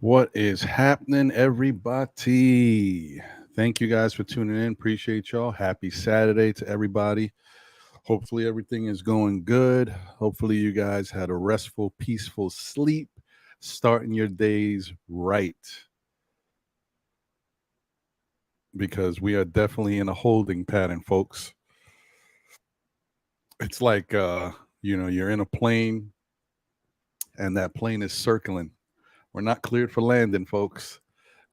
What is happening, everybody? Thank you guys for tuning in. Appreciate y'all. Happy Saturday to everybody. Hopefully, everything is going good. Hopefully, you guys had a restful, peaceful sleep, starting your days right. Because we are definitely in a holding pattern, folks. It's like, you're in a plane and that plane is circling. We're not cleared for landing, folks.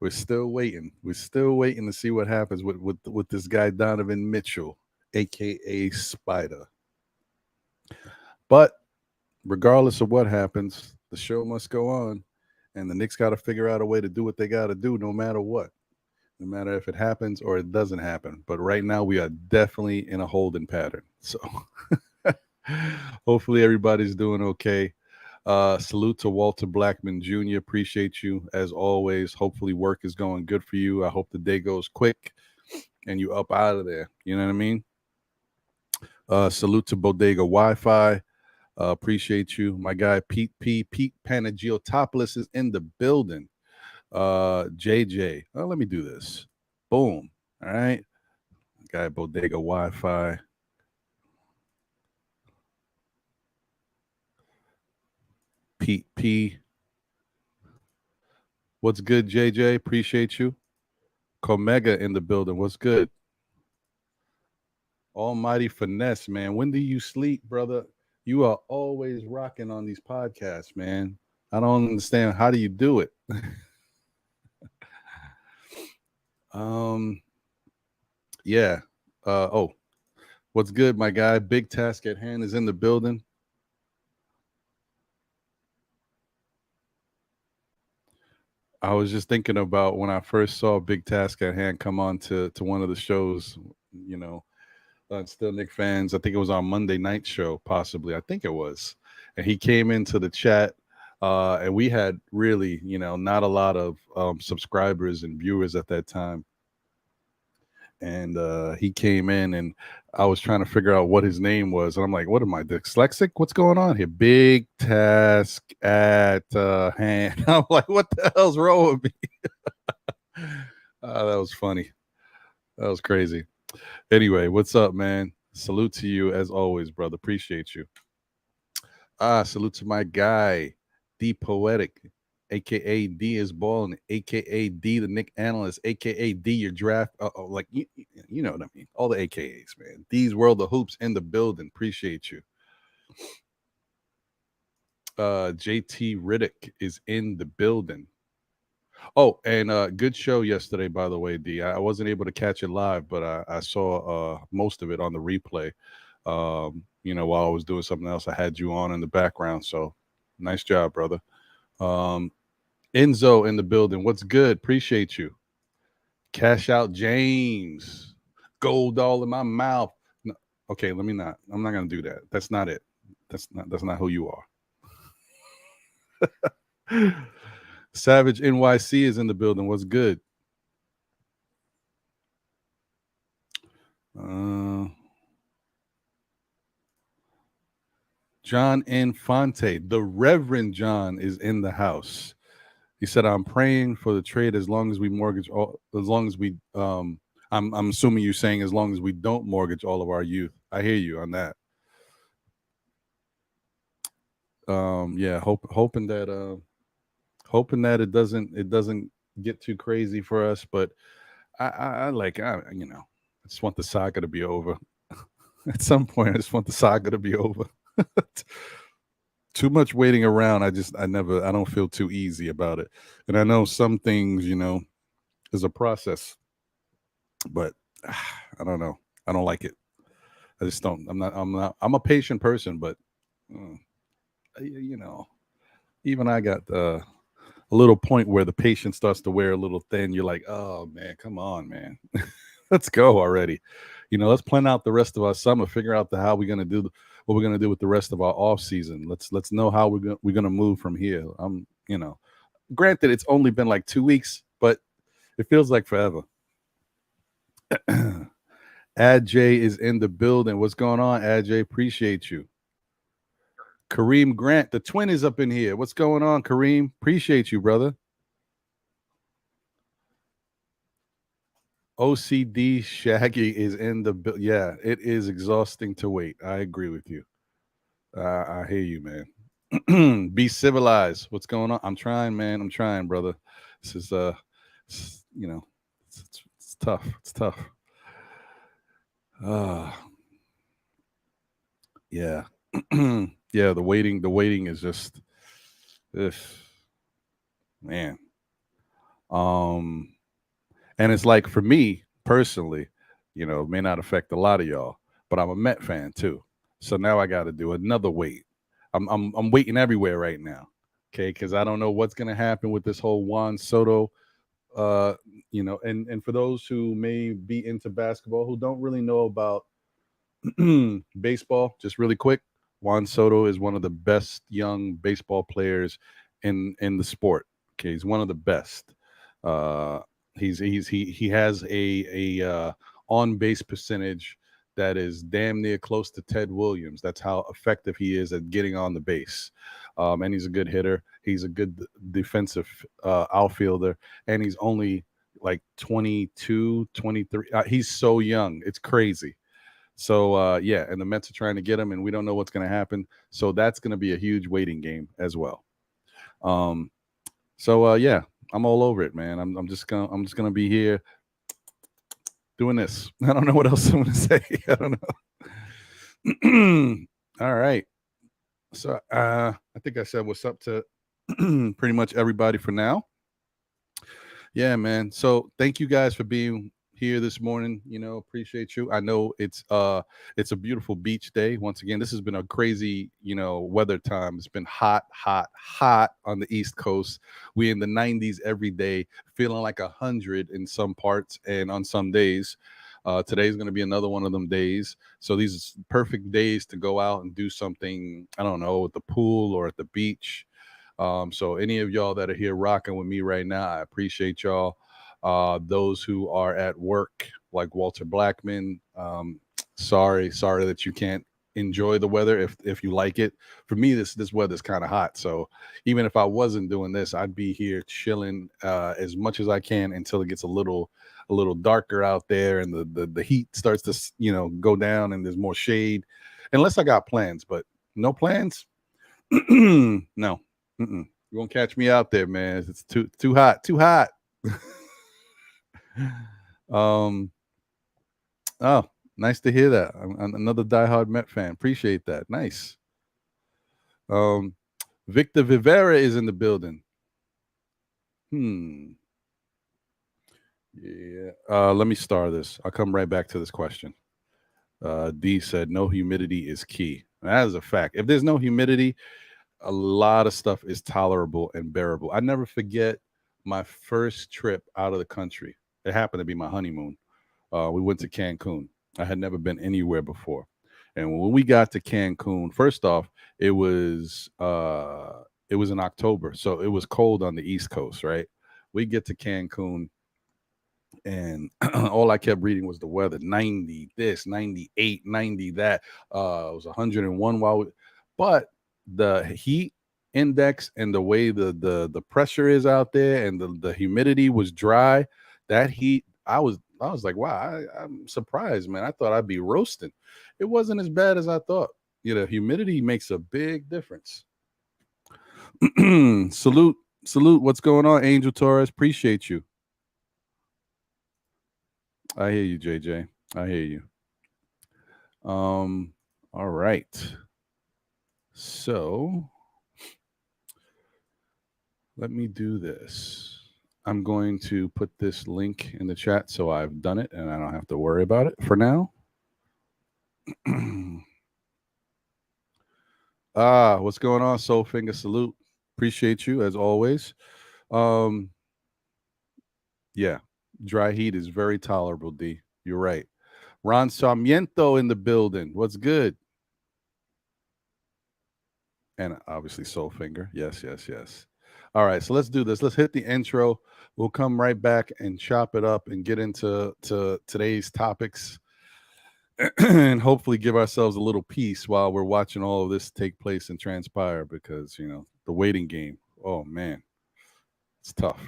We're still waiting. We're still waiting to see what happens with this guy Donovan Mitchell, aka Spider. But regardless of what happens, the show must go on, and the Knicks got to figure out a way to do what they got to do, no matter what, no matter if it happens or it doesn't happen. But right now, we are definitely in a holding pattern. So hopefully, everybody's doing okay. Salute to Walter Blackman Jr. Appreciate you as always. Hopefully, work is going good for you. I hope the day goes quick and you up out of there. You know what I mean? Salute to Bodega Wi-Fi. Appreciate you, my guy Pete Panagiotopoulos is in the building. JJ, let me do this. Boom. All right, guy Bodega Wi-Fi. Pete P. What's good, JJ? Appreciate you. Comega in the building. What's good? Almighty Finesse, man. When do you sleep, brother? You are always rocking on these podcasts, man. I don't understand. How do you do it? Yeah. What's good, my guy? Big Task at Hand is in the building. I was just thinking about when I first saw Big Task at Hand come on to one of the shows, Still Knick fans. I think it was on Monday night show, possibly. I think it was. And he came into the chat, and we had really, not a lot of subscribers and viewers at that time. And he came in, and I was trying to figure out what his name was. And I'm like, what am I, dyslexic? What's going on here? Big Task at Hand. I'm like, what the hell's wrong with me? That was funny. That was crazy. Anyway, what's up, man? Salute to you as always, brother. Appreciate you. Salute to my guy, D Poetic, aka D is balling, aka D the Knick analyst, aka D your draft. You know what I mean. All the AKAs, man. D's World of Hoops in the building. Appreciate you. JT Riddick is in the building. Oh, and good show yesterday, by the way, D. I wasn't able to catch it live, but I saw most of it on the replay. While I was doing something else, I had you on in the background. So nice job, brother. Enzo in the building. What's good? Appreciate you. Cash out James. Gold all in my mouth. No, okay, let me not. I'm not gonna do that. That's not it. That's not who you are. Savage NYC is in the building. What's good? John Infante, the Reverend John, is in the house. He said, "I'm praying for the trade as long as we mortgage all. As long as we, I'm assuming you're saying as long as we don't mortgage all of our youth." I hear you on that. Yeah, hoping that it doesn't get too crazy for us. But I just want the saga to be over. At some point, I just want the saga to be over. Too much waiting around. I don't feel too easy about it. And I know some things, is a process, but I don't know. I don't like it. I just don't. I'm a patient person, but even I got a little point where the patience starts to wear a little thin. You're like, oh man, come on, man. Let's go already. Let's plan out the rest of our summer, figure out how we're gonna do what we're gonna do with the rest of our off season. Let's know how we're gonna move from here. Granted, it's only been like 2 weeks, but it feels like forever. Ad J is in the building. What's going on, Ad J? Appreciate you. Kareem Grant, the twin, is up in here. What's going on, Kareem? Appreciate you, brother. OCD Shaggy is in the yeah, it is exhausting to wait. I agree with you. I hear you, man. Be civilized. What's going on? I'm trying, man. I'm trying, brother. This is you know, it's tough. It's tough. Uh yeah. Yeah, the waiting is just ugh, man. Um and it's like for me personally, it may not affect a lot of y'all, but I'm a Met fan too. So now I got to do another wait. I'm waiting everywhere right now. Okay, because I don't know what's gonna happen with this whole Juan Soto. And for those who may be into basketball who don't really know about baseball, just really quick, Juan Soto is one of the best young baseball players in the sport. Okay, he's one of the best. Uh, he has a on base percentage that is damn near close to Ted Williams. That's how effective he is at getting on the base. And he's a good hitter. He's a good defensive outfielder, and he's only like 22, 23. He's so young. It's crazy. So yeah, and the Mets are trying to get him, and we don't know what's going to happen. So that's going to be a huge waiting game as well. So yeah, I'm all over it, man. I'm just gonna be here doing this. I don't know what else I'm gonna say. I don't know. All right. So I think I said what's up to pretty much everybody for now. Yeah, man. So thank you guys for being here this morning. Appreciate you. I know it's a beautiful beach day. Once again, this has been a crazy, weather time. It's been hot, hot, hot on the East Coast. We in the 90s every day, feeling like 100 in some parts and on some days. Today's going to be another one of them days. So these are perfect days to go out and do something, I don't know, at the pool or at the beach. So any of y'all that are here rocking with me right now, I appreciate y'all. Those who are at work, like Walter Blackman, sorry that you can't enjoy the weather if you like it. For me, this weather's kind of hot. So even if I wasn't doing this, I'd be here chilling as much as I can until it gets a little darker out there and the heat starts to go down and there's more shade. Unless I got plans, but no plans. No. You won't catch me out there, man. It's too hot. Oh, nice to hear that. I'm another diehard Met fan. Appreciate that. Nice. Victor Vivera is in the building. Yeah. Let me star this. I'll come right back to this question. D said no humidity is key. That is a fact. If there's no humidity, a lot of stuff is tolerable and bearable. I never forget my first trip out of the country. It happened to be my honeymoon. We went to Cancun. I had never been anywhere before. And when we got to Cancun, first off, it was in October, so it was cold on the East Coast, right? We get to Cancun, and all I kept reading was the weather: 90 this, 98, 90 that. It was 101 but the heat index and the way the pressure is out there and the humidity was dry. That heat, I was like, wow, I'm surprised, man. I thought I'd be roasting. It wasn't as bad as I thought. Humidity makes a big difference. Salute. What's going on, Angel Torres? Appreciate you. I hear you, JJ. I hear you. All right. So let me do this. I'm going to put this link in the chat so I've done it and I don't have to worry about it for now. What's going on, Soulfinger? Salute. Appreciate you as always. Yeah, dry heat is very tolerable, D. You're right. Ron Sarmiento in the building. What's good? And obviously Soulfinger. Yes. All right, so let's do this. Let's hit the intro. We'll come right back and chop it up and get into today's topics and hopefully give ourselves a little peace while we're watching all of this take place and transpire because, the waiting game, oh, man, it's tough.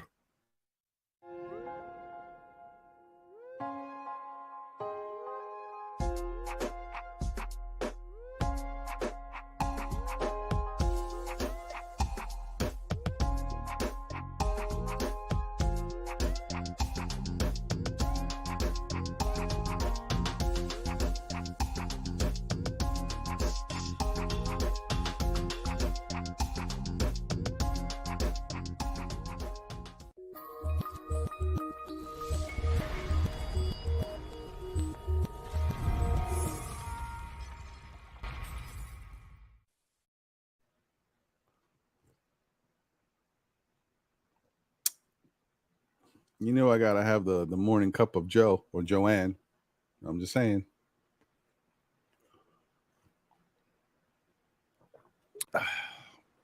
You know I gotta have the morning cup of Joe or Joanne. I'm just saying.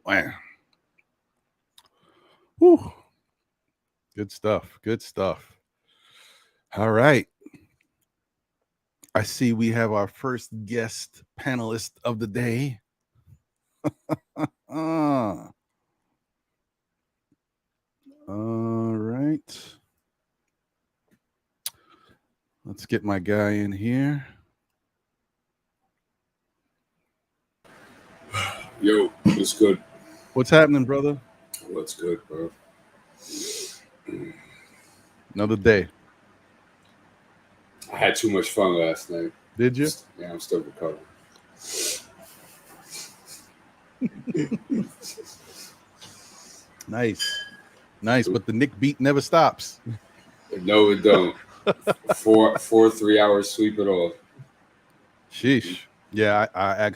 Man. Whew. Good stuff. Good stuff. All right. I see we have our first guest panelist of the day. All right. Let's get my guy in here. Yo, what's good? What's happening, brother? What's good, bro? Another day. I had too much fun last night. Did you? Yeah, I'm still recovering. Nice. But the Knick beat never stops. No, it don't. 4 3 hours sleep at all. Sheesh. Yeah, I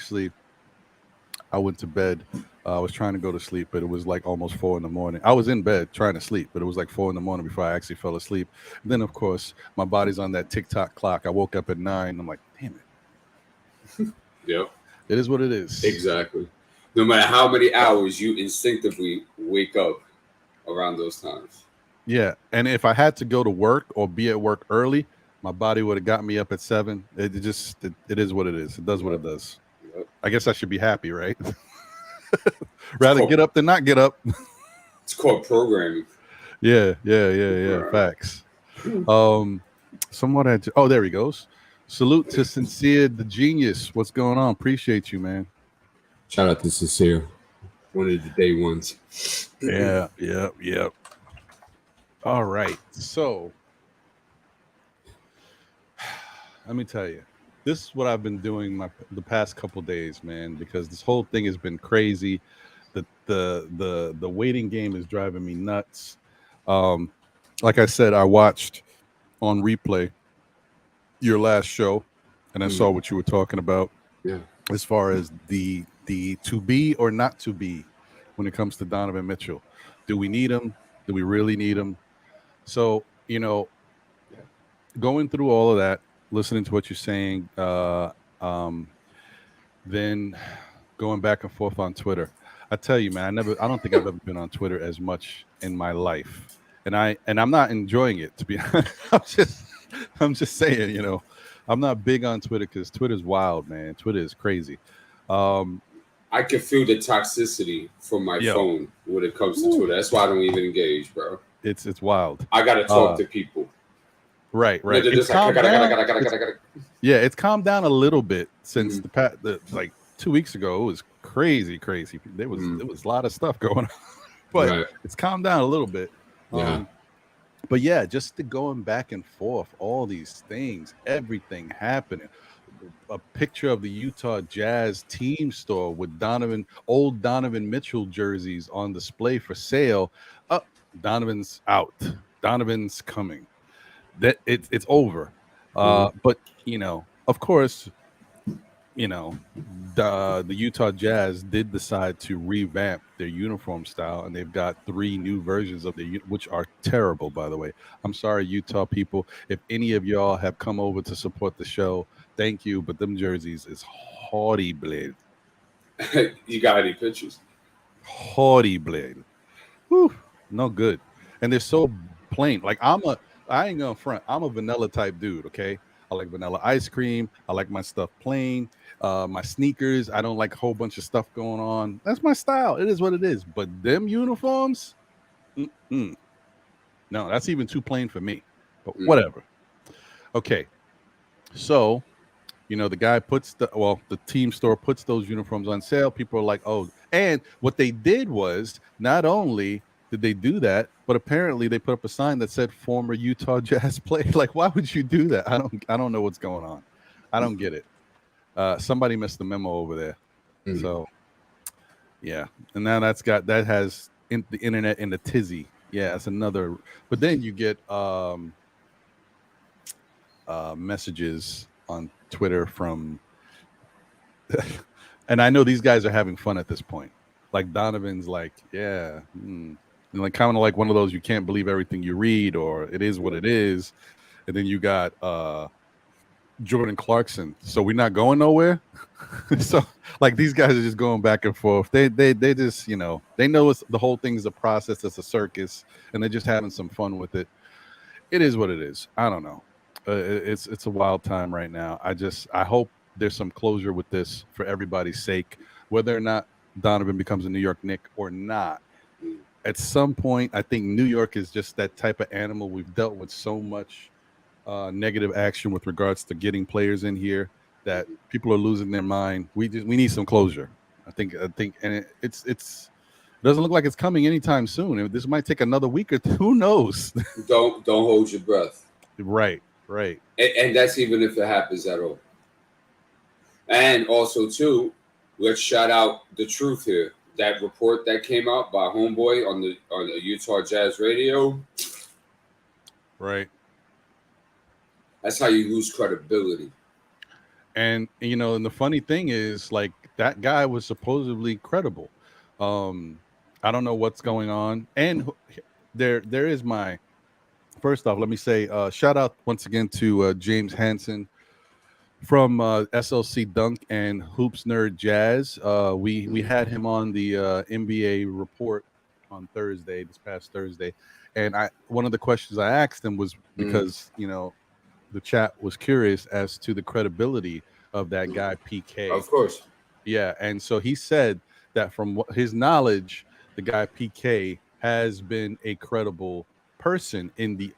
went to bed. I was trying to go to sleep, but it was like almost 4 a.m. I was in bed trying to sleep, but it was like 4 a.m. before I actually fell asleep. Then, of course, my body's on that TikTok clock. I woke up at 9. I'm like, damn it. Yep. It is what it is. Exactly. No matter how many hours you instinctively wake up around those times. Yeah, and if I had to go to work or be at work early, my body would have got me up at 7. It is what it is. It does what it does. Yep. I guess I should be happy, right? Rather get up than not get up. It's called programming. Yeah. Facts. Oh, there he goes. Salute to Sincere the Genius. What's going on? Appreciate you, man. Shout out to Sincere. One of the day ones. Yeah. All right. So let me tell you. This is what I've been doing the past couple days, man, because this whole thing has been crazy. The waiting game is driving me nuts. Like I said, I watched on replay your last show, and I saw what you were talking about. Yeah. As far as the to be or not to be when it comes to Donovan Mitchell. Do we need him? Do we really need him? So, going through all of that, listening to what you're saying, then going back and forth on Twitter. I tell you, man, I don't think I've ever been on Twitter as much in my life, and I'm not enjoying it, to be honest. I'm just saying, I'm not big on Twitter because Twitter's wild, man. Twitter is crazy. I can feel the toxicity from my phone when it comes to Twitter. That's why I don't even engage, bro. It's wild. I gotta talk to people. Right. It's calmed down a little bit since like 2 weeks ago. It was crazy. There was a lot of stuff going on, but it's calmed down a little bit. But yeah, just going back and forth, all these things, everything happening. A picture of the Utah Jazz team store with old Donovan Mitchell jerseys on display for sale. Donovan's out. Donovan's coming. That it's over. But of course, the Utah Jazz did decide to revamp their uniform style, and they've got 3 new versions of which are terrible, by the way. I'm sorry, Utah people. If any of y'all have come over to support the show, thank you. But them jerseys is haughty blade. You got any pictures? Haughty blade. Whew, no good. And they're so plain. Like I ain't gonna front. I'm a vanilla type dude. Okay. I like vanilla ice cream. I like my stuff plain. My sneakers, I don't like a whole bunch of stuff going on. That's my style. It is what it is. But them uniforms, no, that's even too plain for me. But whatever. Okay. So, the guy the team store puts those uniforms on sale. People are like, oh, and what they did was not only did they do that, but apparently they put up a sign that said former Utah Jazz player. Like, why would you do that? I don't know what's going on. I don't get it. Somebody missed the memo over there. So yeah. And now that has the internet in the tizzy. Yeah, it's another. But then you get messages on Twitter from and I know these guys are having fun at this point. Like Donovan's like, yeah, and like kind of like one of those you can't believe everything you read, or it is what it is. And then you got Jordan Clarkson. So we're not going nowhere. So like these guys are just going back and forth. They just, you know, they know the whole thing is a process, it's a circus, and they're just having some fun with it. It is what it is. I don't know. It's a wild time right now. I hope there's some closure with this for everybody's sake, whether or not Donovan becomes a New York Knick or not. At some point, I think New York is just that type of animal. We've dealt with so much negative action with regards to getting players in here that people are losing their mind. We need some closure. I think, and it doesn't look like it's coming anytime soon. This might take another week or two. Who knows? Don't hold your breath. Right. And that's even if it happens at all. And also too, let's shout out the truth here. That report that came out by Homeboy on the Utah Jazz radio. Right. That's how you lose credibility. And you know, and the funny thing is, like, that guy was supposedly credible. I don't know what's going on. And there is my first off, let me say shout out once again to James Hansen from SLC Dunk and Hoops Nerd Jazz. We had him on the NBA report on this past Thursday, and one of the questions I asked him was because you know the chat was curious as to the credibility of that guy PK. Of course, yeah, and so he said that from his knowledge, the guy PK has been a credible person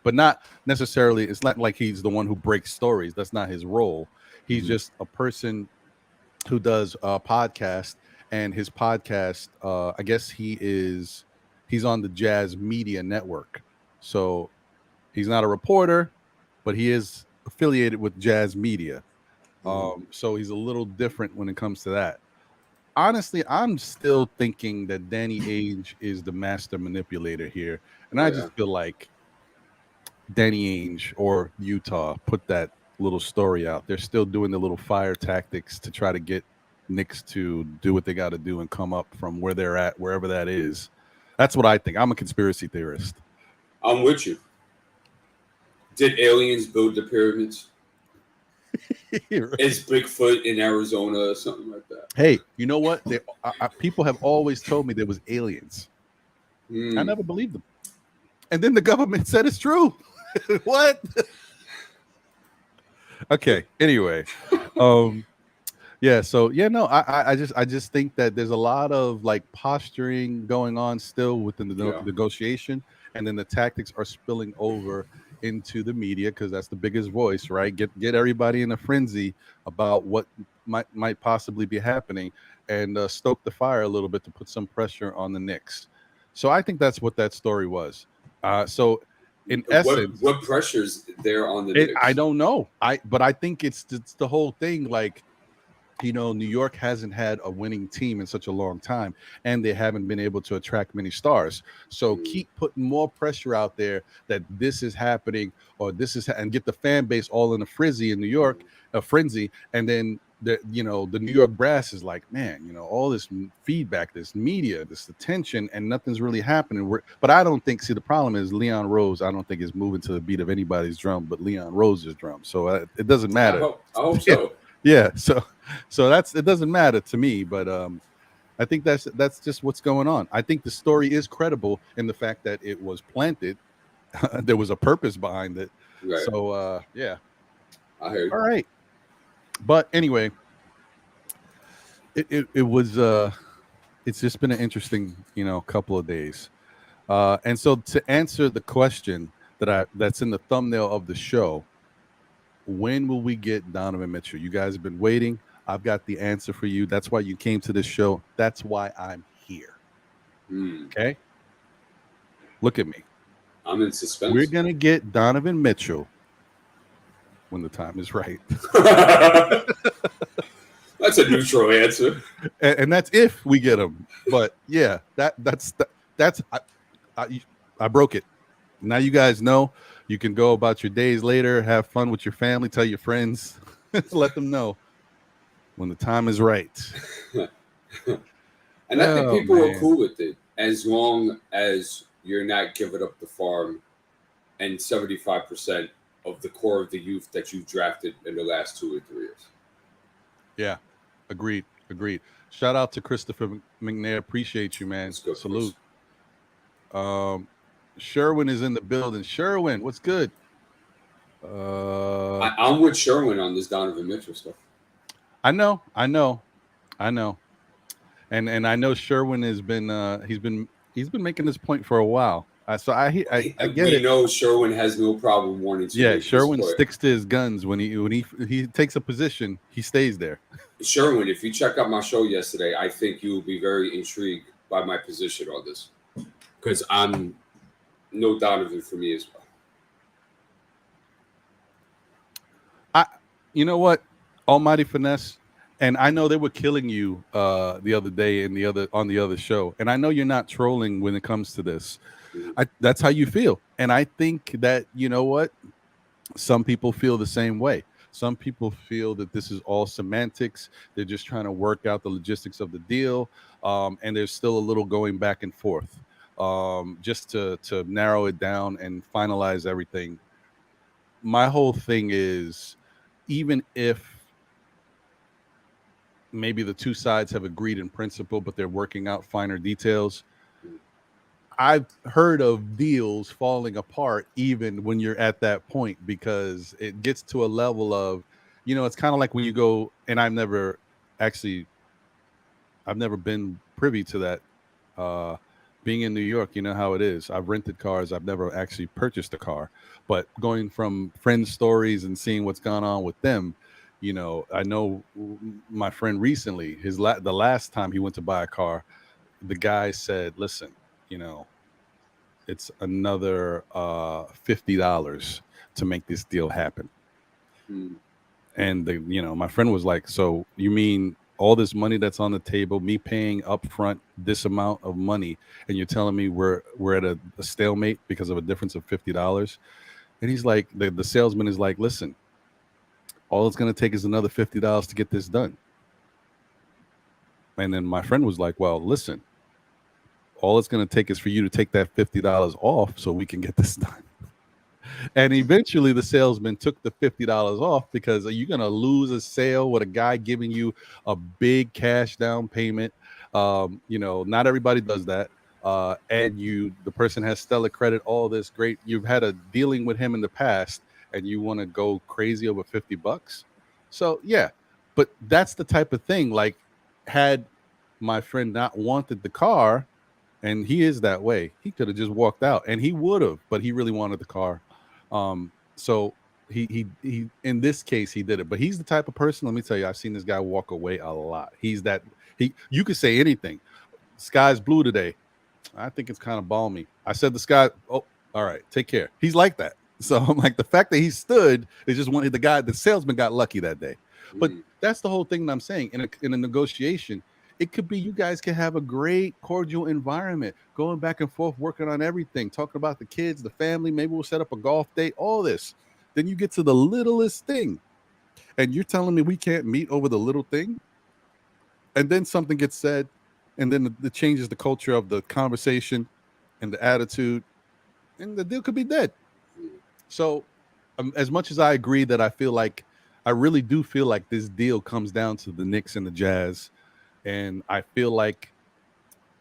but not necessarily. It's not like he's the one who breaks stories. That's not his role. He's just a person who does a podcast, and his podcast, I guess he's on the Jazz Media Network. So he's not a reporter, but he is affiliated with Jazz Media. So he's a little different when it comes to that. Honestly, I'm still thinking that Danny Ainge is the master manipulator here. And I just feel like Danny Ainge or Utah put that little story out. They're still doing the little fire tactics to try to get Knicks to do what they got to do and come up from where they're at, wherever that is. That's what I think. I'm a conspiracy theorist. I'm with you. Did aliens build the pyramids? Right. Is Bigfoot in Arizona or something like that? Hey, you know what? People have always told me there was aliens. I never believed them. And then the government said it's true. What? Okay. Anyway, yeah. So yeah, no. I just think that there's a lot of like posturing going on still within the negotiation, and then the tactics are spilling over into the media because that's the biggest voice, right? Get everybody in a frenzy about what might possibly be happening, and stoke the fire a little bit to put some pressure on the Knicks. So I think that's what that story was. So in essence, what pressures there on the Knicks? I don't know. But I think it's the whole thing. Like, you know, New York hasn't had a winning team in such a long time, and they haven't been able to attract many stars. So keep putting more pressure out there that this is happening, or this is, and get the fan base all in a frenzy in New York, and then the New York brass is like, man, you know, all this feedback, this media, this attention, and nothing's really happening. But I don't think. See, the problem is Leon Rose. I don't think is moving to the beat of anybody's drum, but Leon Rose's drum. So it doesn't matter. I hope so. Yeah, so it doesn't matter to me, but I think that's just what's going on. I think the story is credible in the fact that it was planted. There was a purpose behind it. Right. So yeah, I heard. All right, but anyway, it was it's just been an interesting couple of days, and so to answer the question that's in the thumbnail of the show. When will we get Donovan Mitchell? You guys have been waiting. I've got the answer for you. That's why you came to this show. That's why I'm here. Okay? Look at me. I'm in suspense. We're going to get Donovan Mitchell when the time is right. That's a neutral answer. And that's if we get him. But yeah, that's I broke it. Now you guys know. You can go about your days later, have fun with your family, tell your friends, let them know when the time is right. And I think people are cool with it as long as you're not giving up the farm and 75% of the core of the youth that you've drafted in the last 2 or 3 years. Yeah, agreed. Shout out to Christopher McNair. Appreciate you, man. Good, salute. Sherwin is in the building. Sherwin, what's good? I'm with Sherwin on this Donovan Mitchell stuff. I know. And I know Sherwin has been he's been making this point for a while. So I get it. We know Sherwin has no problem wanting to. Yeah, Sherwin sticks to his guns when he takes a position, he stays there. Sherwin, if you check out my show yesterday, I think you will be very intrigued by my position on this, because I'm no Donovan for me as well. You know what, Almighty Finesse, and I know they were killing you the other day on the other show, and I know you're not trolling when it comes to this. That's how you feel, and I think that, you know what, some people feel the same way. Some people feel that this is all semantics. They're just trying to work out the logistics of the deal, and there's still a little going back and forth, just to narrow it down and finalize everything. My whole thing is, even if maybe the two sides have agreed in principle, but they're working out finer details, I've heard of deals falling apart even when you're at that point, because it gets to a level of, it's kind of like when you go, and I've never been privy to that. Being in New York, you know how it is. I've rented cars. I've never actually purchased a car, but going from friends' stories and seeing what's gone on with them, I know my friend recently, the last time he went to buy a car, the guy said, listen, it's another $50 to make this deal happen. And my friend was like, so you mean all this money that's on the table, me paying up front this amount of money, and you're telling me we're at a stalemate because of a difference of $50? And he's like, the salesman is like, listen, all it's going to take is another $50 to get this done. And then my friend was like, well, listen, all it's going to take is for you to take that $50 off so we can get this done. And eventually the salesman took the $50 off, because are you going to lose a sale with a guy giving you a big cash down payment? Not everybody does that. And the person has stellar credit, all this great. You've had a dealing with him in the past, and you want to go crazy over $50. So yeah, but that's the type of thing. Like, had my friend not wanted the car, and he is that way, he could have just walked out, and he would have, but he really wanted the car. So he in this case he did it. But he's the type of person, let me tell you, I've seen this guy walk away a lot. You could say anything. Sky's blue today. I think it's kind of balmy. I said the sky, oh, all right, take care. He's like that. So I'm like, the fact that he stood is just the salesman got lucky that day. But that's the whole thing that I'm saying. In a negotiation, it could be you guys can have a great cordial environment, going back and forth, working on everything, talking about the kids, the family. Maybe we'll set up a golf date, all this. Then you get to the littlest thing, and you're telling me we can't meet over the little thing? And then something gets said, and then it changes the culture of the conversation and the attitude, and the deal could be dead. So as much as I agree that I really do feel like this deal comes down to the Knicks and the Jazz, and I feel like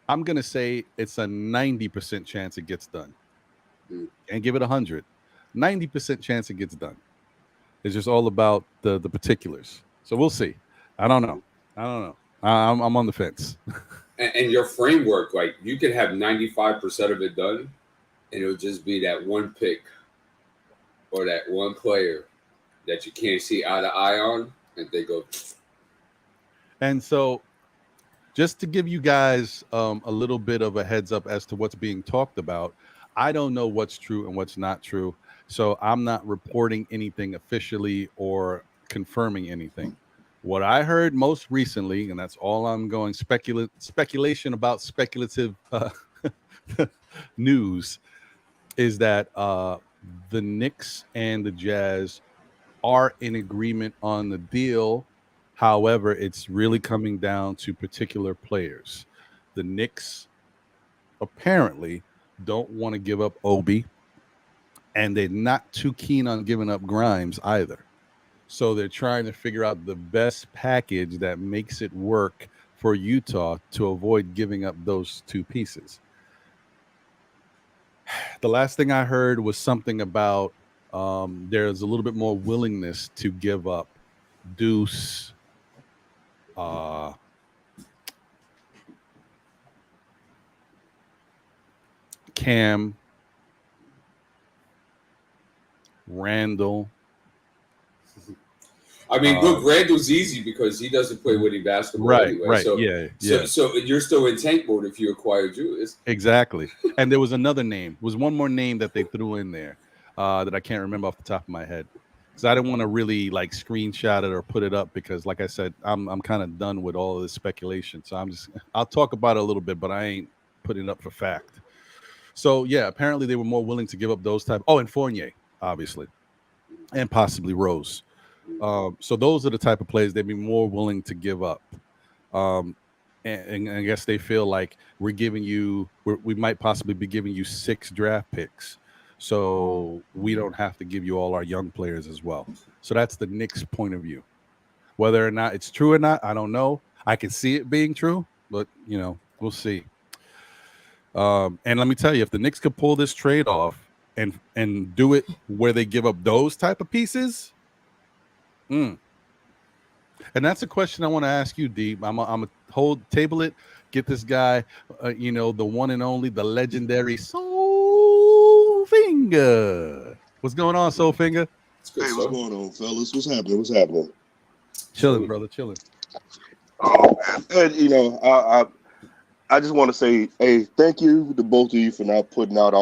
I'm going to say it's a 90% chance it gets done. And give it 100. 90% chance it gets done. It's just all about the particulars. So we'll see. I don't know. I'm on the fence. And your framework, like, you could have 95% of it done, and it'll just be that one pick or that one player that you can't see eye to eye on, and they go. And so, just to give you guys a little bit of a heads up as to what's being talked about, I don't know what's true and what's not true. So I'm not reporting anything officially or confirming anything. What I heard most recently, and that's all I'm going, speculation about speculative news, is that the Knicks and the Jazz are in agreement on the deal. However, it's really coming down to particular players. The Knicks apparently don't want to give up Obi, and they're not too keen on giving up Grimes either. So they're trying to figure out the best package that makes it work for Utah to avoid giving up those two pieces. The last thing I heard was something about there's a little bit more willingness to give up Deuce, Cam, Randall. I mean, look, Randall's easy because he doesn't play winning basketball anyway. Right, so, yeah. So you're still in tank mode if you acquire Julius. Exactly. And there was another name. Was one more name that they threw in there that I can't remember off the top of my head. Because I didn't want to really like screenshot it or put it up because, like I said, I'm kind of done with all of this speculation. So I'll talk about it a little bit, but I ain't putting it up for fact. So yeah, apparently they were more willing to give up those type. Oh, and Fournier, obviously, and possibly Rose. So those are the type of plays they'd be more willing to give up. And I guess they feel like we might possibly be giving you 6 draft picks. So we don't have to give you all our young players as well. So that's the Knicks' point of view. Whether or not it's true or not, I don't know. I can see it being true, but we'll see. And let me tell you, if the Knicks could pull this trade off and do it where they give up those type of pieces, and that's a question I want to ask you, Deep. I'm a table it, get this guy, the one and only, the legendary Soul Finger. What's going on, Soul Finger? Hey, what's going on, fellas? What's happening? What's happening? Chilling, brother, chilling. Oh, man. And, I just want to say, hey, thank you to both of you for not putting out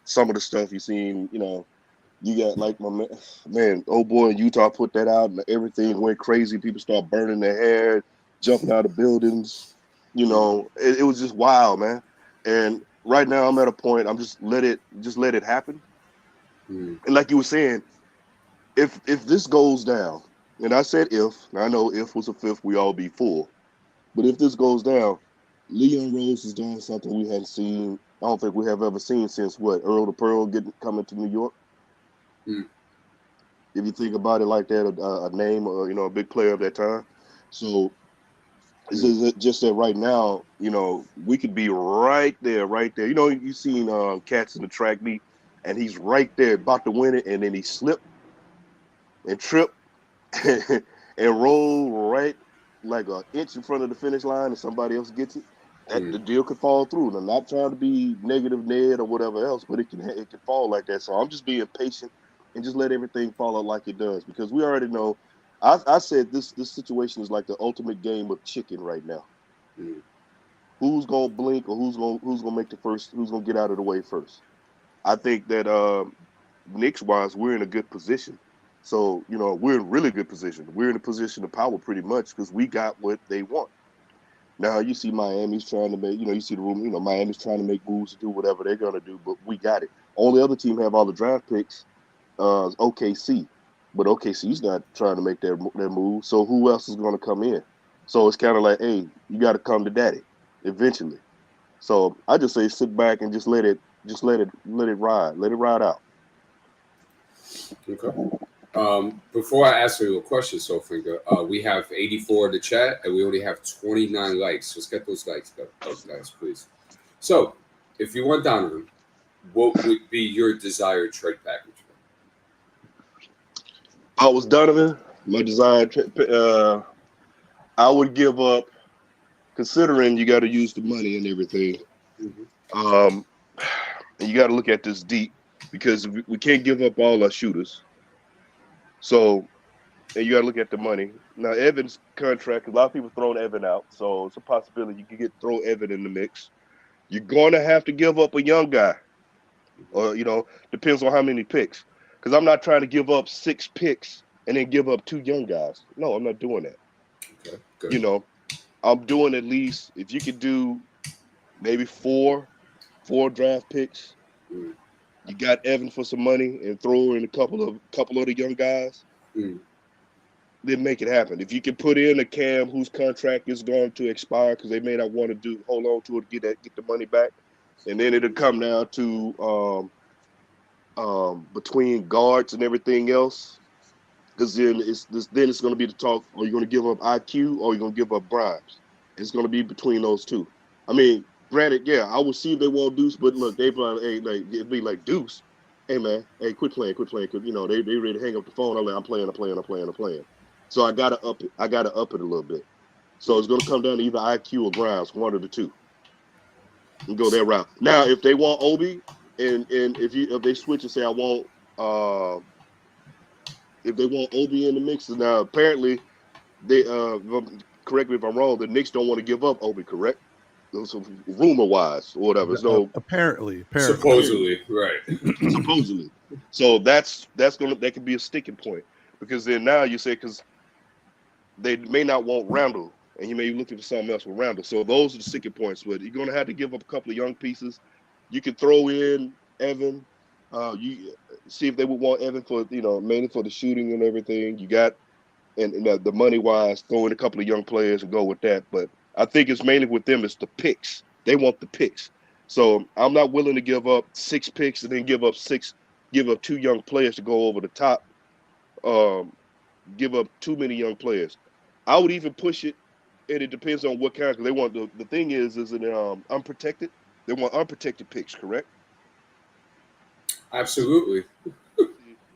some of the stuff you seen. You got like my man, old boy in Utah put that out, and everything went crazy. People start burning their hair, jumping out of buildings. It was just wild, man. And right now, I'm at a point. I'm just let it happen. And like you were saying, if this goes down, and I said if, and I know if was a fifth, we all be full. But if this goes down, Leon Rose is doing something we hadn't seen. I don't think we have ever seen since Earl the Pearl coming to New York. If you think about it like that, a name or a big player of that time. So it's just that right now, we could be right there. You seen Cats in the track meet, and he's right there about to win it, and then he slipped and tripped and roll right like an inch in front of the finish line, and somebody else gets it. The deal could fall through. And I'm not trying to be negative Ned or whatever else, but it can fall like that. So I'm just being patient and just let everything fall out like it does, because we already know. I said this situation is like the ultimate game of chicken right now. Who's gonna blink, or who's gonna make the first? Who's gonna get out of the way first? I think that Knicks wise, we're in a good position. So we're in really good position. We're in a position of power pretty much because we got what they want. Now you see Miami's trying to make, you see the room, Miami's trying to make moves to do whatever they're gonna do, but we got it. Only other team have all the draft picks, is OKC, but OKC's not trying to make their move. So who else is gonna come in? So it's kind of like, hey, you got to come to daddy eventually. So I just say sit back and just let it ride out. Okay. Before I ask you a question, Soulfinger, we have 84 in the chat, and we only have 29 likes. Let's get those likes up, guys, please. So, if you want Donovan, what would be your desired trade package? I was Donovan. My desired I would give up, considering you got to use the money and everything. And you got to look at this deep, because we can't give up all our shooters. So, and you got to look at the money. Now, Evan's contract, a lot of people throwing Evan out, so it's a possibility you could throw Evan in the mix. You're going to have to give up a young guy, or, depends on how many picks. Because I'm not trying to give up 6 picks and then give up 2 young guys. No, I'm not doing that. Okay, good. I'm doing at least, if you could do maybe 4 draft picks. You got Evan for some money and throw in a couple of the young guys. Then make it happen. If you can put in a Cam whose contract is going to expire because they may not want to hold on to it, get the money back. and then it'll come down to between guards and everything else. Because then it's going to be the talk: are you going to give up IQ or are you going to give up bribes? It's going to be between those two. I mean, granted, yeah, I will see if they want Deuce, but look, they probably it'd be like Deuce. Hey man, hey, quit playing. Cause they ready to hang up the phone. I'm playing. So I gotta up it. I gotta up it a little bit. So it's gonna come down to either IQ or Grimes, one of the two, and go that route. Now, if they want Obi, and if they switch and say I want if they want Obi in the mix, now apparently they correct me if I'm wrong, the Knicks don't want to give up Obi, correct? So rumor wise or whatever. So apparently, supposedly, right? Supposedly. So that could be a sticking point, because then now you say, because they may not want Randall, and you may be looking for something else with Randall. So those are the sticking points. But you're gonna have to give up a couple of young pieces. You could throw in Evan. You see if they would want Evan for mainly for the shooting and everything. You got and the money wise, throw in a couple of young players and go with that. But I think it's mainly with them, it's the picks. They want the picks. So I'm not willing to give up 6 picks and then give up 2 young players to go over the top. Give up too many young players. I would even push it, and it depends on what kind. Because they want the thing is it unprotected? They want unprotected picks, correct? Absolutely.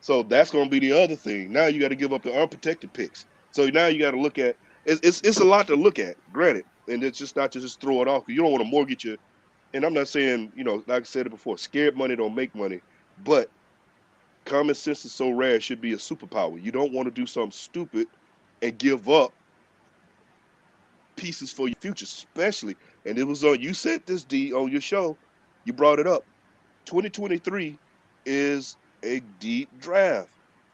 So that's going to be the other thing. Now you got to give up the unprotected picks. So now you got to look at it's a lot to look at, granted, and it's just not to just throw it off. You don't want to mortgage it. And I'm not saying, like I said it before, scared money don't make money, but common sense is so rare, it should be a superpower. You don't want to do something stupid and give up pieces for your future, especially. And it was on, you said this, D, on your show, you brought it up. 2023 is a deep draft.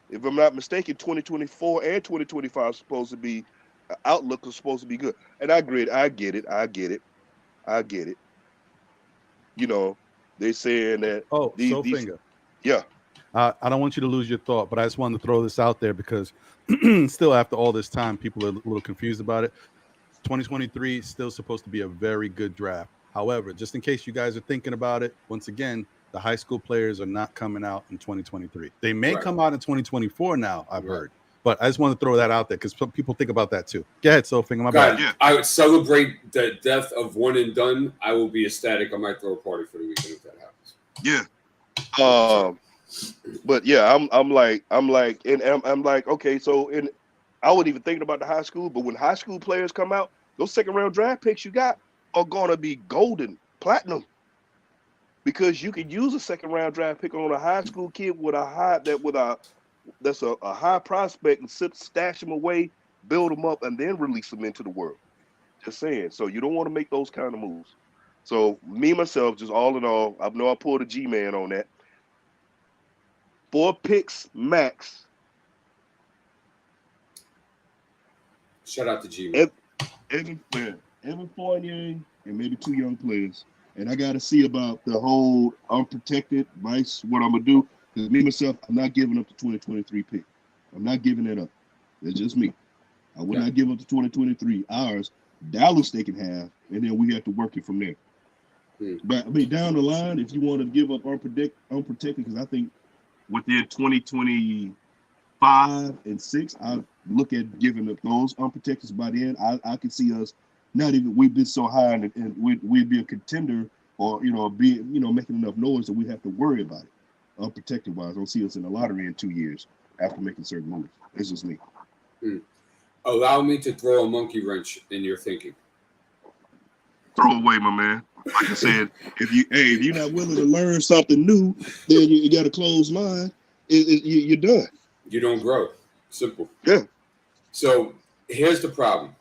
If I'm not mistaken, 2024 and 2025 is supposed to be, outlook is supposed to be good. And I agree, I get it. They're saying that. Oh, these yeah. I don't want you to lose your thought, but I just wanted to throw this out there because still after all this time, people are a little confused about it. 2023 is still supposed to be a very good draft. However, just in case you guys are thinking about it, once again, the high school players are not coming out in 2023. They may come out in 2024 now, I've heard. But I just want to throw that out there because people think about that too. Go ahead, Soulfinger. My bad. Yeah. I would celebrate the death of one and done. I will be ecstatic. I might throw a party for the weekend if that happens. Yeah. But yeah, I'm like, okay, so I wasn't even thinking about the high school, but when high school players come out, those second round draft picks you got are gonna be golden, platinum. Because you can use a second round draft pick on a high school kid with that's a high prospect and stash them away, build them up, and then release them into the world. Just saying. So you don't want to make those kind of moves. So me myself, just all in all, I know I pulled a G-man on that. 4 picks max. Shout out to G-man. Evan Fournier and maybe 2 young players. And I got to see about the whole unprotected vice, what I'm going to do. Because me, myself, I'm not giving up the 2023 pick. I'm not giving it up. That's just me. I would not give up the 2023. Ours, Dallas they can have, and then we have to work it from there. But, I mean, down the line, if you want to give up unprotected, because I think within 2025 and 6, I look at giving up those unprotected by then. I can see us not even, we've been so high and we'd be a contender or, making enough noise that we have to worry about it. Unprotected wise, I don't see us in the lottery in 2 years after making certain moves. It's just me. Allow me to throw a monkey wrench in your thinking. Throw away, my man. Like I said, if you're not willing to learn something new, then you got a closed mind. You're done. You don't grow. Simple. Yeah. So here's the problem.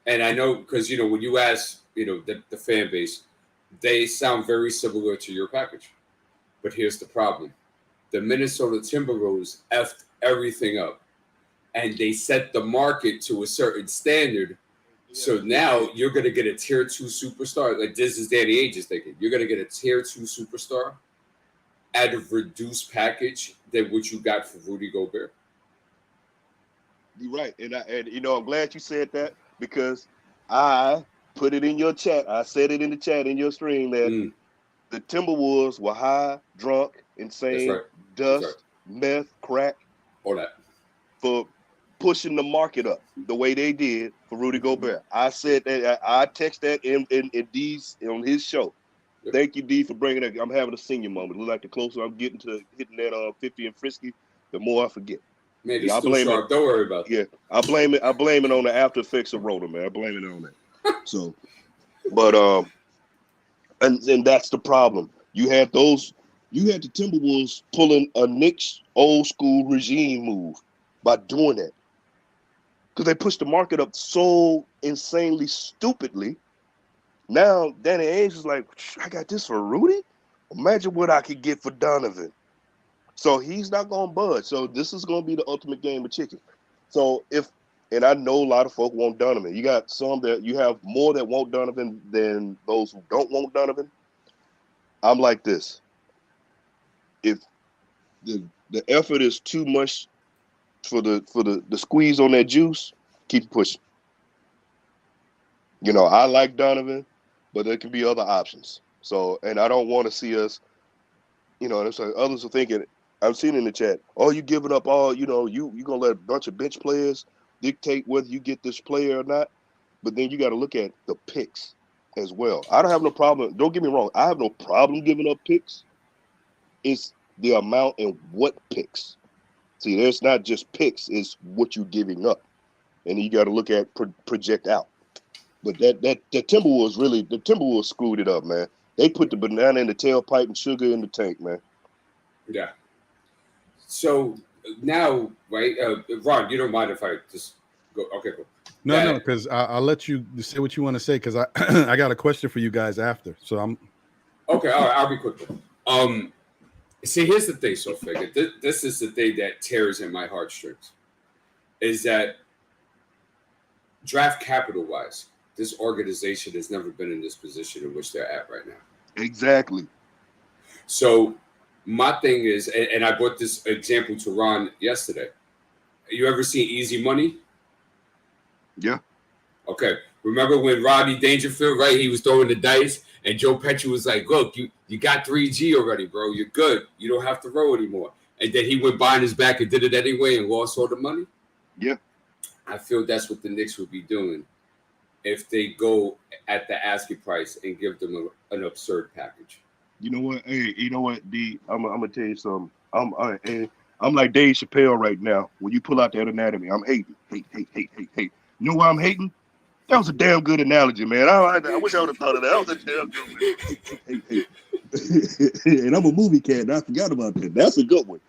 And I know because, when you ask, the fan base, they sound very similar to your package. But here's the problem. The Minnesota Timberwolves effed everything up. And they set the market to a certain standard. So now you're going to get a tier 2 superstar. Like this is Danny Ainge is thinking. You're going to get a tier 2 superstar at a reduced package than what you got for Rudy Gobert. You're right. And I'm glad you said that because I put it in your chat. I said it in the chat in your stream that the Timberwolves were high, drunk, insane, dust, meth, crack, all that for pushing the market up the way they did for Rudy Gobert. I said that. I text that in D's on his show. Yep. Thank you, D, for bringing that. I'm having a senior moment. Look like the closer I'm getting to hitting that 50 and frisky, the more I forget. Man, you're still sharp. Don't worry about that. Yeah, I blame it on the after effects of Rona, man. I blame it on that. So, but and that's the problem. You had the Timberwolves pulling a Knicks old school regime move by doing that, because they pushed the market up so insanely stupidly. Now Danny Ainge is like, I got this for Rudy. Imagine what I could get for Donovan. So he's not going to budge. So this is going to be the ultimate game of chicken. So and I know a lot of folk want Donovan. You got you have more that want Donovan than those who don't want Donovan. I'm like this. If the effort is too much for the squeeze on that juice, keep pushing. You know, I like Donovan, but there can be other options. So, and I don't want to see us, you know, and so others are thinking, I've seen in the chat, oh, you giving up all, you know, you going to let a bunch of bench players dictate whether you get this player or not. But then you got to look at the picks as well. I don't have no problem. Don't get me wrong. I have no problem giving up picks. It's the amount and what picks. See, there's not just picks. It's what you're giving up. And you got to look at project out. But the Timberwolves screwed it up, man. They put the banana in the tailpipe and sugar in the tank, man. Yeah. So now, right, Ron, you don't mind if I just go? Okay, cool. No, because I'll let you say what you want to say, because I got a question for you guys after. So I'm okay. All right, I'll be quick. See, here's the thing, Sophia. This is the thing that tears in my heartstrings, is that draft capital wise, this organization has never been in this position in which they're at right now. Exactly. So my thing is, and I brought this example to Ron yesterday. You ever seen Easy Money? Yeah. Okay. Remember when Rodney Dangerfield, right? He was throwing the dice, and Joe Pesci was like, "Look, you got 3G already, bro. You're good. You don't have to roll anymore." And then he went behind his back and did it anyway and lost all the money. Yeah. I feel that's what the Knicks would be doing if they go at the asking price and give them an absurd package. You know what? Hey, you know what, D? I'm gonna tell you something. I'm like Dave Chappelle right now. When you pull out that anatomy, I'm hating. Hate. You know why I'm hating? That was a damn good analogy, man. I wish I would have thought of that. That was a damn good one. And I'm a movie cat, and I forgot about that. That's a good one.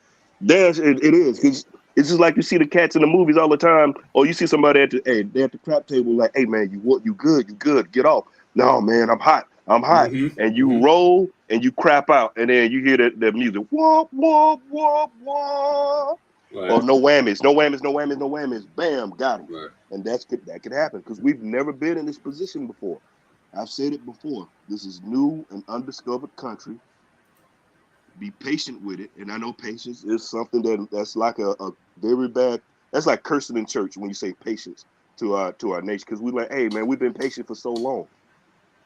It is, because it's just like you see the cats in the movies all the time, or you see somebody at the crap table like, hey, man, you good, get off. No, man, I'm hot. Mm-hmm. And you roll and you crap out, and then you hear that music, whoop, whoop, whoop, whoop. Right. Or no whammies. Bam, got him. Right. And that could happen, because we've never been in this position before. I've said it before. This is new and undiscovered country. Be patient with it. And I know patience is something that's like a very bad, that's like cursing in church when you say patience to our nation. Because we're like, hey, man, we've been patient for so long.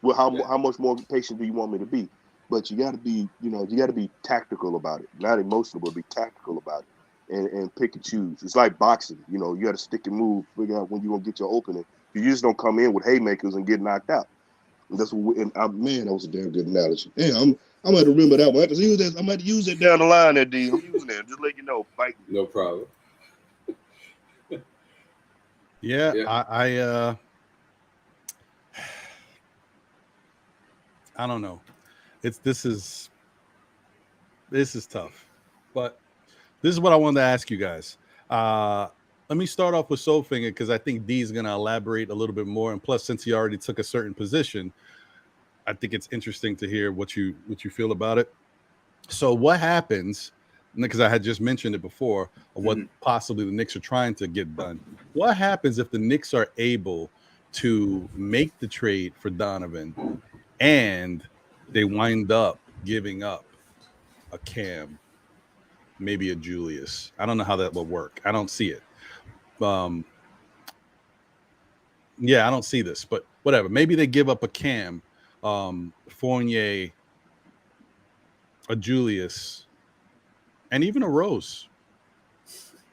Well, how much more patient do you want me to be? But you got to be tactical about it. Not emotional, but be tactical about it. And pick and choose. It's like boxing. You know, you got to stick and move, figure out when you're going to get your opening. You just don't come in with haymakers and get knocked out. And that's what man, that was a damn good analogy. Yeah, I'm going to remember that one. I might use it down the line there, D. I'm using it. Just let you know. Fight. No problem. Yeah. I don't know. This is tough. But this is what I wanted to ask you guys. Let me start off with Soulfinger, because I think D is going to elaborate a little bit more. And plus, since he already took a certain position, I think it's interesting to hear what you feel about it. So what happens, because I had just mentioned it before, of what possibly the Knicks are trying to get done. What happens if the Knicks are able to make the trade for Donovan and they wind up giving up a Cam, maybe a Julius? I don't know how that will work. I don't see it. Yeah, I don't see this, but whatever. Maybe they give up a Cam, Fournier, a Julius, and even a Rose.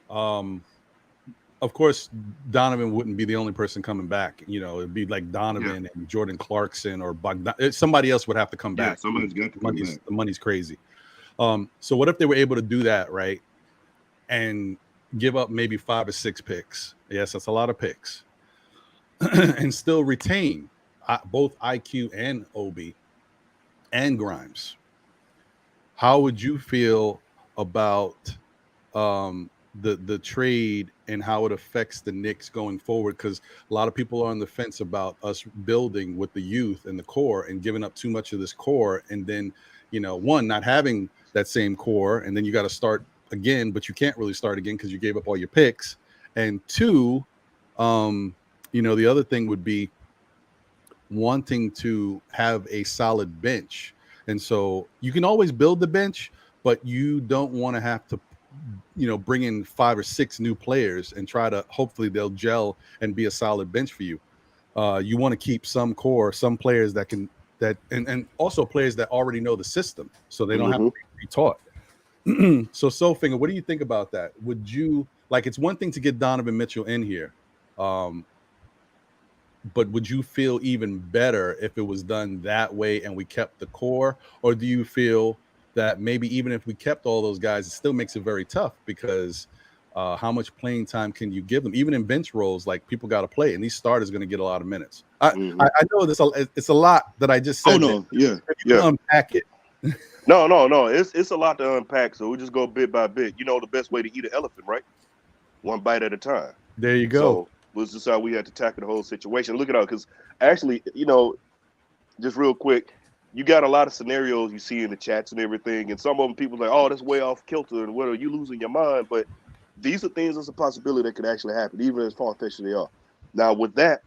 Of course, Donovan wouldn't be the only person coming back. You know, it'd be like Donovan and Jordan Clarkson or Bogdan. Somebody else would have to come back. Somebody's got to come back. The money's crazy. So what if they were able to do that, right? And give up maybe 5 or 6 picks. Yes, that's a lot of picks. And still retain both IQ and Obi and Grimes. How would you feel about the trade and how it affects the Knicks going forward? Because a lot of people are on the fence about us building with the youth and the core and giving up too much of this core, and then, you know, one, not having that same core, and then you got to start again, but you can't really start again because you gave up all your picks. And two, you know, the other thing would be wanting to have a solid bench. And so you can always build the bench, but you don't want to have to, you know, bring in 5 or 6 new players and try to, hopefully they'll gel and be a solid bench for you. You want to keep some core, some players that can, and also players that already know the system, so they don't have to be taught. So Sofinger, what do you think about that? Would you, like, it's one thing to get Donovan Mitchell in here, but would you feel even better if it was done that way and we kept the core? Or do you feel that maybe even if we kept all those guys, it still makes it very tough because how much playing time can you give them? Even in bench roles, like, people got to play, and these starters going to get a lot of minutes. I know it's a lot that I just said. Oh, no. Unpack it. No. It's a lot to unpack, so we'll just go bit by bit. You know the best way to eat an elephant, right? One bite at a time. There you go. So was just how we had to tackle the whole situation. Look at it, because actually, you know, just real quick, you got a lot of scenarios you see in the chats and everything, and some of them people are like, oh, that's way off kilter, and what, are you losing your mind? But these are things that's a possibility that could actually happen, even as far-fetched as they are. Now, with that,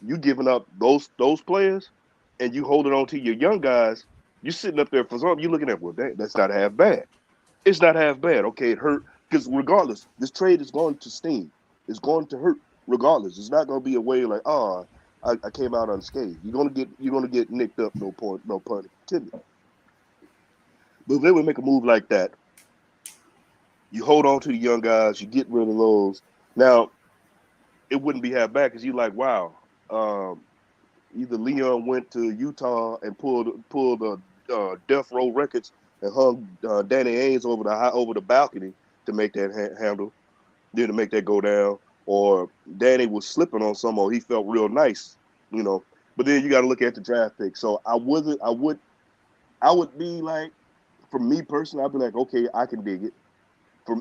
you giving up those players, and you holding on to your young guys, you're sitting up there for something, you're looking at, well, that's not half bad. It's not half bad. Okay, it hurt, because regardless, this trade is going to sting. It's going to hurt. Regardless, it's not going to be a way like, oh, I came out unscathed. You're gonna get nicked up. No pun intended. But if they would make a move like that, you hold on to the young guys, you get rid of those. Now, it wouldn't be half bad because you're like, wow, either Leon went to Utah and pulled Death Row Records and hung Danny Ainge over the balcony to make that handle, then to make that go down. Or Danny was slipping on some, or he felt real nice, you know. But then you got to look at the draft pick. So I would be like, for me personally, I'd be like, okay, I can dig it.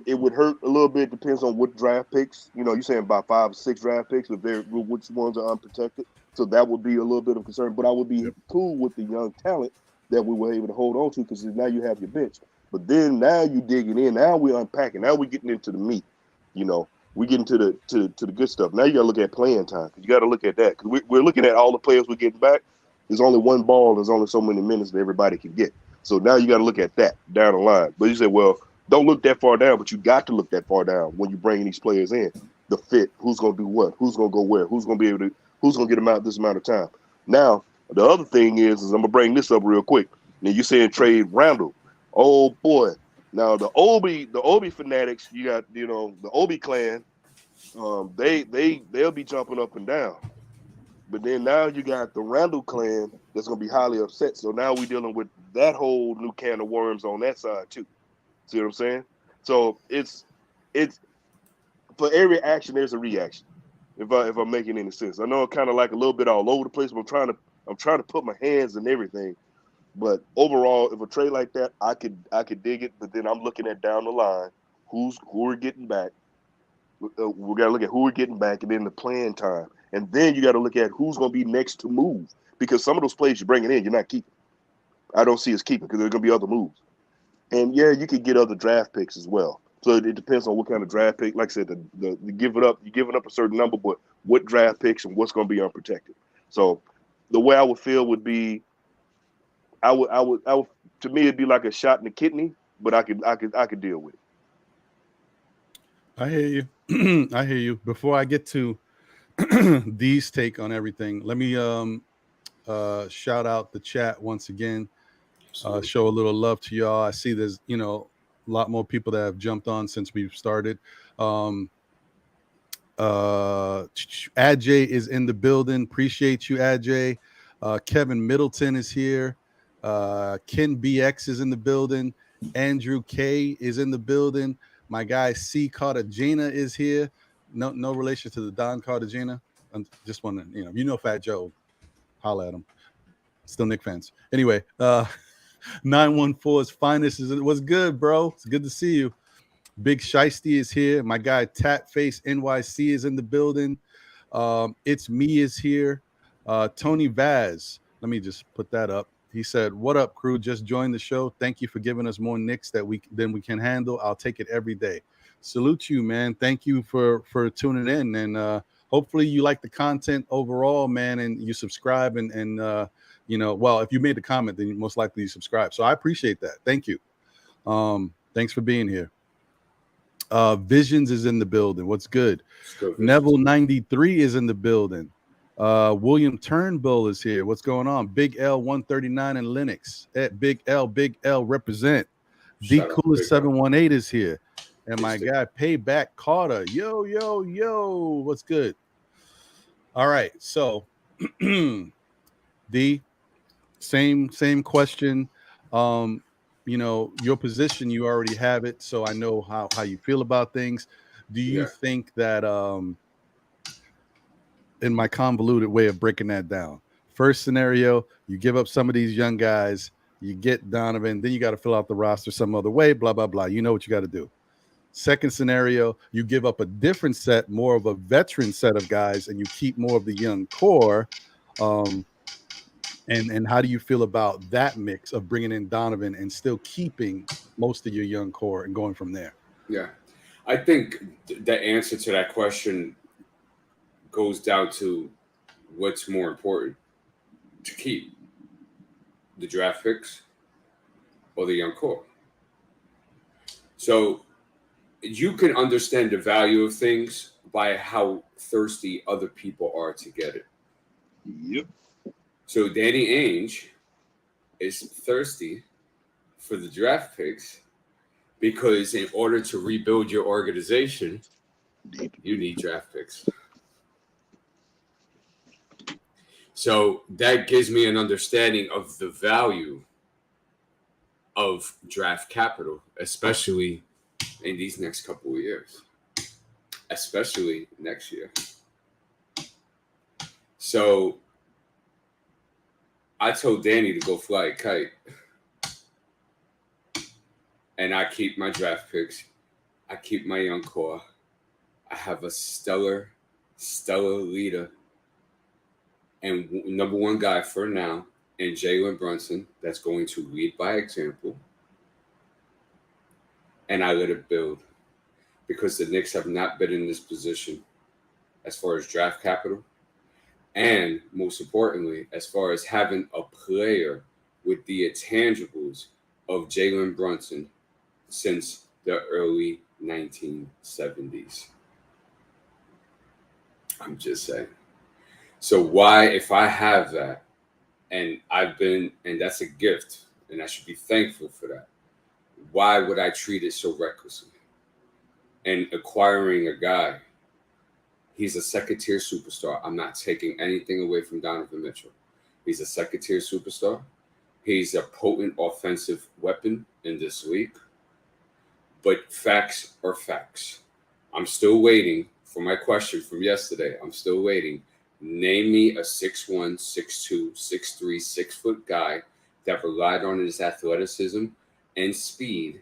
It would hurt a little bit. Depends on what draft picks. You know, you're saying about 5 or 6 draft picks, but which ones are unprotected. So that would be a little bit of concern. But I would be cool with the young talent that we were able to hold on to, because now you have your bench. But then now you digging in. Now we're unpacking. Now we're getting into the meat, you know. We get into the good stuff. Now you got to look at playing time. You got to look at that, because we're looking at all the players we're getting back. There's only one ball. There's only so many minutes that everybody can get. So now you got to look at that down the line. But you say, well, don't look that far down, but you got to look that far down when you bring these players in. The fit, who's going to do what, who's going to go where, who's going to get them out this amount of time. Now, the other thing is I'm going to bring this up real quick. Now, you saying trade Randall. Oh, boy. Now, the Obi fanatics, you got, you know, the Obi clan, they'll be jumping up and down. But then now you got the Randall clan that's going to be highly upset. So now we're dealing with that whole new can of worms on that side, too. See what I'm saying? So it's for every action, there's a reaction. If I'm making any sense. I know I'm kind of like a little bit all over the place, but I'm trying to put my hands in everything. But overall, if a trade like that, I could dig it. But then I'm looking at down the line, who we're getting back. We got to look at who we're getting back, and then the playing time. And then you got to look at who's going to be next to move, because some of those players you're bringing in, you're not keeping. I don't see us keeping, because there's going to be other moves. And yeah, you could get other draft picks as well. So it depends on what kind of draft pick. Like I said, you're giving up a certain number, but what draft picks and what's going to be unprotected. So the way I would feel would be, I would to me it'd be like a shot in the kidney, but I could deal with it. I hear you. I hear you. Before I get to D's take on everything. Let me shout out the chat once again. Show a little love to y'all. I see there's, you know, a lot more people that have jumped on since we've started. Ajay is in the building. Appreciate you, Ajay. Kevin Middleton is here. Ken BX is in the building. Andrew K is in the building. My guy C Cartagena is here. No relation to the Don Cartagena. I'm just wondering, you know Fat Joe. Holla at him. Still Knick fans. Anyway, 914's finest what's good, bro? It's good to see you. Big Shiesty is here. My guy Tatface NYC is in the building. It's me is here. Tony Vaz. Let me just put that up. He said, "What up, crew? Just joined the show. Thank you for giving us more Knicks than we can handle. I'll take it every day." Salute you, man. Thank you for tuning in, and hopefully you like the content overall, man, and you subscribe and you know, well, if you made the comment, then you most likely you subscribe. So I appreciate that. Thank you. Thanks for being here. Visions is in the building. What's good? Neville 93 is in the building. William Turnbull is here. What's going on? Big L 139 and Linux. At Big L represent. D Coolest 718 is here. And my guy Payback Carter. Yo. What's good? All right. So D, same question. You know, your position, you already have it, so I know how you feel about things. Do you think that in my convoluted way of breaking that down, first scenario, you give up some of these young guys, you get Donovan, then you got to fill out the roster some other way, blah, blah, blah. You know what you got to do. Second scenario, you give up a different set, more of a veteran set of guys, and you keep more of the young core. And how do you feel about that mix of bringing in Donovan and still keeping most of your young core and going from there? Yeah. I think the answer to that question goes down to what's more important to keep, the draft picks or the young core. So you can understand the value of things by how thirsty other people are to get it. Yep. So Danny Ainge is thirsty for the draft picks because in order to rebuild your organization, you need draft picks. So that gives me an understanding of the value of draft capital, especially in these next couple of years, especially next year. So I told Danny to go fly a kite, and I keep my draft picks. I keep my young core. I have a stellar leader and number one guy for now in Jalen Brunson that's going to lead by example. And I let it build because the Knicks have not been in this position as far as draft capital. And most importantly, as far as having a player with the intangibles of Jalen Brunson since the early 1970s. I'm just saying. So why, if I have that, and that's a gift, and I should be thankful for that, why would I treat it so recklessly? And acquiring a guy, he's a second-tier superstar. I'm not taking anything away from Donovan Mitchell. He's a second-tier superstar. He's a potent offensive weapon in this league. But facts are facts. I'm still waiting for my question from yesterday. I'm still waiting. Name me a 6'1", 6'2", 6'3", 6-foot guy that relied on his athleticism and speed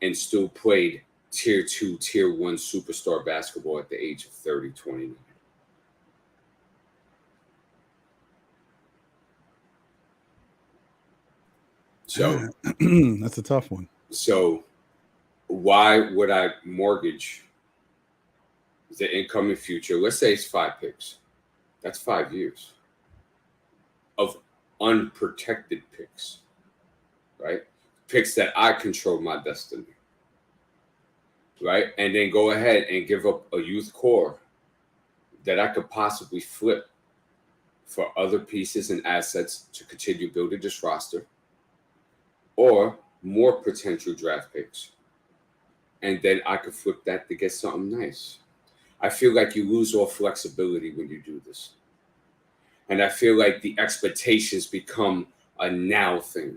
and still played Tier 2, Tier 1 superstar basketball at the age of 30, 29. So that's a tough one. So why would I mortgage the incoming future? Let's say it's 5 picks. That's 5 years of unprotected picks, right? Picks that I control my destiny, right? And then go ahead and give up a youth core that I could possibly flip for other pieces and assets to continue building this roster, or more potential draft picks. And then I could flip that to get something nice. I feel like you lose all flexibility when you do this. And I feel like the expectations become a now thing,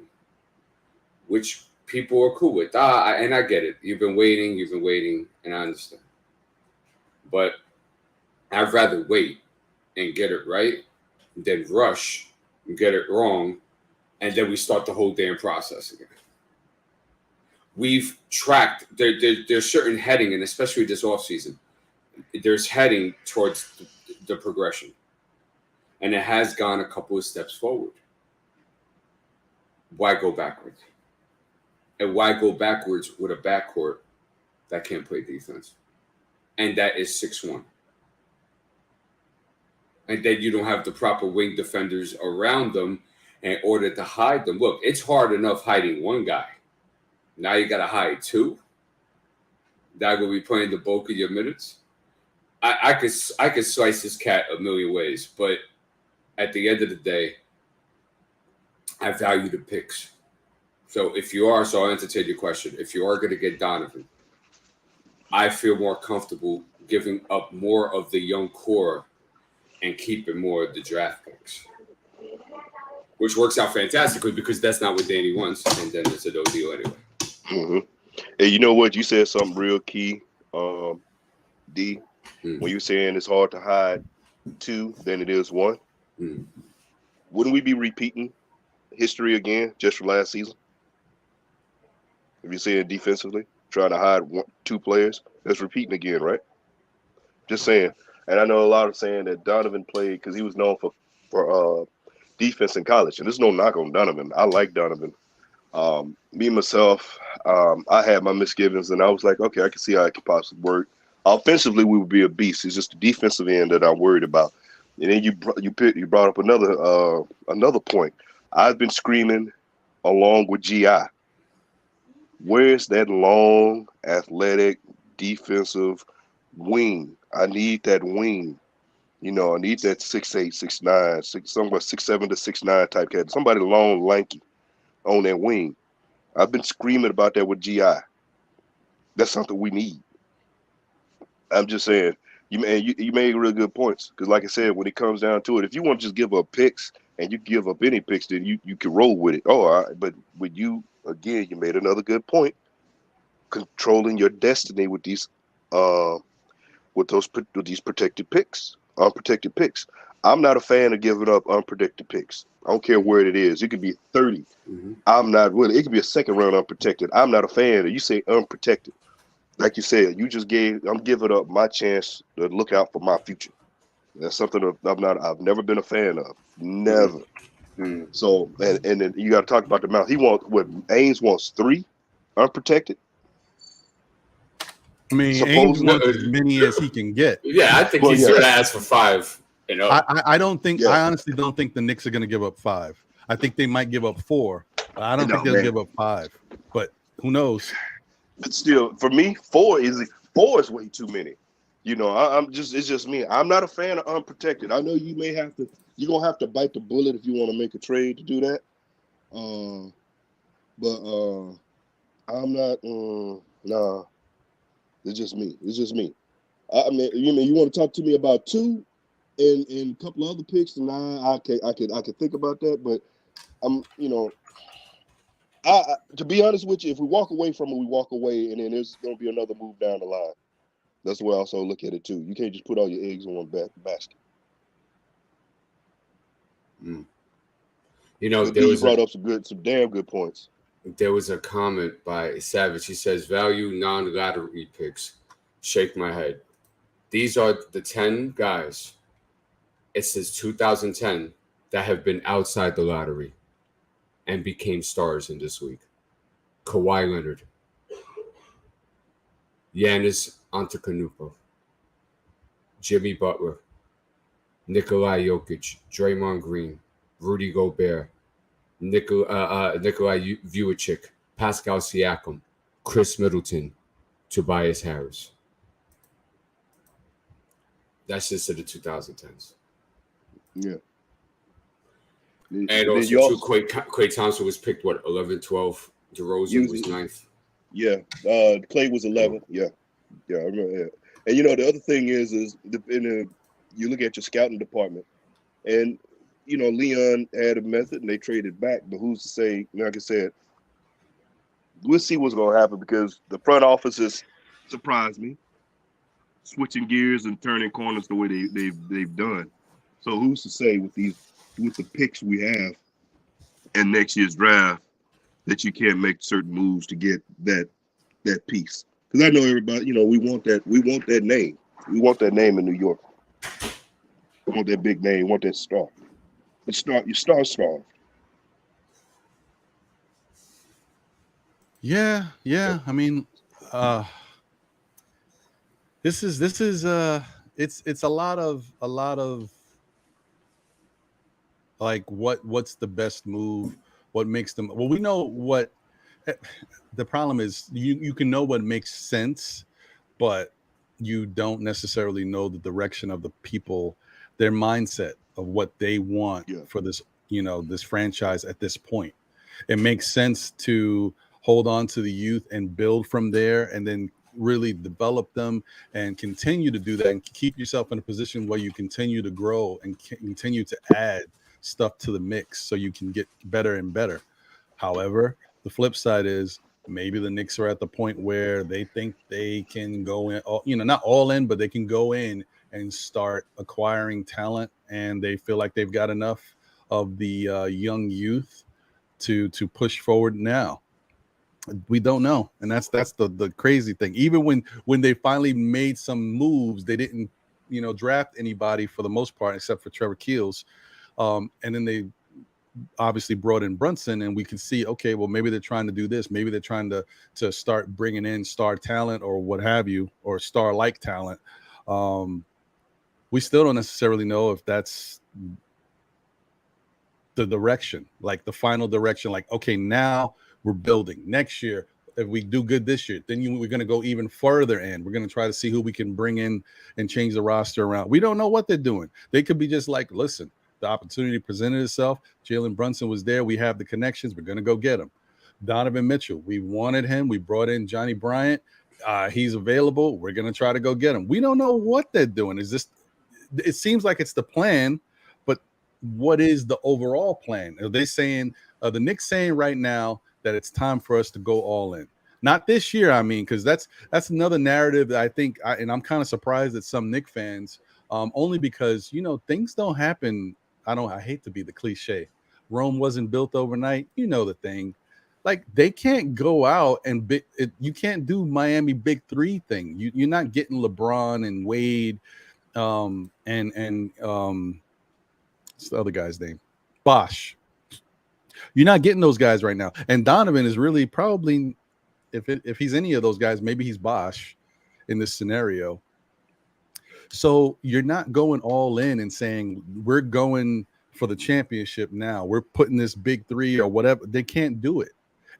which people are cool with. And I get it. You've been waiting, and I understand. But I'd rather wait and get it right than rush and get it wrong, and then we start the whole damn process again. We've tracked, there's certain heading, and especially this offseason, there's heading towards the progression. And it has gone a couple of steps forward. Why go backwards? And why go backwards with a backcourt that can't play defense? And that is 6'1". And then you don't have the proper wing defenders around them in order to hide them. Look, it's hard enough hiding one guy. Now you got to hide two. That will be playing the bulk of your minutes. I could slice this cat a million ways, but at the end of the day, I value the picks. So I'll entertain your question. If you are going to get Donovan, I feel more comfortable giving up more of the young core and keeping more of the draft picks, which works out fantastically because that's not what Danny wants, and then it's a no deal anyway. Mm-hmm. And you know what? You said something real key, D. Mm-hmm. When you're saying it's hard to hide two than it is one. Mm-hmm. Wouldn't we be repeating history again just from last season? If you're saying defensively, trying to hide two players, that's repeating again, right? Just saying. And I know a lot of saying that Donovan played because he was known for defense in college. And there's no knock on Donovan. I like Donovan. Me, myself, I had my misgivings, and I was like, okay, I can see how it could possibly work. Offensively, we would be a beast. It's just the defensive end that I'm worried about. And then you brought up another point. I've been screaming along with GI. Where's that long, athletic, defensive wing? I need that wing. You know, I need that 6'8", 6'9", somewhere 6'7" to 6'9" type cat. Somebody long, lanky on that wing. I've been screaming about that with GI. That's something we need. I'm just saying, you made really good points. Because like I said, when it comes down to it, if you want to just give up picks and you give up any picks, then you can roll with it. Oh, all right. But with you, again, you made another good point. Controlling your destiny with these protected picks, unprotected picks. I'm not a fan of giving up unprotected picks. I don't care where it is. It could be 30. Mm-hmm. I'm not willing. It could be a second round unprotected. I'm not a fan of. You say unprotected. Like you said, I'm giving up my chance to look out for my future. That's something I've never been a fan of. Never. Mm-hmm. So, and then you got to talk about the amount. Ames wants 3 unprotected. I mean, Ames wants as many as he can get. Yeah, I think he's going to ask for 5. You know, I don't think. Yeah. I honestly don't think the Knicks are going to give up 5. I think they might give up 4. But I don't think they'll give up 5. But who knows? But still, for me, 4 is way too many. You know, it's just me. I'm not a fan of unprotected. I know you're gonna have to bite the bullet if you want to make a trade to do that. But I'm not. Nah, it's just me. I mean, you want to talk to me about 2 and a couple of other picks, and I could think about that. But to be honest with you, if we walk away from it, we walk away, and then there's going to be another move down the line. That's the way I also look at it too. You can't just put all your eggs in one basket. Mm. You know, you brought up some damn good points. There was a comment by Savage. He says, "Value non-lottery picks." Shake my head. These are the 10 guys. It says 2010 that have been outside the lottery and became stars in this league. Kawhi Leonard, Giannis Antetokounmpo, Jimmy Butler, Nikola Jokic, Draymond Green, Rudy Gobert, Nikola Vucevic, Pascal Siakam, Chris Middleton, Tobias Harris. That's just to the 2010s. Yeah. And also, too, Klay Thompson was picked, what, 11, 12? DeRozan was 9th. Yeah. Klay was 11th. Yeah. Yeah, I remember that. And, the other thing is you look at your scouting department, and, Leon had a method, and they traded back. But who's to say, like I said, we'll see what's going to happen, because the front office has surprised me, switching gears and turning corners the way they've done. So who's to say with the picks we have in next year's draft that you can't make certain moves to get that piece? Because I know everybody, we want that name. We want that name in New York. We want that big name. We want that star. But you're star. Yeah. I mean, this is it's a lot of like what's the best move, what makes them. Well, we know what the problem is. You can know what makes sense, but you don't necessarily know the direction of the people, their mindset of what they want for this, this franchise at this point. It makes sense to hold on to the youth and build from there, and then really develop them and continue to do that and keep yourself in a position where you continue to grow and continue to add stuff to the mix so you can get better and better. However, the flip side is maybe the Knicks are at the point where they think they can go in, not all in, but they can go in and start acquiring talent, and they feel like they've got enough of the young youth to push forward now. We don't know, and that's the crazy thing. Even when they finally made some moves, they didn't draft anybody for the most part except for Trevor Keels, and then they obviously brought in Brunson, and we can see, okay, well, maybe they're trying to do this, maybe they're trying to start bringing in star talent or what have you, or star like talent. We still don't necessarily know if that's the direction, like the final direction. Like, okay, now we're building. Next year, if we do good this year, then we're going to go even further in. We're going to try to see who we can bring in and change the roster around. We don't know what they're doing. They could be just like, listen, the opportunity presented itself. Jalen Brunson was there. We have the connections. We're going to go get him. Donovan Mitchell, we wanted him. We brought in Johnny Bryant. He's available. We're going to try to go get him. We don't know what they're doing. It seems like it's the plan, but what is the overall plan? Are they saying, the Knicks saying right now that it's time for us to go all in? Not this year, I mean, because that's another narrative that I think, and I'm kind of surprised at some Knicks fans, only because, things don't happen. I hate to be the cliche. Rome wasn't built overnight. You know the thing. Like, they can't go out and you can't do Miami Big Three thing. You're not getting LeBron and Wade, and what's the other guy's name? Bosh. You're not getting those guys right now. And Donovan is really probably, if he's any of those guys, maybe he's Bosh in this scenario. So you're not going all in and saying we're going for the championship now. We're putting this big three or whatever. They can't do it.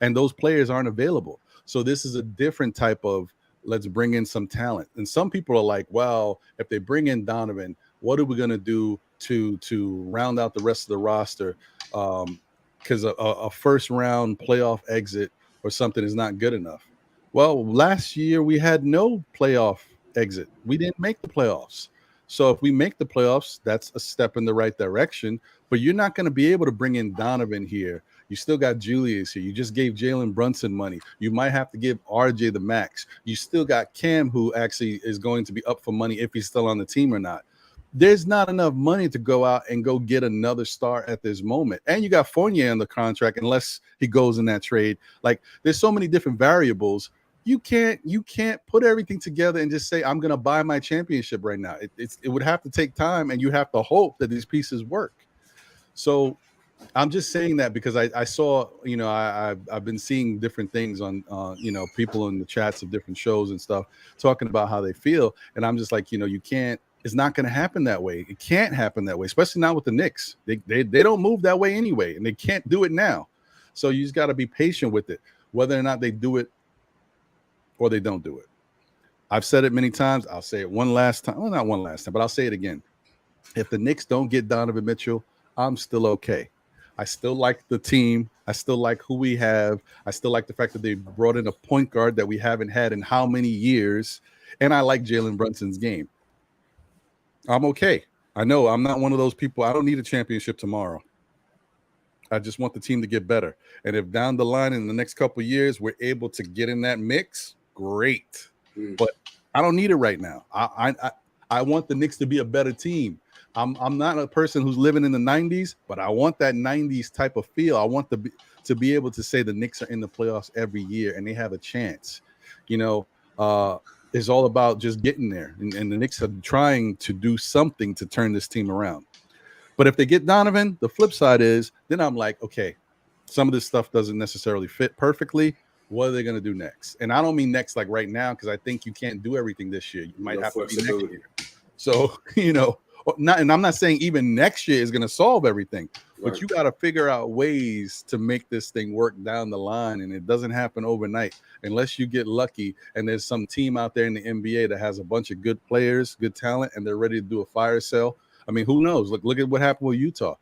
And those players aren't available. So this is a different type of, let's bring in some talent. And some people are like, well, if they bring in Donovan, what are we going to do to round out the rest of the roster? Because a first round playoff exit or something is not good enough. Well, last year we had no playoff exit. We didn't make the playoffs. So if we make the playoffs, that's a step in the right direction. But you're not going to be able to bring in Donovan here. You still got Julius here. You just gave Jalen Brunson money. You might have to give RJ the max. You still got Cam, who actually is going to be up for money if he's still on the team or not. There's not enough money to go out and go get another star at this moment. And you got Fournier on the contract unless he goes in that trade. Like, there's so many different variables. You can't put everything together and just say, I'm going to buy my championship right now. It would have to take time, and you have to hope that these pieces work. So I'm just saying that because I saw, I've been seeing different things on, people in the chats of different shows and stuff talking about how they feel. And I'm just like, it's not going to happen that way. It can't happen that way, especially not with the Knicks. They don't move that way anyway, and they can't do it now. So you just got to be patient with it, whether or not they do it or they don't do it. I've said it many times. I'll say it one last time. Well, not one last time, but I'll say it again. If the Knicks don't get Donovan Mitchell, I'm still okay. I still like the team. I still like who we have. I still like the fact that they brought in a point guard that we haven't had in how many years. And I like Jalen Brunson's game. I'm okay. I know I'm not one of those people. I don't need a championship tomorrow. I just want the team to get better. And if down the line in the next couple of years we're able to get in that mix, great. But I don't need it right now. I want the Knicks to be a better team. I'm not a person who's living in the 90s, but I want that 90s type of feel. I want to be able to say the Knicks are in the playoffs every year and they have a chance. You know, it's all about just getting there. And the Knicks are trying to do something to turn this team around. But if they get Donovan, the flip side is then I'm like, okay, some of this stuff doesn't necessarily fit perfectly. What are they going to do next? And I don't mean next like right now, because I think you can't do everything this year. You might have to be next year. So, you know, and I'm not saying even next year is going to solve everything, but you got to figure out ways to make this thing work down the line. And it doesn't happen overnight unless you get lucky. And there's some team out there in the NBA that has a bunch of good players, good talent, and they're ready to do a fire sale. I mean, who knows? Look at what happened with Utah.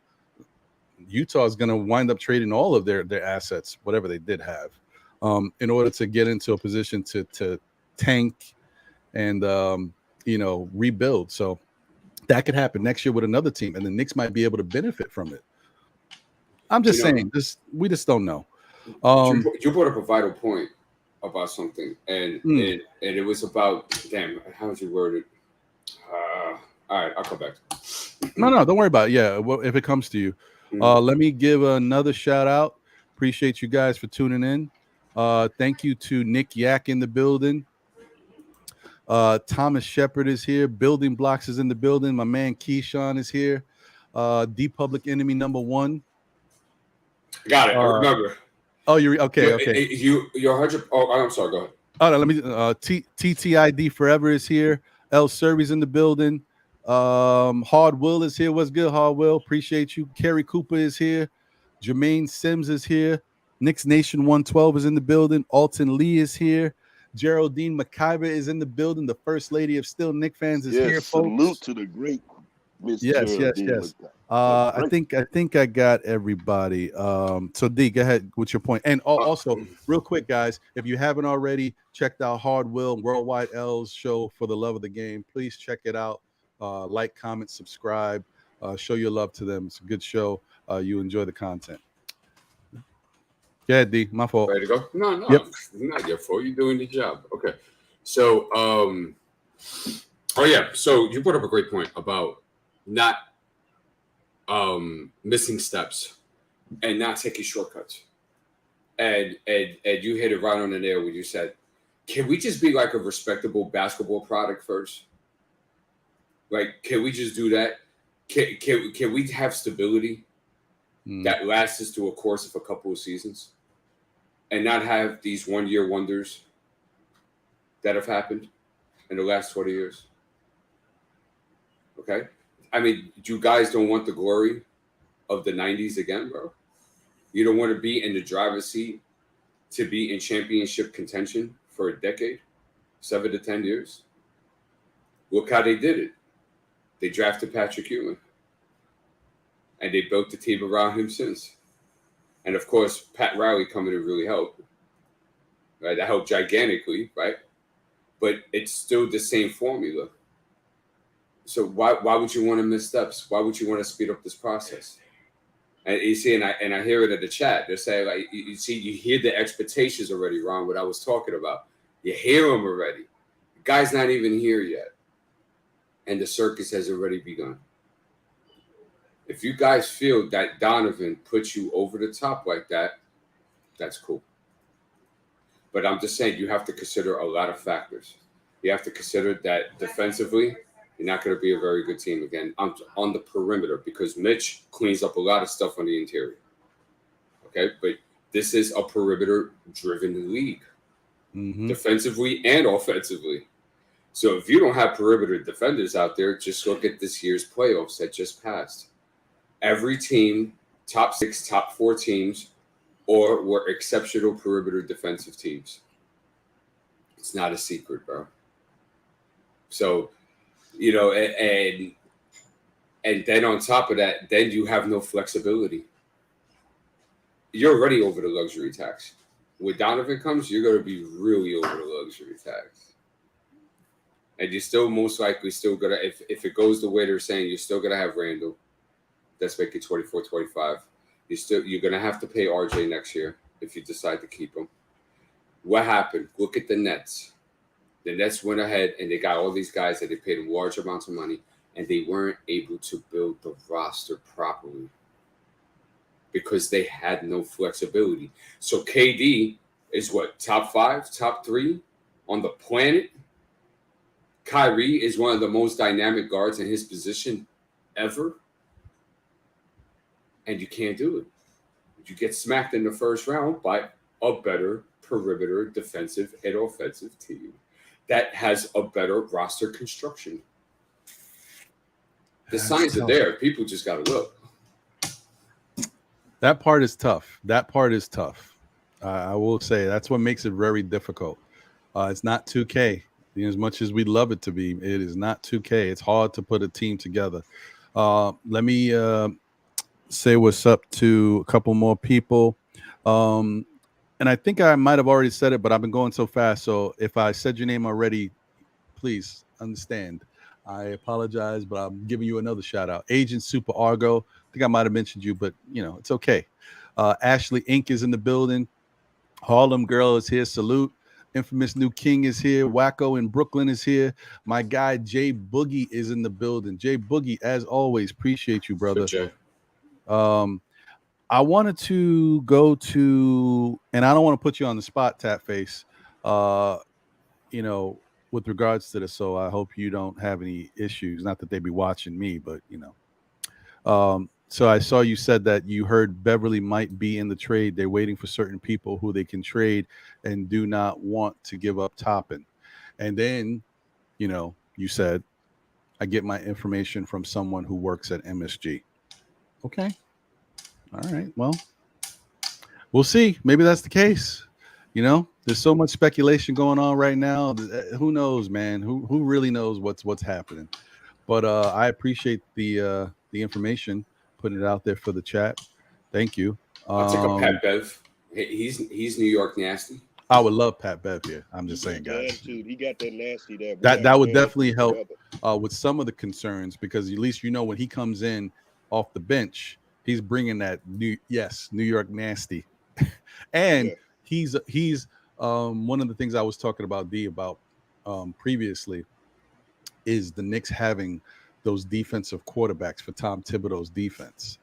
Utah is going to wind up trading all of their assets, whatever they did have, in order to get into a position to tank and, you know, rebuild. So that could happen next year with another team, and the Knicks might be able to benefit from it. I'm just saying, we just don't know. You brought up a vital point about something, and it was about, damn, how would you word it? All right, I'll come back. No, don't worry about it. Yeah, well, if it comes to you. Let me give another shout out. Appreciate you guys for tuning in. Thank you to Nick Yak in the building. Thomas Shepard is here. Building Blocks is in the building. My man Keyshawn is here. The Public Enemy #1. Got it. I remember. Oh, you're okay. You're 100. Oh, I'm sorry. Go ahead. Oh, no, let me. TTID Forever is here. L. Survey's in the building. Hard Will is here. What's good, Hard Will? Appreciate you. Kerry Cooper is here. Jermaine Sims is here. Knicks Nation 112 is in the building. Alton Lee is here. Geraldine McIver is in the building. The First Lady of Still Knick Fans is here, folks. Salute to the great Miss Geraldine. Yes. I think I got everybody. So D, go ahead with your point. And also, real quick, guys, if you haven't already checked out Hard Will Worldwide L's show For the Love of the Game, please check it out. Like, comment, subscribe, show your love to them. It's a good show. You enjoy the content. Yeah, D, my fault. Ready to go? No, yep. Not your fault. You're doing the job. Okay. So, so you brought up a great point about not missing steps and not taking shortcuts. And you hit it right on the nail when you said, can we just be like a respectable basketball product first? Like, can we just do that? Can we have stability that lasts us through a course of a couple of seasons and not have these one-year wonders that have happened in the last 20 years? Okay? I mean, you guys don't want the glory of the 90s again, bro? You don't want to be in the driver's seat to be in championship contention for a decade, 7 to 10 years? Look how they did it. They drafted Patrick Ewing. And they built the team around him since. And, of course, Pat Riley coming to really help. Right? That helped gigantically, right? But it's still the same formula. So why would you want to miss steps? Why would you want to speed up this process? And you see, and I hear it in the chat. They're saying, like, you hear the expectations already, Ron, what I was talking about. You hear them already. The guy's not even here yet. And the circus has already begun. If you guys feel that Donovan puts you over the top like that, that's cool. But I'm just saying you have to consider a lot of factors. You have to consider that defensively, you're not going to be a very good team again on the perimeter because Mitch cleans up a lot of stuff on the interior. Okay, but this is a perimeter-driven league, defensively and offensively. So if you don't have perimeter defenders out there, just look at this year's playoffs that just passed. Every team, top 6, top 4 teams, or were exceptional perimeter defensive teams. It's not a secret, bro. So, you know, and then on top of that, then you have no flexibility. You're already over the luxury tax. When Donovan comes, you're going to be really over the luxury tax. And you're still most likely still going to, if it goes the way they're saying, you're still going to have Randall. That's making 24, 25. You're going to have to pay RJ next year if you decide to keep him. What happened? Look at the Nets. The Nets went ahead and they got all these guys that they paid them large amounts of money, and they weren't able to build the roster properly because they had no flexibility. So KD is what, top 5, top 3 on the planet? Kyrie is one of the most dynamic guards in his position ever. And you can't do it. You get smacked in the first round by a better perimeter defensive and offensive team that has a better roster construction. The signs are there. People just got to look. That part is tough. I will say that's what makes it very difficult. It's not 2K. As much as we'd love it to be, it is not 2K. It's hard to put a team together. Let me say what's up to a couple more people. And I think I might have already said it, but I've been going so fast. So if I said your name already, please understand. I apologize, but I'm giving you another shout out. Agent Super Argo. I think I might have mentioned you, but you know, it's okay. Ashley Inc. is in the building. Harlem Girl is here. Salute. Infamous New King is here. Wacko in Brooklyn is here. My guy Jay Boogie is in the building. Jay Boogie, as always, appreciate you, brother. I wanted to go to, and I don't want to put you on the spot, Tap Face, you know, with regards to this. So I hope you don't have any issues. Not that they be watching me, but you know. So I saw you said that you heard Beverly might be in the trade. They're waiting for certain people who they can trade and do not want to give up Toppin. And then, you know, you said, I get my information from someone who works at MSG. Okay. All right. Well, we'll see. Maybe that's the case. You know, there's so much speculation going on right now. Who knows, man? Who really knows what's happening? But I appreciate the information. Putting it out there for the chat. Thank you. I'll take a Pat Bev. He's New York nasty. I would love Pat Bev here. I'm just saying, guys. He got that nasty there. That would definitely help with some of the concerns, because at least you know when he comes in off the bench, he's bringing that New York nasty, and he's one of the things I was talking about previously is the Knicks having those defensive quarterbacks for Tom Thibodeau's defense,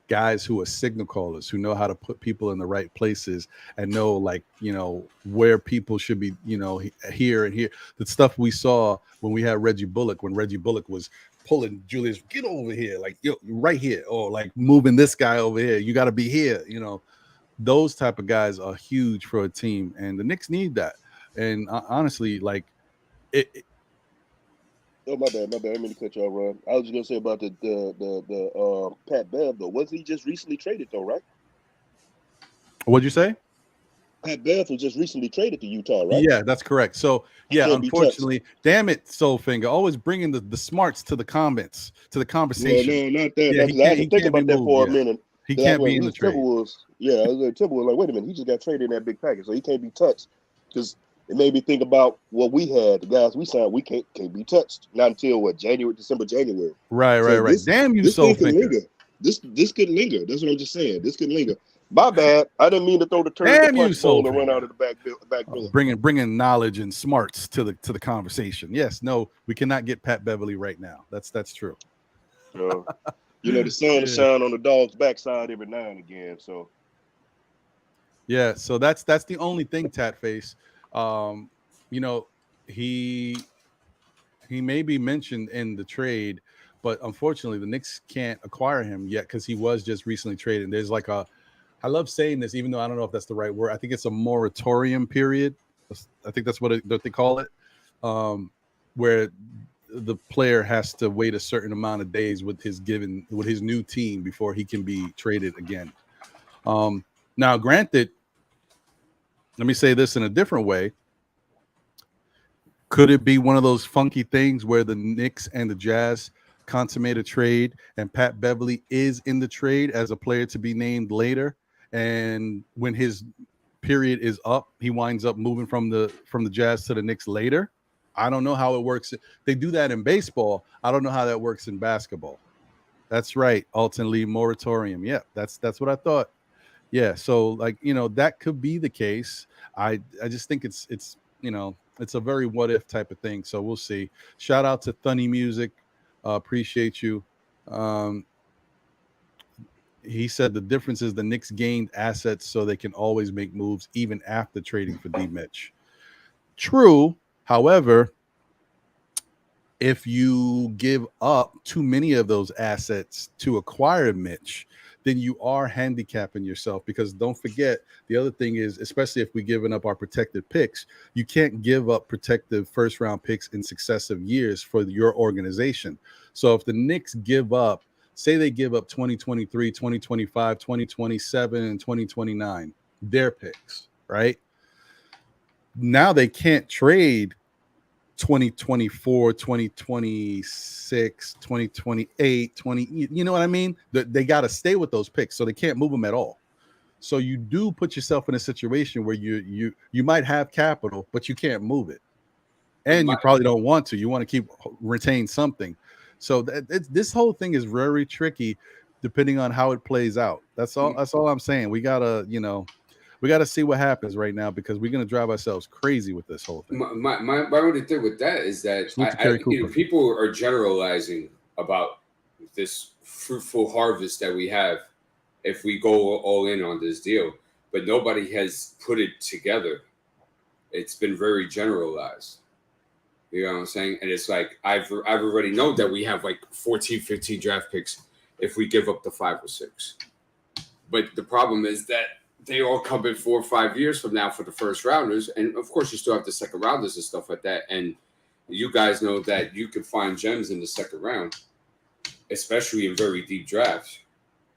guys who are signal callers, who know how to put people in the right places and know, like, you know, where people should be, you know, here and here. The stuff we saw when we had Reggie Bullock, when Reggie Bullock was pulling Julius, get over here, like, yo, right here, or like moving this guy over here. You got to be here. You know, those type of guys are huge for a team, and the Knicks need that. And honestly, like Oh, my bad. I didn't mean to cut you off, Ron. I was just gonna say about the Pat Bev though. Wasn't he just recently traded though, right? What'd you say? Pat Bev was just recently traded to Utah, right? Yeah, that's correct. So yeah, unfortunately, damn it, Soulfinger, always bringing the smarts to the comments, to the conversation. Well, no, not that. Yeah, I was thinking about that for a minute. He can't be in the trade. Yeah, I was like, Timberwolves, like, wait a minute, he just got traded in that big package, so he can't be touched. Because it made me think about what we had. The guys we signed, we can't be touched. Not until what, December, January. Right. Damn you, Soulfinger. This could linger. That's what I'm just saying. This could linger. My bad. I didn't mean to throw the turn and run out of the back door. Bringing knowledge and smarts to the conversation. Yes, no, we cannot get Pat Beverly right now. That's true. You know, the sun will shine on the dog's backside every now and again. So yeah, so that's the only thing, Tat Face. You know, he may be mentioned in the trade, but unfortunately the Knicks can't acquire him yet because he was just recently traded. There's like I love saying this, even though I don't know if that's the right word. I think it's a moratorium period. I think that's what they call it, where the player has to wait a certain amount of days with his new team before he can be traded again. Now, granted, let me say this in a different way. Could it be one of those funky things where the Knicks and the Jazz consummate a trade and Pat Beverly is in the trade as a player to be named later, and when his period is up, he winds up moving from the Jazz to the Knicks later? I don't know how it works. They do that in baseball. I don't know how that works in basketball. That's right, Alton Lee moratorium. Yeah, that's what I thought. Yeah, so like, that could be the case. I just think it's it's a very what if type of thing. So we'll see. Shout out to Thunny Music. Appreciate you. He said the difference is the Knicks gained assets so they can always make moves even after trading for D Mitch. True. However, if you give up too many of those assets to acquire Mitch, then you are handicapping yourself, because don't forget, the other thing is, especially if we're giving up our protected picks, you can't give up protective first round picks in successive years for your organization. So if the Knicks give up, say they give up 2023, 2025, 2027, and 2029, their picks, right? Now they can't trade 2024, 2026, 2028, 20, you know what I mean? They got to stay with those picks, so they can't move them at all. So you do put yourself in a situation where you might have capital, but you can't move it, and you probably don't want to. You want to retain something. So this whole thing is very tricky, depending on how it plays out. That's all I'm saying. We gotta see what happens right now, because we're gonna drive ourselves crazy with this whole thing. My only thing with that is that people are generalizing about this fruitful harvest that we have if we go all in on this deal, but nobody has put it together. It's been very generalized. You know what I'm saying? And it's like, I've already known that we have like 14, 15 draft picks if we give up the 5 or 6. But the problem is that they all come in 4 or 5 years from now for the first rounders. And of course, you still have the second rounders and stuff like that. And you guys know that you can find gems in the second round, especially in very deep drafts.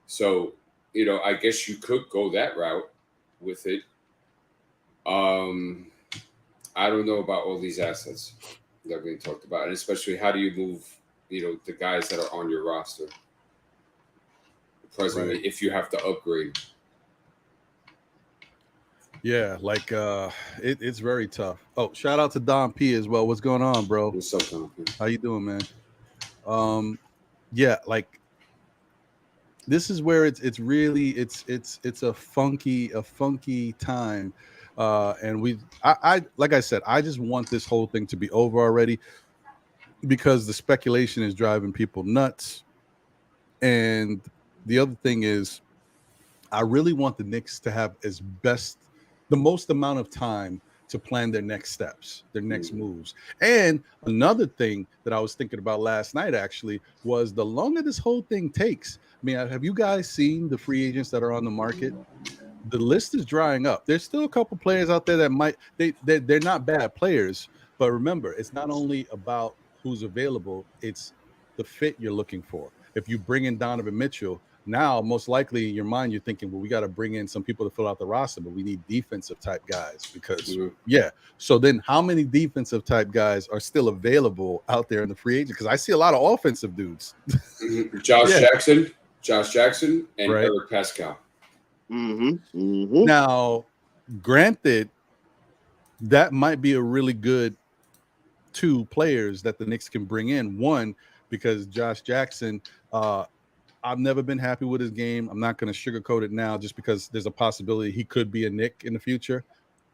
So, I guess you could go that route with it. I don't know about all these assets that we talked about, and especially how do you move, the guys that are on your roster presently, right, if you have to upgrade. Yeah, like it's very tough. Oh, shout out to Don P as well. What's going on, bro? What's up, Don P? How you doing, man? Yeah, like this is where it's really a funky time. And I like I said, I just want this whole thing to be over already, because the speculation is driving people nuts. And the other thing is, I really want the Knicks to have the most amount of time to plan their next steps, their next moves. And another thing that I was thinking about last night actually was, the longer this whole thing takes, I mean, have you guys seen the free agents that are on the market? The list is drying up. There's still a couple players out there that they're not bad players, but remember, it's not only about who's available, it's the fit you're looking for. If you bring in Donovan Mitchell, now most likely in your mind you're thinking, well, we got to bring in some people to fill out the roster, but we need defensive type guys, because so then how many defensive type guys are still available out there in the free agent? Because I see a lot of offensive dudes. Josh Jackson and Eric Pascal. Now, granted, that might be a really good 2 players that the Knicks can bring in. One, because Josh Jackson, I've never been happy with his game. I'm not going to sugarcoat it now, just because there's a possibility he could be a Knick in the future.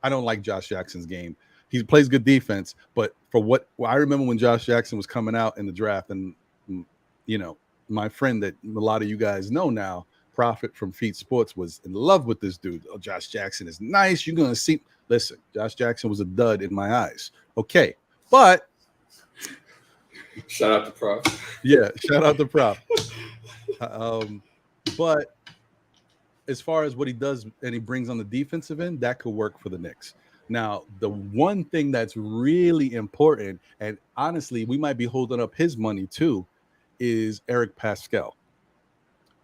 I don't like Josh Jackson's game. He plays good defense, but I remember when Josh Jackson was coming out in the draft, and my friend that a lot of you guys know now, Prophet from Feet Sports, was in love with this dude. Oh, Josh Jackson is nice. You're going to see. Listen, Josh Jackson was a dud in my eyes. Okay. But shout out to Prop. Yeah, shout out to Prop. But as far as what he does and he brings on the defensive end, that could work for the Knicks. Now, the one thing that's really important, and honestly, we might be holding up his money too, is Eric Pascal.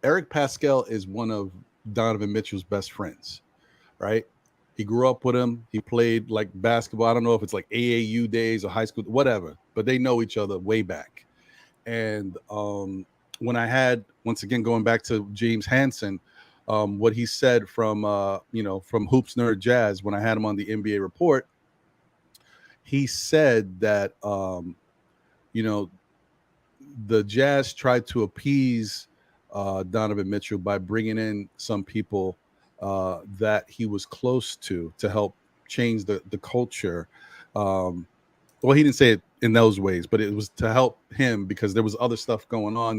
Eric Pascal is one of Donovan Mitchell's best friends, right? He grew up with him. He played like basketball. I don't know if it's like AAU days or high school, whatever, but they know each other way back. And when I had, once again, going back to James Hansen, what he said from, from Hoops Nerd Jazz, when I had him on the NBA Report, he said that, the Jazz tried to appease Donovan Mitchell by bringing in some people that he was close to help change the culture. Well, he didn't say it in those ways, but it was to help him because there was other stuff going on.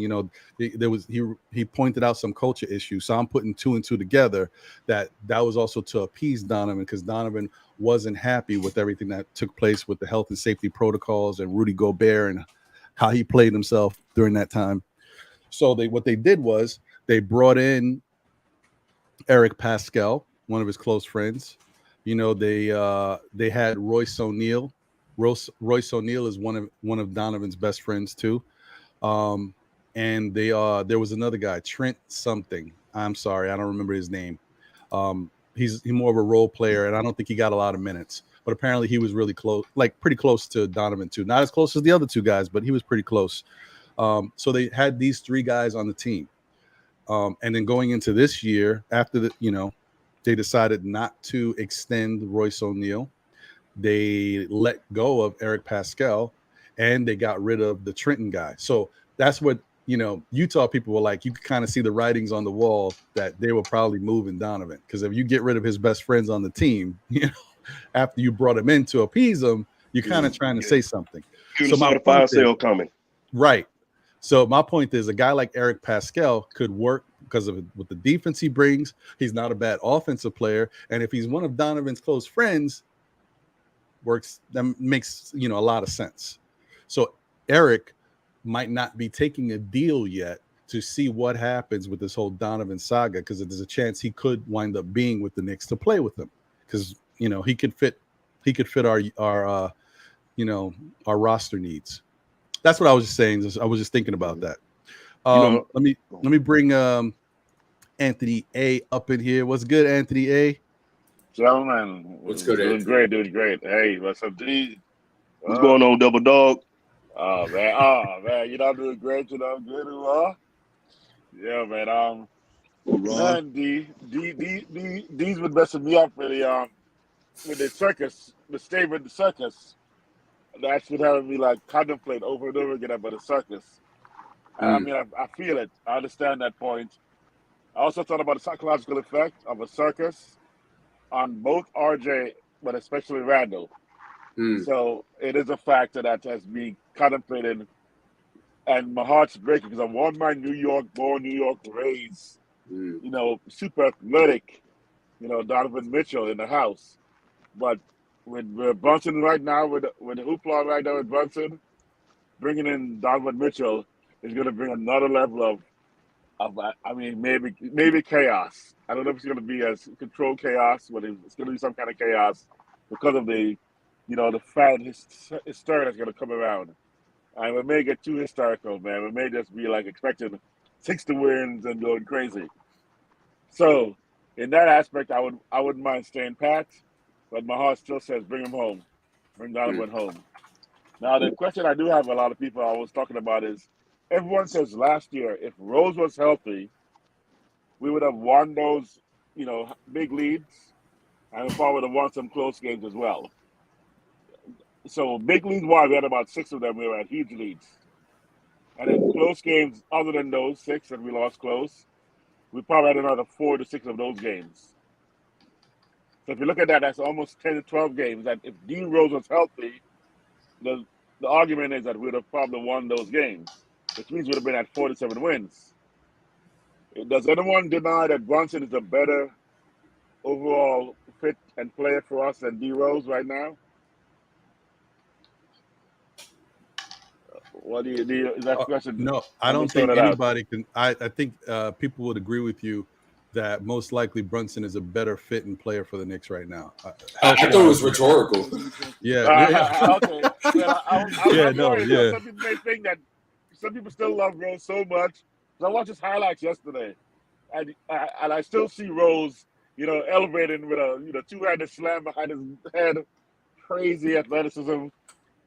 He pointed out some culture issues. So I'm putting two and two together that was also to appease Donovan, because Donovan wasn't happy with everything that took place with the health and safety protocols and Rudy Gobert and how he played himself during that time. So what they did was they brought in Eric Pascal, one of his close friends. They had Royce O'Neal. Royce O'Neal is one of Donovan's best friends too. And there was another guy, Trent something. I'm sorry, I don't remember his name. He's more of a role player, and I don't think he got a lot of minutes. But apparently he was really close, like pretty close to Donovan too. Not as close as the other two guys, but he was pretty close. So they had these three guys on the team. And then going into this year, after they decided not to extend Royce O'Neal. They let go of Eric Pascal, and they got rid of the Trenton guy. So that's what, Utah people were like, you could kind of see the writings on the wall that they were probably moving Donovan. Because if you get rid of his best friends on the team, after you brought him in to appease him, you're kind of trying to say something. So my fire sale coming. Right. So my point is, a guy like Eric Pascal could work because of what the defense he brings. He's not a bad offensive player. And if he's one of Donovan's close friends, that makes a lot of sense. So Eric might not be taking a deal yet to see what happens with this whole Donovan saga, because there's a chance he could wind up being with the Knicks to play with them, because he could fit our roster needs. That's what I was just saying. I was just thinking about that. Let me bring Anthony A up in here. What's good, Anthony A? Gentlemen, what's good? Doing great. Hey, what's up, D? What's going on, Double Dog? Oh man, I'm doing great. I'm good. Yeah, man. Man, D's been messing me up with the circus, the stay with the circus. That's been having me like contemplate over and over again about the circus. I mean, I feel it. I understand that point. I also thought about the psychological effect of a circus on both RJ, but especially Randall. So it is a factor that has been contemplated, and my heart's breaking because I want my New York born, New York raised, super athletic, Donovan Mitchell in the house. But with Brunson right now, with the hoopla right now with Brunson, bringing in Donovan Mitchell is going to bring another level of maybe chaos. I don't know if it's going to be as controlled chaos, but it's going to be some kind of chaos because of the fan hysteria that's going to come around. And we may get too hysterical, man. We may just be like expecting 60 wins and going crazy. So in that aspect, I wouldn't mind staying pat, but my heart still says bring him home, bring Donovan home. Now the question I do have a lot of people I was talking about is, everyone says last year, if Rose was healthy, we would have won those, big leads, and we probably would have won some close games as well. So big leads wise, we had about 6 of them. We were at huge leads. And in close games, other than those 6 that we lost close, we probably had another 4 to 6 of those games. So if you look at that, that's almost 10 to 12 games. That if D Rose was healthy, the argument is that we would have probably won those games, which means we would have been at 47 wins. Does anyone deny that Brunson is a better overall fit and player for us than D Rose right now? What do you is that question? No, I don't think anybody can. I think people would agree with you that most likely Brunson is a better fit and player for the Knicks right now. I thought it was rhetorical. Yeah. Okay. Well, some people may think that some people still love Rose so much. I watched his highlights yesterday, and I still see Rose elevating with a two-handed slam behind his head, crazy athleticism,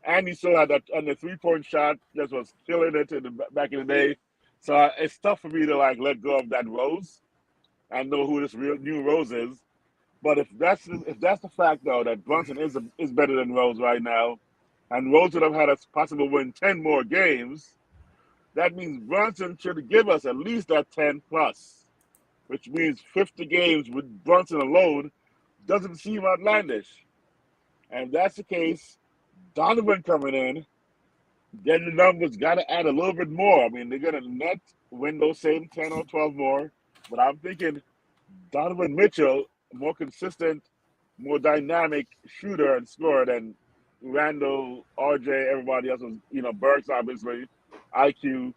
and he still had that on the three-point shot. Just was killing it back in the day. So it's tough for me to let go of that Rose and know who this real new Rose is. But if that's the fact though that Brunson is better than Rose right now, and Rose would have had us possibly win 10 more games, that means Brunson should give us at least that 10 plus, which means 50 games with Brunson alone doesn't seem outlandish. And if that's the case, Donovan coming in, then the numbers got to add a little bit more. I mean, they're going to net win those same 10 or 12 more. But I'm thinking Donovan Mitchell, more consistent, more dynamic shooter and scorer than Randall, RJ, everybody else was, Burks, obviously, IQ,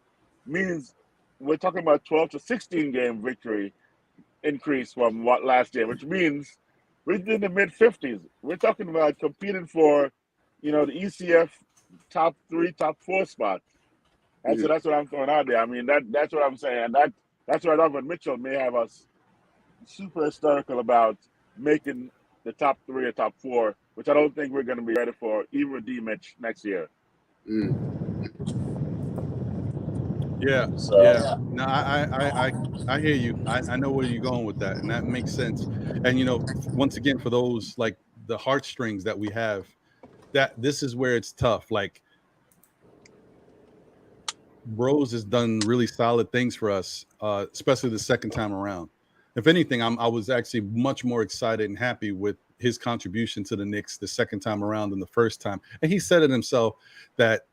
means we're talking about 12 to 16 game victory increase from what last year, which means we're in the mid 50s. We're talking about competing for, the ECF top 3, top 4 spot. And so that's what I'm throwing out there. I mean, that's what I'm saying. And that's why Donovan Mitchell may have us super hysterical about making the top 3 or top 4, which I don't think we're going to be ready for, even with D-Mitch next year. Yeah, So, yeah. No, I hear you. I know where you're going with that, and that makes sense. And once again, for those like the heartstrings that we have, that this is where it's tough. Like Rose has done really solid things for us, especially the second time around. If anything, I was actually much more excited and happy with his contribution to the Knicks the second time around than the first time. And he said it himself that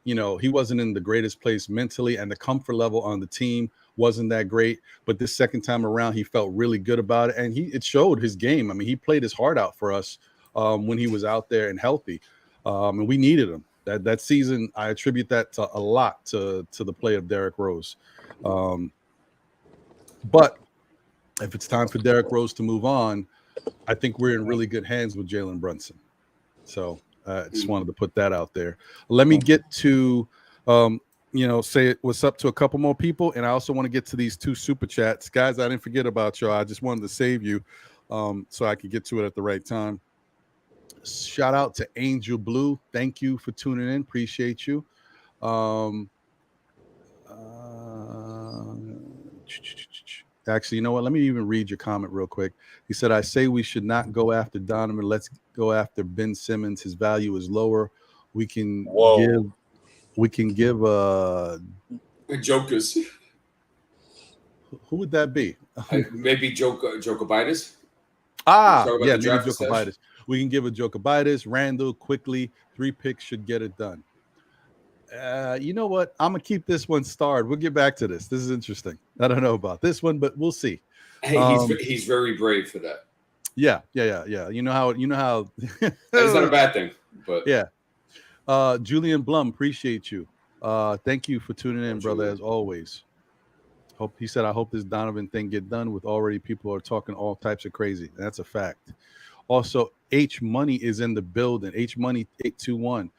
he wasn't in the greatest place mentally, and the comfort level on the team wasn't that great. But this second time around, he felt really good about it, and it showed his game. I mean, he played his heart out for us when he was out there and healthy, and we needed him. That season, I attribute that a lot to the play of Derrick Rose. But if it's time for Derrick Rose to move on, I think we're in really good hands with Jalen Brunson. So I just wanted to put that out there. Let me get to, say what's up to a couple more people. And I also want to get to these 2 super chats. Guys, I didn't forget about y'all. I just wanted to save you so I could get to it at the right time. Shout out to Angel Blue. Thank you for tuning in. Appreciate you. Actually, you know what? Let me even read your comment real quick. He said, I say we should not go after Donovan. Let's go after Ben Simmons. His value is lower. We can give Jokers. Who would that be? Maybe Jokovitis. Yeah, maybe Jokovitis. We can give a Jokovitis. Randall, quickly. 3 picks should get it done. You know what? I'm gonna keep this one starred. We'll get back to this. This is interesting. I don't know about this one, but we'll see. Hey, he's very brave for that. Yeah. You know how It's not a bad thing, but yeah. Julian Blum, appreciate you. Thank you for tuning in, brother, as always. He said, I hope this Donovan thing get done with already people are talking all types of crazy. That's a fact. Also, H Money is in the building. H Money 821.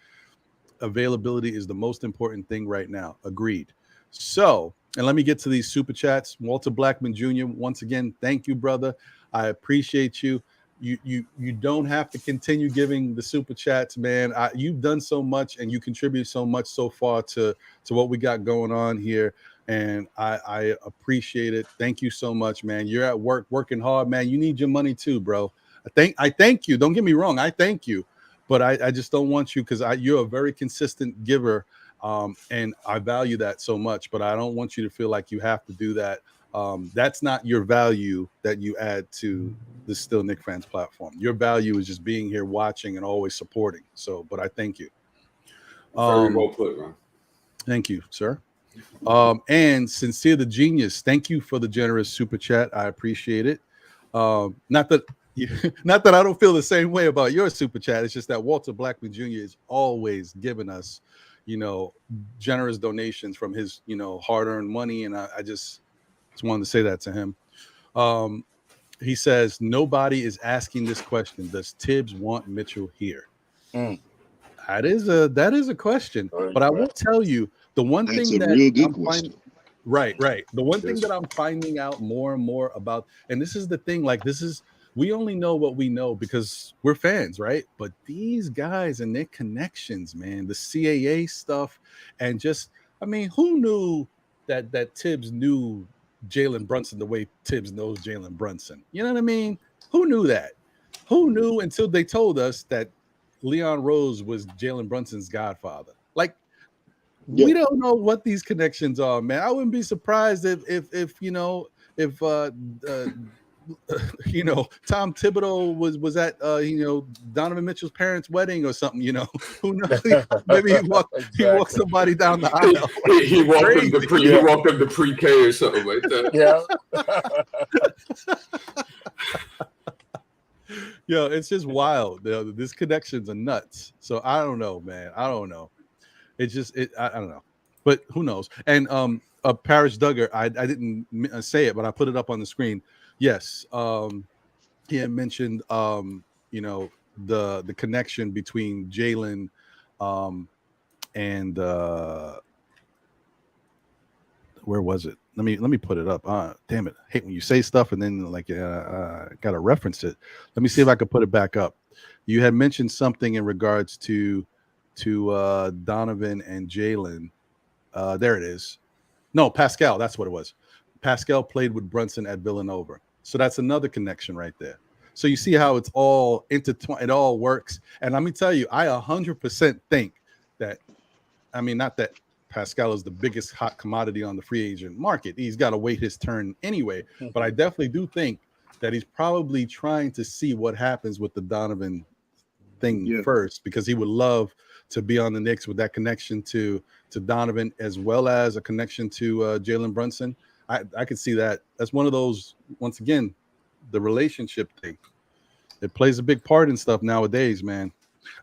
Availability is the most important thing right now. Agreed. So, and let me get to these super chats. Walter Blackman Jr., once again, thank you, brother. I appreciate you. You don't have to continue giving the super chats, man. You've done so much and you contribute so much so far to what we got going on here. And I appreciate it. Thank you so much, man. You're at work, working hard, man. You need your money too, bro. I thank you. Don't get me wrong. I thank you. But I just don't want you, because you're a very consistent giver, and I value that so much. But I don't want you to feel like you have to do that. That's not your value that you add to the Still Knick Fans platform. Your value is just being here, watching, and always supporting. So, but I thank you. Very well put, Ron. Thank you, sir. And Sincere the Genius, thank you for the generous super chat. I appreciate it. Not that I don't feel the same way about your super chat. It's just that Walter Blackman Jr. is always giving us, generous donations from his, hard-earned money. And I just wanted to say that to him. He says, nobody is asking this question. Does Tibbs want Mitchell here? That is a question. But I will tell you, the one thing that real good question. Right. The one thing Yes. that I'm finding out more and more about, and this is the thing, like we only know what we know because we're fans, right? But these guys and their connections, man, the CAA stuff, and just, I mean, who knew that Tibbs knew Jalen Brunson the way Tibbs knows Jalen Brunson? You know what I mean? Who knew that? Who knew until they told us that Leon Rose was Jalen Brunson's godfather? Like, we don't know what these connections are, man. I wouldn't be surprised if you know, if you know, Tom Thibodeau was at you know, Donovan Mitchell's parents' wedding or something. You know, who knows? Maybe he walked somebody down the aisle. He walked them to pre-K or something like that. Yo, it's just wild. These connections are nuts. So I don't know, man. I don't know. It's just I don't know, but who knows? And Parrish Duggar, I didn't say it, but I put it up on the screen. Yes, he had mentioned you know, the connection between Jalen and where was it? Let me put it up. Damn it! I hate when you say stuff and then like gotta reference it. Let me see if I can put it back up. You had mentioned something in regards to Donovan and Jalen. There it is. No, Pascal. That's what it was. Pascal played with Brunson at Villanova. So that's another connection right there. So you see how it's all intertwined. It all works. And let me tell you, I 100% think that, I mean, not that Pascal is the biggest hot commodity on the free agent market. He's got to wait his turn anyway. But I definitely do think that he's probably trying to see what happens with the Donovan thing first, because he would love to be on the Knicks with that connection to Donovan, as well as a connection to Jalen Brunson. I could see that. That's one of those, once again, the relationship thing. It plays a big part in stuff nowadays, man.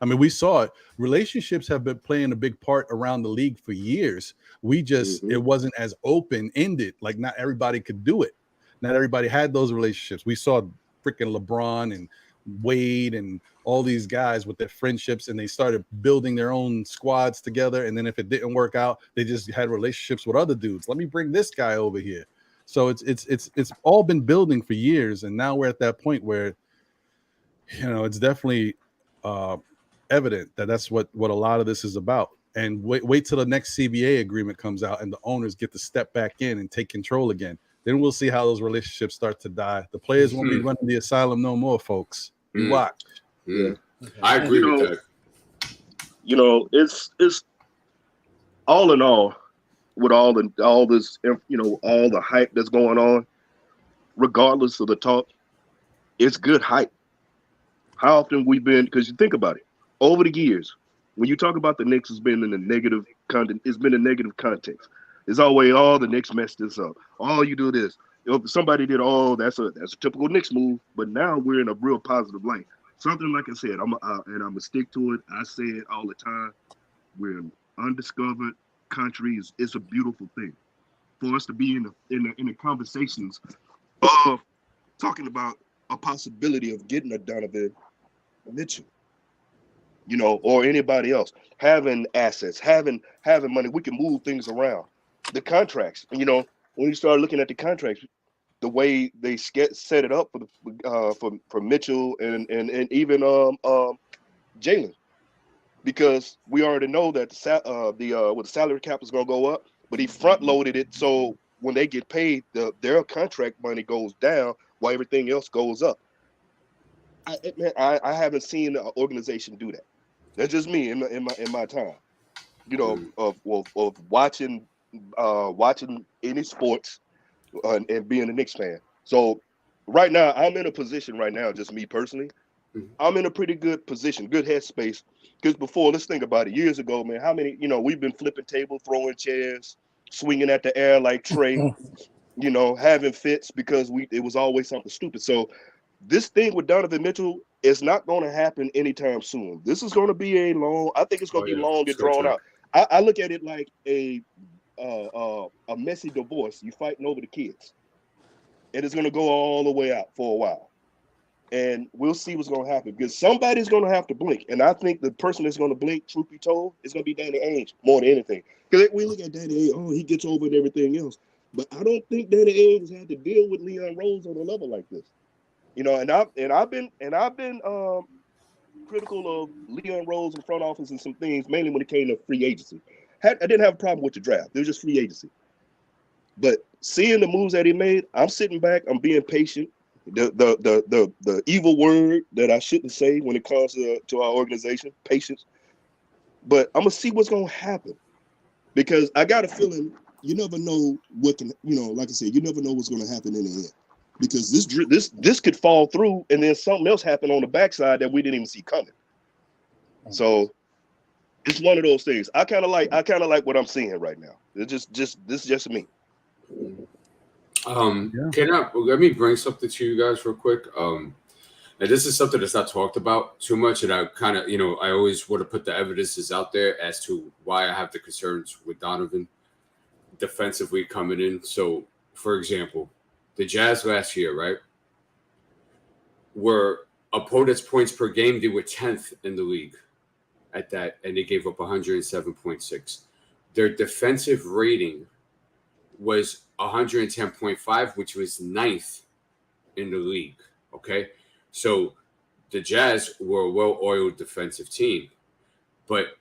I mean, we saw it. Relationships have been playing a big part around the league for years. We just, it wasn't as open-ended. Like, not everybody could do it. Not everybody had those relationships. We saw freaking LeBron and Wade and all these guys with their friendships, and they started building their own squads together. And then if it didn't work out, they just had relationships with other dudes. Let me bring this guy over here. So it's all been building for years, and now we're at that point where, you know, it's definitely evident that that's what a lot of this is about. And wait till the next CBA agreement comes out and the owners get to step back in and take control again. Then we'll see how those relationships start to die. The players won't be running the asylum no more, folks. You watch. I agree with that. You know, it's all in all, with all this, you know, all the hype that's going on, regardless of the talk, it's good hype. How often we've been, because you think about it, over the years, when you talk about the Knicks, it's been in a negative content. It's been a negative context. It's always, oh, the Knicks messed this up. Oh, you do this. If somebody did, oh, that's a typical Knicks move. But now we're in a real positive light. Something like I said, I'm gonna stick to it. I say it all the time. We're an undiscovered country. It's a beautiful thing for us to be in the conversations of talking about a possibility of getting a Donovan Mitchell, you know, or anybody else, having assets, having money. We can move things around. The contracts, you know, when you start looking at the contracts, the way they set it up for Mitchell and even Jalen, because we already know that the salary cap is going to go up, but he front loaded it, so when they get paid, their contract money goes down while everything else goes up. I haven't seen an organization do that. That's just me in my time, you know, of watching any sports and being a Knicks fan. So right now, I'm in a position right now, just me personally, I'm in a pretty good position, good headspace. Because before, let's think about it. Years ago, man, how many, you know, we've been flipping tables, throwing chairs, swinging at the air like Trey, you know, having fits because it was always something stupid. So this thing with Donovan Mitchell is not going to happen anytime soon. This is going to be I think it's going to be long and drawn out. I look at it like a messy divorce. You fighting over the kids, and it's going to go all the way out for a while, and we'll see what's going to happen, because somebody's going to have to blink, and I think the person that's going to blink, truth be told, is going to be Danny Ainge more than anything. Because we look at Danny Ainge, oh, he gets over and everything else, But I don't think Danny Ainge had to deal with Leon Rose on a level like this. You know, and I've been critical of Leon Rose in front office and some things, mainly when it came to free agency. I didn't have a problem with the draft. It was just free agency. But seeing the moves that he made, I'm sitting back, I'm being patient. The evil word that I shouldn't say when it comes to our organization, patience. But I'm gonna see what's gonna happen. Because I got a feeling you never know what can, like I said, you never know what's gonna happen in the end. Because this could fall through and then something else happen on the backside that we didn't even see coming. So it's one of those things. I kind of like what I'm seeing right now. It's this is just me. Let me bring something to you guys real quick. And this is something that's not talked about too much, and I kind of, I always want to put the evidences out there as to why I have the concerns with Donovan defensively coming in. So, for example, the Jazz last year, right, were opponents' points per game. They were 10th in the league at that, and they gave up 107.6. Their defensive rating was 110.5, which was 9th in the league. Okay, so the Jazz were a well-oiled defensive team, but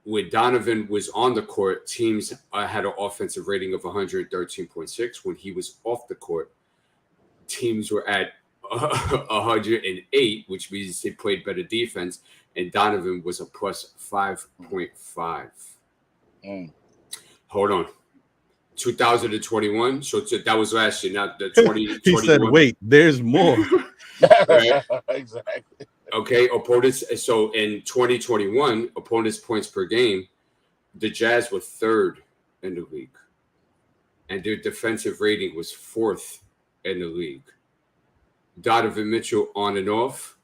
when Donovan was on the court, teams had an offensive rating of 113.6. When he was off the court, teams were at 108, which means they played better defense, and Donovan was a plus 5.5. Hold on. 2021, so that was last year, not the 2021. He said, wait, there's more. Right? Exactly. Okay, opponents. So in 2021, opponents' points per game, the Jazz were 3rd in the league, and their defensive rating was 4th in the league. Donovan Mitchell on and off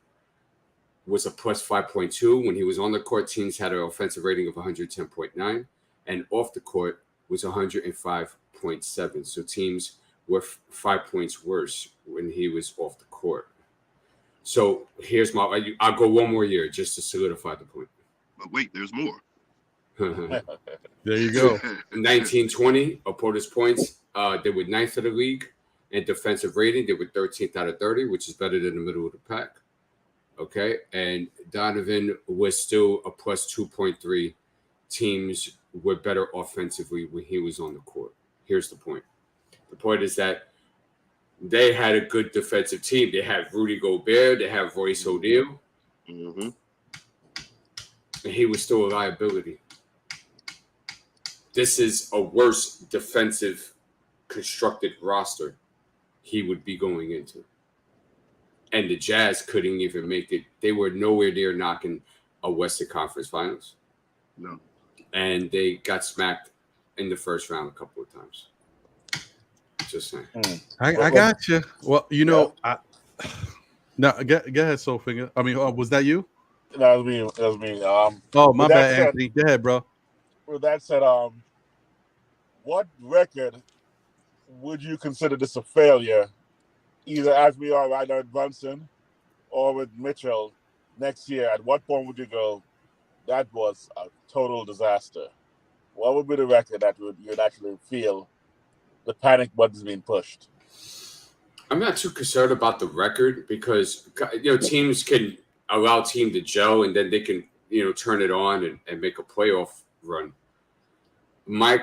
was a plus 5.2. When he was on the court, teams had an offensive rating of 110.9, and off the court was 105.7. So teams were 5 points worse when he was off the court. So here's I'll go one more year just to solidify the point. But wait, there's more. There you go. 1920, opponents' points, they were 9th of the league, and defensive rating, they were 13th out of 30, which is better than the middle of the pack. Okay, and Donovan was still a plus 2.3. Teams were better offensively when he was on the court. Here's the point. The point is that they had a good defensive team. They have Rudy Gobert. They have Royce O'Neal. Mm-hmm. And he was still a liability. This is a worse defensive constructed roster he would be going into. And the Jazz couldn't even make it. They were nowhere near knocking a Western Conference Finals. No. And they got smacked in the first round a couple of times. Just saying. I got you. Well, no, go ahead, Soulfinger. I mean, was that you? That was me. That was me. Oh, my bad, Anthony. Go ahead, bro. With that said, what record would you consider this a failure, either as we are right now at Brunson or with Mitchell next year? At what point would you go, that was a total disaster? What would be the record that you'd actually feel the panic button's being pushed? I'm not too concerned about the record because teams can allow team to gel and then they can turn it on and make a playoff run. My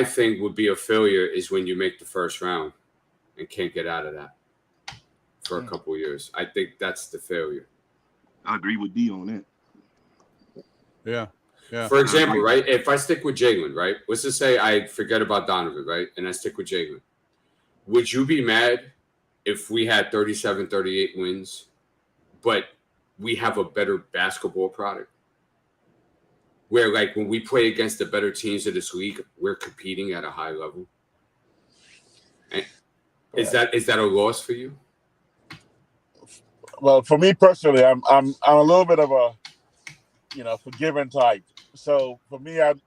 thing would be a failure is when you make the first round and can't get out of that for a couple of years. I think that's the failure. I agree with D on that. Yeah. For example, right, if I stick with Jalen, right, let's just say I forget about Donovan, right, and I stick with Jalen. Would you be mad if we had 37, 38 wins, but we have a better basketball product? Where, like, when we play against the better teams of this league, we're competing at a high level. And is that a loss for you? Well, for me personally, I'm a little bit of a forgiving type. So for me, I'm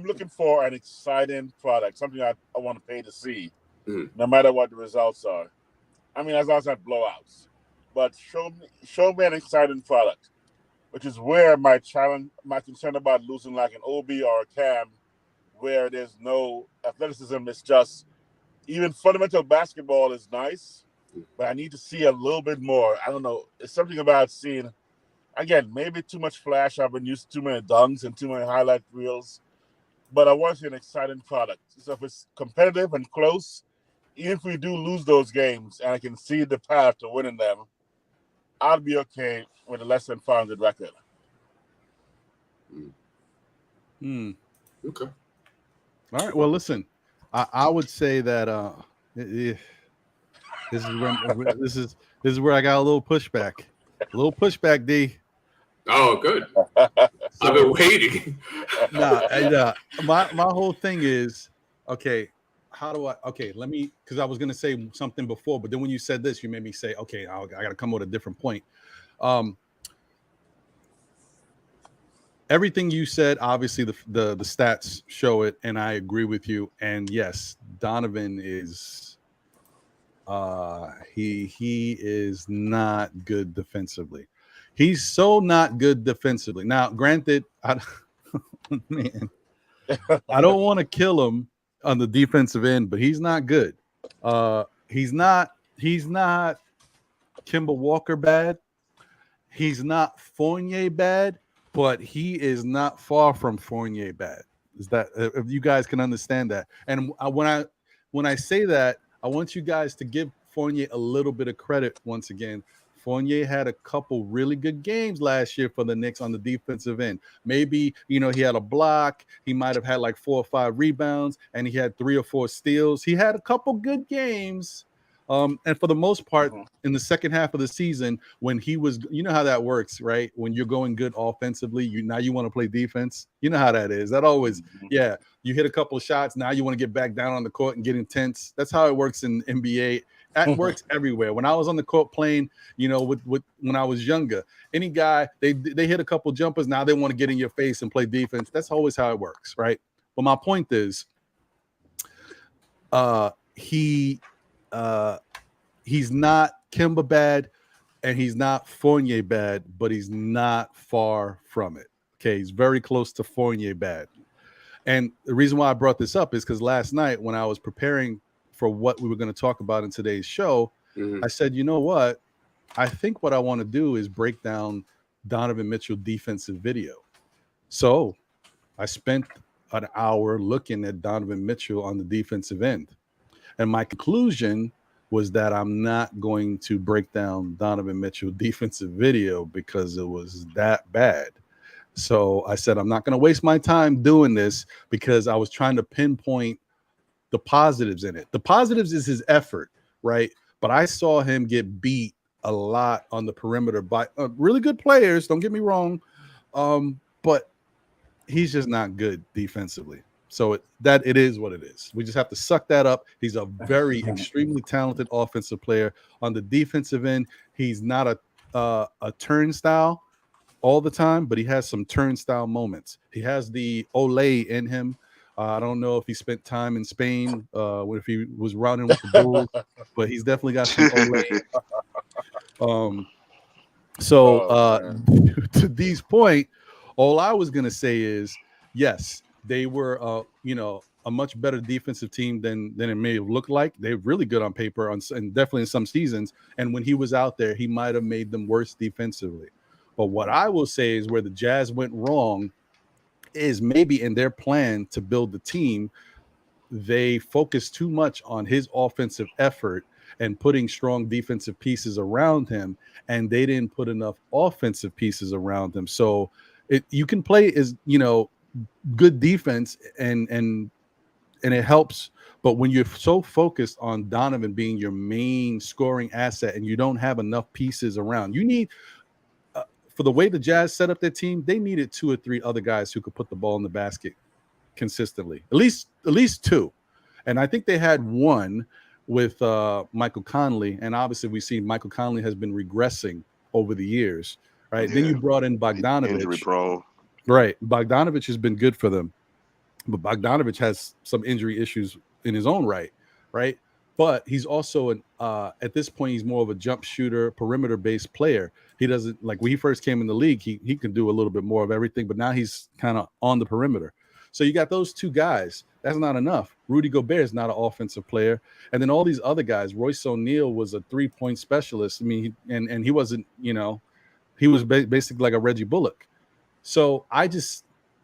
looking for an exciting product, something I want to pay to see, no matter what the results are. I mean, as long as I have blowouts, but show me an exciting product, which is where my concern about losing like an OB or a Cam where there's no athleticism. It's just even fundamental basketball is nice, but I need to see a little bit more. I don't know. It's something about seeing, again, maybe too much flash. I've been used to too many dunks and too many highlight reels, but I want to see an exciting product. So if it's competitive and close, even if we do lose those games and I can see the path to winning them, I'll be okay with a less than 500 record. Okay. All right. Well, listen, I would say that this is where I got a little pushback. A little pushback, D. Oh, good. I've been waiting. My whole thing is, okay, how do I, let me, because I was going to say something before, but then when you said this, you made me say, okay, I got to come with a different point. Everything you said, obviously the stats show it, and I agree with you. And yes, Donovan is he is not good defensively. He's so not good defensively. Now, granted, man, I don't want to kill him on the defensive end, but he's not good. He's not Kemba Walker bad. He's not Fournier bad. But he is not far from Fournier bad. Is that if you guys can understand that? And when I say that, I want you guys to give Fournier a little bit of credit once again. Fournier had a couple really good games last year for the Knicks on the defensive end. Maybe, he had a block. He might have had like 4 or 5 rebounds, and he had 3 or 4 steals. He had a couple good games. And for the most part, in the second half of the season, when he was, you know how that works, right? When you're going good offensively, you want to play defense. You know how that is. That always, you hit a couple of shots. Now you want to get back down on the court and get intense. That's how it works in NBA. That works everywhere. When I was on the court playing, with when I was younger, any guy, they hit a couple jumpers. Now they want to get in your face and play defense. That's always how it works, right? But my point is, he's not Kemba bad, and he's not Fournier bad, but he's not far from it. Okay, he's very close to Fournier bad. And the reason why I brought this up is because last night when I was preparing for what we were going to talk about in today's show, I said, you know what? I think what I want to do is break down Donovan Mitchell defensive video. So I spent an hour looking at Donovan Mitchell on the defensive end. And my conclusion was that I'm not going to break down Donovan Mitchell defensive video because it was that bad. So I said, I'm not going to waste my time doing this because I was trying to pinpoint the positives in it. The positives is his effort, right? But I saw him get beat a lot on the perimeter by really good players. Don't get me wrong. But he's just not good defensively. So it is what it is. We just have to suck that up. He's a very extremely talented offensive player. On the defensive end, he's not a turnstile all the time, but he has some turnstile moments. He has the Olay in him. I don't know if he spent time in Spain, if he was running with the Bulls, but he's definitely got some Olay. To D's point, all I was going to say is, yes, they were, a much better defensive team than it may have looked like. They're really good on paper, and definitely in some seasons. And when he was out there, he might have made them worse defensively. But what I will say is where the Jazz went wrong is maybe in their plan to build the team, they focused too much on his offensive effort and putting strong defensive pieces around him, and they didn't put enough offensive pieces around him. So you can play as, good defense and it helps, but when you're so focused on Donovan being your main scoring asset and you don't have enough pieces around, you need for the way the Jazz set up their team, they needed 2 or 3 other guys who could put the ball in the basket consistently, at least 2. And I think they had one with Michael Conley, and obviously we've seen Michael Conley has been regressing over the years, right? Yeah. Then you brought in Bogdanovich, injury prone. Right. Bogdanovich has been good for them, but Bogdanovich has some injury issues in his own right? But he's also at this point, he's more of a jump shooter, perimeter-based player. He doesn't, like when he first came in the league, he could do a little bit more of everything, but now he's kind of on the perimeter. So you got those two guys. That's not enough. Rudy Gobert is not an offensive player. And then all these other guys, Royce O'Neal was a 3-point specialist. I mean, and he wasn't, he was basically like a Reggie Bullock. So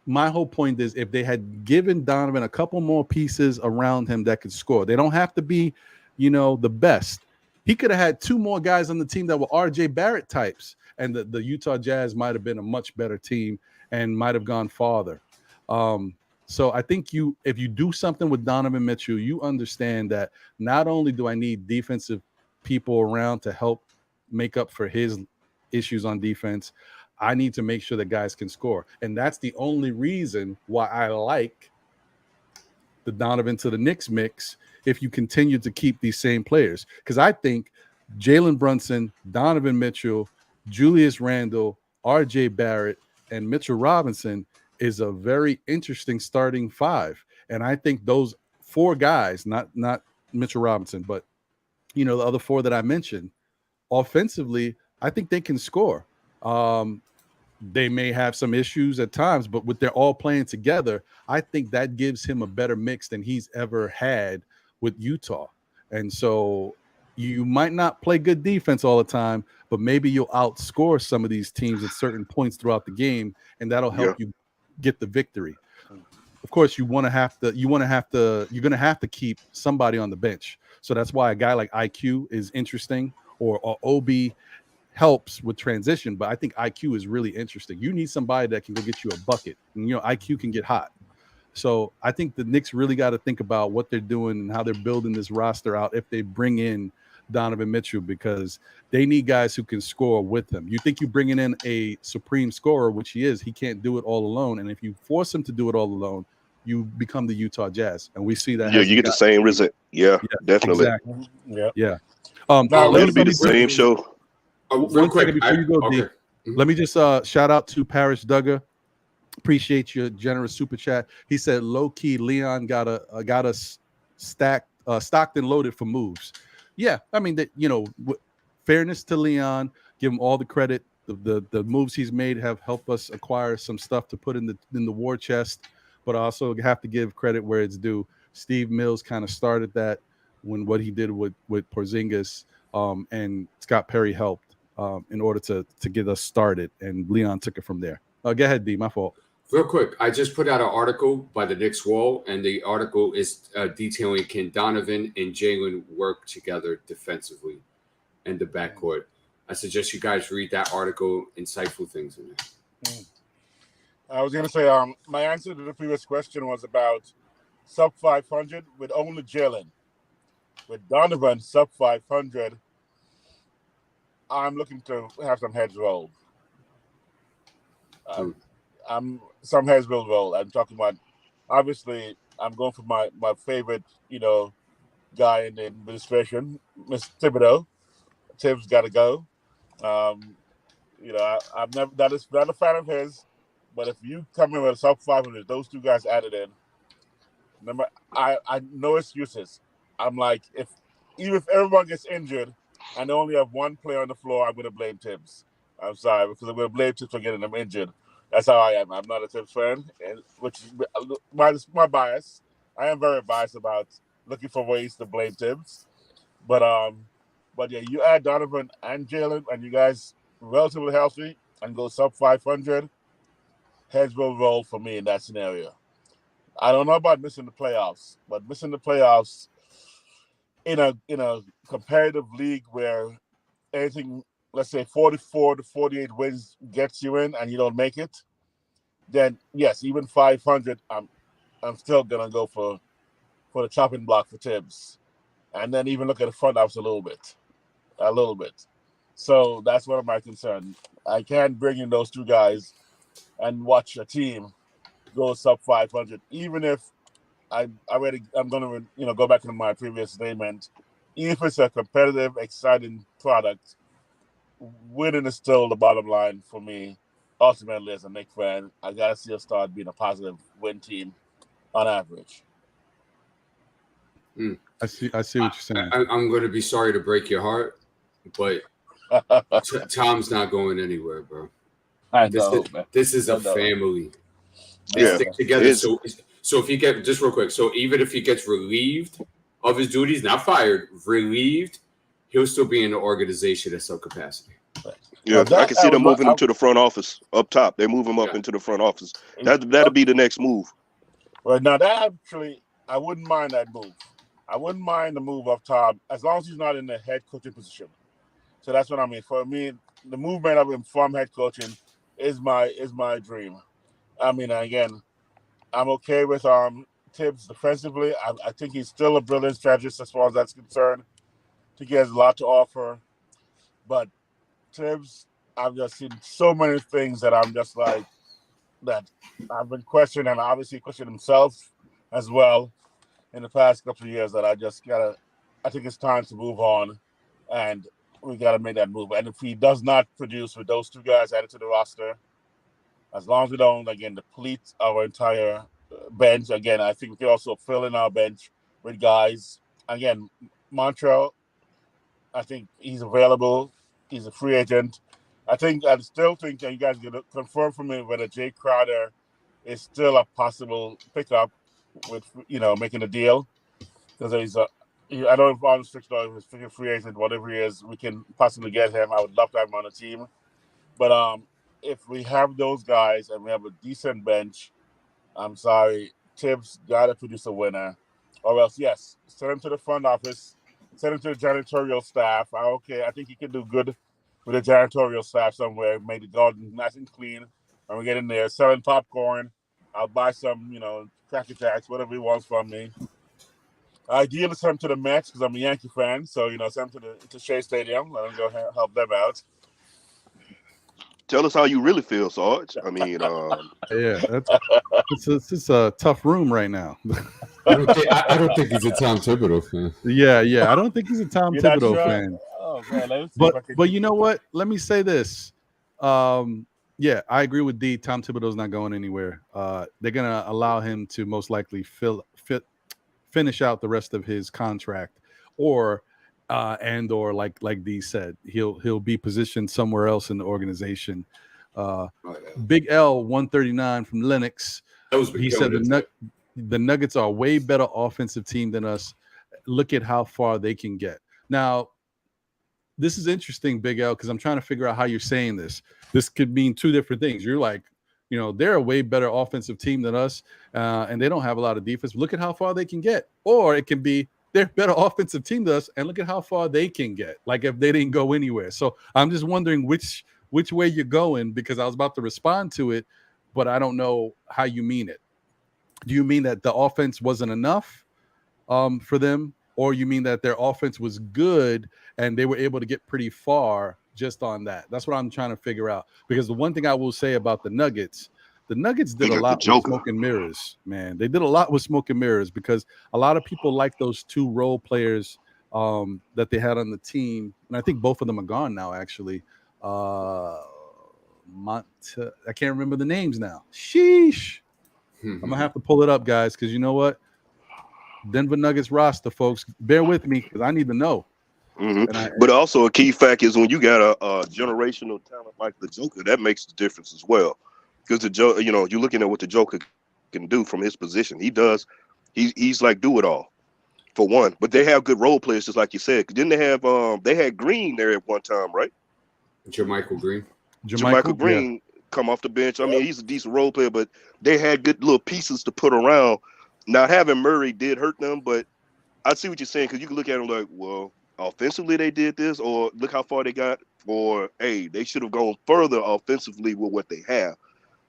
my whole point is if they had given Donovan a couple more pieces around him that could score, they don't have to be, the best. He could have had 2 more guys on the team that were RJ Barrett types, and the Utah Jazz might have been a much better team and might have gone farther. So I think if you do something with Donovan Mitchell, you understand that not only do I need defensive people around to help make up for his issues on defense, I need to make sure that guys can score. And that's the only reason why I like the Donovan to the Knicks mix if you continue to keep these same players. Because I think Jalen Brunson, Donovan Mitchell, Julius Randle, RJ Barrett, and Mitchell Robinson is a very interesting starting 5. And I think those 4 guys, not Mitchell Robinson, but the other 4 that I mentioned, offensively, I think they can score. They may have some issues at times, but with they're all playing together, I think that gives him a better mix than he's ever had with Utah. And so you might not play good defense all the time, but maybe you'll outscore some of these teams at certain points throughout the game, and that'll help you get the victory. Of course, you're going to have to keep somebody on the bench. So that's why a guy like IQ is interesting, or OB helps with transition, but I think IQ is really interesting. You need somebody that can go get you a bucket, and IQ can get hot. So I think the Knicks really got to think about what they're doing and how they're building this roster out if they bring in Donovan Mitchell, because they need guys who can score with him. You think you're bringing in a supreme scorer, which he is. He can't do it all alone, and if you force him to do it all alone, you become the Utah Jazz, and we see that. Yeah, you get the same result. Yeah, definitely. Exactly. Yeah. Let me be the same show. Real quick before you go, D, let me just shout out to Parrish Duggar. Appreciate your generous super chat. He said, low key, Leon got us stocked and loaded for moves. Yeah, I mean that. Fairness to Leon, give him all the credit. The moves he's made have helped us acquire some stuff to put in the war chest. But I also have to give credit where it's due. Steve Mills kind of started that when what he did with Porzingis, and Scott Perry helped in order to get us started, and Leon took it from there. Go ahead, D. My fault. Real quick, I just put out an article by the Knicks Wall, and the article is detailing can Donovan and Jalen work together defensively in the backcourt. I suggest you guys read that article. Insightful things in there. I was going to say, my answer to the previous question was about sub 500 with only Jalen. With Donovan sub 500, I'm looking to have some heads rolled. Some heads will roll. I'm talking about, obviously, I'm going for my favorite, guy in the administration, Mr. Thibodeau. Tibbs got to go. I'm not a fan of his, but if you come in with a sub 500, those 2 guys added in, remember, I no excuses. I'm like, even if everyone gets injured and they only have 1 player on the floor, I'm going to blame Tibbs. I'm sorry, because I'm going to blame Tibbs for getting them injured. That's how I am. I'm not a Tibbs fan, which is my bias. I am very biased about looking for ways to blame Tibbs. But yeah, you add Donovan and Jalen, and you guys relatively healthy and go sub 500, heads will roll for me in that scenario. I don't know about missing the playoffs, but missing the playoffs in a competitive league where anything, let's say 44 to 48 wins gets you in and you don't make it, then yes, even 500, I'm still gonna go for the chopping block for Tibbs, and then even look at the front office a little bit. So that's one of my concerns. I can't bring in those 2 guys and watch a team go sub 500, even if I'm gonna go back to my previous statement. Even if it's a competitive, exciting product, winning is still the bottom line for me. Ultimately, as a Knicks fan, I gotta see us start being a positive win team on average. I see what you're saying. I'm going to be sorry to break your heart, but Tom's not going anywhere, bro. I know, man. This is a family. They Yeah. stick together. It's- So if he get just real quick, so even if he gets relieved of his duties, not fired, relieved, he'll still be in the organization at some capacity. Yeah, Now I can see them moving him I- to the front office up top. They move him up Yeah. into the front office. That'll be the next move. Well, now that actually, I wouldn't mind that move. I wouldn't mind the move up top as long as he's not in the head coaching position. So that's what I mean. For me, the movement of him from head coaching is my dream. I mean, again, I'm okay with Tibbs defensively. I think he's still a brilliant strategist as far as that's concerned. I think he has a lot to offer. But Tibbs, I've just seen so many things that I'm just like, that I've been questioning, and obviously questioned himself as well in the past couple of years, that I think it's time to move on, and we gotta make that move. And if he does not produce with those two guys added to the roster, as long as we don't again deplete our entire bench, again, I think we can also fill in our bench with guys. Again, Montreal, I think he's available. He's a free agent. I still think that you guys can confirm for me whether Jay Crowder is still a possible pickup with making a deal, because I don't know if unrestricted or if he's free agent, whatever he is, we can possibly get him. I would love to have him on the team. But if we have those guys and we have a decent bench, I'm sorry, Tibbs got to produce a winner, or else yes, send him to the front office, send him to the janitorial staff. I think he can do good with the janitorial staff somewhere, make the garden nice and clean. And we get in there selling popcorn. I'll buy some, Cracker Jacks, whatever he wants from me. Ideally, send him to the Mets because I'm a Yankee fan. So, send him to Shea Stadium. Let him go help them out. Tell us how you really feel, Sarge. I mean, Yeah, it's a tough room right now. I don't think he's a Tom Thibodeau fan. Yeah. I don't think he's a Tom You're not Thibodeau sure? fan. Oh man, let me see if I can. But you know what? Let me say this. Yeah, I agree with D. Tom Thibodeau's not going anywhere. They're gonna allow him to most likely finish out the rest of his contract, or like D said, he'll be positioned somewhere else in the organization. Big L 139 from Lennox. He said the Nuggets are a way better offensive team than us. Look at how far they can get. Now, this is interesting, Big L, because I'm trying to figure out how you're saying this. This could mean two different things. You're like, they're a way better offensive team than us, and they don't have a lot of defense. Look at how far they can get. Or it can be they're a better offensive team than us, and look at how far they can get, like if they didn't go anywhere. So I'm just wondering which way you're going, because I was about to respond to it, but I don't know how you mean it. Do you mean that the offense wasn't enough for them? Or you mean that their offense was good and they were able to get pretty far just on that? That's what I'm trying to figure out. Because the one thing I will say about the Nuggets did a lot with smoke and mirrors, man. They did a lot with smoke and mirrors, because a lot of people like those two role players that they had on the team. And I think both of them are gone now, actually. I can't remember the names now. Sheesh. I'm going to have to pull it up, guys, because you know what? Denver Nuggets roster, folks. Bear with me because I need to know. Mm-hmm. But also a key fact is when you got a generational talent like the Joker, that makes the difference as well. Because the Joker, you're looking at what the Joker can do from his position. He's like do it all for one. But they have good role players, just like you said. Didn't they have they had Green there at one time, right? Jermichael Green. Jermichael Green come off the bench. I mean, he's a decent role player, but they had good little pieces to put around. Not having Murray did hurt them, but I see what you're saying, because you can look at them like, well, offensively they did this, or look how far they got, or hey, they should have gone further offensively with what they have.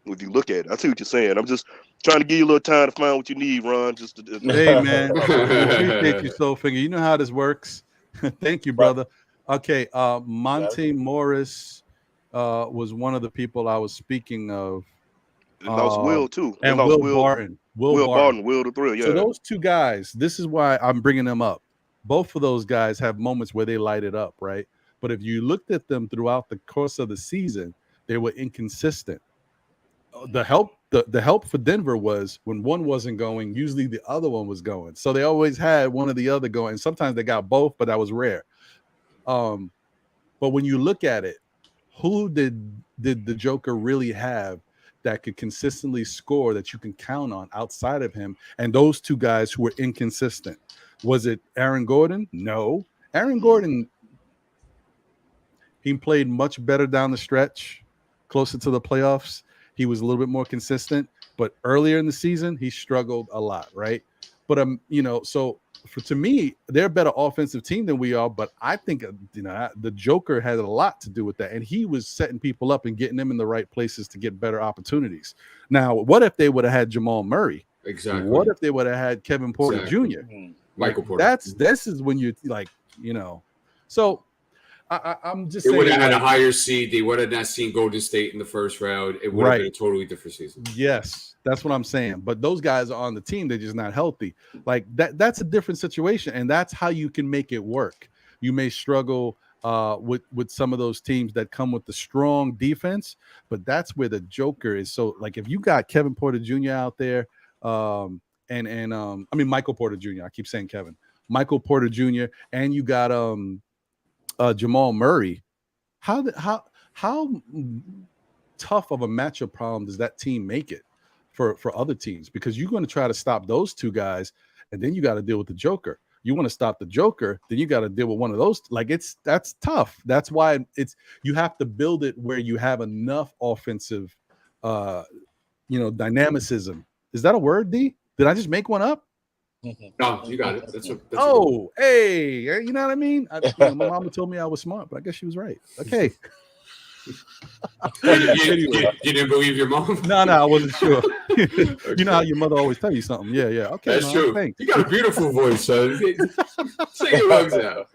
If you look at it, I see what you're saying. I'm just trying to give you a little time to find what you need, Ron. Hey, man, appreciate you, Soulfinger. You know how this works. Thank you, brother. Okay, Monte Morris was one of the people I was speaking of. They lost Will too, and Will Barton. Will the Thrill. Yeah. So those two guys, this is why I'm bringing them up. Both of those guys have moments where they light it up, right? But if you looked at them throughout the course of the season, they were inconsistent. The help for Denver was when one wasn't going, usually the other one was going. So they always had one or the other going. Sometimes they got both, but that was rare. But when you look at it, who did the Joker really have that could consistently score that you can count on outside of him, and those two guys who were inconsistent. Was it Aaron Gordon? No. Aaron Gordon, he played much better down the stretch, closer to the playoffs. He was a little bit more consistent, but earlier in the season, he struggled a lot, right? But so to me, they're a better offensive team than we are. But I think the Joker had a lot to do with that, and he was setting people up and getting them in the right places to get better opportunities. Now, what if they would have had Jamal Murray? Exactly. What if they would have had Kevin Porter Jr.? Michael Porter. This is when you So I'm just saying, would have had a higher seed. They would have not seen Golden State in the first round. It would have been a totally different season. Yes, that's what I'm saying. But those guys are on the team. They're just not healthy. Like that's a different situation. And that's how you can make it work. You may struggle with some of those teams that come with the strong defense, but that's where the Joker is. So like if you got Kevin Porter Jr. out there, Michael Porter Jr. I keep saying Kevin. Michael Porter Jr. and you got Jamal Murray. How tough of a matchup problem does that team make it for other teams? Because you're going to try to stop those two guys, and then you got to deal with the Joker. You want to stop the Joker, then you got to deal with one of those. Like that's tough. That's why you have to build it where you have enough offensive, dynamicism. Is that a word, D? Did I just make one up? No, you got it. Hey, you know what I mean? My mama told me I was smart, but I guess she was right. Okay. You didn't believe your mom? No, I wasn't sure. Okay. You know how your mother always tell you something. Yeah. Okay, that's true. Thanks. You got a beautiful voice, son. Say your lungs out.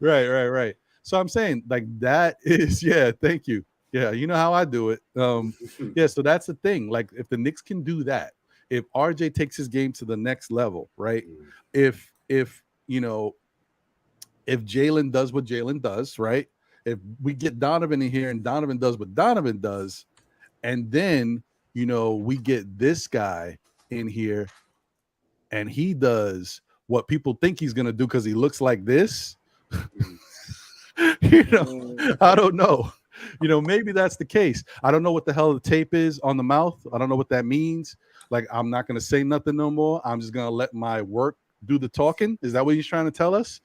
Right. So I'm saying like that is thank you. Yeah, you know how I do it. So that's the thing. Like if the Knicks can do that, if RJ takes his game to the next level, right? If Jalen does what Jalen does, right? If we get Donovan in here and Donovan does what Donovan does, and then we get this guy in here and he does what people think he's gonna do because he looks like this, I don't know. Maybe that's the case. I don't know what the hell the tape is on the mouth. I don't know what that means. Like, I'm not going to say nothing no more. I'm just going to let my work do the talking. Is that what he's trying to tell us?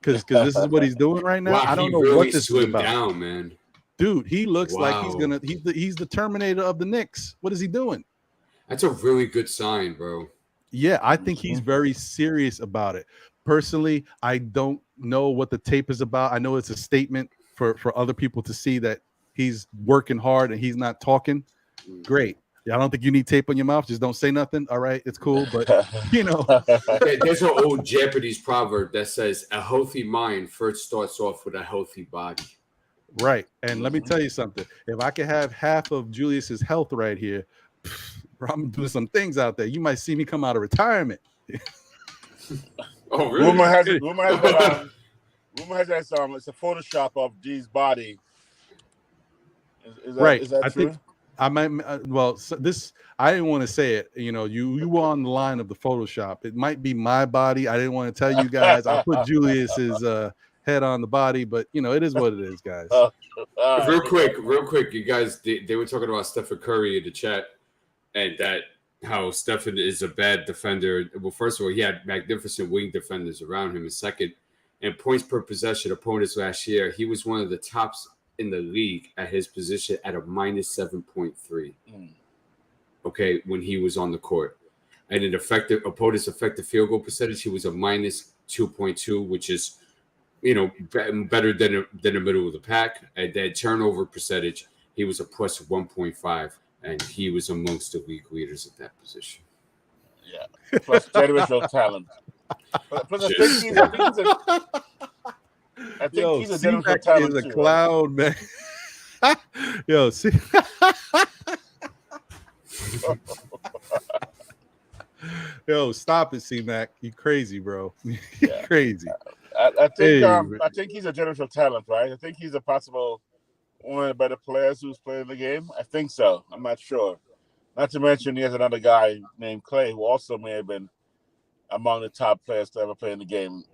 Because this is what he's doing right now. Wow, I don't know really what this is about. Down, man. Dude, he looks like he's the Terminator of the Knicks. What is he doing? That's a really good sign, bro. Yeah, I think he's very serious about it. Personally, I don't know what the tape is about. I know it's a statement for other people to see that he's working hard and he's not talking. Great. I don't think you need tape on your mouth. Just don't say nothing. All right, it's cool. But there's an old Japanese proverb that says a healthy mind first starts off with a healthy body. Right. And let me tell you something. If I could have half of Julius's health right here, I'm doing some things out there. You might see me come out of retirement. Oh, really? Rumor has that it's a Photoshop of G's body. Is that, right. Is that I true? think I might. This I didn't want to say it. You were on the line of the Photoshop. It might be my body. I didn't want to tell you guys. I put Julius's head on the body, but it is what it is, guys. Real quick, you guys. They were talking about Stephen Curry in the chat, and that how Stephen is a bad defender. Well, first of all, he had magnificent wing defenders around him. And second, in points per possession opponents last year, he was one of the tops in the league at his position at a minus 7.3. Okay, when he was on the court, and in opponent's effective field goal percentage, he was a minus 2.2, which is better than the middle of the pack. And that turnover percentage, he was a plus 1.5, and he was amongst the league leaders at that position. Yeah, plus generational talent. Plus, I think he's a generational talent. Is a clown, man. Yo, see. Yo, stop it, C-Mac. You crazy, bro. You crazy. I think he's a generational talent, right? I think he's a possible one of the better players who's playing the game. I think so. I'm not sure. Not to mention he has another guy named Clay who also may have been among the top players to ever play in the game.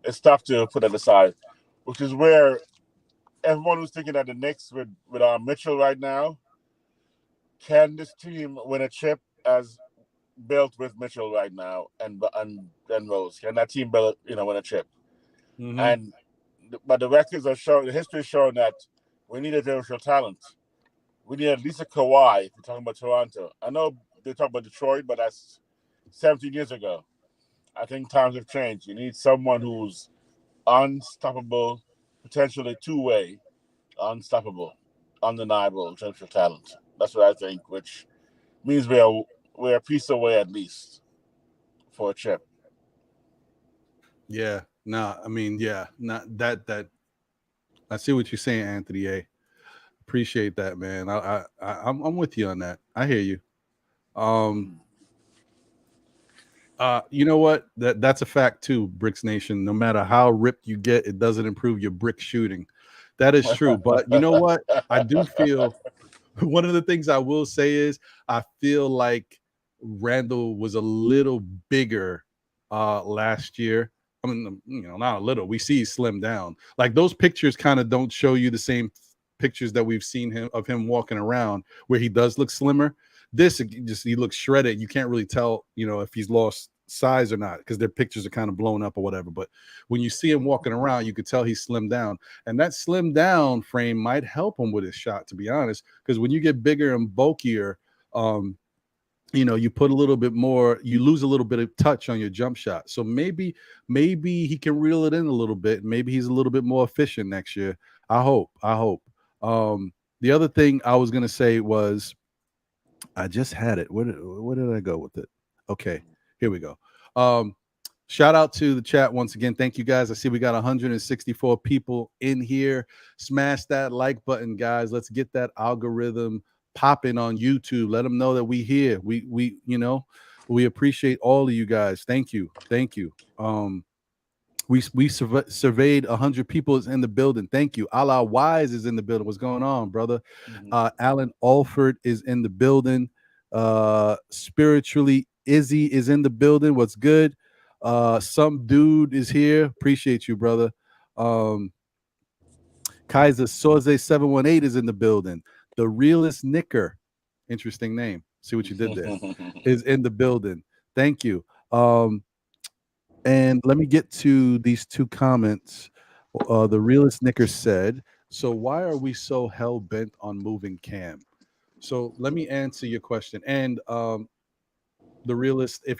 It's tough to put that aside, which is where everyone who's thinking that the Knicks with Mitchell right now, Can this team win a chip as built with Mitchell right now and Rose? Can that team build, win a chip? Mm-hmm. But the records are showing, the history is showing that we need a generational talent. We need at least a Kawhi if you're talking about Toronto. I know they talk about Detroit, but that's 17 years ago. I think times have changed. You need someone who's unstoppable, potentially two-way, unstoppable, undeniable generational talent. That's what I think, which means we're a piece away at least for a chip. Yeah. Nah. I mean, yeah. Not that. I see what you're saying, Anthony A. Appreciate that, man. I'm with you on that. I hear you. You know what? That's a fact too, Bricks Nation. No matter how ripped you get, it doesn't improve your brick shooting. That is true. But you know what? I do feel one of the things I will say is I feel like Randall was a little bigger last year. I mean, not a little. We see he slimmed down. Like those pictures kind of don't show you the same pictures that we've seen him walking around where he does look slimmer. This just he looks shredded. You can't really tell, if he's lost size or not because their pictures are kind of blown up or whatever. But when you see him walking around, you could tell he's slimmed down, and that slimmed down frame might help him with his shot, to be honest. Because when you get bigger and bulkier, you put a little bit more, you lose a little bit of touch on your jump shot. So maybe he can reel it in a little bit. Maybe he's a little bit more efficient next year. I hope. The other thing I was gonna say was I just had it. Where did I go with it? Okay, here we go. Shout out to the chat once again. Thank you guys. I see we got 164 people in here. Smash that like button, guys. Let's get that algorithm popping on YouTube. Let them know that we here. We appreciate all of you guys. Thank you. We surveyed 100 people is in the building. Thank you. Allah Wise is in the building. What's going on, brother? Alan Alford is in the building. Spiritually Izzy is in the building. What's good? Some dude is here. Appreciate you, brother. Kaiser Soze 718 is in the building. The realest Knicker, interesting name. See what you did there. Is in the building. Thank you. And let me get to these two comments. The realest Knicker said, so why are we so hell-bent on moving Cam? So let me answer your question. And the realist, I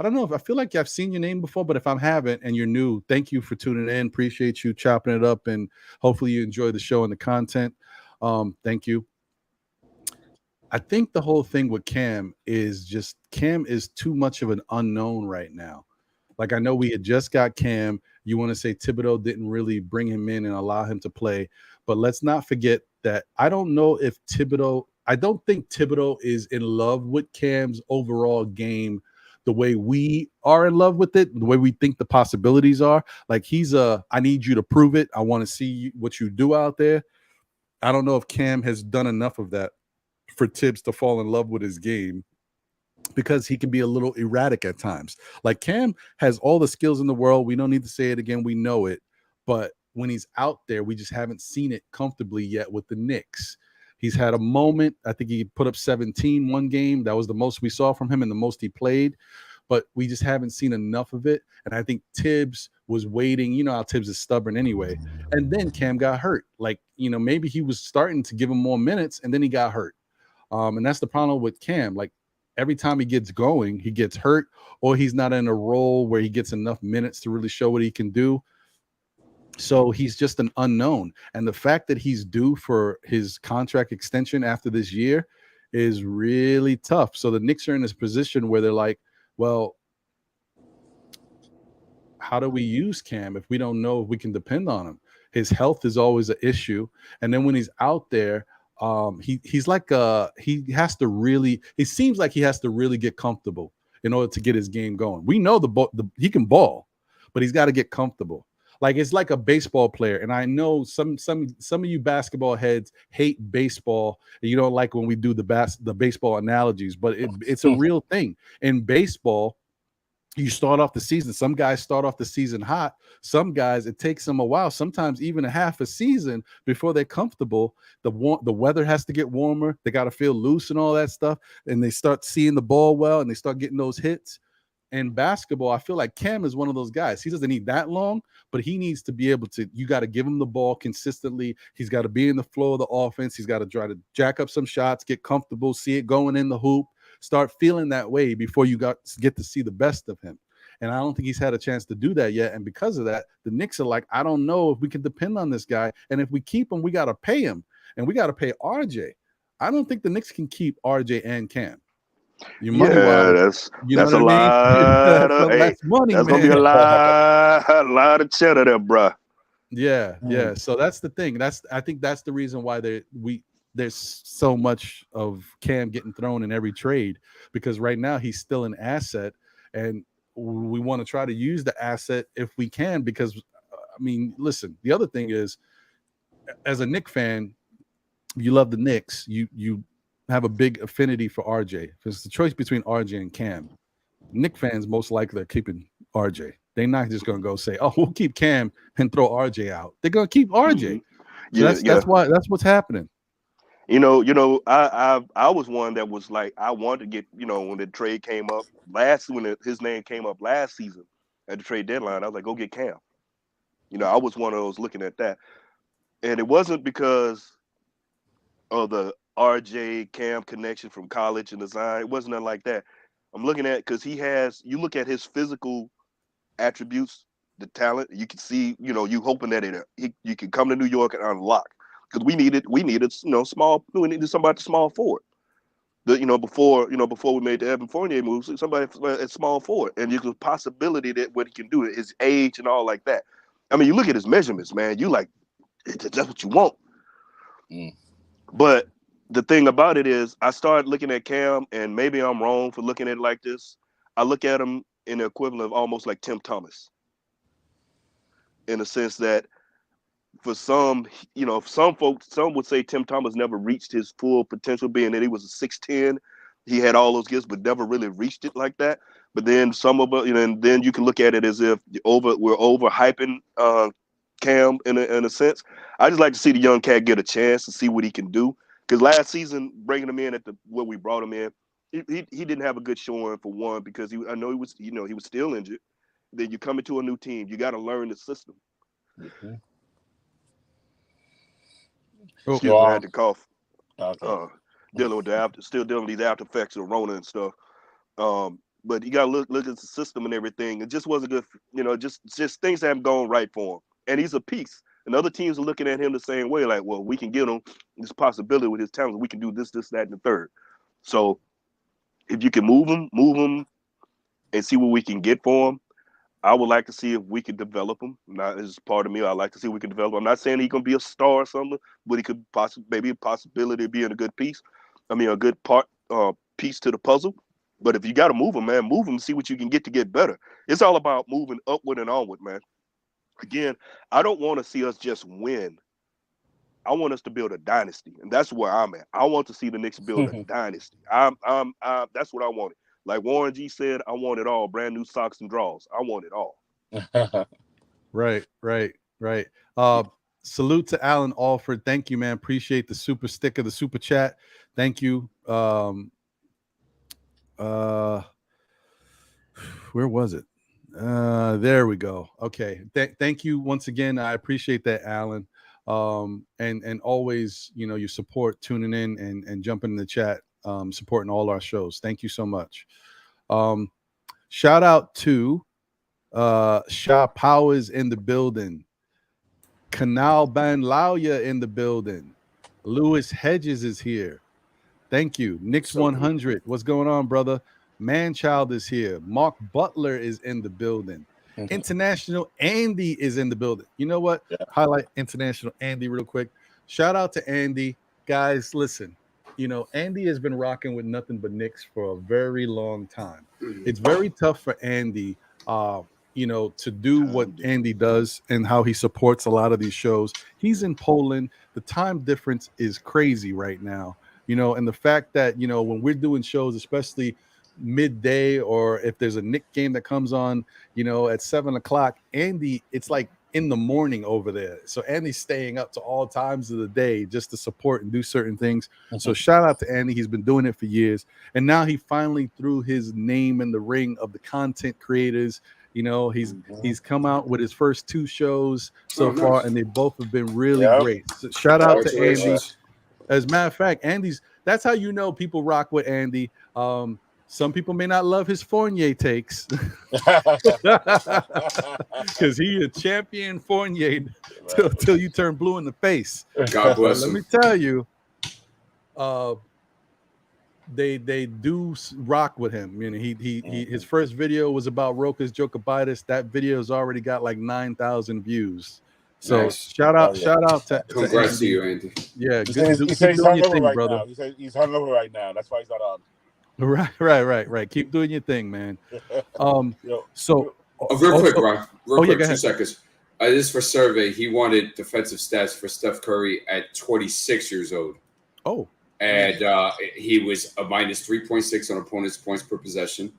don't know if I feel like I've seen your name before, but if I haven't and you're new, thank you for tuning in. Appreciate you chopping it up, and hopefully you enjoy the show and the content. Thank you. I think the whole thing with Cam is too much of an unknown right now. Like I know we had just got Cam. You want to say Thibodeau didn't really bring him in and allow him to play, but let's not forget that I don't think Thibodeau is in love with Cam's overall game the way we are in love with it, the way we think the possibilities are. Like I need you to prove it. I want to see what you do out there. I don't know if Cam has done enough of that for Tibbs to fall in love with his game, because he can be a little erratic at times. Like Cam has all the skills in the world. We don't need to say it again. We know it. But when he's out there, we just haven't seen it comfortably yet with the Knicks. He's had a moment. I think he put up 17 one game. That was the most we saw from him and the most he played. But we just haven't seen enough of it. And I think Tibbs was waiting. You know how Tibbs is stubborn anyway. And then Cam got hurt. Like, maybe he was starting to give him more minutes, and then he got hurt. And that's the problem with Cam. Like, every time he gets going, he gets hurt, or he's not in a role where he gets enough minutes to really show what he can do. So he's just an unknown. And the fact that he's due for his contract extension after this year is really tough. So the Knicks are in this position where they're like, well, how do we use Cam if we don't know if we can depend on him? His health is always an issue. And then when he's out there, he seems like he has to really get comfortable in order to get his game going. We know he can ball, but he's got to get comfortable. Like it's like a baseball player. And I know some of you basketball heads hate baseball, and you don't like when we do the baseball analogies, but it's a real thing. In baseball, you start off the season. Some guys start off the season hot. Some guys, it takes them a while, sometimes even a half a season before they're comfortable. The weather has to get warmer. They got to feel loose and all that stuff. And they start seeing the ball well and they start getting those hits. And basketball, I feel like Cam is one of those guys. He doesn't need that long, but he needs to be able to, you got to give him the ball consistently. He's got to be in the flow of the offense. He's got to try to jack up some shots, get comfortable, see it going in the hoop, start feeling that way before you get to see the best of him. And I don't think he's had a chance to do that yet. And because of that, the Knicks are like, I don't know if we can depend on this guy. And if we keep him, we got to pay him. And we got to pay RJ. I don't think the Knicks can keep RJ and Cam. Your money wise, that's a lot of that's money, that's man. gonna be a lot of cheddar there, bro. Yeah. So that's the thing. I think that's the reason why there's so much of Cam getting thrown in every trade, because right now he's still an asset, and we want to try to use the asset if we can. Because I mean, listen, the other thing is, as a Knicks fan, you love the Knicks. You have a big affinity for RJ. If it's the choice between RJ and Cam, Knicks fans most likely are keeping RJ. They're not just going to go say, "Oh, we'll keep Cam and throw RJ out." They're going to keep RJ. So that's what's happening. I was one that was like, I wanted to get, when the trade came up his name came up last season at the trade deadline, I was like, go get Cam. I was one of those looking at that, and it wasn't because of the RJ Cam connection from college and design. It wasn't nothing like that. I'm looking at, because you look at his physical attributes, the talent, you can see, you hoping that you can come to New York and unlock, because we needed we needed somebody to small forward. Before we made the Evan Fournier moves, somebody at small forward, and there's a possibility that what he can do, his age and all like that. I mean, you look at his measurements, man, you like, that's what you want. But the thing about it is, I started looking at Cam, and maybe I'm wrong for looking at it like this. I look at him in the equivalent of almost like Tim Thomas, in a sense that for some folks, some would say Tim Thomas never reached his full potential, being that he was a 6'10". He had all those gifts, but never really reached it like that. But then and then you can look at it as if we're overhyping Cam in a sense. I just like to see the young cat get a chance to see what he can do. Because last season, bringing him in what we brought him in, he didn't have a good showing, for one, because I know he was still injured. Then you come into a new team, you got to learn the system. Mm-hmm. Excuse me, I had to cough. Okay. Dealing with still dealing with these after effects of Rona and stuff. But you got to look at the system and everything. It just wasn't good. Just things haven't gone right for him. And he's a piece. And other teams are looking at him the same way, like, well, we can get him this possibility with his talent. We can do this, that, and the third. So if you can move him, and see what we can get for him, I would like to see if we could develop him. Not as part of me, I like to see if we can develop him. I'm not saying he's gonna be a star or something, but he could maybe a possibility of being a good piece. I mean, a good piece to the puzzle. But if you got to move him, man, move him. See what you can get to get better. It's all about moving upward and onward, man. Again, I don't want to see us just win. I want us to build a dynasty, and that's where I'm at. I want to see the Knicks build a dynasty. That's what I wanted. Like Warren G said, I want it all. Brand new socks and draws. I want it all. Right. Salute to Alan Alford. Thank you, man. Appreciate the super sticker, the super chat. Thank you. Where was it? There we go. Okay. Thank you once again. I appreciate that, Alan. And always, your support, tuning in and jumping in the chat, supporting all our shows. Thank you so much. Shout out to Shaw Powers in the building. Canal Ban Lauya in the building. Lewis Hedges is here. Thank you. Knicks 100. What's going on, brother? Manchild is here. Mark Butler is in the building. International Andy is in the building. You know what? Yeah. Highlight International Andy real quick. Shout out to Andy. Guys, listen. Andy has been rocking with Nothing But Knicks for a very long time. It's very tough for Andy, to do what Andy does and how he supports a lot of these shows. He's in Poland. The time difference is crazy right now, and the fact that, when we're doing shows, especially midday, or if there's a Knick game that comes on, you know, at 7 o'clock, Andy, it's like in the morning over there. So Andy's staying up to all times of the day just to support and do certain things. So shout out to Andy. He's been doing it for years. And now he finally threw his name in the ring of the content creators. You know, he's come out with his first 2 shows so far, and they both have been really great. So shout out to Andy. As a matter of fact, that's how you know people rock with Andy. Some people may not love his Fournier takes because he a champion Fournier till you turn blue in the face. God bless him. Let me tell you, they do rock with him. You know, he his first video was about Rokas Jokobitis. That video has already got like 9,000 views. So shout out to congrats to you, Andy. Yeah, he says he's hungover right now. He says he's hungover right now. That's why he's not on. Right. Keep doing your thing, man. So real quick, Ron. Real quick, 2 seconds. This is for survey. He wanted defensive stats for Steph Curry at 26 years old. Oh. And he was a minus 3.6 on opponents' points per possession,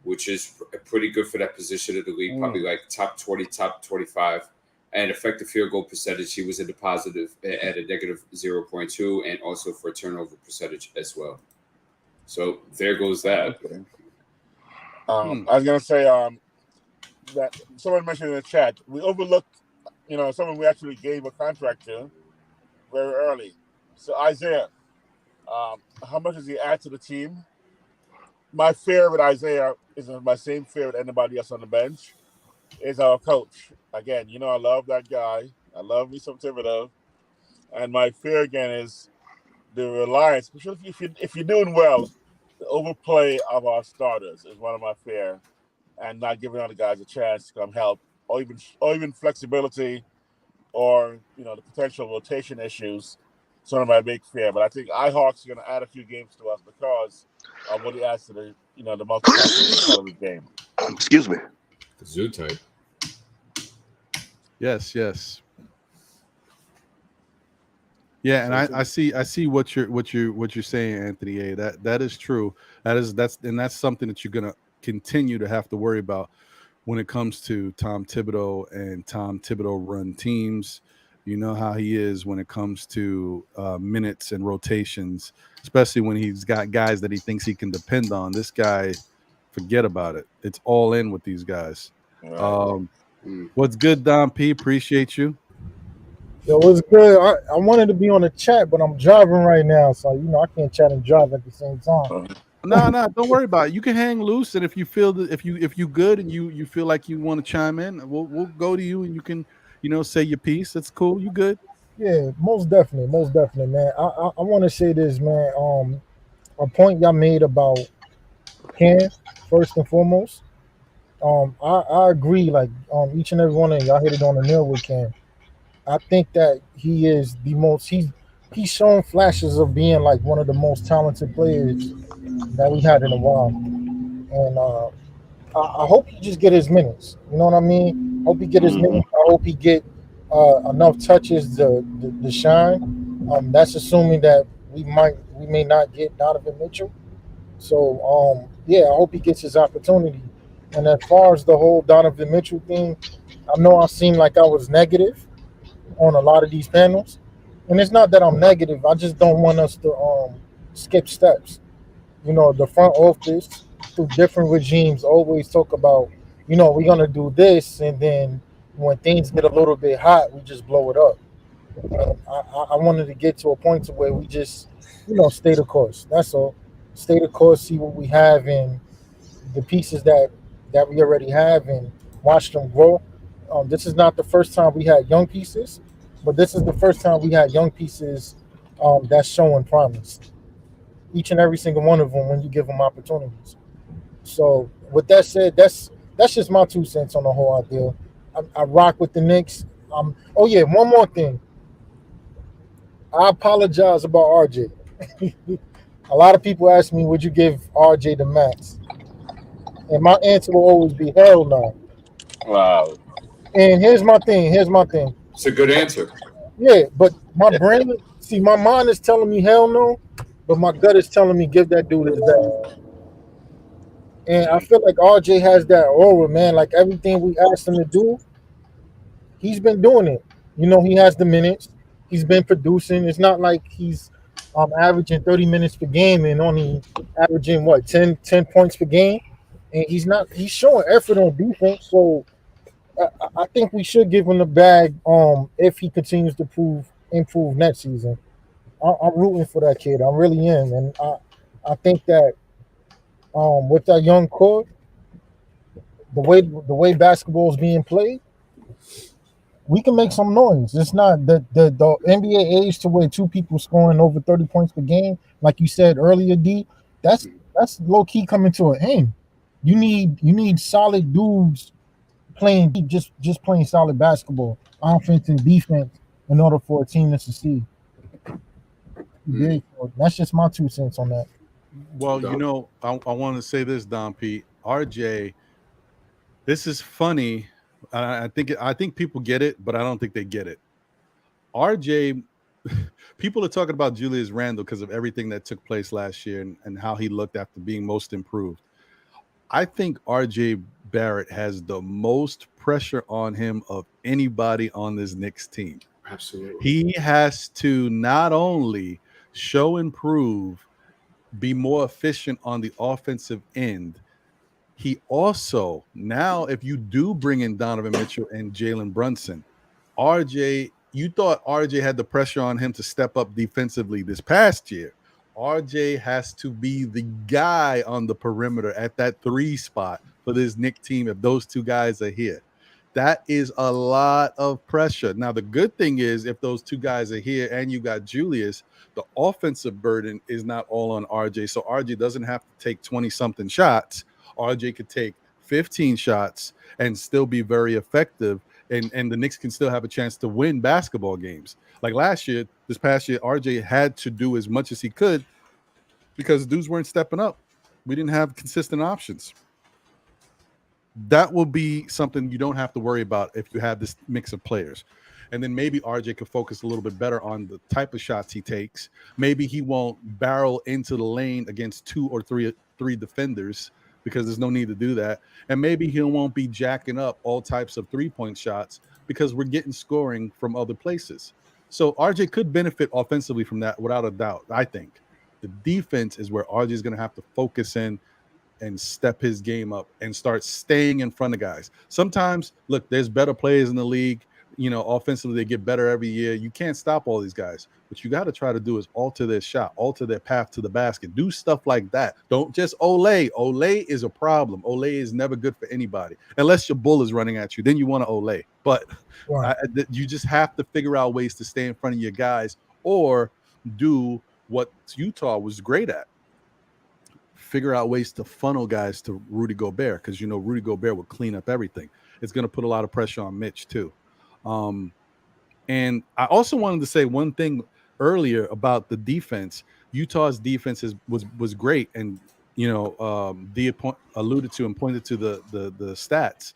which is pretty good for that position of the league. Probably like top 20, top 25. And effective field goal percentage, he was in the positive at a negative 0.2, and also for turnover percentage as well. So there goes that. I was gonna say that someone mentioned in the chat, we overlooked, you know, someone we actually gave a contract to very early. So Isaiah, how much does he add to the team? My fear with Isaiah is my same fear with anybody else on the bench. Is our coach. Again, you know, I love that guy. I love me some Thibodeau. And my fear again is the reliance, especially if you're doing well, the overplay of our starters is one of my fear, and not giving other guys a chance to come help, or even flexibility, or you know, the potential rotation issues. It's one of my big fear. But I think iHawks are going to add a few games to us because of what he adds to the, you know, the multifaceted of the game. Excuse me. Zoo type. Yes. Yeah, and I see what you're saying, Anthony A. That is true. That's something that you're gonna continue to have to worry about when it comes to Tom Thibodeau and Tom Thibodeau run teams. You know how he is when it comes to minutes and rotations, especially when he's got guys that he thinks he can depend on. This guy, forget about it. It's all in with these guys. What's good, Don P? Appreciate you. Yo, what's good? I wanted to be on the chat, but I'm driving right now, so you know I can't chat and drive at the same time. No, don't worry about it. You can hang loose, and if you feel that if you good and you feel like you want to chime in, we'll go to you and you can, you know, say your piece. That's cool. You good? Yeah, most definitely, man. I want to say this, man. A point y'all made about Cam, first and foremost. I agree. Like each and every one of y'all hit it on the nail with Cam. I think that he is the most. He's shown flashes of being like one of the most talented players that we had in a while, and I hope he just get his minutes. You know what I mean? Hope he get his minutes. I hope he get enough touches to shine. That's assuming that we may not get Donovan Mitchell. So yeah, I hope he gets his opportunity. And as far as the whole Donovan Mitchell thing, I know I seem like I was negative on a lot of these panels, and it's not that I'm negative. I just don't want us to skip steps. You know, the front office through different regimes always talk about, you know, we're gonna do this, and then when things get a little bit hot, we just blow it up. I wanted to get to a point to where we just, you know, stay the course. That's all. Stay the course, see what we have, and the pieces that we already have, and watch them grow. This is not the first time we had young pieces, but this is the first time we had young pieces that's showing promise. Each and every single one of them when you give them opportunities. So with that said, that's just my 2 cents on the whole idea. I rock with the Knicks. Oh yeah, one more thing. I apologize about RJ. A lot of people ask me, would you give RJ the max? And my answer will always be hell no. Wow. And here's my thing. It's a good answer. Yeah, but my brain, my mind is telling me hell no, but my gut is telling me give that dude his best. And I feel like RJ has that aura, man. Like everything we asked him to do, he's been doing it. You know, he has the minutes. He's been producing. It's not like he's averaging 30 minutes per game and only averaging what 10 points per game. And he's showing effort on defense. So I think we should give him the bag if he continues to improve next season. I'm rooting for that kid. I really am. And I think that with that young core, the way basketball is being played, we can make some noise. It's not the NBA age to where two people scoring over 30 points per game, like you said earlier, D. That's low key coming to an end. You need solid dudes playing just playing solid basketball, offense and defense, in order for a team to succeed. That's just my 2 cents on that. Well, you know, I want to say this, Don P. RJ, this is funny. I think people get it, but I don't think they get it. RJ, people are talking about Julius Randle because of everything that took place last year and how he looked after being most improved. I think RJ Barrett has the most pressure on him of anybody on this Knicks team. Absolutely. He has to not only show and prove, be more efficient on the offensive end. He also, now if you do bring in Donovan Mitchell and Jalen Brunson, RJ, you thought RJ had the pressure on him to step up defensively this past year. RJ has to be the guy on the perimeter at that 3 spot for this Knicks team if those 2 guys are here. That is a lot of pressure. Now, the good thing is if those 2 guys are here and you got Julius, the offensive burden is not all on RJ. So RJ doesn't have to take 20-something shots. RJ could take 15 shots and still be very effective. And the Knicks can still have a chance to win basketball games. Like this past year, RJ had to do as much as he could because dudes weren't stepping up. We didn't have consistent options. That will be something you don't have to worry about if you have this mix of players. And then maybe RJ could focus a little bit better on the type of shots he takes. Maybe he won't barrel into the lane against 2 or 3 defenders because there's no need to do that. And maybe he won't be jacking up all types of 3-point shots because we're getting scoring from other places. So RJ could benefit offensively from that without a doubt, I think. The defense is where RJ is going to have to focus in and step his game up and start staying in front of guys. Sometimes, look, there's better players in the league. You know, offensively, they get better every year. You can't stop all these guys. What you got to try to do is alter their shot, alter their path to the basket. Do stuff like that. Don't just Olay. Olay is a problem. Olay is never good for anybody. Unless your bull is running at you, then you want to Olay. But Right. you just have to figure out ways to stay in front of your guys or do what Utah was great at. Figure out ways to funnel guys to Rudy Gobert because, you know, Rudy Gobert will clean up everything. It's going to put a lot of pressure on Mitch too. And I also wanted to say one thing earlier about the defense. Utah's defense was great, and you know, alluded to and pointed to the stats.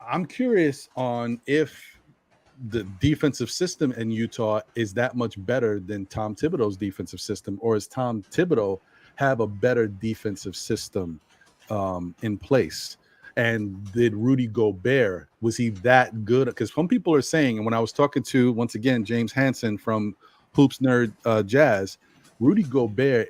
I'm curious on if the defensive system in Utah is that much better than Tom Thibodeau's defensive system, or does Tom Thibodeau have a better defensive system in place? And did Rudy Gobert, was he that good? Because some people are saying, and when I was talking to, once again, James Hansen from Hoops Nerd Jazz, Rudy Gobert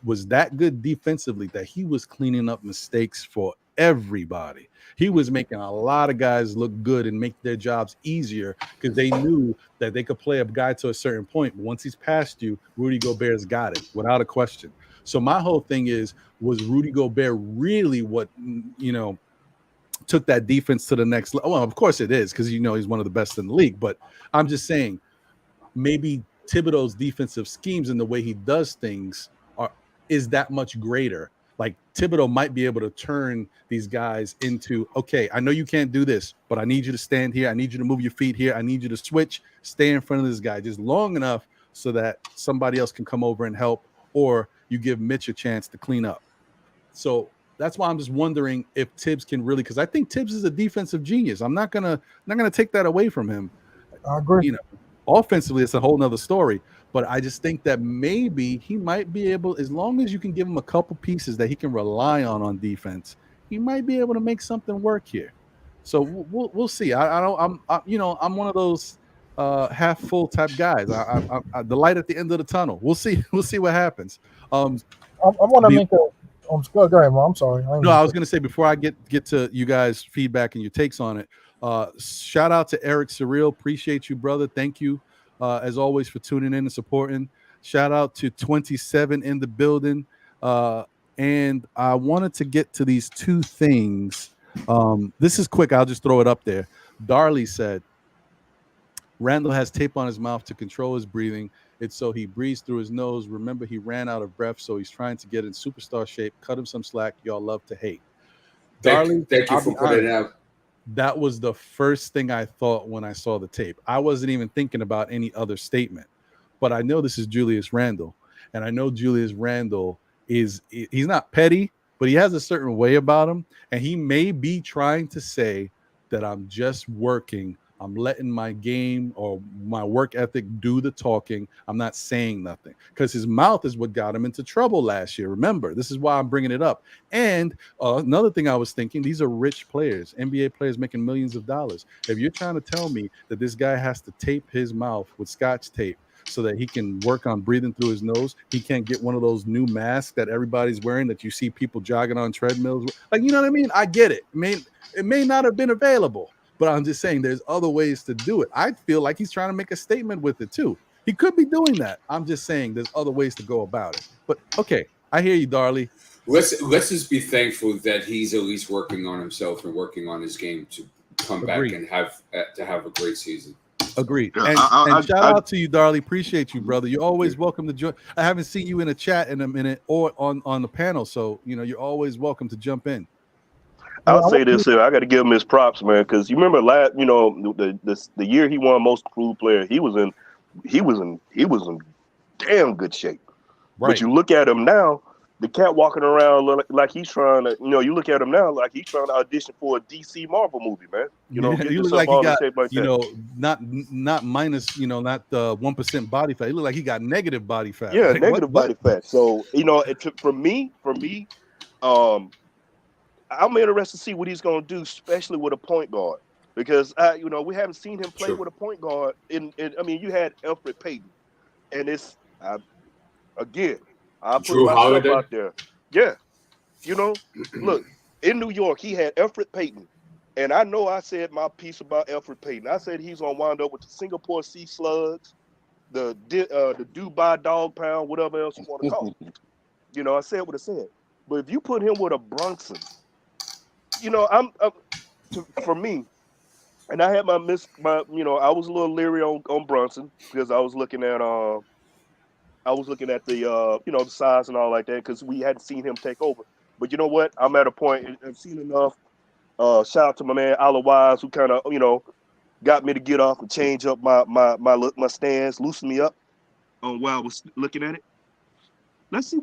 was that good defensively that he was cleaning up mistakes for everybody. He was making a lot of guys look good and make their jobs easier because they knew that they could play a guy to a certain point. But once he's past you, Rudy Gobert's got it without a question. So my whole thing was Rudy Gobert really what, you know, took that defense to the next level? Well, of course it is because, you know, he's one of the best in the league. But I'm just saying maybe Thibodeau's defensive schemes and the way he does things is that much greater. Like Thibodeau might be able to turn these guys into, okay, I know you can't do this, but I need you to stand here. I need you to move your feet here. I need you to switch, stay in front of this guy just long enough so that somebody else can come over and help, or you give Mitch a chance to clean up. So that's why I'm just wondering if Tibbs can really, because I think Tibbs is a defensive genius. I'm not gonna take that away from him. I agree. You know, Offensively, it's a whole nother story. But I just think that maybe he might be able, as long as you can give him a couple pieces that he can rely on defense, he might be able to make something work here. So we'll see. I'm one of those half full type guys. The light at the end of the tunnel. We'll see. We'll see what happens. I want to make a. Go ahead, man. I'm sorry. No, I was going to say before I get to you guys' feedback and your takes on it. Shout out to Eric Surreal. Appreciate you, brother. Thank you, as always, for tuning in and supporting. Shout out to 27 in the building. And I wanted to get to these two things. This is quick. I'll just throw it up there. Darley said, Randall has tape on his mouth to control his breathing. It's so he breathes through his nose. Remember, he ran out of breath, so he's trying to get in superstar shape. Cut him some slack. Y'all love to hate. Darley, thank you for putting it out. That was the first thing I thought when I saw the tape. I wasn't even thinking about any other statement. But I know this is Julius Randle. And I know Julius Randle he's not petty, but he has a certain way about him. And he may be trying to say that I'm just working. I'm letting my game or my work ethic do the talking. I'm not saying nothing, because his mouth is what got him into trouble last year. Remember, this is why I'm bringing it up. And another thing I was thinking, these are rich players, NBA players making millions of dollars. If you're trying to tell me that this guy has to tape his mouth with Scotch tape so that he can work on breathing through his nose, he can't get one of those new masks that everybody's wearing that you see people jogging on treadmills with. Like, you know what I mean? I get it. It may not have been available. But I'm just saying there's other ways to do it. I feel like he's trying to make a statement with it too. He could be doing that. I'm just saying there's other ways to go about it. But okay, I hear you, Darley. Let's just be thankful that he's at least working on himself and working on his game to come back and have a great season. Agreed. And shout out to you, Darley. Appreciate you, brother. You're always welcome to join. I haven't seen you in a chat in a minute or on the panel, so you're always welcome to jump in. I'll say this here. I got to give him his props, man, because you remember the year he won Most Improved Player, he was in damn good shape. Right. But you look at him now, the cat walking around like he's trying to, you look at him now like he's trying to audition for a DC Marvel movie, man. He looks like he got, not minus, not the 1% body fat. He looked like he got negative body fat. Yeah, like, negative body fat. So for me, I'm interested to see what he's going to do, especially with a point guard, because we haven't seen him play with a point guard. You had Elfrid Payton, and it's again, I put myself out there. Yeah, look, in New York, he had Elfrid Payton, and I know I said my piece about Elfrid Payton. I said he's going to wind up with the Singapore Sea Slugs, the Dubai Dog Pound, whatever else you want to call it. I said what I said. But if you put him with a Brunson, for me, and I had I was a little leery on Brunson because I was looking at the size and all like that, because we hadn't seen him take over. But you know what? I'm at a point. I've seen enough. Shout out to my man Ala Wise, who kind of got me to get off and change up my stance, loosen me up on while I was looking at it. Let's see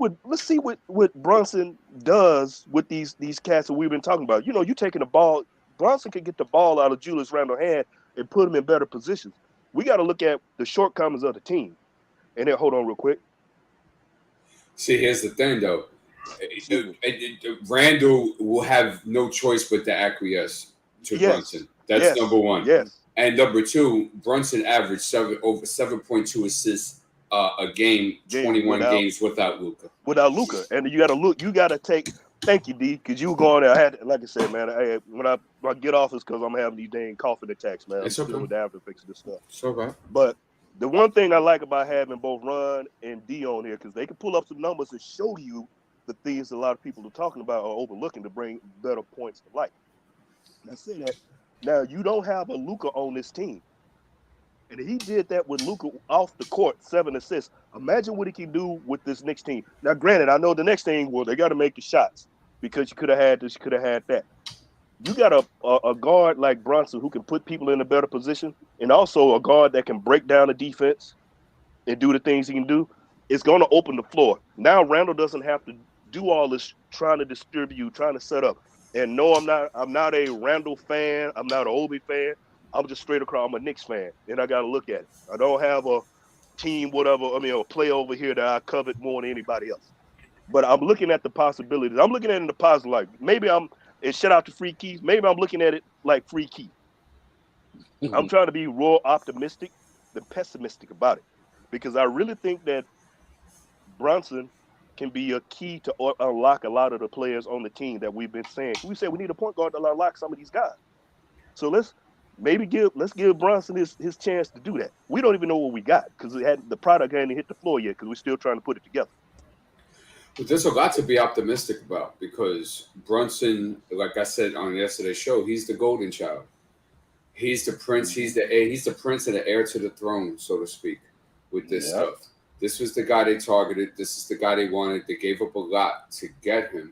what Brunson does with these cats that we've been talking about. You taking the ball. Brunson can get the ball out of Julius Randle's hand and put him in better positions. We got to look at the shortcomings of the team. And then hold on real quick. See, here's the thing, though. Randle will have no choice but to acquiesce to Brunson. That's number one. Yes. And number two, Brunson averaged over 7.2 assists a game 21 games without Luka. And you got to take. Thank you, D, because you were going there. Like I said, man. When I get off, it's because I'm having these dang coughing attacks, man. It's okay. With the after fixing this stuff. It's okay. But the one thing I like about having both Ron and D on here, because they can pull up some numbers and show you the things a lot of people are talking about or overlooking to bring better points to light. And I say that now you don't have a Luka on this team. And he did that with Luka off the court, 7 assists. Imagine what he can do with this Knicks team. Now, granted, I know the next thing, they got to make the shots because you could have had this, you could have had that. You got a guard like Brunson who can put people in a better position, and also a guard that can break down the defense and do the things he can do. It's going to open the floor. Now, Randle doesn't have to do all this trying to distribute, trying to set up. And no, I'm not a Randle fan. I'm not an Obi fan. I'm just straight across. I'm a Knicks fan, and I got to look at it. I don't have a team, whatever. I mean, a player over here that I covet more than anybody else. But I'm looking at the possibilities. I'm looking at it in the positive light. Maybe and shout out to Free Keith. Maybe I'm looking at it like Free Keith. I'm trying to be raw optimistic than pessimistic about it, because I really think that Brunson can be a key to unlock a lot of the players on the team that we've been saying. We said we need a point guard to unlock some of these guys. So let's give Brunson his chance to do that. We don't even know what we got because the product hadn't hit the floor yet because we're still trying to put it together. But there's a lot to be optimistic about because Brunson, like I said on yesterday's show, he's the golden child. He's the prince. He's the prince and the heir to the throne, so to speak, with this stuff. This was the guy they targeted. This is the guy they wanted. They gave up a lot to get him.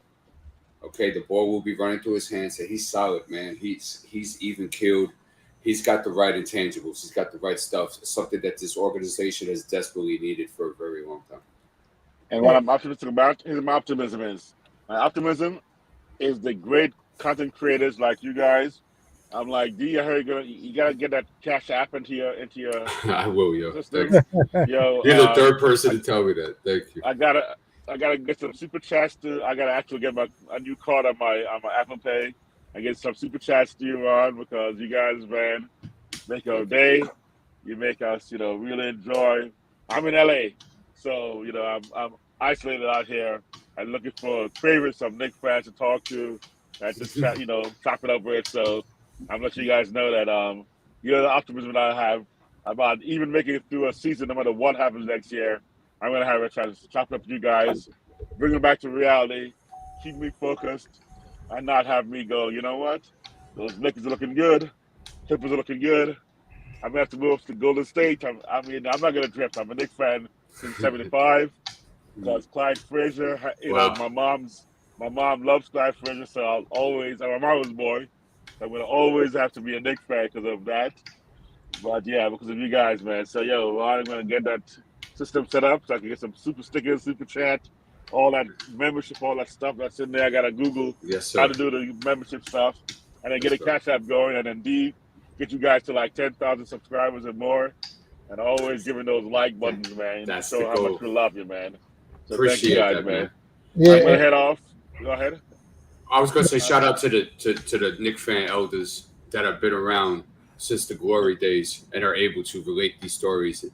Okay, the ball will be running through his hands. And he's solid, man. He's even killed. He's got the right intangibles. He's got the right stuff. Something that this organization has desperately needed for a very long time. And what I'm optimistic about is my optimism is. My optimism is the great content creators like you guys. I'm like, D, I heard you gotta get that Cash App into your I will, yo. system. Yo, You're the third person to tell me that. Thank you. I gotta get some super chats to. I gotta actually get a new card on my Apple Pay. I get some super chats to you on because you guys, man, make our day. You make us, really enjoy. I'm in LA, so I'm isolated out here. I'm looking for favorites of Knicks fans to talk to. I just chop it up with. So I'm letting you guys know that the optimism that I have about even making it through a season, no matter what happens next year. I'm gonna have a chance to chop it up with you guys, bring it back to reality, keep me focused, and not have me go, you know what? Those Knicks are looking good, Clippers are looking good. I'm gonna have to move to Golden State. I'm not gonna drift. I'm a Knicks fan since '75 because Clyde Frazier. Wow. My mom loves Clyde Frazier, so I'll always. I'm a Marlins boy. So I'm gonna always have to be a Knicks fan because of that. But yeah, because of you guys, man. So I'm gonna get that system set up so I can get some super stickers, super chat, all that membership, all that stuff that's in there. I gotta Google how to do the membership stuff, and then get a Cash App going, and then get you guys to like 10,000 subscribers and more, and always giving those like buttons, man. That's show how much we love you, man. So Appreciate thank you guys, that, man. Yeah, I'm gonna head off. Go ahead. I was gonna say shout out to the Knicks fan elders that have been around since the glory days and are able to relate these stories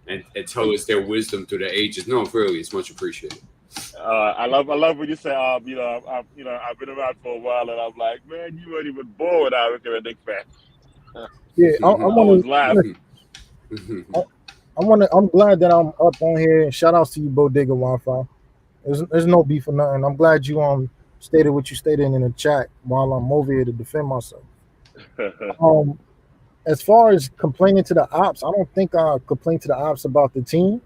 and tell us their wisdom through the ages. No, really, it's much appreciated. I love when you say I've been around for a while, and I'm like, man, you weren't even born when I was a Knicks fan. yeah. I I was want laughing. I'm glad that I'm up on here. And shout outs to you, Bodega Wi-Fi. There's no beef or nothing. I'm glad you stated what you stated in the chat while I'm over here to defend myself. As far as complaining to the ops, I don't think I complain to the ops about the team.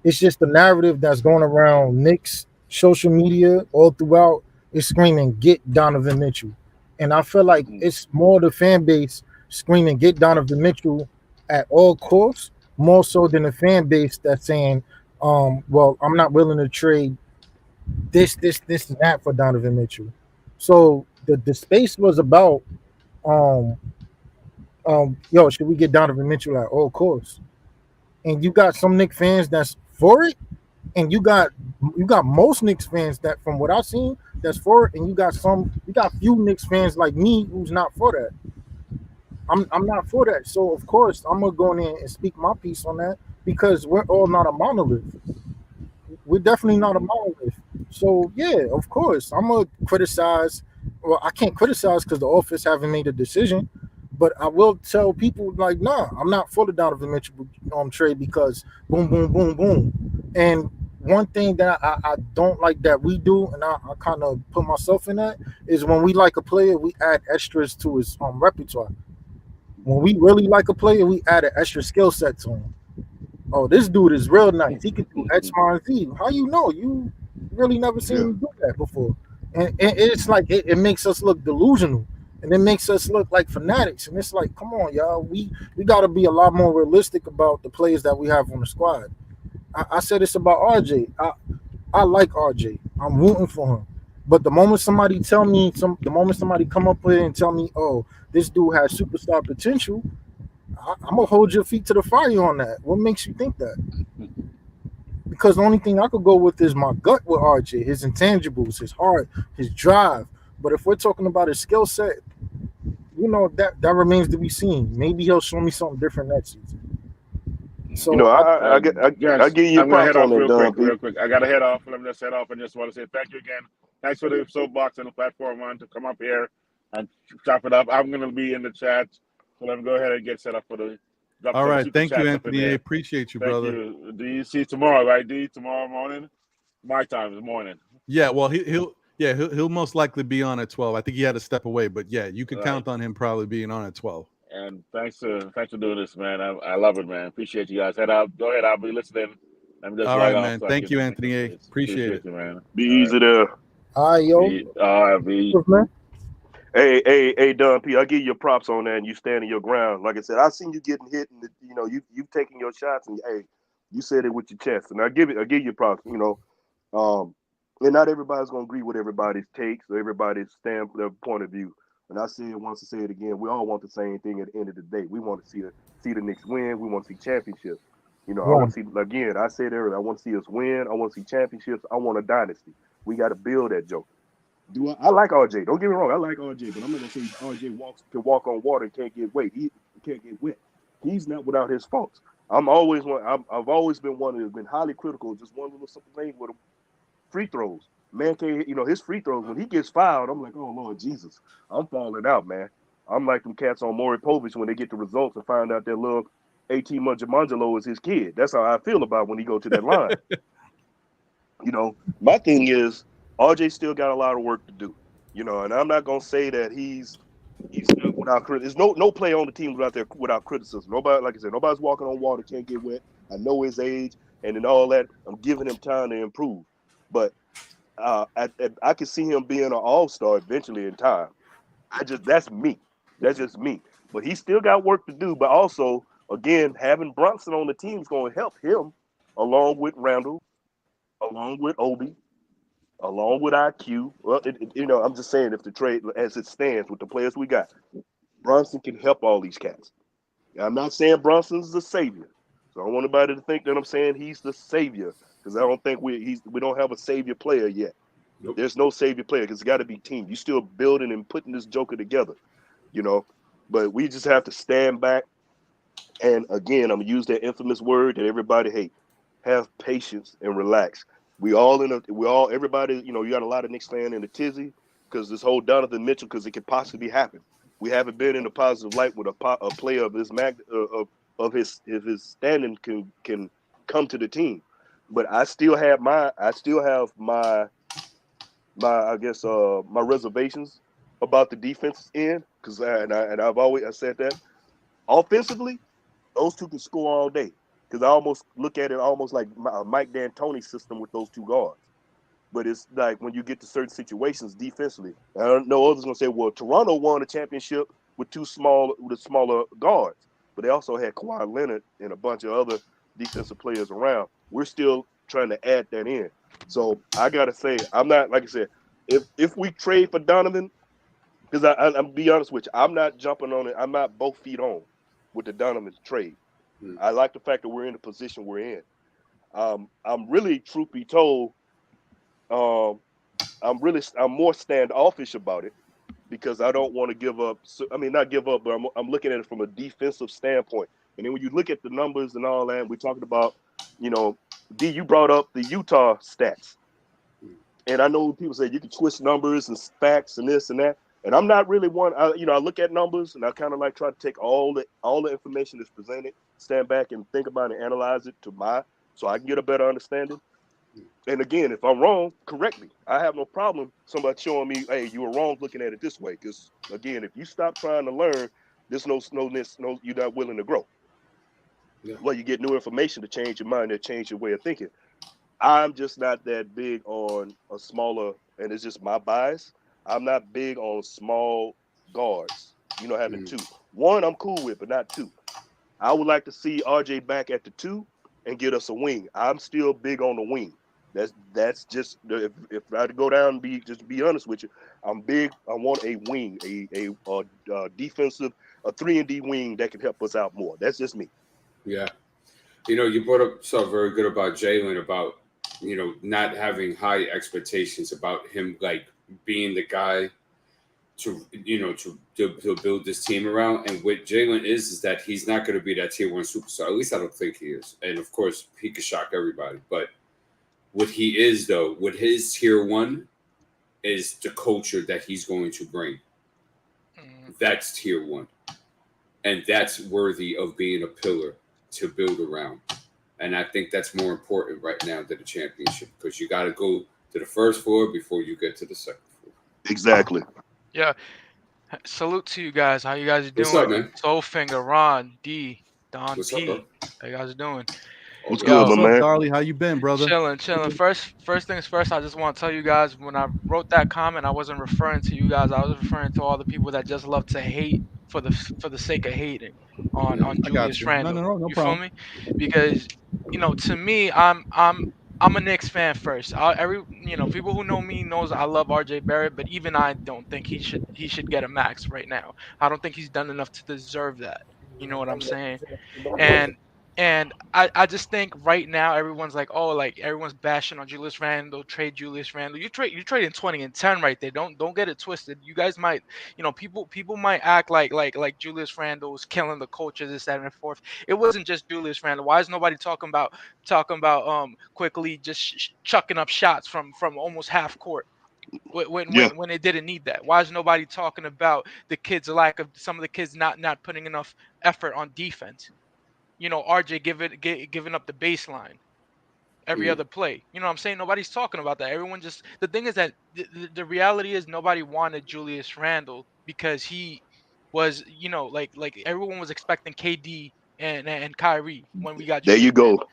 It's just the narrative that's going around Knicks social media all throughout is screaming, get Donovan Mitchell. And I feel like it's more the fan base screaming, get Donovan Mitchell at all costs, more so than the fan base that's saying, well, I'm not willing to trade this, and that for Donovan Mitchell. So the space was about, should we get Donovan Mitchell at all costs? And you got some Knicks fans that's for it, and you got most Knicks fans that, from what I've seen, that's for it, and you got few Knicks fans like me who's not for that. I'm not for that. So of course I'm gonna go in and speak my piece on that because we're all not a monolith. We're definitely not a monolith. So yeah, of course I'm gonna criticize. Well, I can't criticize because the office haven't made a decision, but I will tell people like, nah, I'm not for the Donovan Mitchell trade because boom, boom, boom, boom. And one thing that I don't like that we do, and I kind of put myself in that, is when we like a player, we add extras to his repertoire. When we really like a player, we add an extra skill set to him. Oh, this dude is real nice. He can do X, Y, and Z. How you know? You really never seen him do that before. And it's like it makes us look delusional, and it makes us look like fanatics. And it's like, come on, y'all. We got to be a lot more realistic about the players that we have on the squad. I said this about RJ. I like RJ. I'm rooting for him. But the moment somebody the moment somebody come up with it and tell me, oh, this dude has superstar potential, I'm gonna hold your feet to the fire on that. What makes you think that? Because the only thing I could go with is my gut with RJ, his intangibles, his heart, his drive. But if we're talking about his skill set, that remains to be seen. Maybe he'll show me something different next season. So You know, I Yes, give you your I'm gonna props head on off that, real Don quick, P. real quick. I gotta head off. Let me just head off and just want to say thank you again. Thanks for the soapbox and the platform, man, to come up here and chop it up. I'm gonna be in the chat, so let me go ahead and get set up for the drop All some right. super Thank you, chats up in Anthony. I there. appreciate you, Thank brother. you. Do you see tomorrow, right? D, tomorrow morning? My time is morning. Yeah, well, he'll most likely be on at 12. I think he had to step away, but yeah, you can Right. count on him probably being on at 12. And thanks for doing this, man. I love it, man. Appreciate you guys. Go ahead. I'll be listening. I'm just All log right, off man. so I Thank can you, make Anthony A. this. Appreciate it. You, man. Be easy there. All right, yo. Man. Hey, Don P. I give you your props on that, and you standing your ground. Like I said, I seen you getting hit, and you've taken your shots, and hey, you said it with your chest, and I give you props. And not everybody's gonna agree with everybody's takes or everybody's their point of view. And I say it once to say it again. We all want the same thing at the end of the day. We want to see the Knicks win. We want to see championships. I want to see, again, I said earlier, I want to see us win. I want to see championships. I want a dynasty. We got to build that joke. I like RJ. Don't get me wrong. I like RJ, but I'm not gonna say RJ can walk on water and can't get wet. He can't get wet. He's not without his faults. I've always been one who's been highly critical. Just one little simple thing with him. Free throws. Man can't, his free throws, when he gets fouled, I'm like, oh, Lord Jesus, I'm falling out, man. I'm like them cats on Maury Povich when they get the results and find out that little 18-month Jamangelo is his kid. That's how I feel about when he go to that line. My thing is, RJ still got a lot of work to do, and I'm not going to say that he's not without criticism. There's no player on the team without criticism. Nobody, like I said, nobody's walking on water, can't get wet. I know his age and then all that. I'm giving him time to improve. But I can see him being an all-star eventually in time. That's me. That's just me. But he still got work to do. But also, again, having Brunson on the team is going to help him, along with Randall, along with Obi, along with IQ. Well, I'm just saying, if the trade as it stands with the players we got, Brunson can help all these cats. I'm not saying Brunson's the savior. So I don't want anybody to think that I'm saying he's the savior, because I don't think we don't have a savior player yet. Nope. There's no savior player because it's got to be team. You still building and putting this joker together, But we just have to stand back. And again, I'm gonna use that infamous word that everybody hates: have patience and relax. Everybody. You got a lot of Knicks fan in the tizzy because this whole Donovan Mitchell, because it could possibly happen. We haven't been in a positive light with a player of this of his standing can come to the team. But I still have my I guess my reservations about the defense end, because I've said that offensively, those two can score all day, because I almost look at it almost like Mike D'Antoni's system with those two guards. But it's like when you get to certain situations defensively, I don't know others gonna say, well, Toronto won a championship with smaller guards, but they also had Kawhi Leonard and a bunch of other defensive players around. We're still trying to add that in. So I gotta say, I'm not, like I said, if we trade for Donovan, because I'm be honest with you, I'm not jumping on it. I'm not both feet on with the Donovan trade. I like the fact that we're in the position we're in. I'm really, truth be told, I'm more standoffish about it, because I don't want to give up. I mean, not give up, but I'm looking at it from a defensive standpoint. And then when you look at the numbers and all that, we're talking about, D, you brought up the Utah stats. And I know people say you can twist numbers and facts and this and that. And I'm not really one. I look at numbers and I kind of like try to take all the information that's presented, stand back and think about it and analyze it so I can get a better understanding. And again, if I'm wrong, correct me. I have no problem somebody showing me, hey, you were wrong looking at it this way. Because again, if you stop trying to learn, there's no you're not willing to grow. Yeah. Well, you get new information to change your mind, to change your way of thinking. I'm just not that big on a smaller, and it's just my bias. I'm not big on small guards, having two. One I'm cool with, but not two. I would like to see RJ back at the two and get us a wing. I'm still big on the wing. That's just if I had to go down and be honest with you, I'm big. I want a wing, a defensive, a 3-and-D wing that can help us out more. That's just me. Yeah. You brought up something very good about Jalen, about, not having high expectations about him, like being the guy to build this team around. And what Jalen is that he's not going to be that tier 1 superstar. At least I don't think he is. And of course, he could shock everybody. But what he is, though, with his tier 1 is the culture that he's going to bring. That's tier 1. And that's worthy of being a pillar to build around. And I think that's more important right now than the championship, because you got to go to the first floor before you get to the second floor. Exactly. Yeah. Salute to you guys. How you guys doing? What's up, man? Soulfinger, Ron, D, Don What's P. up, bro? How you guys doing? What's Yo, good, What's my up, man? Darley? How you been, brother? Chilling. First things first, I just want to tell you guys, when I wrote that comment, I wasn't referring to you guys. I was referring to all the people that just love to hate for the sake of hating on I got Julius you. Randle. No You problem. feel me? Because to me, I'm a Knicks fan first. People who know me knows I love RJ Barrett, but even I don't think he should get a max right now. I don't think he's done enough to deserve that. You know what I'm saying? And I just think right now everyone's like, oh, like everyone's bashing on Julius Randle, trade Julius Randle. You trade in 20 and 10 right there. Don't get it twisted. You guys might, people might act like Julius Randle's killing the culture, this, that, and the fourth. It wasn't just Julius Randle. Why is nobody talking about quickly just chucking up shots from almost half court? When they didn't need that. Why is nobody talking about the kids' lack of, some of the kids not putting enough effort on defense? RJ giving up the baseline every other play. You know what I'm saying? Nobody's talking about that. Everyone just, the thing is that the reality is nobody wanted Julius Randle because he was, like everyone was expecting KD and Kyrie when we got There Julius you go. Randle.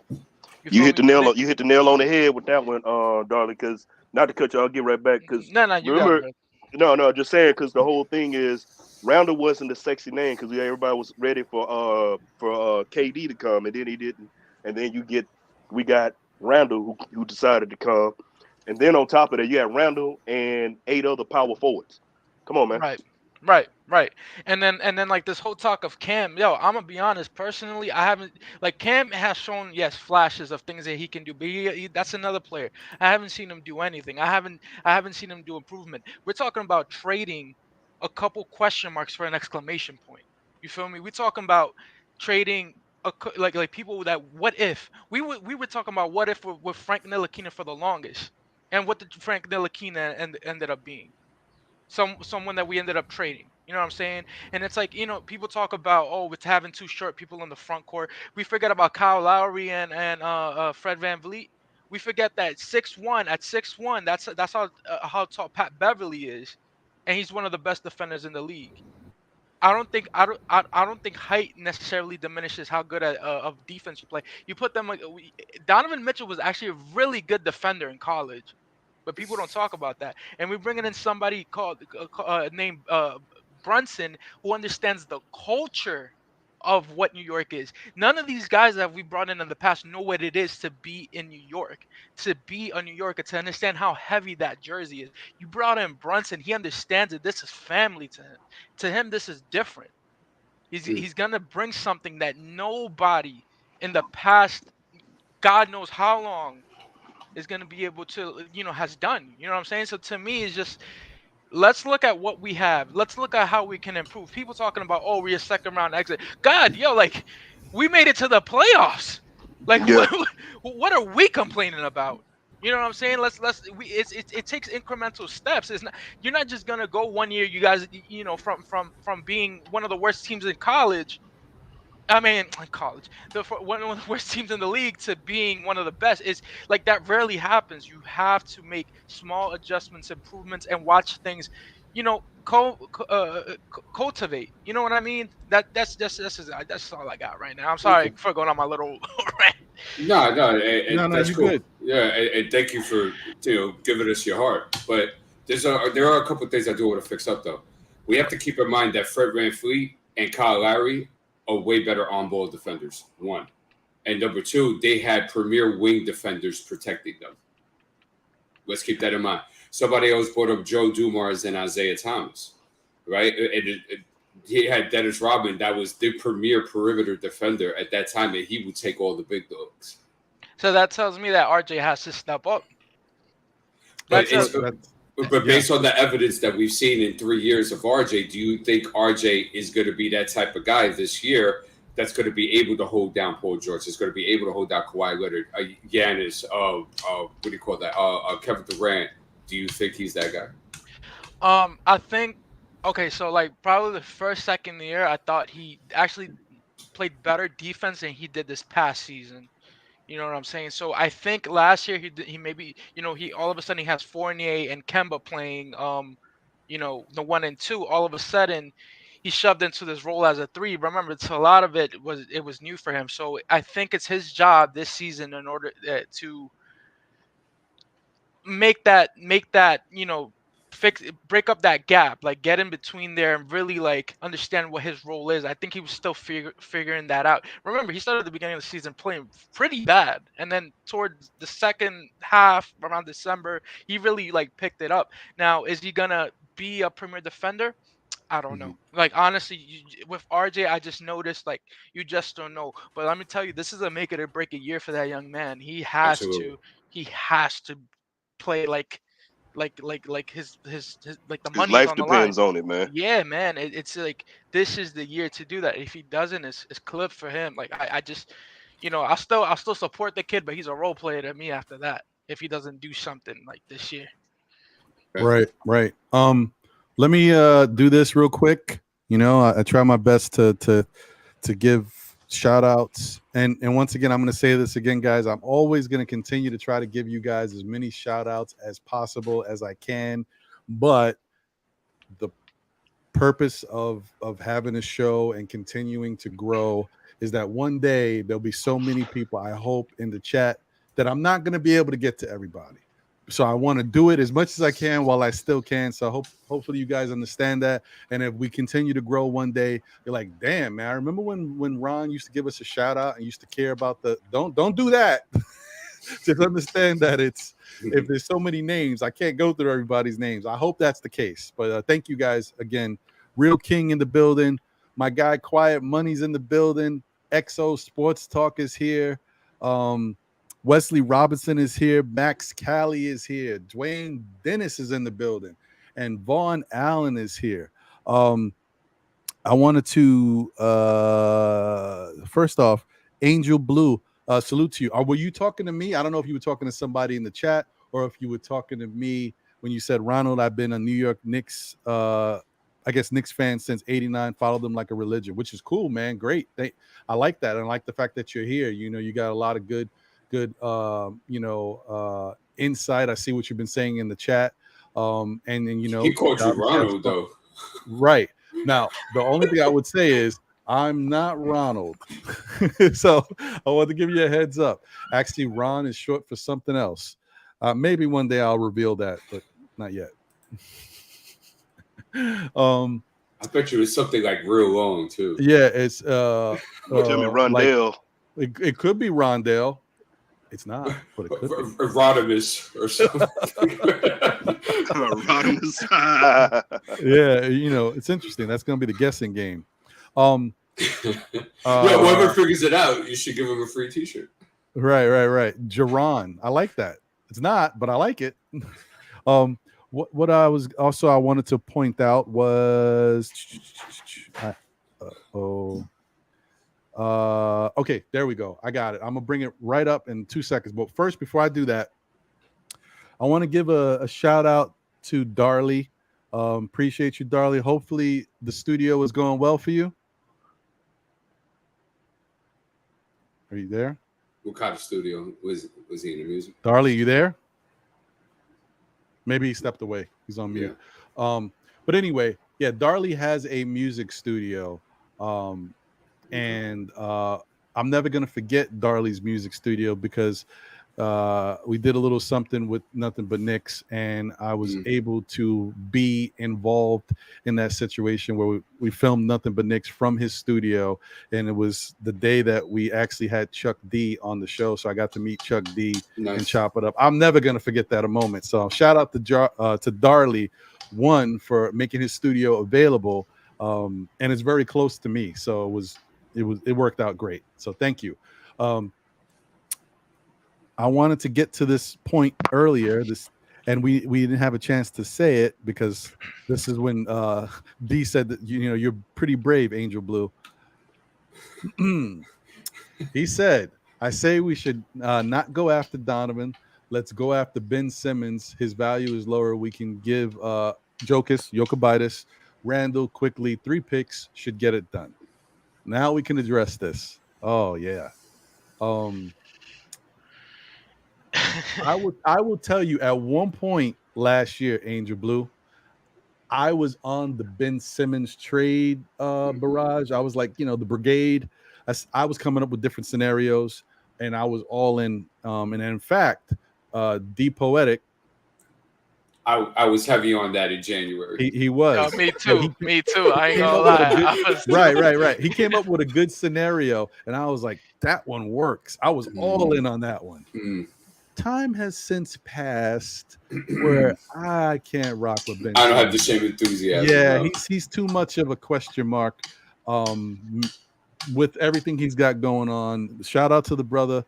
You feel hit me? the nail on the head with that one, darling. Because not to cut you, I'll get right back. Because No, you got remember, it. no, just saying. Because the whole thing is Randall wasn't the sexy name because everybody was ready for KD to come, and then he didn't. And then we got Randall who decided to come, and then on top of that, you had Randall and 8 other power forwards. Come on, man. Right. And then like this whole talk of Cam, I'm gonna be honest. Personally, I haven't, like, Cam has shown, yes, flashes of things that he can do, but that's another player. I haven't seen him do anything. I haven't seen him do improvement. We're talking about trading a couple question marks for an exclamation point. You feel me? We're talking about trading like people that, what if we were talking about what if with Frank Ntilikina for the longest, and what did Frank Ntilikina ended up being? Someone that we ended up trading. You know what I'm saying? And it's like, people talk about, oh, it's having 2 short people in the front court. We forget about Kyle Lowry and Fred VanVleet. We forget that 6'1", at 6'1", that's how tall Pat Beverly is, and he's one of the best defenders in the league. I don't think height necessarily diminishes how good of defense you play. You put them like, Donovan Mitchell was actually a really good defender in college, but people don't talk about that. And we're bringing in somebody named Brunson, who understands the culture of what New York is. None of these guys that we brought in the past know what it is to be in New York, to be a New Yorker, to understand how heavy that jersey is. You brought in Brunson. He understands it. This is family to him. To him, this is different. He's gonna bring something that nobody in the past, God knows how long, is going to be able to, has done. You know what I'm saying? So to me, it's just, let's look at what we have. Let's look at how we can improve. People talking about, oh, we're a second round exit. God, like, we made it to the playoffs. Like, Yeah. what are we complaining about? You know what I'm saying? It takes incremental steps. It's not, you're not just gonna go one year, you guys, from being one of the worst teams in college. I mean, college, one of the worst teams in the league, to being one of the best. Is like, that rarely happens. You have to make small adjustments, improvements, and watch things, cultivate. You know what I mean? That's all I got right now. I'm sorry for going on my little rant. No, No, that's you're cool. good. Yeah, and thank you for giving us your heart. But there are a couple of things I do want to fix up, though. We have to keep in mind that Fred VanVleet and Kyle Lowry are way better on-ball defenders, 1. And number 2, they had premier wing defenders protecting them. Let's keep that in mind. Somebody else brought up Joe Dumars and Isaiah Thomas, right? He had Dennis Rodman. That was the premier perimeter defender at that time, and he would take all the big dogs. So that tells me that RJ has to step up. But based on the evidence that we've seen in 3 years of RJ, do you think RJ is going to be that type of guy this year that's going to be able to hold down Paul George? Is going to be able to hold down Kawhi Leonard, Giannis, what do you call that? Kevin Durant. Do you think he's that guy? I think. Okay, so like probably the first, second year, I thought he actually played better defense than he did this past season. You know what I'm saying? So I think last year he maybe, you know, he all of a sudden he has Fournier and Kemba playing you know, the 1 and 2. All of a sudden he shoved into this role as a 3. Remember, it's a lot of it was new for him. So I think it's his job this season in order to make that, you know, break up that gap, like get in between there and really like understand what his role is. I think he was still figuring that out. Remember, he started at the beginning of the season playing pretty bad, and then towards the second half around December, he really like picked it up. Now, is he gonna be a premier defender? I don't know. Like honestly, with RJ, I just noticed like you just don't know. But let me tell you, this is a make it or break it year for that young man. He has to play like his like the His money's life on the line. depends on it, man. Yeah, man. It's like this is the year to do that. If he doesn't, it's clip for him. Like I just, you know, I'll still support the kid, but he's a role player to me after that. If he doesn't do something like this year. Right. Let me do this real quick. You know, I try my best to give shout outs. And once again, I'm going to say this again, guys. I'm always going to continue to try to give you guys as many shout outs as possible as I can. But the purpose of having a show and continuing to grow is that one day there'll be so many people, I hope, in the chat that I'm not going to be able to get to everybody. So I want to do it as much as I can while I still can. So hopefully you guys understand that. And if we continue to grow one day, you're like, damn, man, I remember when Ron used to give us a shout out and used to care about the don't do that. Just understand that it's if there's so many names, I can't go through everybody's names. I hope that's the case. But thank you guys again. Real King in the building. My guy Quiet Money's in the building. XO Sports Talk is here. Wesley Robinson is here. Max Callie is here. Dwayne Dennis is in the building. And Vaughn Allen is here. I wanted to, first off, Angel Blue, salute to you. Were you talking to me? I don't know if you were talking to somebody in the chat or if you were talking to me when you said, Ronald, I've been a New York Knicks, I guess Knicks fan since '89, followed them like a religion, which is cool, man. Great. I like that. I like the fact that you're here. You know, you got a lot of good insight. I see what you've been saying in the chat. And then, you know, he called you Ronald though. Right. Now, the only thing I would say is I'm not Ronald. So I want to give you a heads up. Actually, Ron is short for something else. Maybe one day I'll reveal that, but not yet. I bet you it's something like real long too. Yeah, it's Tell me Rondell. Like, it could be Rondell. It's not, but it could be. Rodimus or something. Rodimus. Yeah, you know, it's interesting. That's going to be the guessing game. Whoever figures it out, you should give him a free T-shirt. Right. Jerron, I like that. It's not, but I like it. What I wanted to point out was, okay, there we go. I got it. I'm gonna bring it right up in 2 seconds. But first, before I do that, I want to give a shout out to Darley. Appreciate you, Darley. Hopefully the studio is going well for you. Are you there? What kind of studio was he in? The music? Darley, you there? Maybe he stepped away. He's on mute. Yeah. But anyway, yeah, Darley has a music studio. And I'm never going to forget Darley's music studio because we did a little something with Nothing But Knicks, and I was able to be involved in that situation where we filmed Nothing But Knicks from his studio, and it was the day that we actually had Chuck D on the show, so I got to meet Chuck D and chop it up. I'm never gonna forget that moment. So shout out to Darley, one, for making his studio available, and it's very close to me, so it worked out great. So thank you. I wanted to get to this point earlier, and we didn't have a chance to say it because this is when D said that you're pretty brave, Angel Blue. He said, "I say we should not go after Donovan. Let's go after Ben Simmons. His value is lower. We can give Jokic, Randall quickly 3 picks should get it done." Now we can address this. Oh yeah. I will tell you, at one point last year, Angel Blue, I was on the Ben Simmons trade barrage. I was like, the brigade. I was coming up with different scenarios, and I was all in. And in fact, D Poetic, I was heavy on that in January. He was. Me too. Me too. I ain't gonna lie. Right. He came up with a good scenario, and I was like, that one works. I was all in on that one. Time has since passed where I can't rock with Ben. I don't have the same enthusiasm. Yeah, he's too much of a question mark with everything he's got going on. Shout out to the brother.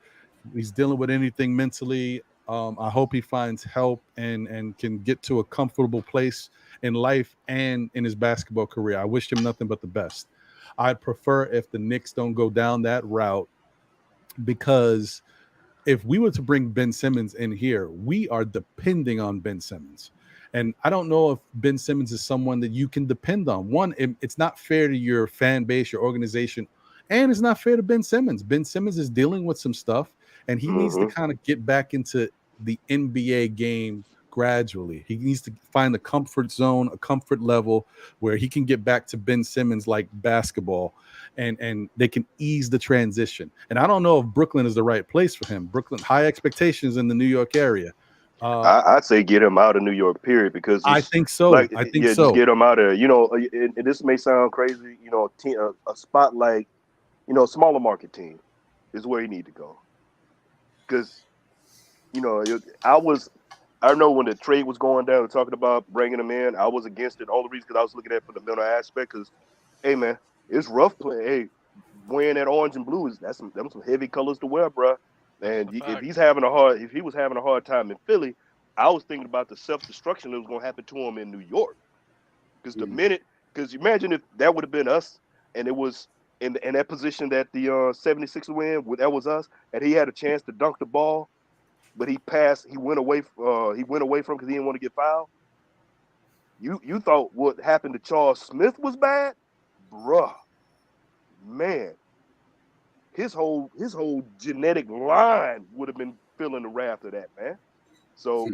He's dealing with anything mentally. I hope he finds help and can get to a comfortable place in life and in his basketball career. I wish him nothing but the best. I'd prefer if the Knicks don't go down that route, because if we were to bring Ben Simmons in here, we are depending on Ben Simmons. And I don't know if Ben Simmons is someone that you can depend on. One, it's not fair to your fan base, your organization, and it's not fair to Ben Simmons. Ben Simmons is dealing with some stuff, and he needs to kind of get back into the NBA game gradually. He needs to find a comfort zone, a comfort level where he can get back to Ben Simmons like basketball, and they can ease the transition. And I don't know if Brooklyn is the right place for him. Brooklyn, high expectations in the New York area. I'd say get him out of New York, period, because I think so. Just get him out of, and this may sound crazy, a spot like, a smaller market team is where you need to go. Because, I know when the trade was going down and talking about bringing him in, I was against it. All the reason because I was looking at it from the mental aspect. Because, hey man, it's rough playing. Hey, wearing that orange and blue them some heavy colors to wear, bro. And if he was having a hard time in Philly, I was thinking about the self-destruction that was going to happen to him in New York. Because because imagine if that would have been us, and it was in that position that the 76ers were in, that was us, and he had a chance to dunk the ball. But he went away from because he didn't want to get fouled. You thought what happened to Charles Smith was bad? Bruh. Man. His whole genetic line would have been feeling the wrath of that, man. So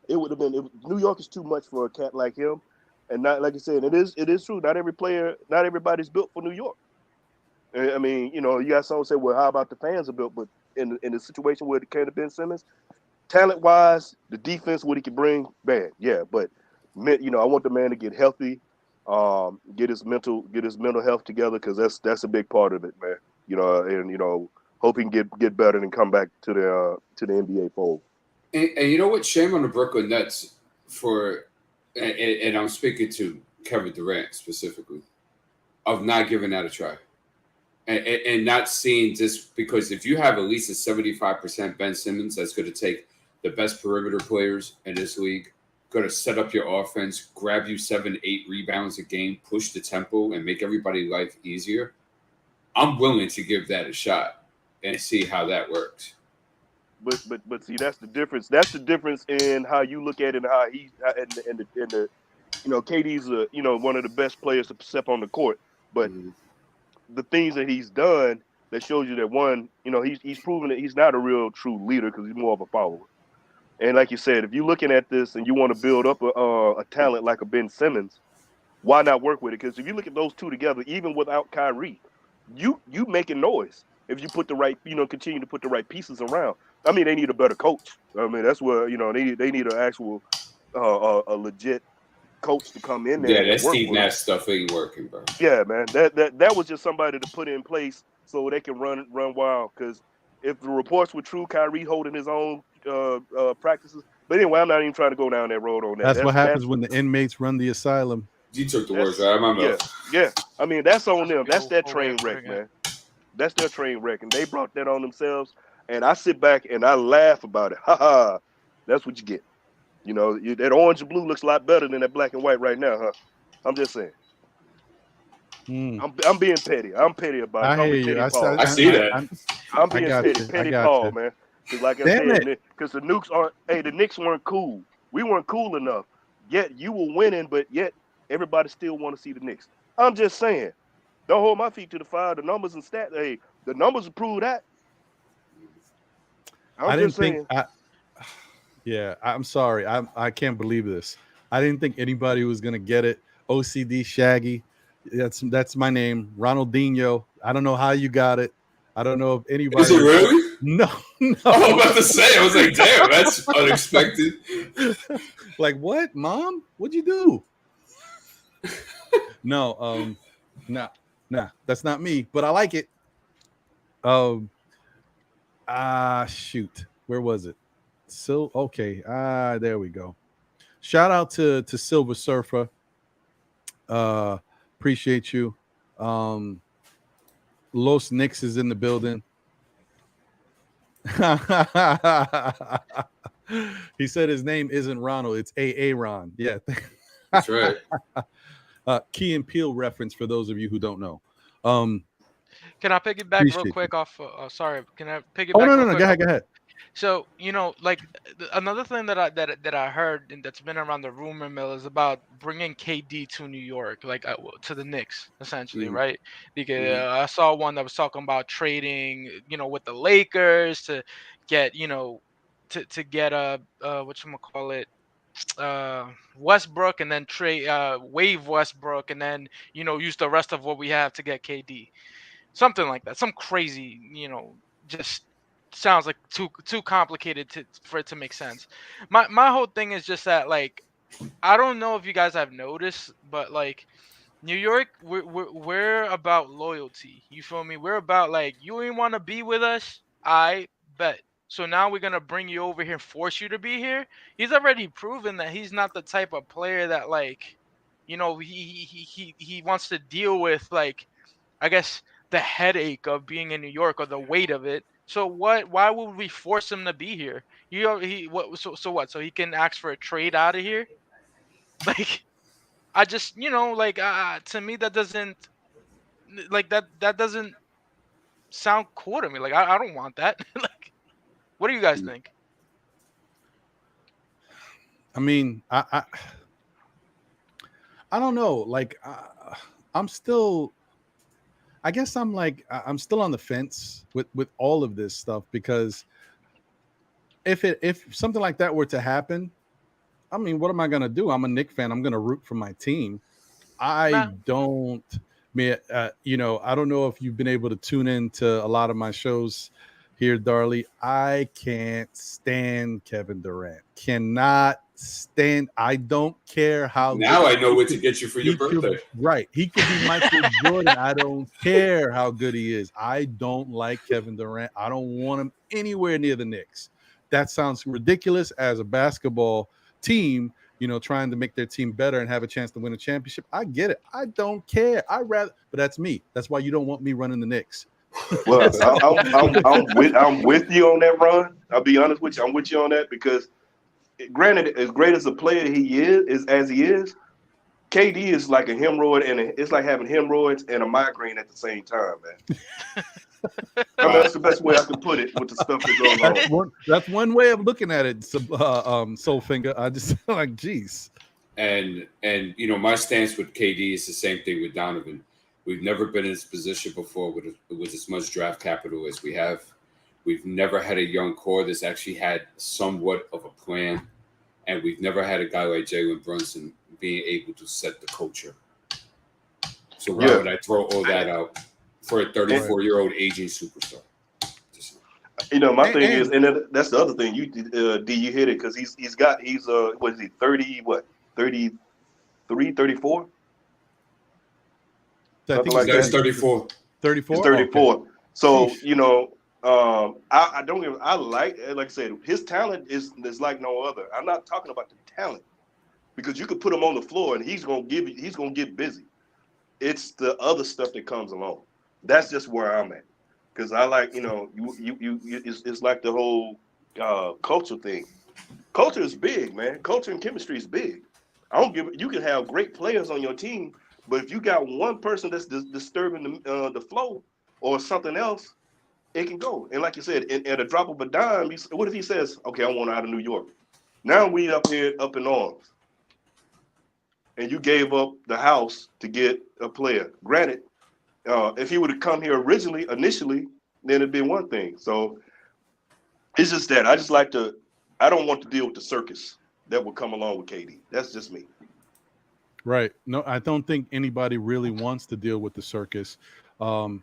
it would have been New York is too much for a cat like him. And not like I said, it is true. Not everybody's built for New York. I mean, you got someone say, well, how about the fans are built? But in the situation where it came to Ben Simmons, talent-wise, the defense, what he can bring, bad, yeah. But I want the man to get healthy, get his mental health together, because that's a big part of it, man. And hope he can get better and come back to the NBA fold. And you know what? Shame on the Brooklyn Nets and I'm speaking to Kevin Durant specifically, of not giving that a try. And not seeing this, because if you have at least a 75% Ben Simmons that's going to take the best perimeter players in this league, going to set up your offense, grab you 7-8 rebounds a game, push the tempo, and make everybody's life easier, I'm willing to give that a shot and see how that works. But see, that's the difference. That's the difference in how you look at it and how he's KD's one of the best players to step on the court, but. The things that he's done that shows you that, one, he's proven that he's not a real true leader because he's more of a follower. And like you said, if you're looking at this and you want to build up a talent like a Ben Simmons, why not work with it? Because if you look at those two together, even without Kyrie, you making noise if you put the right, continue to put the right pieces around. I mean, they need a better coach. I mean, that's where they need an actual a legit coach to come in there. Yeah, that and work Steve with Nash stuff ain't working, bro. Yeah, man. That was just somebody to put in place so they can run wild. Because if the reports were true, Kyrie holding his own practices. But anyway, I'm not even trying to go down that road on that. That's what happens when the inmates run the asylum. You took the words right out of my mouth. Yeah. I mean, that's on them. That's That's their train wreck, man. That's their train wreck, and they brought that on themselves. And I sit back and I laugh about it. Ha ha. That's what you get. You know, that orange and blue looks a lot better than that black and white right now, huh? I'm just saying. I'm being petty. I'm petty about it. I hear you. I see that. I'm being petty. Petty Paul, man. Because like I said, because the Knicks weren't cool. We weren't cool enough. Yet you were winning, but yet everybody still want to see the Knicks. I'm just saying. Don't hold my feet to the fire. The numbers and stats, hey, the numbers prove that. I'm sorry. I can't believe this. I didn't think anybody was gonna get it. OCD Shaggy. That's my name. Ronaldinho. I don't know how you got it. I don't know if anybody. Is it really? No. Oh, I'm about to say. I was like, damn, that's unexpected. Like what, Mom? What'd you do? No. Nah. That's not me. But I like it. Shoot. Where was it? Okay. There we go. Shout out to Silver Surfer. Appreciate you. Los Knicks is in the building. He said his name isn't Ronald, it's Aaron. Yeah. That's right. Key and Peele reference for those of you who don't know. Can I piggyback real quick off? Sorry, can I piggyback? Oh no, go ahead. So like another thing that I heard and that's been around the rumor mill is about bringing KD to New York, like to the Knicks, essentially, right? Because I saw one that was talking about trading, with the Lakers to get, to get whatchamacallit, Westbrook, and then trade waive Westbrook, and then use the rest of what we have to get KD, something like that, some crazy, just sounds like too complicated for it to make sense. My whole thing is just that, like, I don't know if you guys have noticed, but like New York, we're about loyalty. You feel me? We're about, like, you ain't want to be with us, I bet. So now we're gonna bring you over here and force you to be here. He's already proven that he's not the type of player that, like, he wants to deal with, like, I guess, the headache of being in New York or the weight of it. So why would we force him to be here? So what? So he can ask for a trade out of here? Like, I just, to me that doesn't, like, that doesn't sound cool to me. Like, I don't want that. Like, what do you guys think? I mean, I don't know. Like, I'm still. I guess I'm still on the fence with all of this stuff, because if something like that were to happen, I mean, what am I gonna do? I'm a Knicks fan. I'm gonna root for my team. I don't know if you've been able to tune in to a lot of my shows here, Darley. I can't stand Kevin Durant. Cannot stand. I don't care how. Now I know what to get you for your birthday. Right. He could be Michael Jordan. I don't care how good he is. I don't like Kevin Durant. I don't want him anywhere near the Knicks. That sounds ridiculous as a basketball team, trying to make their team better and have a chance to win a championship. I get it. I don't care. But that's me. That's why you don't want me running the Knicks. Well, I'm with you on that, Ron. I'll be honest with you. I'm with you on that, because granted, as great as a player he is, KD is like a hemorrhoid, and it's like having hemorrhoids and a migraine at the same time, man. I mean, that's the best way I can put it with the stuff that goes on. That's one way of looking at it, Soulfinger. I just like, geez. And my stance with KD is the same thing with Donovan. We've never been in this position before with as much draft capital as we have. We've never had a young core that's actually had somewhat of a plan. And we've never had a guy like Jalen Brunson being able to set the culture. So why would I throw all that out for a 34-year-old aging superstar? You know, my thing is, and then that's the other thing. You D, you hit it because he's what is he 30 what 33 34 I think like That's that. 34. 34. He's 34. Okay. So Sheesh. you know, I don't even I like I said his talent is like no other. I'm not talking about the talent because you could put him on the floor and he's gonna get busy. It's the other stuff that comes along. That's just where I'm at. Because I like, you know, it's like the whole culture thing. Culture is big, man. Culture and chemistry is big. I don't give it. You can have great players on your team, but if you got one person that's disturbing the flow or something else, it can go. And like you said, at a drop of a dime, what if he says, "Okay, I want out of New York." Now we up here up in arms, and you gave up the house to get a player. Granted. If he would have come here initially, then it'd be one thing. So it's just that I don't want to deal with the circus that will come along with KD. That's just me. Right. No, I don't think anybody really wants to deal with the circus. And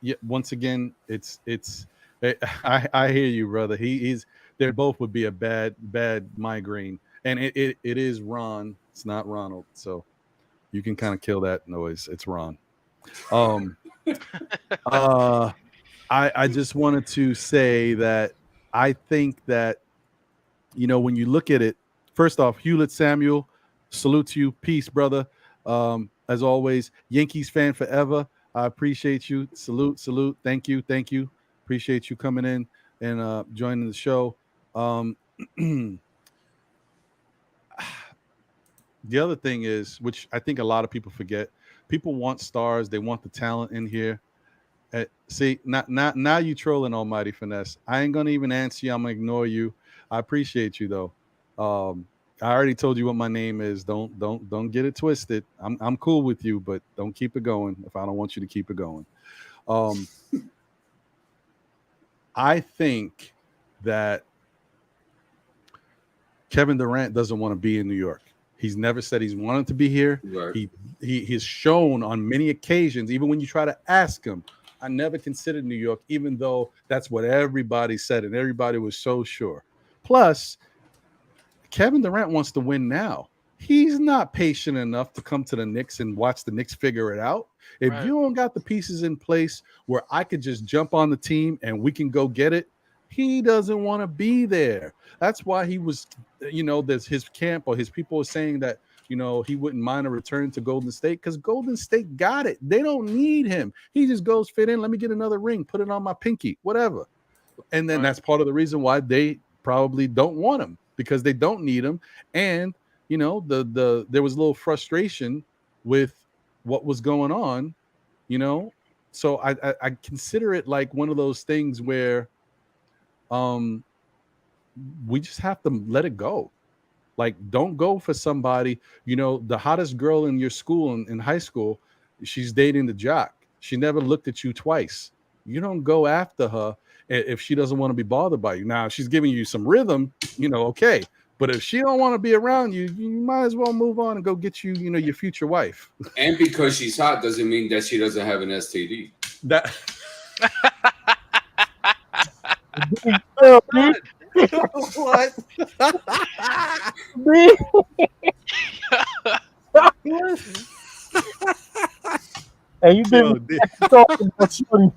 yeah, once again, it's I hear you, brother. They both would be a bad migraine. And it is Ron. It's not Ronald. So you can kind of kill that noise. It's Ron. I just wanted to say that I think that, you know, when you look at it, first off, Hewlett Samuel, salute to you. Peace, brother. As always, Yankees fan forever. I appreciate you. Salute. Thank you. Appreciate you coming in and joining the show. The other thing is, which I think a lot of people forget, people want stars. They want the talent in here. See, now you trolling Almighty Finesse. I ain't gonna even answer you. I'm gonna ignore you. I appreciate you though. I already told you what my name is. Don't get it twisted. I'm cool with you, but don't keep it going if I don't want you to keep it going. I think that Kevin Durant doesn't want to be in New York. He's never said he's wanted to be here. Right. He has shown on many occasions, even when you try to ask him, I never considered New York, even though that's what everybody said and everybody was so sure. Plus, Kevin Durant wants to win now. He's not patient enough to come to the Knicks and watch the Knicks figure it out. If you don't got the pieces in place where I could just jump on the team and we can go get it, he doesn't want to be there. That's why he was, you know, there's his camp or his people are saying that, you know, he wouldn't mind a return to Golden State because Golden State got it. They don't need him. He just goes fit in. Let me get another ring, put it on my pinky, whatever. And then that's part of the reason why they probably don't want him because they don't need him. And, you know, there was a little frustration with what was going on, you know. So I consider it like one of those things where we just have to let it go. Like, don't go for somebody, you know, the hottest girl in your school in high school, she's dating the jock. She never looked at you twice. You don't go after her if she doesn't want to be bothered by you. Now, if she's giving you some rhythm, you know, okay. But if she don't want to be around you, you might as well move on and go get you, you know, your future wife. And because she's hot doesn't mean that she doesn't have an STD. That what? And you didn't talk about shorty.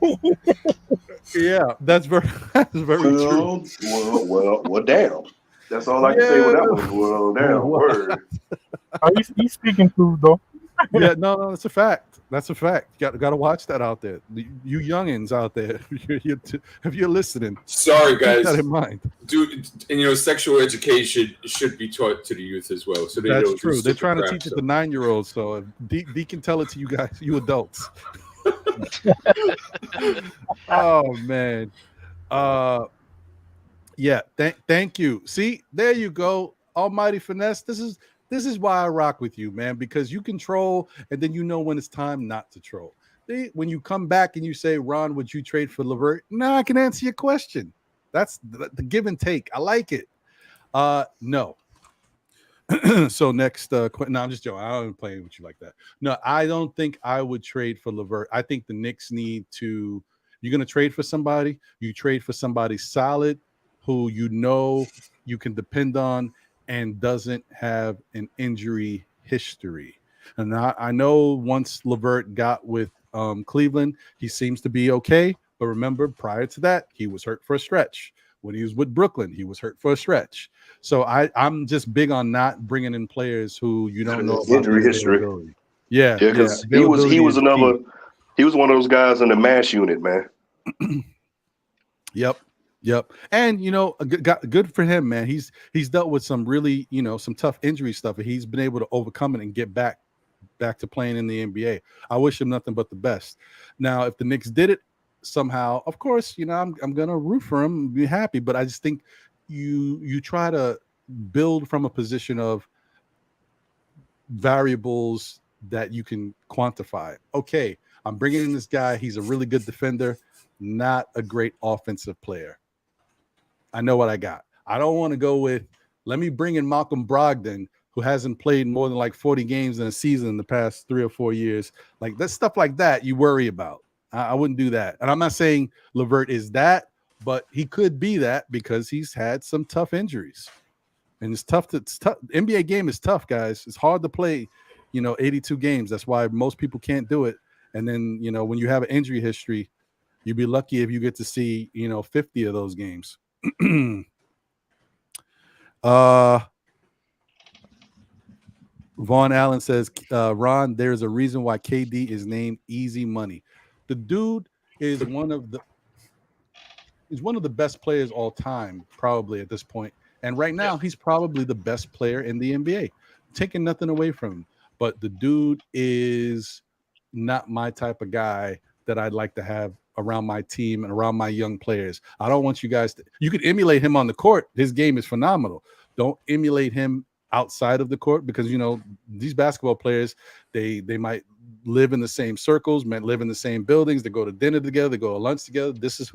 Yeah, that's very true. Well, damn. That's all I can say with that one. Well, damn, word. He's speaking truth though. Yeah, no, that's a fact. That's a fact. You got to watch that out there. You youngins out there, if you're listening. Sorry, guys. Keep that in mind. Dude, and you know, sexual education should be taught to the youth as well. So that's true. They're trying to teach it to 9-year-olds. So D can tell it to you guys, you adults. Oh man. Yeah. Thank you. See, there you go. Almighty Finesse. This is why I rock with you, man, because you control and then you know when it's time not to troll. When you come back and you say, Ron, would you trade for LeVert? No, I can answer your question. That's the give and take. I like it. No. So next, no, I'm just joking. I don't even play with you like that. No, I don't think I would trade for LeVert. I think the Knicks need to, You're going to trade for somebody, you trade for somebody solid who you know you can depend on and doesn't have an injury history. And I know once LeVert got with Cleveland, he seems to be okay. But remember, prior to that, he was hurt for a stretch. When he was with Brooklyn, he was hurt for a stretch. So I'm just big on not bringing in players who you don't know about injury history. Yeah, Yeah, because he was one of those guys in the mash unit, man. Yep. And good for him, man. He's dealt with some really, some tough injury stuff, and he's been able to overcome it and get back to playing in the NBA. I wish him nothing but the best. Now, if the Knicks did it somehow, of course, I'm gonna root for him and be happy. But I just think you try to build from a position of variables that you can quantify. Okay, I'm bringing in this guy. He's a really good defender, not a great offensive player. I know what I got. I don't want to go with, let me bring in Malcolm Brogdon, who hasn't played more than like 40 games in a season in the past 3 or 4 years. Like that stuff like that you worry about. I wouldn't do that. And I'm not saying LeVert is that, but he could be that because he's had some tough injuries. And it's tough. NBA game is tough, guys. It's hard to play, 82 games. That's why most people can't do it. And then, when you have an injury history, you'd be lucky if you get to see, 50 of those games. Vaughn Allen says, Ron, there's a reason why KD is named Easy Money. The dude is one of the best players all time, probably at this point. And right now, he's probably the best player in the NBA. Taking nothing away from him. But the dude is not my type of guy that I'd like to have around my team and around my young players. I don't want you guys to. You could emulate him on the court. His game is phenomenal. Don't emulate him outside of the court because, these basketball players, they might live in the same circles, might live in the same buildings. They go to dinner together. They go to lunch together. This is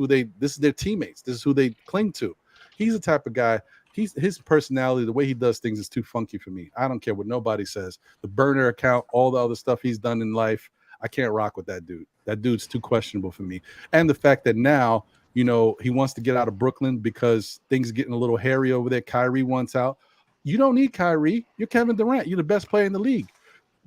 their teammates. This is who they cling to. He's the type of guy. His personality, the way he does things is too funky for me. I don't care what nobody says. The burner account, all the other stuff he's done in life, I can't rock with that dude. That dude's too questionable for me. And the fact that now, he wants to get out of Brooklyn because things are getting a little hairy over there. Kyrie wants out. You don't need Kyrie. You're Kevin Durant. You're the best player in the league.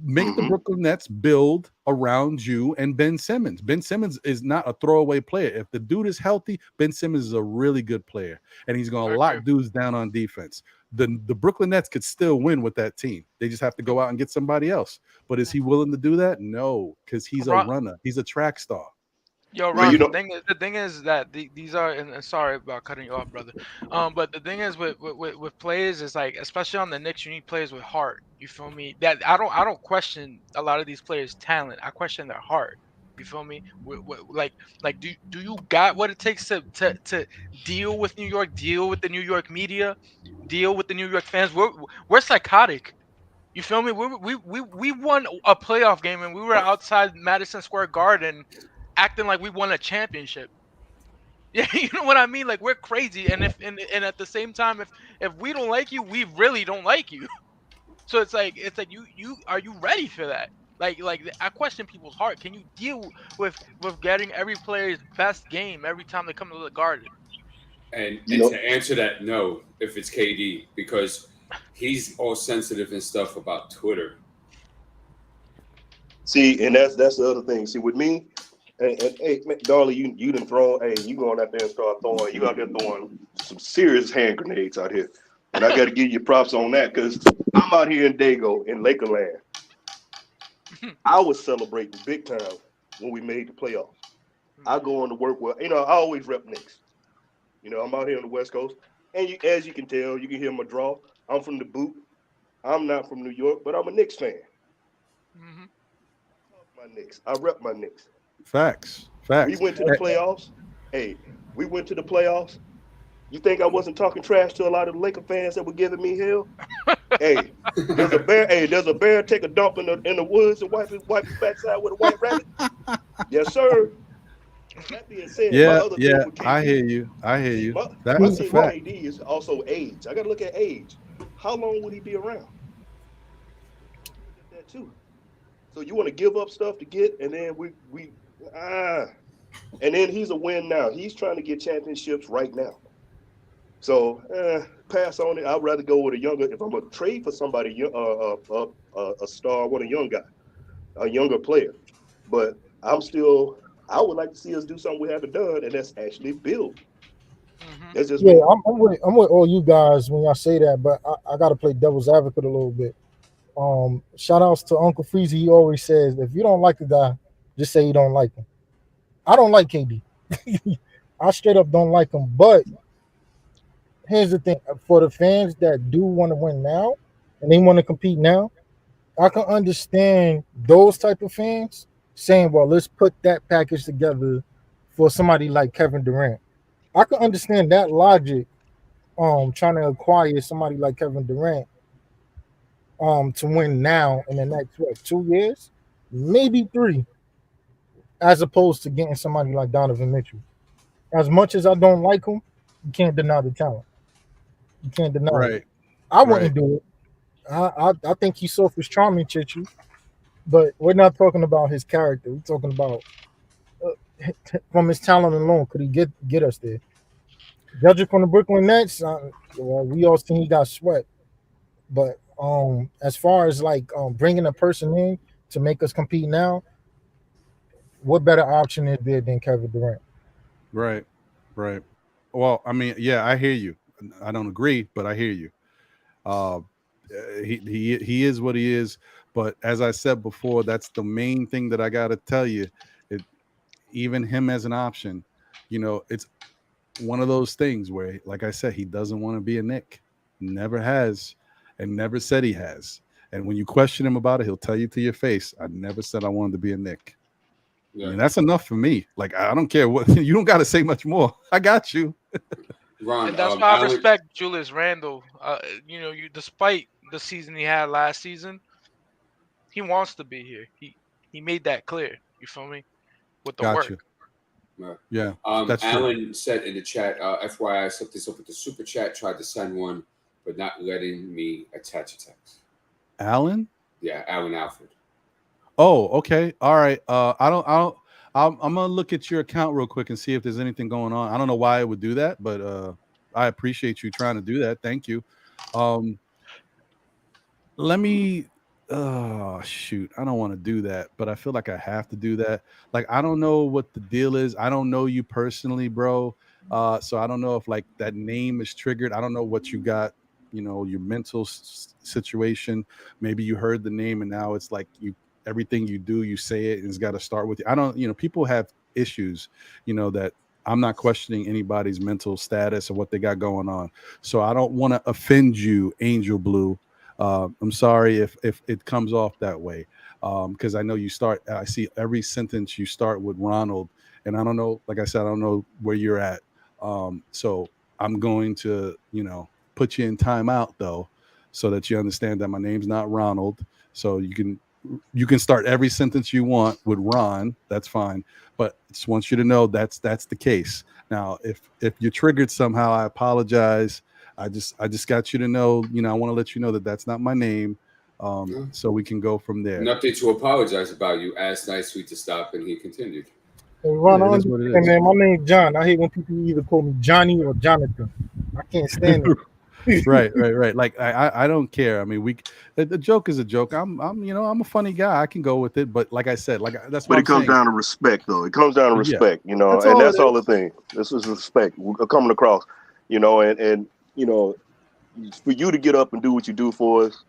Make the Brooklyn Nets build around you and Ben Simmons. Ben Simmons is not a throwaway player. If the dude is healthy, Ben Simmons is a really good player, and he's going to lock dudes down on defense. The Brooklyn Nets could still win with that team. They just have to go out and get somebody else. But is he willing to do that? No, because he's a runner. He's a track star. Yo, Ron, the thing is that these are, and sorry about cutting you off, brother. But the thing is with players is like, especially on the Knicks, you need players with heart. You feel me? That I don't question a lot of these players' talent. I question their heart. You feel me? Like do you got what it takes to deal with New York, deal with the New York media, deal with the New York fans? We're psychotic. You feel me? We won a playoff game and we were outside Madison Square Garden acting like we won a championship. Yeah, you know what I mean? Like we're crazy, and and at the same time, if we don't like you, we really don't like you. So it's like you are you ready for that? Like I question people's heart. Can you deal with getting every player's best game every time they come to the Garden? And to answer that, no, if it's KD, because he's all sensitive and stuff about Twitter. See, and that's the other thing. See, with me. And hey, darling, you done thrown. Hey, you going out there and start throwing. You out there throwing some serious hand grenades out here, and I got to give you props on that because I'm out here in Dago in Lakerland. I was celebrating big time when we made the playoffs. I go on to work with, I always rep Knicks. I'm out here on the West Coast, and as you can tell, you can hear my draw. I'm from the boot. I'm not from New York, but I'm a Knicks fan. My Knicks. I rep my Knicks. Facts. We went to the playoffs. Hey, we went to the playoffs. You think I wasn't talking trash to a lot of the Laker fans that were giving me hell? Hey, there's a bear take a dump in the woods and wipe his backside with a white rabbit. Yes, sir. That being said, I hear you. That's a fact. KD is also age. I got to look at age. How long would he be around? That too. So you want to give up stuff to get, and then And then he's a win now. He's trying to get championships right now. So pass on it. I'd rather go with a younger. If I'm gonna trade for somebody, a star, I want a young guy, a younger player. But I would like to see us do something we haven't done, and that's actually build. That's just Yeah, I'm with all you guys when y'all say that, but I got to play devil's advocate a little bit. Shout outs to Uncle Freezy. He always says, if you don't like the guy, just say you don't like him. I don't like KD. I straight up don't like him. But here's the thing: for the fans that do want to win now and they want to compete now, I can understand those type of fans saying, well, let's put that package together for somebody like Kevin Durant. I can understand that logic, trying to acquire somebody like Kevin Durant to win now in the next 2 years, maybe 3, as opposed to getting somebody like Donovan Mitchell. As much as I don't like him, you can't deny the talent. You can't deny it. I wouldn't do it. I think he's surface charming, Chichu, but we're not talking about his character. We're talking about from his talent alone. Could he get us there? Judging from the Brooklyn Nets, well, we all seen he got sweat. But as far as like bringing a person in to make us compete now, what better option is there than Kevin Durant? Right. Well, I mean, yeah, I hear you. I don't agree, but I hear you. He is what he is. But as I said before, that's the main thing that I got to tell you. Even him as an option, it's one of those things where, like I said, he doesn't want to be a Knick. Never has, and never said he has. And when you question him about it, he'll tell you to your face, I never said I wanted to be a Knick. Yeah. I mean, that's enough for me. Like, I don't care what you don't got to say much more. I got you. Ron, and that's why I respect Julius Randle. Despite the season he had last season, he wants to be here. He made that clear. You feel me? With the work. Right. Yeah. Alan said in the chat, FYI, I set this up with the super chat, tried to send one, but not letting me attach a text. Alan? Yeah, Alan Alfred. Oh, okay. All right. I'm gonna look at your account real quick and see if there's anything going on. I don't know why it would do that, but I appreciate you trying to do that. Thank you. Let me shoot, I don't want to do that, but I feel like I have to do that. Like, I don't know what the deal is. I don't know you personally, bro. So I don't know if like that name is triggered. I don't know what you got, your mental situation. Maybe you heard the name and now it's like everything you do, you say it and it's got to start with you. I don't, people have issues, that I'm not questioning anybody's mental status or what they got going on. So I don't want to offend you, Angel Blue. I'm sorry if it comes off that way, because I know I see every sentence you start with Ronald, and I don't know, like I said, I don't know where you're at. So I'm going to, put you in timeout though, so that you understand that my name's not Ronald. So you can start every sentence you want with Ron. That's fine. But I just want you to know that's the case. Now, if you're triggered somehow, I apologize. I just got you to know, I want to let you know that that's not my name. So we can go from there. Nothing to apologize about. You asked nicely to stop, and he continued. Hey, Ron, I understand, man. My name's John. I hate when people either call me Johnny or Jonathan. I can't stand it. Right. Like I don't care. I mean, the joke is a joke. I'm a funny guy. I can go with it. But like I said, that's what it comes down to respect, though. It comes down to respect, and that's all the thing. This is respect coming across, and for you to get up and do what you do for us,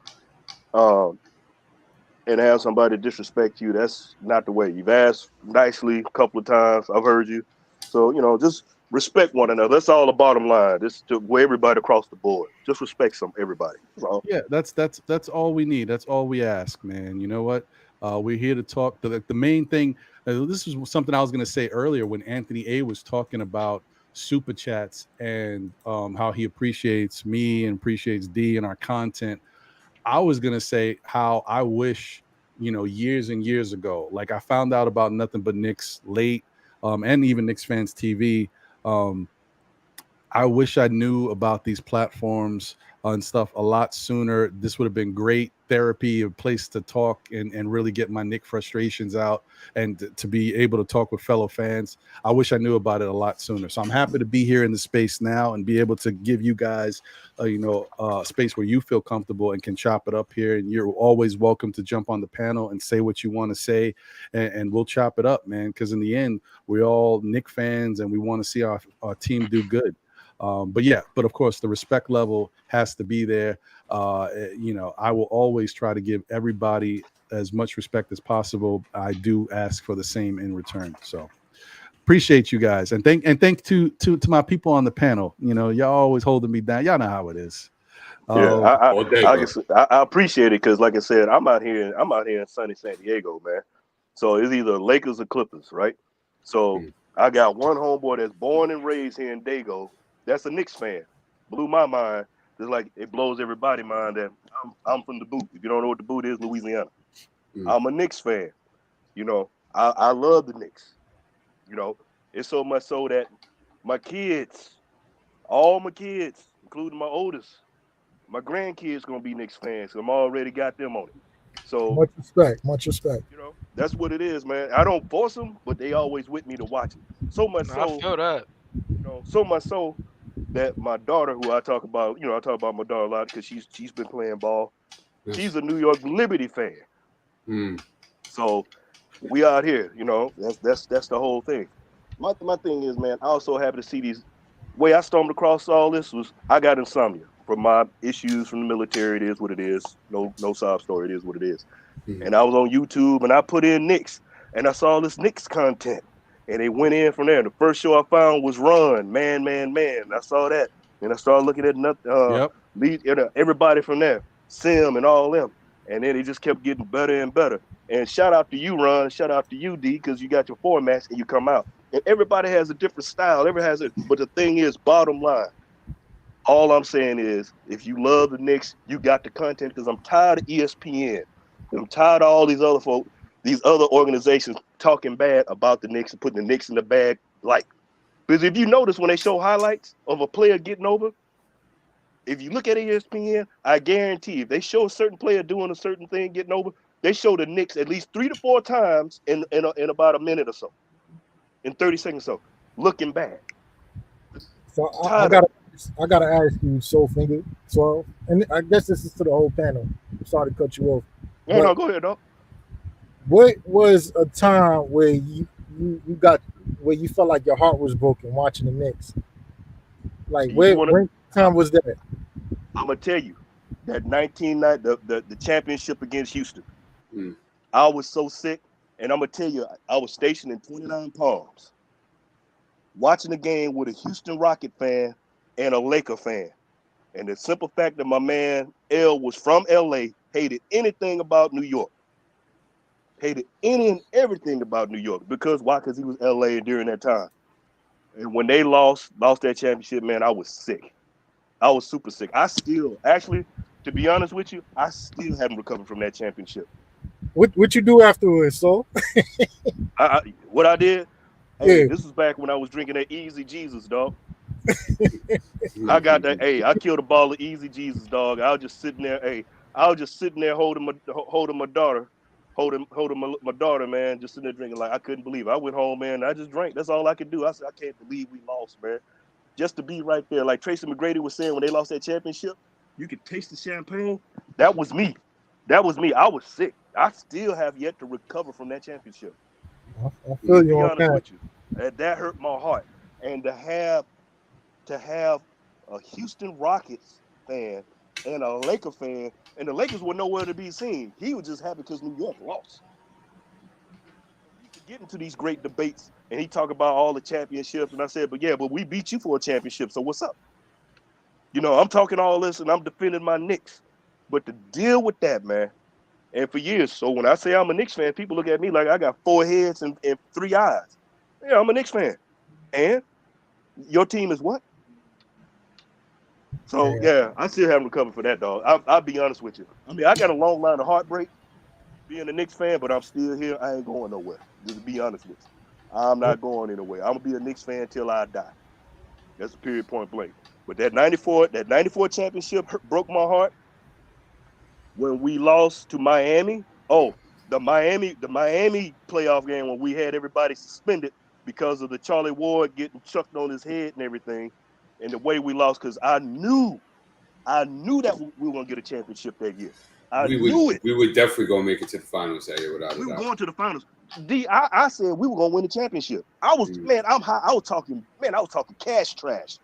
and have somebody disrespect you, that's not the way. You've asked nicely a couple of times. I've heard you. So, just respect one another. That's all the bottom line. Just to go everybody across the board. Just respect everybody. So. Yeah, that's all we need. That's all we ask, man. You know what? We're here to talk. The main thing, this is something I was going to say earlier when Anthony A was talking about super chats and how he appreciates me and appreciates D and our content. I was going to say how I wish, years and years ago, like I found out about Nothing But Knicks late, and even KnicksFanTv. I wish I knew about these platforms and stuff a lot sooner. This would have been great therapy, a place to talk and really get my Knick frustrations out and to be able to talk with fellow fans. I wish I knew about it a lot sooner. So I'm happy to be here in the space now and be able to give you guys, a space where you feel comfortable and can chop it up here. And you're always welcome to jump on the panel and say what you want to say, and we'll chop it up, man. Because in the end, we're all Knick fans and we want to see our team do good. But of course the respect level has to be there. I will always try to give everybody as much respect as possible. I do ask for the same in return. So appreciate you guys, and thank to my people on the panel. Y'all always holding me down. Y'all know how it is. I appreciate it because, like I said, I'm out here in sunny San Diego, man. So it's either Lakers or Clippers, right? So I got one homeboy that's born and raised here in Dago. That's a Knicks fan. Blew my mind. Just like it blows everybody's mind that I'm from the boot. If you don't know what the boot is, Louisiana. I'm a Knicks fan. I love the Knicks. It's so much so that my kids, all my kids, including my oldest, my grandkids gonna be Knicks fans. So I'm already got them on it. So much respect. That's what it is, man. I don't force them, but they always with me to watch it. So much so. I feel that. So much so that my daughter, who I talk about, I talk about my daughter a lot because she's been playing ball. She's a New York Liberty fan. So we out here, that's the whole thing. My thing is, man, I also happy to see these. Way I stumbled across all this was I got insomnia from my issues from the military. It is what it is. No sob story. It is what it is. And I was on YouTube and I put in Knicks and I saw this Knicks content. And they went in from there. The first show I found was Run, Man. I saw that. And I started looking at everybody from there, Sim and all them. And then it just kept getting better and better. And shout out to you, Ron. Shout out to you, D, because you got your formats and you come out. And everybody has a different style. Everybody has it. But the thing is, bottom line, all I'm saying is, if you love the Knicks, you got the content. Because I'm tired of ESPN. I'm tired of all these other folks. These other organizations talking bad about the Knicks and putting the Knicks in the bag. Because if you notice when they show highlights of a player getting over, if you look at ESPN, I guarantee if they show a certain player doing a certain thing getting over, they show the Knicks at least 3 to 4 times in about a minute or so, in 30 seconds or so, looking bad. So I gotta ask you, Soulfinger. So, and I guess this is to the whole panel. I'm sorry to cut you off. No, go ahead, dog. What was a time where you felt like your heart was broken watching the Knicks? Like when time was that? I'm gonna tell you that 1990 the championship against Houston. I was so sick, and I'm gonna tell you, I was stationed in 29 Palms, watching the game with a Houston Rocket fan and a Laker fan. And the simple fact that my man L was from LA, hated anything about New York. Hated any and everything about New York. Because why? Because he was LA during that time. And when they lost that championship, man, I was sick. I was super sick. I still, actually, to be honest with you, I still haven't recovered from that championship. What you do afterwards, so? What I did? Hey, this was back when I was drinking that Easy Jesus, dog. I got that. Hey, I killed a ball of Easy Jesus, dog. I was just sitting there. Hey, I was just sitting there holding my daughter. Holding my daughter, man, just sitting there drinking like I couldn't believe it. I went home, man. I just drank. That's all I could do. I said, I can't believe we lost, man. Just to be right there, like Tracy McGrady was saying when they lost that championship, you could taste the champagne. That was me. I was sick. I still have yet to recover from that championship. I feel you on that. That hurt my heart. And to have a Houston Rockets fan and a Laker fan, and the Lakers were nowhere to be seen. He was just happy because New York lost. You could get into these great debates, and he talk about all the championships, and I said, but we beat you for a championship, so what's up? I'm talking all this, and I'm defending my Knicks. But to deal with that, man, and for years, so when I say I'm a Knicks fan, people look at me like I got 4 heads and 3 eyes. Yeah, I'm a Knicks fan. And your team is what? So, yeah, I still haven't recovered for that, dog. I'll be honest with you. I mean, I got a long line of heartbreak being a Knicks fan, but I'm still here. I ain't going nowhere, just to be honest with you. I'm not going anywhere. I'm going to be a Knicks fan till I die. That's a period, point blank. But that 94 championship broke my heart when we lost to Miami. Oh, the Miami playoff game when we had everybody suspended because of the Charlie Ward getting chucked on his head and everything, and the way we lost, because I knew that we were gonna get a championship that year. I knew it. We would definitely go make it to the finals that year without a We were doubt. going to the finals. I said we were gonna win the championship. I was I'm high. I was talking cash trash.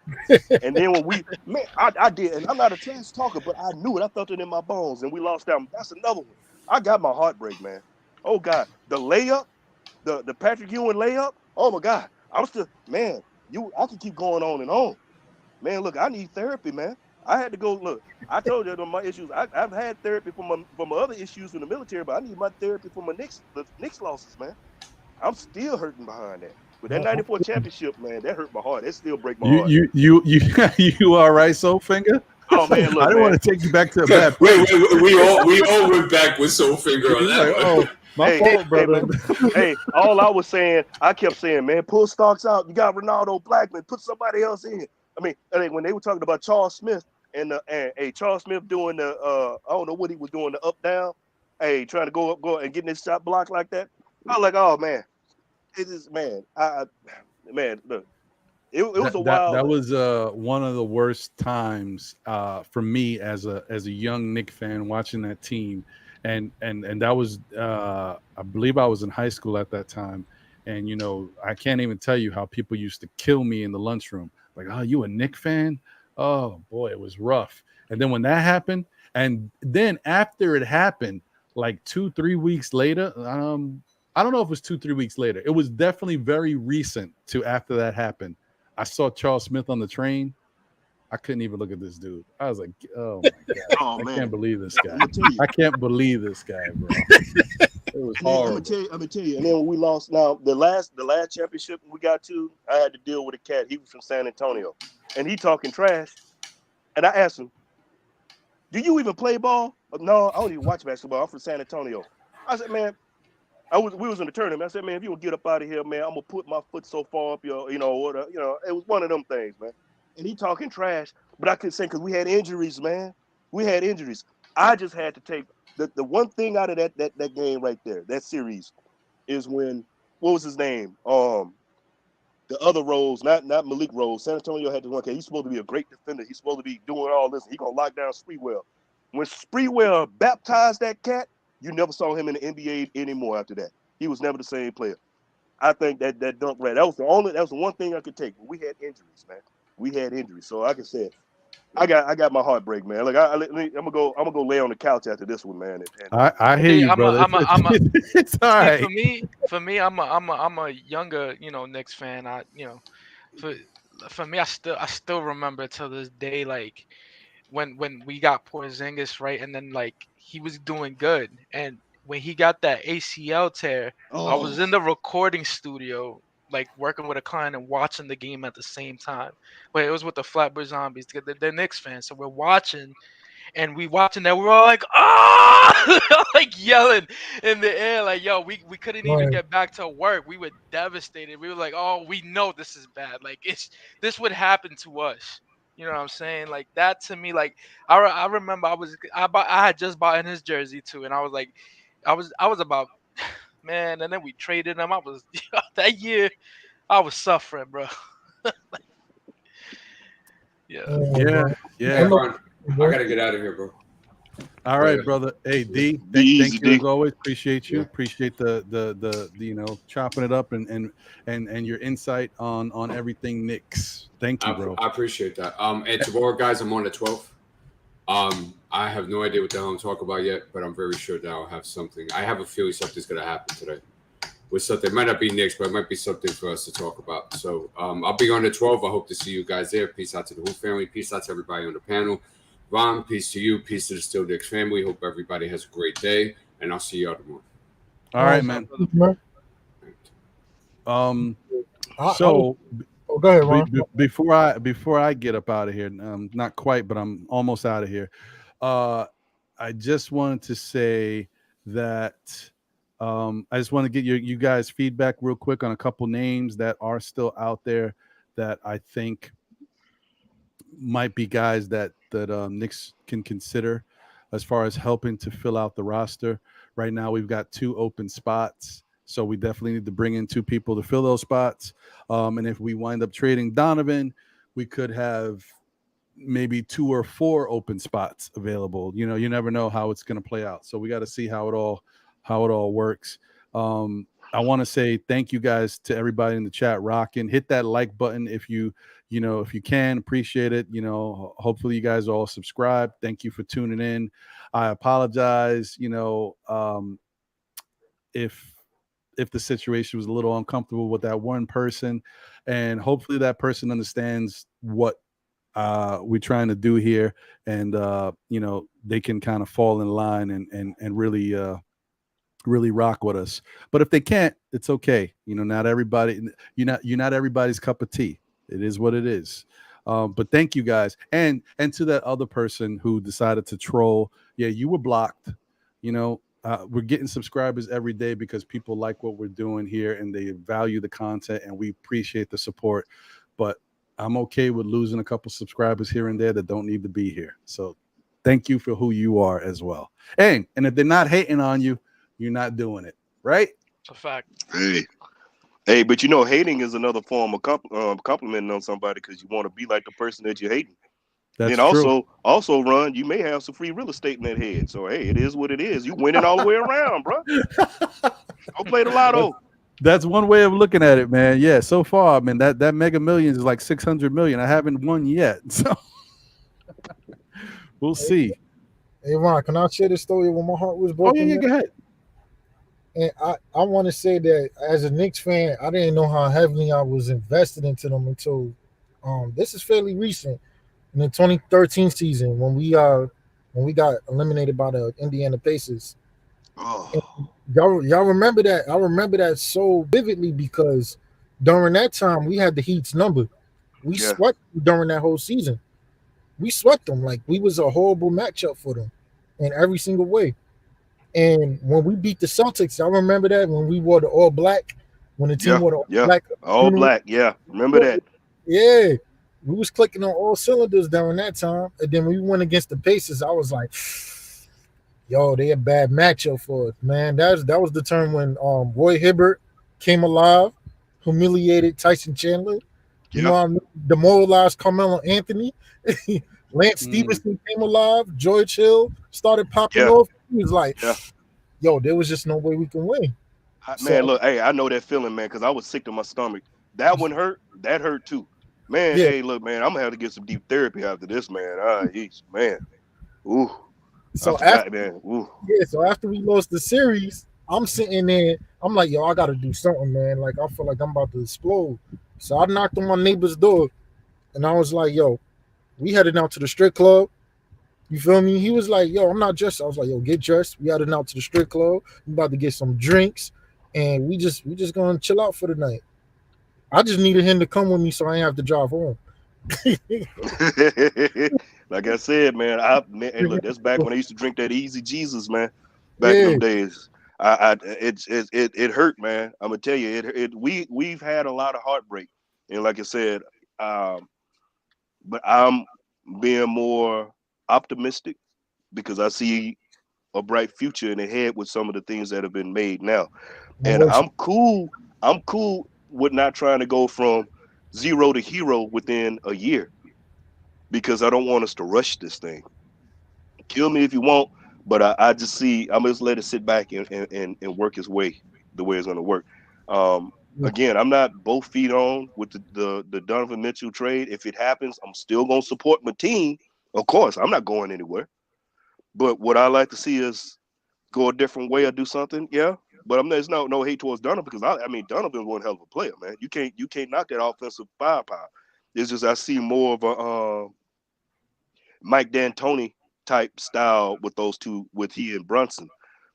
And then when I did, and I'm not a trash talker, but I knew it. I felt it in my bones, and we lost out. That's another one. I got my heartbreak, man. Oh God, the layup, the Patrick Ewing layup. Oh my God, I'm still, man. I can keep going on and on, man. Look, I need therapy, man. I had to go. Look, I told you my issues. I've had therapy for my other issues in the military, but I need my therapy for my Knicks losses, man. I'm still hurting behind that. But that '94 championship, man, that hurt my heart. That still break my heart. You all right, Soulfinger? Oh man, look, I didn't want to take you back to a bad. Wait, we all went back with Soulfinger on that. Oh, my fault, brother. Hey, all I was saying, I kept saying, man, pull Starks out. You got Ronaldo Blackman. Put somebody else in. I mean, when they were talking about Charles Smith and Charles Smith doing the I don't know what he was doing, the up down, trying to go and getting his shot blocked like that. I was like, oh man, it is, man. Man, look, it was a wild. That was one of the worst times for me as a young Knick fan watching that team, and that was I believe I was in high school at that time, and I can't even tell you how people used to kill me in the lunchroom. Like, oh, you a Knick fan? Oh boy, it was rough. And then when that happened, and then after it happened, like 2-3 weeks later, I don't know if it was 2-3 weeks later. It was definitely very recent to after that happened. I saw Charles Smith on the train. I couldn't even look at this dude. I was like, oh my God. Oh, I can't believe this guy. I can't believe this guy, bro. It was horrible. I'm gonna tell you. And then when we lost, now the last championship we got to, I had to deal with a cat. He was from San Antonio, and he talking trash. And I asked him, "Do you even play ball?" No, I don't even watch basketball. I'm from San Antonio. I said, man, we was in the tournament. I said, man, if you don't get up out of here, man, I'm gonna put my foot so far up your, it was one of them things, man. And he talking trash, but I couldn't say because we had injuries, man. We had injuries. I just had to take the one thing out of that game right there, that series, is when, what was his name? The other Rose, not Malik Rose. San Antonio had this one kid. He's supposed to be a great defender. He's supposed to be doing all this. He gonna lock down Spreewell. When Spreewell baptized that cat, you never saw him in the NBA anymore after that. He was never the same player. I think that dunk right. That was the one thing I could take. But we had injuries, man. We had injuries. So like I said, I got my heartbreak, man. Like I'm gonna go lay on the couch after this one, man. I hear you, brother. It's all right. For me, I'm a younger, Knicks fan. For me, I still remember to this day, like when we got Porzingis, right, and then like he was doing good, and when he got that ACL tear, I was in the recording studio, like working with a client and watching the game at the same time. But it was with the Flatbush Zombies. They're Knicks fans, so we're watching, and we're all like, oh, like yelling in the air, like, yo, we couldn't even get back to work. We were devastated. We were like, oh, we know this is bad. Like this would happen to us. You know what I'm saying? Like that to me, like I remember I had just bought in his jersey too, and I was like, I was about, man, and then we traded him. I was that year I was suffering, bro. Yeah. Hey, Ron, I gotta get out of here, bro. All right, brother. Hey, D, thank you as always. Appreciate you. Appreciate the chopping it up and your insight on everything Knicks. Thank you, bro. I appreciate that. And tomorrow, guys, I'm on the 12th. I have no idea what the hell I'm talking about yet, but I'm very sure that I'll have something. I have a feeling something's gonna happen today. With something, it might not be Knicks, but it might be something for us to talk about. So I'll be on the 12th. I hope to see you guys there. Peace out to the whole family. Peace out to everybody on the panel. Ron, peace to you. Peace to the Still Knicks family. Hope everybody has a great day, and I'll see you all tomorrow. All right, man. So go ahead, Ron. Before I get up out of here, not quite, but I'm almost out of here. I just wanted to say that I just want to get you guys feedback real quick on a couple names that are still out there that I think might be guys that Knicks can consider as far as helping to fill out the roster. Right now, we've got 2 open spots, so we definitely need to bring in 2 people to fill those spots. And if we wind up trading Donovan, we could have maybe 2 or 4 open spots available. You know, you never know how it's going to play out. So we got to see how it all works. I want to say thank you guys to everybody in the chat rocking. Hit that like button if you can. Appreciate it. Hopefully you guys are all subscribed. Thank you for tuning in. I apologize, if the situation was a little uncomfortable with that one person, and hopefully that person understands what we're trying to do here, and they can kind of fall in line and really rock with us. But if they can't, it's okay. Not everybody, you're not everybody's cup of tea. It is what it is. But thank you guys. And to that other person who decided to troll, yeah, you were blocked. We're getting subscribers every day because people like what we're doing here and they value the content, and we appreciate the support. But I'm okay with losing a couple subscribers here and there that don't need to be here. So thank you for who you are as well. And if they're not hating on you, you're not doing it, right? It's a fact. Hey, but hating is another form of complimenting on somebody because you want to be like the person that you're hating. That's and true. also, Ron, you may have some free real estate in that head. So hey, it is what it is. You winning all the way around, bro. Go play the lotto. That's one way of looking at it, man. Yeah, so far, man, that Mega Millions is like 600 million. I haven't won yet, so we'll see. Hey Ron, can I share the story when my heart was Oh broken? yeah, go ahead. And I want to say that as a Knicks fan, I didn't know how heavily I was invested into them until this is fairly recent, in the 2013 season when we got eliminated by the Indiana Pacers. Oh. Y'all remember that? I remember that so vividly because during that time we had the Heat's number. We swept them during that whole season. We swept them like we was a horrible matchup for them in every single way. And when we beat the Celtics, I remember that when we wore the all black, when the team wore the all black, remember that? Yeah, we was clicking on all cylinders during that time. And then when we went against the Pacers, I was like, yo, they a bad matchup for us, man. That was the term when Roy Hibbert came alive, humiliated Tyson Chandler, demoralized Carmelo Anthony. Lance Stevenson came alive. George Hill started popping off. He was like, yo, there was just no way we can win. Man, look, hey, I know that feeling, man, because I was sick to my stomach. That one hurt. That hurt too. Man, hey, look, man, I'm going to have to get some deep therapy after this, man. Man. Ooh. So after we lost the series, I'm sitting there. I'm like, yo, I got to do something, man. Like, I feel like I'm about to explode. So I knocked on my neighbor's door, and I was like, yo, we headed out to the strip club. You feel me? He was like, yo, I'm not dressed. I was like, yo, get dressed. We headed out to the strip club. We about to get some drinks, and we just gonna chill out for the night. I just needed him to come with me so I ain't have to drive home. Like I said, man, hey, look, that's back when I used to drink that Easy Jesus, man. Back in those days. It hurt, man. I'm gonna tell you, we've had a lot of heartbreak, and like I said, but I'm being more optimistic because I see a bright future in ahead with some of the things that have been made now, and I'm cool with not trying to go from zero to hero within a year because I don't want us to rush this thing. Kill me if you want. But I just see I'm just let it sit back and work its way the way it's going to work. Again, I'm not both feet on with the Donovan Mitchell trade. If it happens, I'm still going to support my team. Of course, I'm not going anywhere. But what I like to see is go a different way or do something. Yeah, but there's no hate towards Donovan because I mean Donovan's one hell of a player, man. You can't knock that offensive firepower. It's just I see more of a Mike D'Antoni type style with those two, with he and Brunson.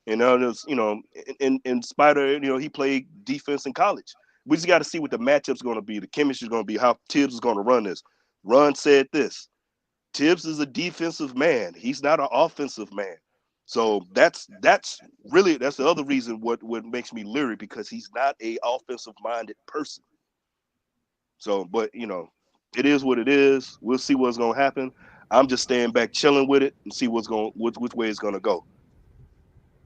And in spite of he played defense in college. We just got to see what the matchup's going to be, the chemistry is going to be, how Tibbs is going to run this. Ron said this: Tibbs is a defensive man. He's not an offensive man. So that's really the other reason what makes me leery, because he's not a offensive minded person. So, but it is what it is. We'll see what's gonna happen. I'm just staying back, chilling with it, and see which way it's gonna go.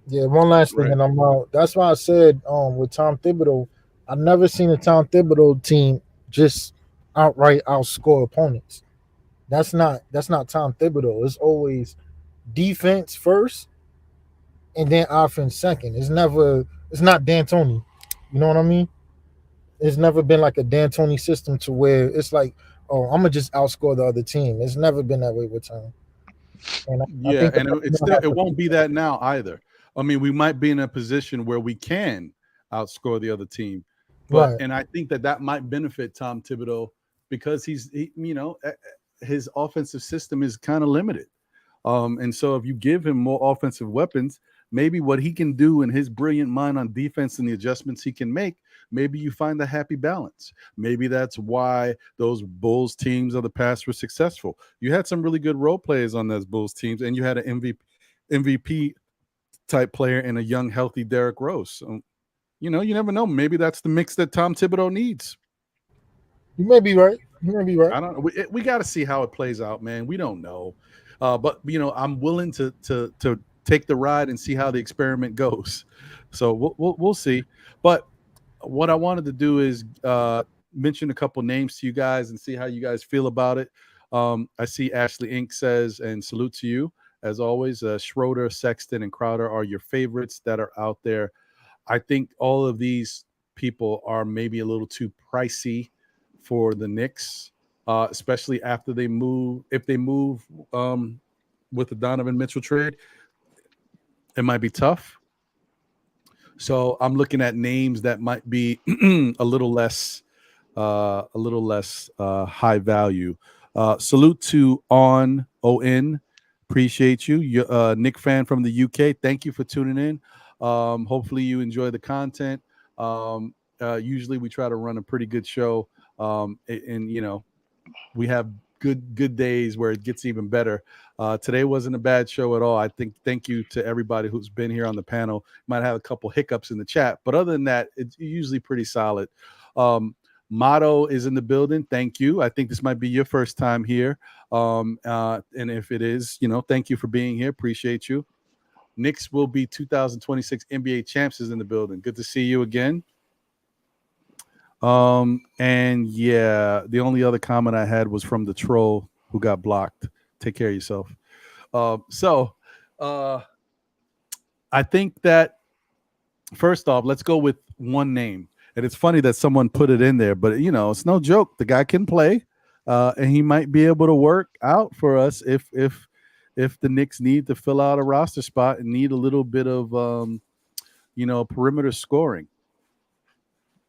Yeah, one last thing, Right. and I'm out. That's why I said with Tom Thibodeau, I've never seen a Tom Thibodeau team just outright outscore opponents. That's not Tom Thibodeau. It's always defense first and then offense second. It's not D'Antoni. You know what I mean? It's never been like a D'Antoni system to where it's like, oh, I'm gonna just outscore the other team. It's never been that way with Tom. And I Yeah, think and it won't be that now either. I mean, we might be in a position where we can outscore the other team, right. and I think that might benefit Tom Thibodeau because his offensive system is kind of limited. And so if you give him more offensive weapons, maybe what he can do in his brilliant mind on defense and the adjustments he can make, maybe you find a happy balance. Maybe that's why those Bulls teams of the past were successful. You had some really good role players on those Bulls teams, and you had an MVP type player and a young, healthy Derrick Rose. So, you never know. Maybe that's the mix that Tom Thibodeau needs. You may be right. You may be right. I don't know. We got to see how it plays out, man. We don't know. But I'm willing to take the ride and see how the experiment goes. So we'll see. But what I wanted to do is mention a couple names to you guys and see how you guys feel about it. I see Ashley Inc. says, and salute to you as always. Schroeder, Sexton, and Crowder are your favorites that are out there. I think all of these people are maybe a little too pricey for the Knicks. Especially after they move, if they move with the Donovan Mitchell trade, it might be tough. So I'm looking at names that might be a little less high value. Salute to On. Appreciate you. You're Knick fan from the UK. Thank you for tuning in. Hopefully you enjoy the content. Usually we try to run a pretty good show. And we have good days where it gets even better. Today wasn't a bad show at all. I think thank you to everybody who's been here on the panel. Might have a couple hiccups in the chat, but other than that, it's usually pretty solid. Motto is in the building. Thank you. I think this might be your first time here. And if it is, thank you for being here. Appreciate you. Knicks will be 2026 NBA champs is in the building. Good to see you again. And yeah, the only other comment I had was from the troll who got blocked. Take care of yourself. I think that first off, let's go with one name. And it's funny that someone put it in there, but it's no joke. The guy can play, and he might be able to work out for us if the Knicks need to fill out a roster spot and need a little bit of perimeter scoring.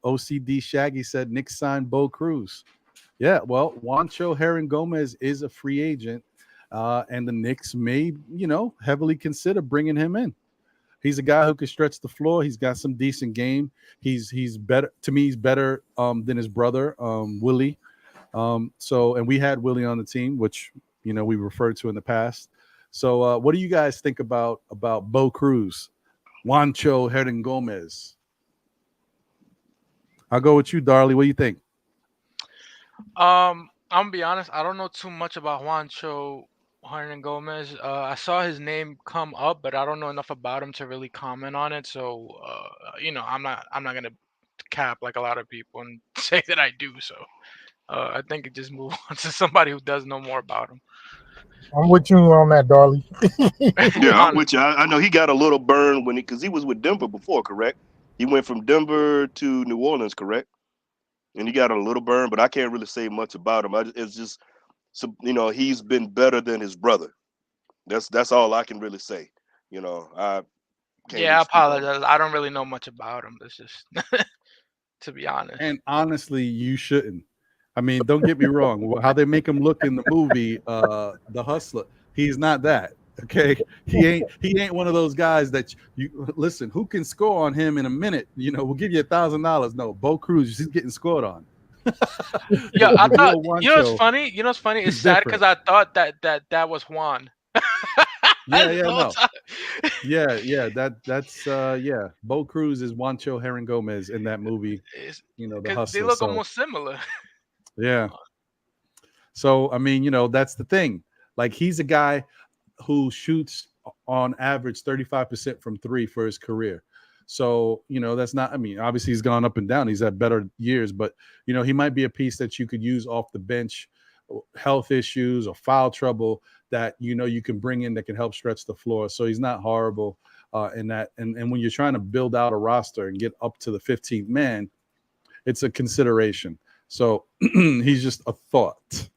OCD Shaggy said Knicks signed Bo Cruz. Yeah, well, Juancho Hernan Gomez is a free agent, and the Knicks may, heavily consider bringing him in. He's a guy who can stretch the floor. He's got some decent game. He's better to me. He's better than his brother Willie. And we had Willie on the team, which we referred to in the past. So what do you guys think about Bo Cruz, Juancho Hernan Gomez? I'll go with you, Darley. What do you think? I'm gonna be honest. I don't know too much about Juancho Hernan Gomez. I saw his name come up, but I don't know enough about him to really comment on it. So, I'm not gonna cap like a lot of people and say that I do. So, I think it just move on to somebody who does know more about him. I'm with you on that, Darley. Yeah, I'm with you. I know he got a little burn because he was with Denver before, correct? He went from Denver to New Orleans, correct? And he got a little burn, but I can't really say much about him. It's just, he's been better than his brother. That's all I can really say. I can't. Yeah, I apologize. I don't really know much about him. It's just to be honest. And honestly, you shouldn't. I mean, don't get me wrong. How they make him look in the movie, The Hustler, he's not that. Okay, he ain't one of those guys that you listen. Who can score on him in a minute? We'll give you $1,000. No, Bo Cruz, he's getting scored on. Yeah, I thought. What's funny? It's funny. It's sad because I thought that was Juan. That's Bo Cruz is Juancho Hernan Gomez in that movie. The Hustler. They look almost similar. Yeah. So I mean, that's the thing. Like he's a guy who shoots on average 35% from three for his career. So, that's not, I mean, obviously he's gone up and down. He's had better years, but, he might be a piece that you could use off the bench, health issues or foul trouble that, you can bring in that can help stretch the floor. So he's not horrible in that. And when you're trying to build out a roster and get up to the 15th man, it's a consideration. So he's just a thought.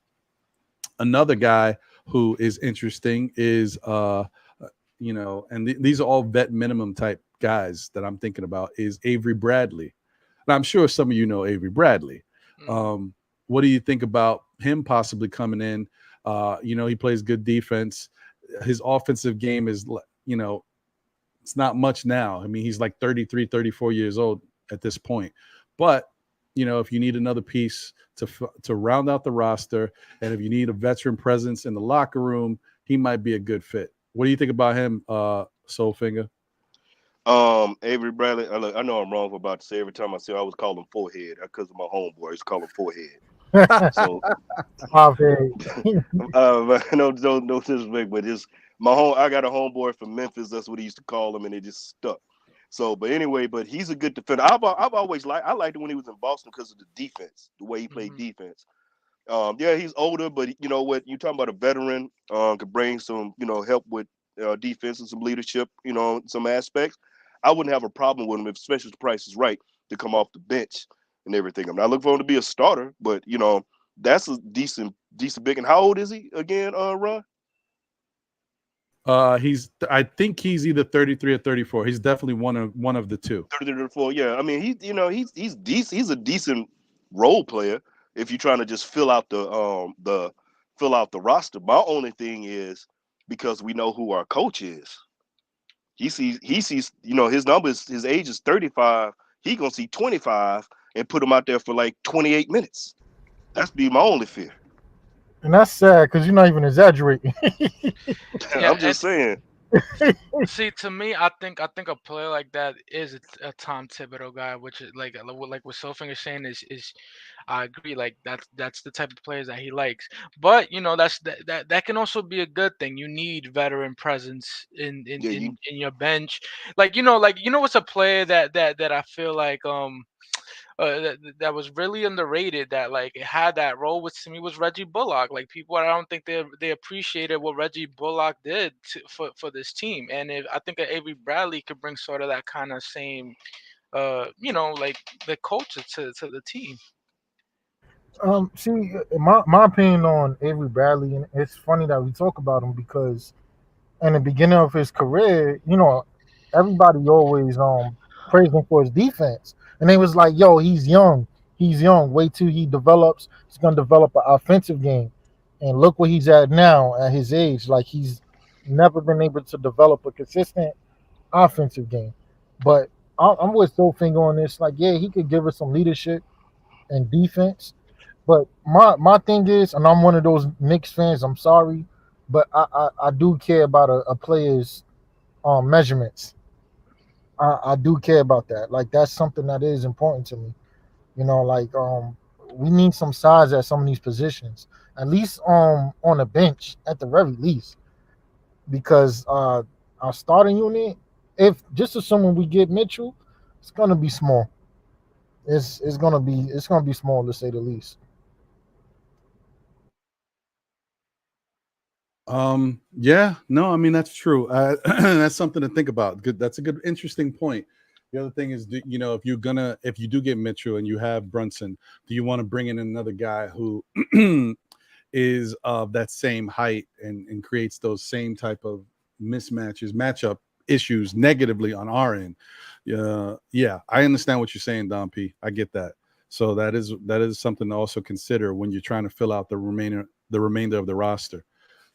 Another guy who is interesting is, and these are all vet minimum type guys that I'm thinking about, is Avery Bradley. Now, I'm sure some of you know Avery Bradley. What do you think about him possibly coming in? He plays good defense. His offensive game is, it's not much now. I mean, he's like 33, 34 years old at this point. But, if you need another piece to round out the roster, and if you need a veteran presence in the locker room, he might be a good fit. What do you think about him, Soulfinger? Avery Bradley. I know I'm wrong for about to say. Every time I say I always call him Forehead because of my homeboy. I used to call him Forehead. So, no disrespect, but I got a homeboy from Memphis. That's what he used to call him, and it just stuck. So, but anyway, but he's a good defender. I've always liked it when he was in Boston because of the defense, the way he played defense. Yeah, he's older, but you know what? You talking about a veteran could bring some, help with defense and some leadership, some aspects. I wouldn't have a problem with him, especially if the price is right, to come off the bench and everything. I'm not looking for him to be a starter, but that's a decent big. And how old is he again, Ron? I think he's either 33 or 34. He's definitely one of the two. 33 or 34. Yeah, I mean he's decent. He's a decent role player if you're trying to just fill out the roster. My only thing is, because we know who our coach is, he sees his numbers, his age is 35. He gonna see 25 and put him out there for like 28 minutes. That's be my only fear. And that's sad because you're not even exaggerating. I'm just saying. See, to me, I think a player like that is a Tom Thibodeau guy, which is like what Soulfinger saying is I agree. Like that's the type of players that he likes. But that can also be a good thing. You need veteran presence in your bench. What's a player that I feel like that was really underrated, that like had that role with me, was Reggie Bullock. Like people, I don't think they appreciated what Reggie Bullock did for this team, and I think that Avery Bradley could bring sort of that kind of same, like the culture to the team. See, my opinion on Avery Bradley, and it's funny that we talk about him because in the beginning of his career, everybody always praised him for his defense. And they was like, yo, he's young. Wait till he develops. He's going to develop an offensive game. And look where he's at now at his age. Like, he's never been able to develop a consistent offensive game. But I'm with Soulfinger on this. Like, yeah, he could give us some leadership and defense. But my thing is, and I'm one of those Knicks fans, I'm sorry, but I do care about a player's measurements. I do care about that. Like, that's something that is important to me. We need some size at some of these positions, at least on the bench, at the very least, because our starting unit, if just assuming we get Mitchell, it's gonna be small. It's gonna be small, to say the least. Yeah, no, I mean, that's true. That's something to think about. Good. That's a good, interesting point. The other thing is, if you do get Mitchell and you have Brunson, do you want to bring in another guy who is of that same height and creates those same type of matchup issues negatively on our end? Yeah, I understand what you're saying, Don P. I get that. So that is something to also consider when you're trying to fill out the remainder of the roster.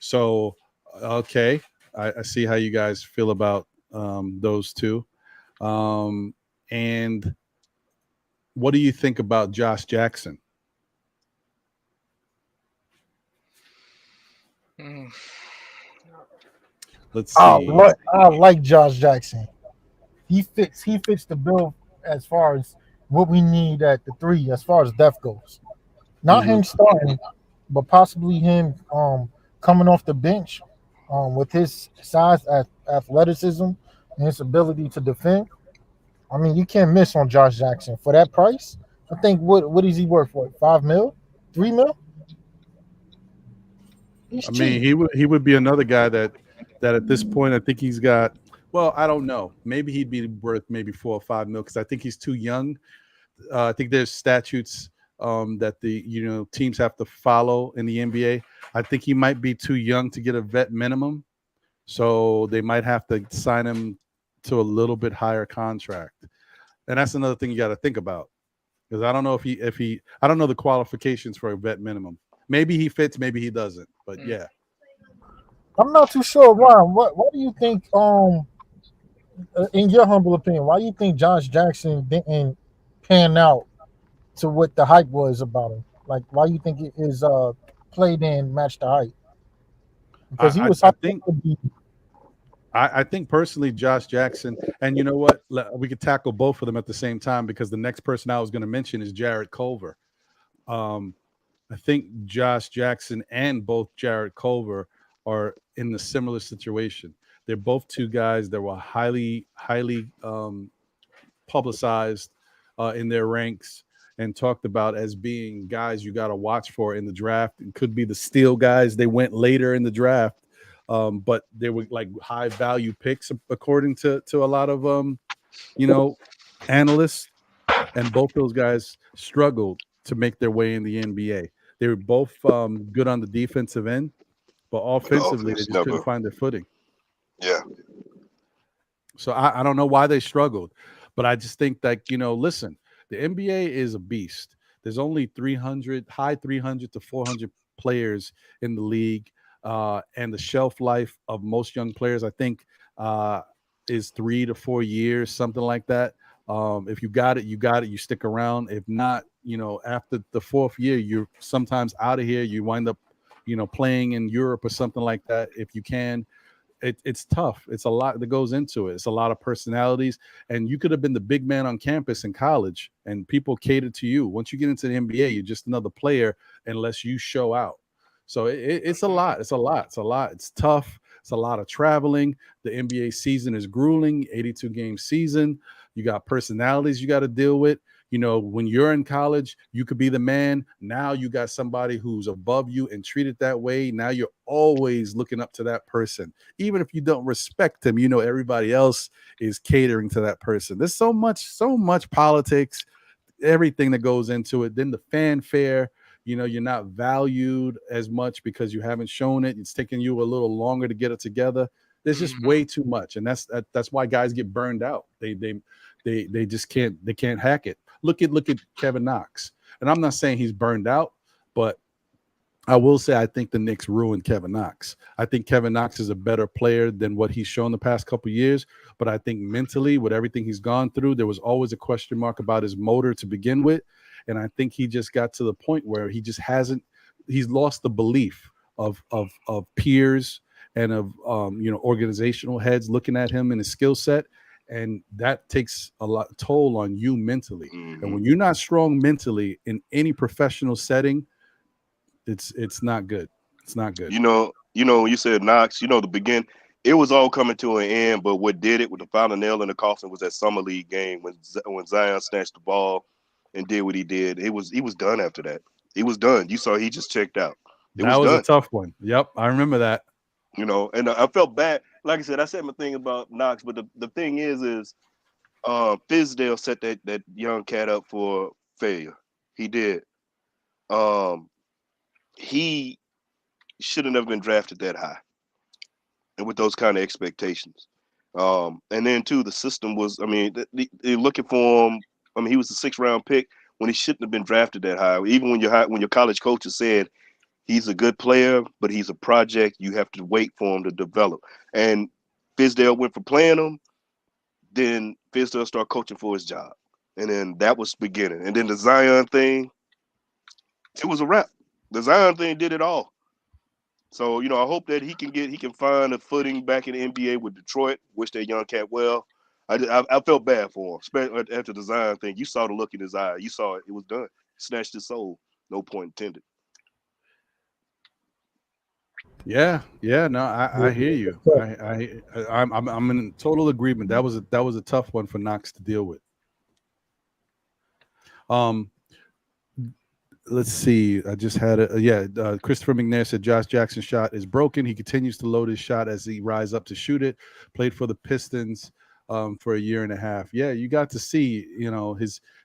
So, okay, I see how you guys feel about those two. And what do you think about Josh Jackson? Let's see. I like Josh Jackson. He fits the bill as far as what we need at the three, as far as depth goes. Not him starting, but possibly him coming off the bench with his size, athleticism, and his ability to defend. I mean, you can't miss on Josh Jackson for that price. I think what is he worth? What, 5 mil, 3 mil? He's I mean, cheap. he would be another guy that at this point I think he's got. Well, I don't know. Maybe he'd be worth maybe 4 or 5 mil because I think he's too young. I think there's statutes that the teams have to follow in the NBA. I think he might be too young to get a vet minimum, so they might have to sign him to a little bit higher contract. And that's another thing you got to think about because I don't know if he I don't know the qualifications for a vet minimum. Maybe he fits, maybe he doesn't. But yeah, I'm not too sure, Ron. What do you think? In your humble opinion, why do you think Josh Jackson didn't pan out to what the hype was about him? Like, why do you think his play didn't match the hype? Because he I, was I, I hyped up think to be. I think personally Josh Jackson, and you know what, we could tackle both of them at the same time because the next person I was going to mention is Jarrett Culver. Um, I think Josh Jackson and both Jarrett Culver are in a similar situation. They're both two guys that were highly publicized in their ranks and talked about as being guys you got to watch for in the draft. It could be the steal guys. They went later in the draft, but they were like high value picks according to a lot of analysts. And both those guys struggled to make their way in the NBA. They were both good on the defensive end, but But the offensively they offense just couldn't never. find their footing. Yeah. So I don't know why they struggled, but I just think that, listen, the NBA is a beast. There's only 300 to 400 players in the league, and the shelf life of most young players, I think, is 3 to 4 years, something like that. If you got it, you got it. You stick around. If not, after the fourth year, you're sometimes out of here. You wind up, playing in Europe or something like that. If you can, it's tough. It's a lot that goes into it. It's a lot of personalities, and you could have been the big man on campus in college, and people cater to you. Once you get into the NBA, you're just another player unless you show out. So it's a lot. It's a lot. It's a lot. It's tough. It's a lot of traveling. The NBA season is grueling. 82 game season. You got personalities you got to deal with. When you're in college, you could be the man. Now you got somebody who's above you and treated that way. Now you're always looking up to that person. Even if you don't respect him, everybody else is catering to that person. There's so much politics, everything that goes into it. Then the fanfare, you're not valued as much because you haven't shown it. It's taking you a little longer to get it together. There's just way too much, and that's why guys get burned out. They just can't hack it. Look at Kevin Knox, and I'm not saying he's burned out, but I will say I think the Knicks ruined Kevin Knox. I think Kevin Knox is a better player than what he's shown the past couple of years, but I think mentally, with everything he's gone through, there was always a question mark about his motor to begin with, and I think he just got to the point where he just hasn't. He's lost the belief of peers and of organizational heads looking at him and his skill set, and that takes a lot toll on you mentally. Mm-hmm. And when you're not strong mentally in any professional setting, it's not good. It's not good. When you said Knox, the begin, it was all coming to an end. But what did it with the final nail in the coffin was that summer league game when Zion snatched the ball and did what he did. He was done after that. He was done. You saw he just checked out. It That was was a done. tough one. Yep, I remember that. And I felt bad. Like I said, I said my thing about Knox, but the thing is Fizdale set that young cat up for failure. He did. He should have never been drafted that high and with those kind of expectations. And then too, the system was, they're looking for him. He was a 6th round pick when he shouldn't have been drafted that high. Even when your college coaches said he's a good player, but he's a project, you have to wait for him to develop. And Fizdale went for playing him. Then Fizdale started coaching for his job. And then that was beginning. And then the Zion thing, it was a wrap. The Zion thing did it all. So, I hope that he can find a footing back in the NBA with Detroit. Wish that young cat well. I felt bad for him, especially after the Zion thing. You saw the look in his eye. You saw it. It was done. Snatched his soul. No point intended. Yeah, yeah, no, I hear you. So, I'm in total agreement. That was a tough one for Knox to deal with. Um, let's see. I just had Christopher McNair said Josh Jackson's shot is broken. He continues to load his shot as he rise up to shoot it. Played for the Pistons for a year and a half. Yeah, you got to see.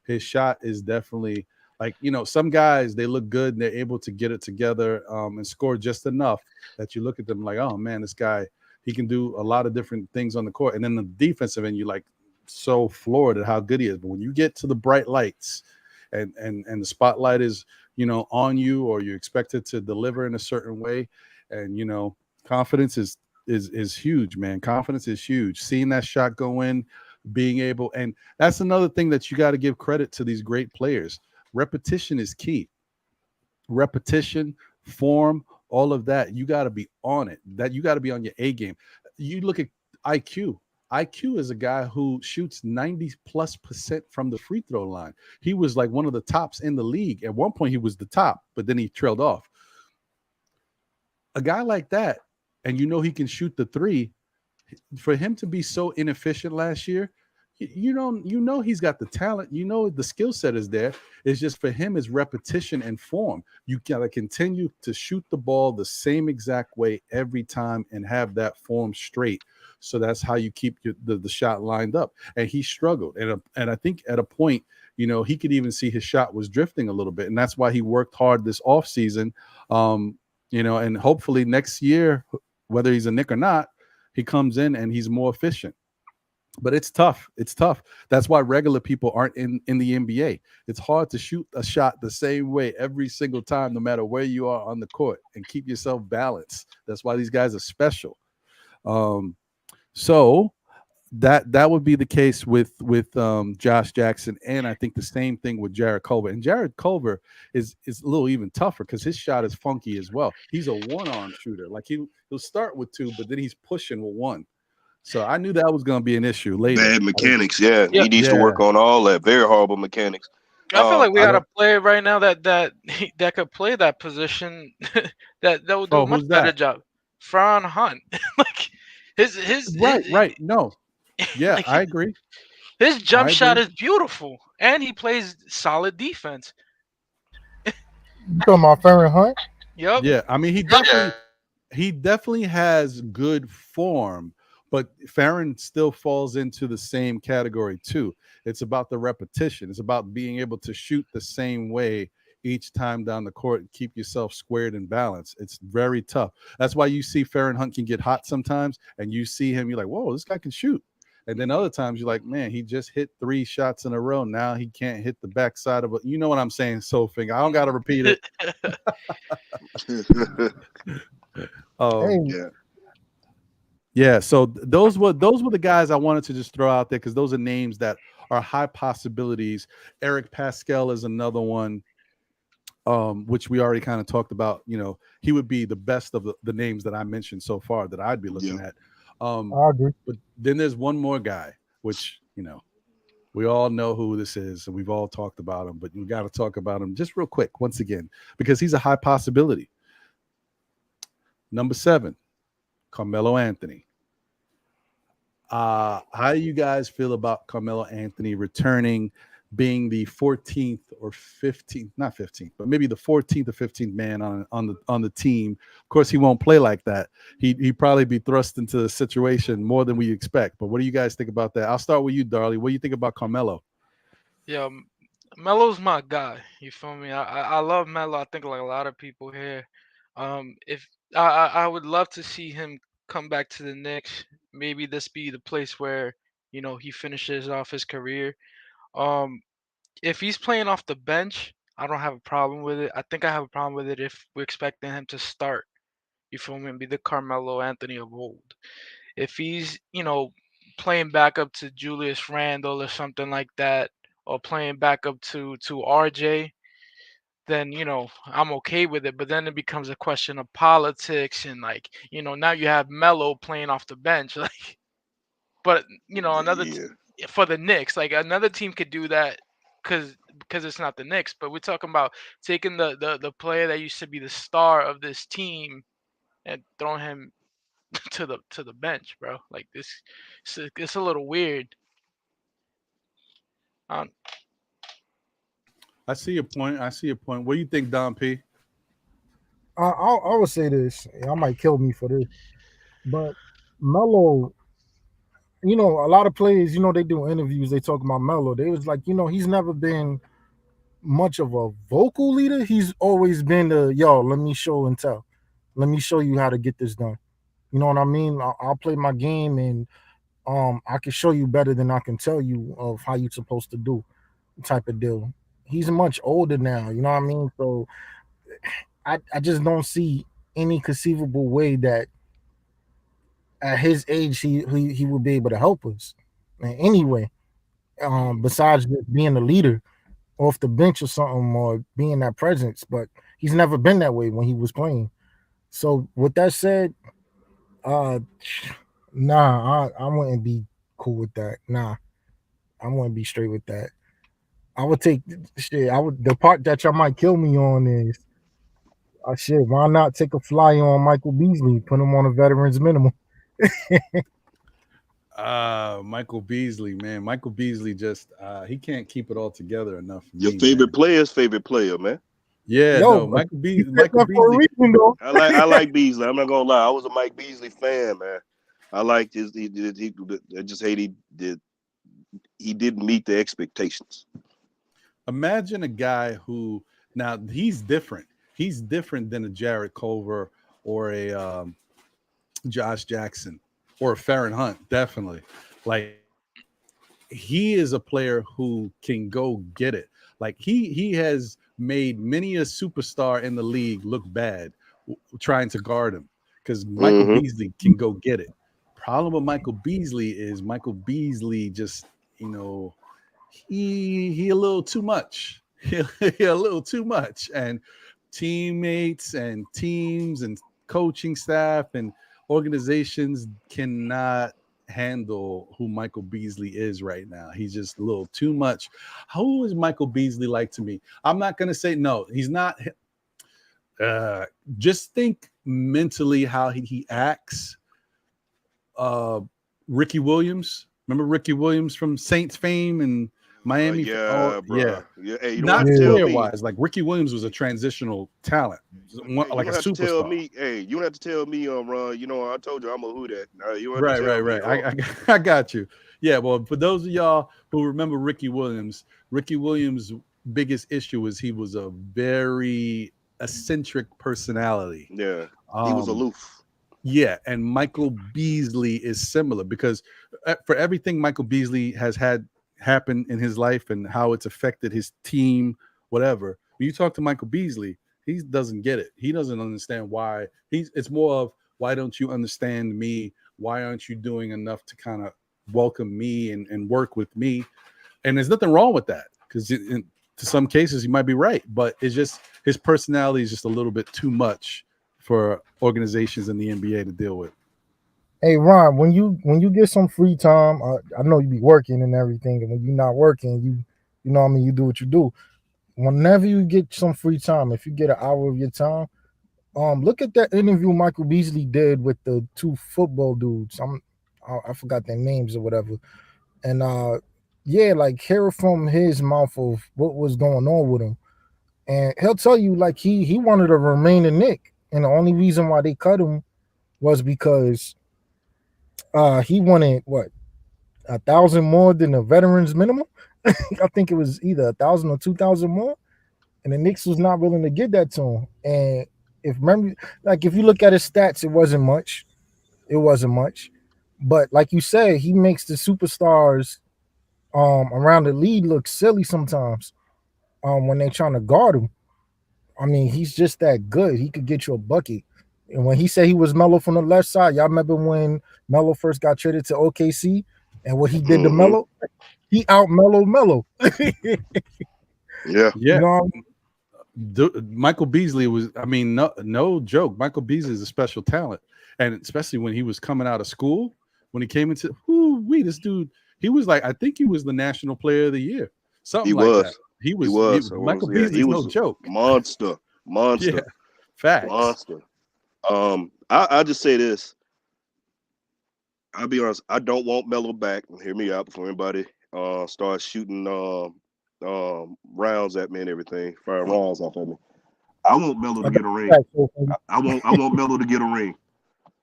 His shot is definitely like some guys they look good and they're able to get it together and score just enough that you look at them like, oh man, this guy he can do a lot of different things on the court. And then the defensive end, you like so floored at how good he is. But when you get to the bright lights and the spotlight is on you or you're expected to deliver in a certain way and confidence is huge, man. Confidence is huge. Seeing that shot go in, being able, and that's another thing that you got to give credit to these great players. Repetition is key. Repetition, form, all of that, you got to be on it. That you got to be on your A game. You look at IQ. IQ is a guy who shoots 90+% from the free throw line. He was like one of the tops in the league. At one point, he was the top, but then he trailed off. A guy like that, and he can shoot the three, for him to be so inefficient last year, he's got the talent, the skill set is there. It's just for him is repetition and form. You gotta continue to shoot the ball the same exact way every time and have that form straight. So that's how you keep the shot lined up. And he struggled, and I think at a point, he could even see his shot was drifting a little bit, and that's why he worked hard this offseason. And hopefully next year, whether he's a Knick or not, he comes in and he's more efficient. But it's tough. It's tough. That's why regular people aren't in the NBA. It's hard to shoot a shot the same way every single time, no matter where you are on the court, and keep yourself balanced. That's why these guys are special. So that would be the case with Josh Jackson, and I think the same thing with Jarrett Culver. And Jarrett Culver is a little even tougher because his shot is funky as well. He's a one-arm shooter. Like he'll start with two, but then he's pushing with one. So I knew that was going to be an issue later. Bad mechanics, yeah. Yeah. He needs to work on all that. Very horrible mechanics. I feel like we got a player right now that could play that position that will do a much better job. Fran Hunt, like his right. No, yeah, like I agree. His jump shot is beautiful, and he plays solid defense. You talking about Fran Hunt? Yep. Yeah, I mean he definitely has good form. But Farron still falls into the same category too. It's about the repetition. It's about being able to shoot the same way each time down the court and keep yourself squared and balanced. It's very tough. That's why you see Farron Hunt can get hot sometimes, and you see him, you're like, whoa, this guy can shoot. And then other times you're like, man, he just hit 3 shots in a row. Now he can't hit the backside of it. You know what I'm saying, Soulfinger. I don't got to repeat it. Yeah. Yeah, so those were the guys I wanted to just throw out there because those are names that are high possibilities. Eric Pascal is another one, which we already kind of talked about. He would be the best of the names that I mentioned so far that I'd be looking at. I agree. But then there's one more guy, which we all know who this is, and we've all talked about him, but we got to talk about him just real quick once again because he's a high possibility. Number 7, Carmelo Anthony. How do you guys feel about Carmelo Anthony returning, being the 14th or 15th, not 15th, but maybe the 14th or 15th man on the team? Of course, he won't play like that. He'd probably be thrust into the situation more than we expect. But what do you guys think about that? I'll start with you, Darlie. What do you think about Carmelo? Yeah, Melo's my guy. You feel me? I love Melo. I think like a lot of people here. If I would love to see him come back to the Knicks. Maybe this be the place where he finishes off his career. If he's playing off the bench, I don't have a problem with it. I think I have a problem with it if we're expecting him to start. You feel me? And be the Carmelo Anthony of old. If he's playing back up to Julius Randle or something like that, or playing back up to RJ, then I'm okay with it. But then it becomes a question of politics and now you have Melo playing off the bench, like. But for the Knicks, like another team could do that because it's not the Knicks. But we're talking about taking the player that used to be the star of this team and throwing him to the bench, bro. Like this, it's a little weird. I see your point. What do you think, Don P? I would say this. I might kill me for this, but Melo, you know, a lot of players, you know, they do interviews. They talk about Melo. They was like, you know, he's never been much of a vocal leader. He's always been the let me show and tell. Let me show you how to get this done. You know what I mean? I'll play my game and I can show you better than I can tell you of how you're supposed to do type of deal. He's much older now, you know what I mean? So I just don't see any conceivable way that at his age he would be able to help us in any way. Besides just being a leader off the bench or something or being that presence, but he's never been that way when he was playing. So with that said, nah, I wouldn't be cool with that. Nah, I wouldn't be straight with that. I would take shit. The part that y'all might kill me on is shit. Why not take a fly on Michael Beasley, put him on a veterans minimum? Michael Beasley, man. Michael Beasley just he can't keep it all together enough. Your favorite player's favorite player, man. Yeah, no, Michael Beasley. I like Beasley. I'm not gonna lie. I was a Mike Beasley fan, man. I liked his. I just hate he didn't meet the expectations. Imagine a guy who now he's different. He's different than a Jarrett Culver or a Josh Jackson or a Farron Hunt. Definitely, like he is a player who can go get it. Like he has made many a superstar in the league look bad trying to guard him because Michael Beasley can go get it. Problem with Michael Beasley is Michael Beasley just, you know, he a little too much. He a little too much. And teammates and teams and coaching staff and organizations cannot handle who Michael Beasley is right now. He's just a little too much. Who is Michael Beasley like to me? I'm not going to say no. He's not. Just think mentally how he acts. Ricky Williams. Remember Ricky Williams from Saints fame and Miami? Yeah. Hey, not player-wise. Like Ricky Williams was a transitional talent, like a superstar. You don't have to tell me, Ron. You know, I told you I'm a who that. Right. I got you. Yeah. Well, for those of y'all who remember Ricky Williams' biggest issue was he was a very eccentric personality. Yeah, he was aloof. Yeah, and Michael Beasley is similar because for everything Michael Beasley has had happen in his life and how it's affected his team, whatever. When you talk to Michael Beasley, he doesn't get it. He doesn't understand why. It's more of, why don't you understand me? Why aren't you doing enough to kind of welcome me and work with me? And there's nothing wrong with that because to some cases he might be right, but it's just his personality is just a little bit too much for organizations in the NBA to deal with. Hey Ron, when you get some free time, I know you be working and everything, and when you're not working, you know what I mean, you do what you do. Whenever you get some free time, if you get an hour of your time, look at that interview Michael Beasley did with the two football dudes. I forgot their names or whatever, and like hear from his mouth of what was going on with him, and he'll tell you like he wanted to remain a Knick, and the only reason why they cut him was because he wanted what, 1,000 more than the veterans minimum. I think it was either 1,000 or 2,000 more, and the Knicks was not willing to give that to him. And if you look at his stats, it wasn't much. But like you said, he makes the superstars around the league look silly sometimes when they're trying to guard him. I mean, he's just that good. He could get you a bucket. And when he said he was Melo from the left side, y'all remember when Melo first got traded to OKC and what he did to Melo? He out Melo. Yeah. You know Michael Beasley was, I mean, no joke. Michael Beasley is a special talent. And especially when he was coming out of school, when he came into, this dude, he was like, I think he was the national player of the year. Something like that. He was. Michael Beasley was no joke. Monster. Yeah, facts. Monster. I'll just say this. I'll be honest. I don't want Melo back. Hear me out before anybody starts shooting rounds at me and everything, firing rounds off at me. I want Melo to get a ring. I want Melo to get a ring.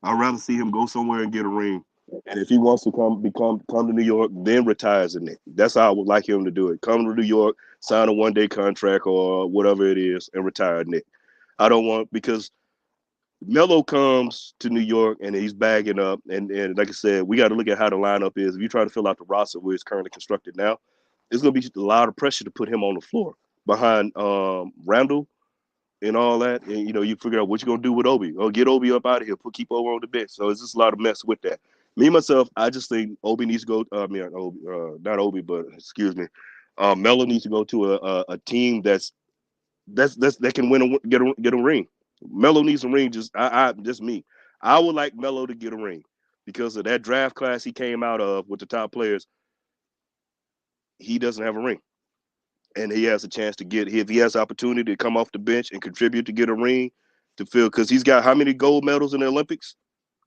I'd rather see him go somewhere and get a ring. And if he wants to come to New York, then retire as a Knick. That's how I would like him to do it. Come to New York, sign a one-day contract or whatever it is, and retire a Knick. I don't want, because Melo comes to New York and he's bagging up. And like I said, we got to look at how the lineup is. If you try to fill out the roster where it's currently constructed now, it's going to be a lot of pressure to put him on the floor behind Randall and all that. And, you figure out what you're going to do with Obi. Or get Obi up out of here, keep Obi on the bench. So it's just a lot of mess with that. Me, myself, I just think Obi needs to go, not Obi, but excuse me. Melo needs to go to a team that can win get a ring. Melo needs a ring. Just me. I would like Melo to get a ring because of that draft class he came out of with the top players. He doesn't have a ring, and he has a chance to get. If he has the opportunity to come off the bench and contribute to get a ring, to fill, because he's got how many gold medals in the Olympics?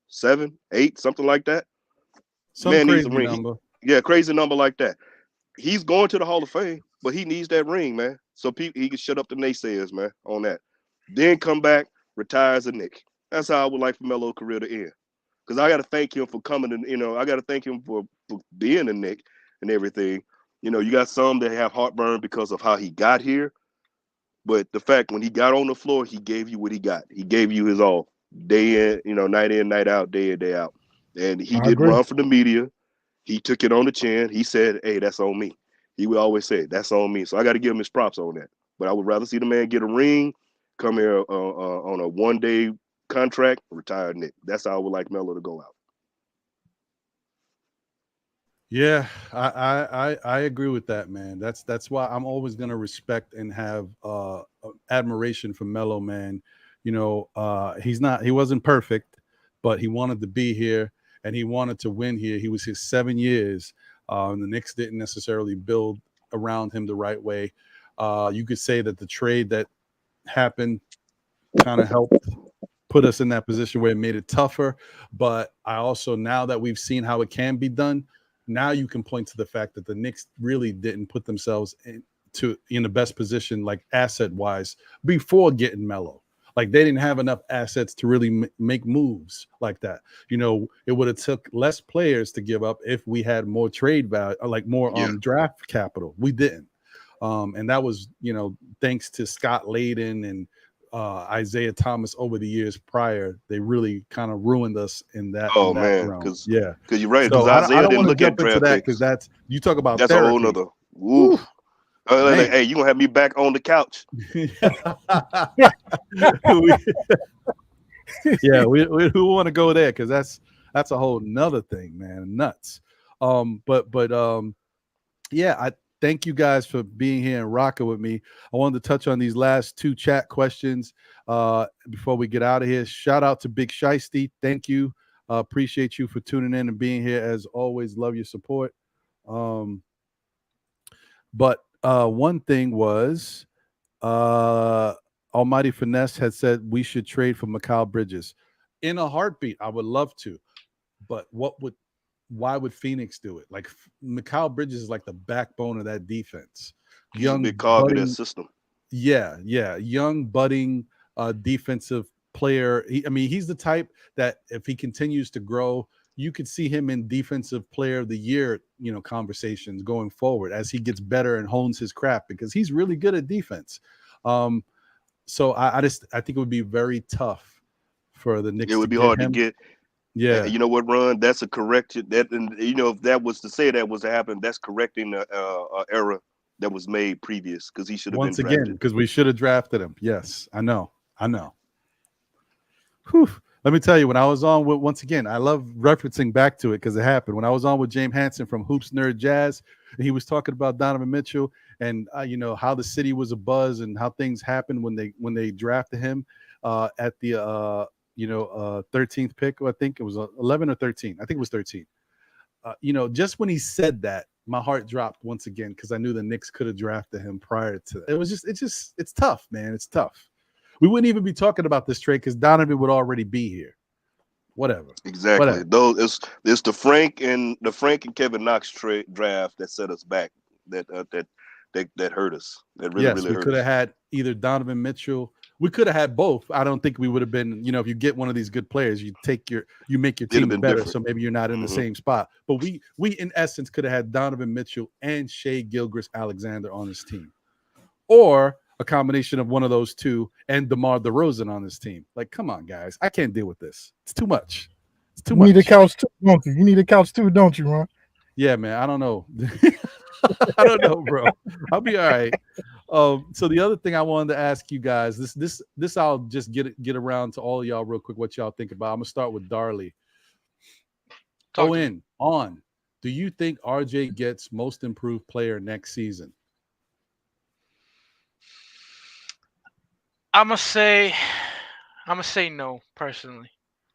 7, 8, something like that. Some Man needs crazy a ring. number. Crazy number like that. He's going to the Hall of Fame, but he needs that ring, man. So he can shut up the naysayers, man, on that. Then come back, retire as a Knick. That's how I would like for Melo's career to end. Because I got to thank him for coming, and I got to thank him for being a Knick and everything. You got some that have heartburn because of how he got here, but the fact when he got on the floor, he gave you what he got. He gave you his all, day in, night out, day in, day out. And he didn't run for the media. He took it on the chin. He said, "Hey, that's on me." He would always say, "That's on me." So I got to give him his props on that. But I would rather see the man get a ring, come here on a one-day contract, retire Knick. That's how I would like Melo to go out. Yeah, I agree with that, man. That's why I'm always gonna respect and have admiration for Melo, man. He wasn't perfect, but he wanted to be here and he wanted to win here. He was here 7 years, and the Knicks didn't necessarily build around him the right way. You could say that the trade that happened kind of helped put us in that position where it made it tougher. But I also, now that we've seen how it can be done, now you can point to the fact that the Knicks really didn't put themselves in the best position, like asset wise, before getting Melo. Like they didn't have enough assets to really make moves like that. It would have took less players to give up if we had more trade value, like more draft capital. We didn't. And that was, thanks to Scott Layden and Isaiah Thomas over the years prior. They really kind of ruined us in that. Oh, man, because you're right. So Because Isaiah didn't look at into draft that, because that's, you talk about that's therapy. a whole nother. Woo. Hey, you gonna have me back on the couch? We want to go there because that's a whole nother thing, man. Nuts. I thank you guys for being here and rocking with me. I wanted to touch on these last 2 chat questions before we get out of here. Shout out to Big Shiesty. Thank you. Appreciate you for tuning in and being here. As always, love your support. But one thing was Almighty Finesse had said we should trade for Mikal Bridges. In a heartbeat, I would love to. But why would Phoenix do it? Like, Mikal Bridges is like the backbone of that defense. He's a big cog in that system. Yeah. Young, budding defensive player. He's the type that if he continues to grow, you could see him in defensive player of the year, conversations going forward as he gets better and hones his craft, because he's really good at defense. So I think it would be very tough for the Knicks. It would be hard to get. Yeah. You know what, Ron? That's a correction. If that was to say that was to happen, that's correcting the error that was made previous, because he should have been drafted. Once again, because we should have drafted him. Yes, I know. Whew. Let me tell you, when I was on with, once again, I love referencing back to it because it happened. When I was on with James Hansen from Hoops Nerd Jazz, and he was talking about Donovan Mitchell and how the city was a buzz and how things happened when they drafted him at the 13th pick. I think it was 11 or 13. I think it was 13. Just when he said that, my heart dropped once again, because I knew the Knicks could have drafted him prior to that. It's tough, man. It's tough. We wouldn't even be talking about this trade because Donovan would already be here. whatever. Exactly. Whatever. Those it's the Frank and Kevin Knox draft that set us back. That hurt us. That really Yes, really we hurt could have us. had either Donovan Mitchell. We could have had both. I don't think we would have been, if you get one of these good players, you make your It'd have team been better. different. So maybe you're not in the same spot. But we in essence could have had Donovan Mitchell and Shea Gilgeous-Alexander on this team. Or a combination of one of those two and DeMar DeRozan on this team. Like, come on, guys. I can't deal with this. It's too much. It's too much. You need a couch too, don't you? You need a couch too, don't you, Ron? Yeah, man. I don't know. I don't know, bro. I'll be all right. So the other thing I wanted to ask you guys, this I'll just get around to all of y'all real quick. What y'all think about? I'm gonna start with Darley. On. Do you think RJ gets most improved player next season? I'm gonna say no personally.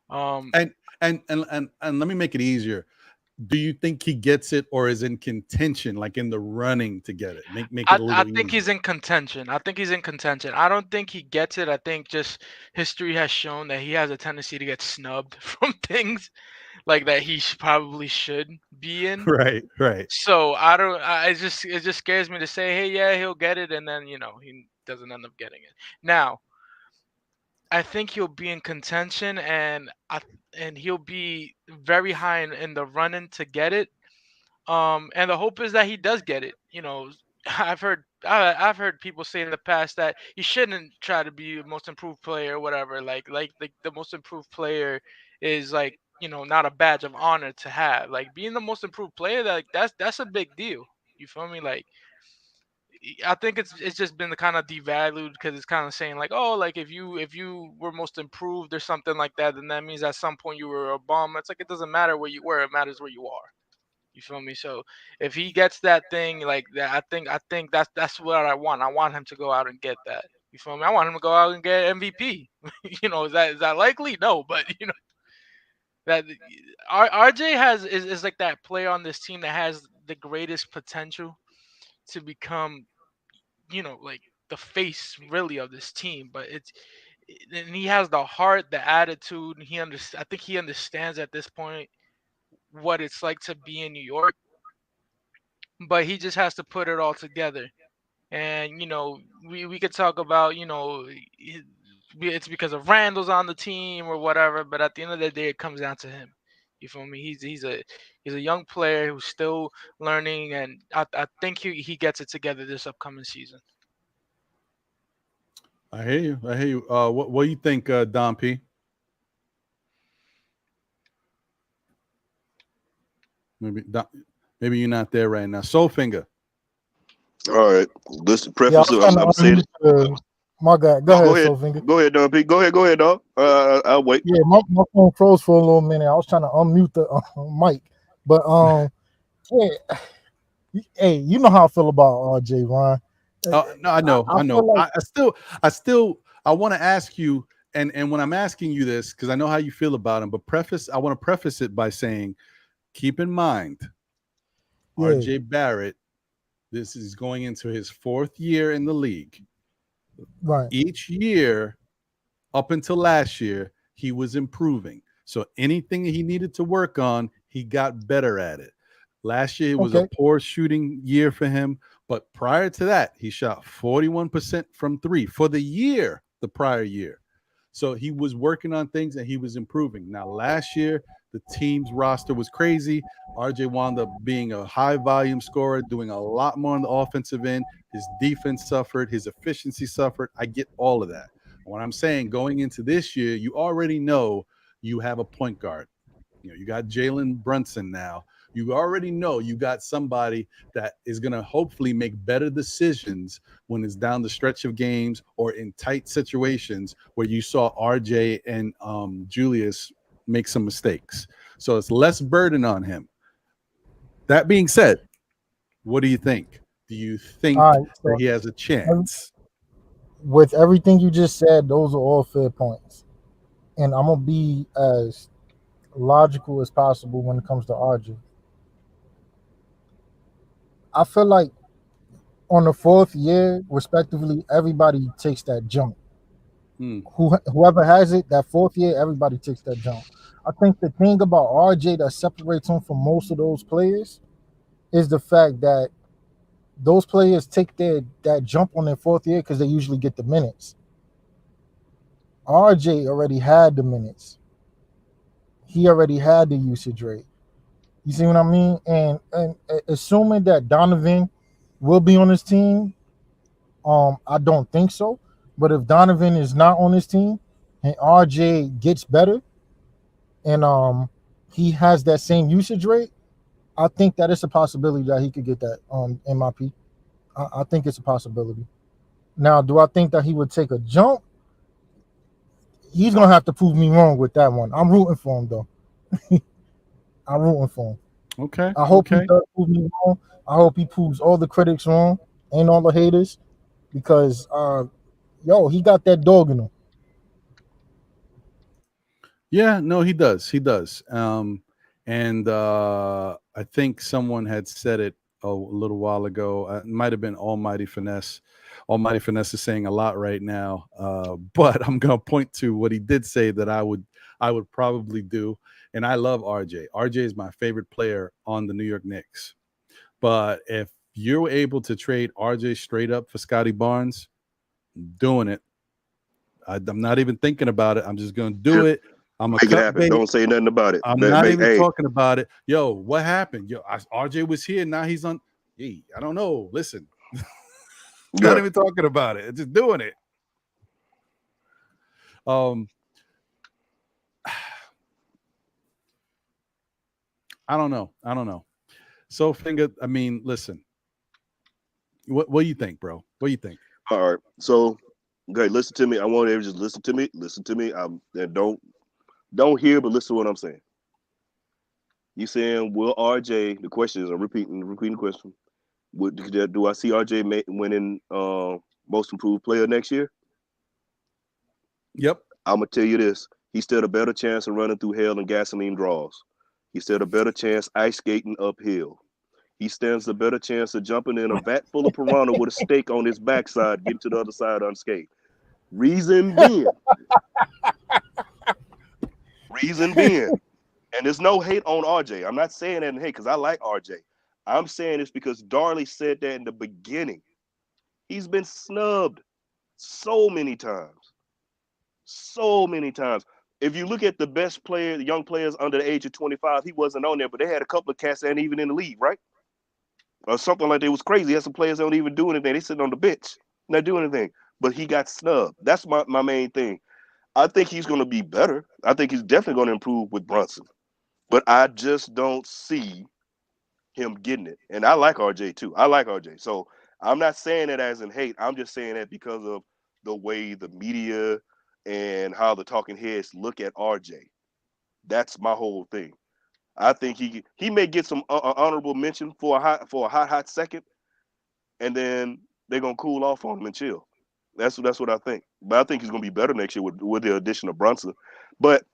And let me make it easier. Do you think he gets it or is in contention, like in the running to get it? Make it a little I think easier. he's in contention. I don't think he gets it. I think just history has shown that he has a tendency to get snubbed from things like that he probably should be in. Right. So it just scares me to say, hey, yeah, he'll get it, and then he doesn't end up getting it. Now, I think he'll be in contention, and he'll be very high in the running to get it. And the hope is that he does get it. I've heard people say in the past that he shouldn't try to be the most improved player or whatever. Like the most improved player is like not a badge of honor to have. Like being the most improved player, that's a big deal. You feel me? Like I think it's just been kind of devalued because it's kind of saying like, oh, like if you were most improved or something like that, then that means at some point you were a bum. It's like it doesn't matter where you were; it matters where you are. You feel me? So if he gets that thing like that, I think that's what I want. I want him to go out and get that. You feel me? I want him to go out and get MVP. Is that likely? No, but that RJ is like that player on this team that has the greatest potential to become, like the face really of this team. But and he has the heart, the attitude, and I think he understands at this point what it's like to be in New York. But he just has to put it all together. And we could talk about it's because of Randall's on the team or whatever, but at the end of the day it comes down to him. You feel me? He's a young player who's still learning, and I think he gets it together this upcoming season. I hear you. What do you think, Don P? Maybe you're not there right now. Soulfinger. All right. Listen, preface. I'm saying. My God, go ahead, Soulfinger. Go ahead, Don P. Go ahead, dog. I'll wait. Yeah, my phone froze for a little minute. I was trying to unmute the mic, but yeah. Hey, you know how I feel about RJ, Ron. No, I know. Like... I want to ask you, and when I'm asking you this, because I know how you feel about him, but I want to preface it by saying, keep in mind, RJ Barrett, this is going into his 4th year in the league. Right. Each year, up until last year, he was improving. So anything he needed to work on, he got better at it. Last year, it was a poor shooting year for him. But prior to that, he shot 41% from 3 for the prior year. So he was working on things and he was improving. Now, last year, the team's roster was crazy. RJ wound up being a high volume scorer, doing a lot more on the offensive end. His defense suffered. His efficiency suffered. I get all of that. What I'm saying, going into this year, you already know you have a point guard. You got Jalen Brunson now. You already know you got somebody that is going to hopefully make better decisions when it's down the stretch of games or in tight situations where you saw RJ and Julius make some mistakes. So it's less burden on him. That being said, what do you think? Do you think that he has a chance? With everything you just said, those are all fair points. And I'm going to be as logical as possible when it comes to RJ. I feel like on the 4th year, respectively, everybody takes that jump. Whoever has it, that 4th year, everybody takes that jump. I think the thing about RJ that separates him from most of those players is the fact that those players take that jump on their 4th year because they usually get the minutes. RJ already had the minutes. He already had the usage rate. You see what I mean? And assuming that Donovan will be on his team, I don't think so. But if Donovan is not on his team and RJ gets better and he has that same usage rate, I think that it's a possibility that he could get that MIP. I think it's a possibility. Now, do I think that he would take a jump? He's gonna have to prove me wrong with that one. I'm rooting for him though. I'm rooting for him. Okay. I hope he does prove me wrong. I hope he proves all the critics wrong and all the haters, because he got that dog in him. Yeah, no, he does. He does. And I think someone had said it a little while ago. It might have been Almighty Finesse. Almighty Finesse is saying a lot right now, but I'm going to point to what he did say that I would probably do. And I love RJ. RJ is my favorite player on the New York Knicks. But if you're able to trade RJ straight up for Scotty Barnes, I'm doing it. I'm not even thinking about it. I'm just going to do it. I'm Make it happen. Don't say nothing about it. I'm not even talking about it. Yo, what happened? Yo, RJ was here. Now he's on. Hey, I don't know. Listen. Not even talking about it. Just doing it. I don't know. So, Finger, I mean, listen. What do you think, bro? What do you think? All right. So, okay, listen to me. I want everyone to just listen to me. Listen to me. And don't hear, but listen to what I'm saying. You saying, will RJ? The question is, I'm repeating the question. Do I see RJ winning most improved player next year? Yep. I'm gonna tell you this: he stood a better chance of running through hell and gasoline draws. He stood a better chance ice skating uphill. He stands a better chance of jumping in a vat full of piranha with a stake on his backside, getting to the other side unscathed. Reason being, and there's no hate on RJ. I'm not saying that in hate because I like RJ. I'm saying this because Darley said that in the beginning. He's been snubbed so many times. So many times. If you look at the best player, the young players under the age of 25, he wasn't on there, but they had a couple of cats that ain't even in the league, right? Or something like that. It was crazy. He had some players that don't even do anything. They sitting on the bench, not doing anything. But he got snubbed. That's my main thing. I think he's going to be better. I think he's definitely going to improve with Brunson. But I just don't see him getting it. And I like RJ too. I like RJ. So I'm not saying it as in hate. I'm just saying that because of the way the media and how the talking heads look at RJ. That's my whole thing. I think he may get some honorable mention for a hot second, and then they're gonna cool off on him and chill. That's what I think. But I think he's gonna be better next year with the addition of Brunson. But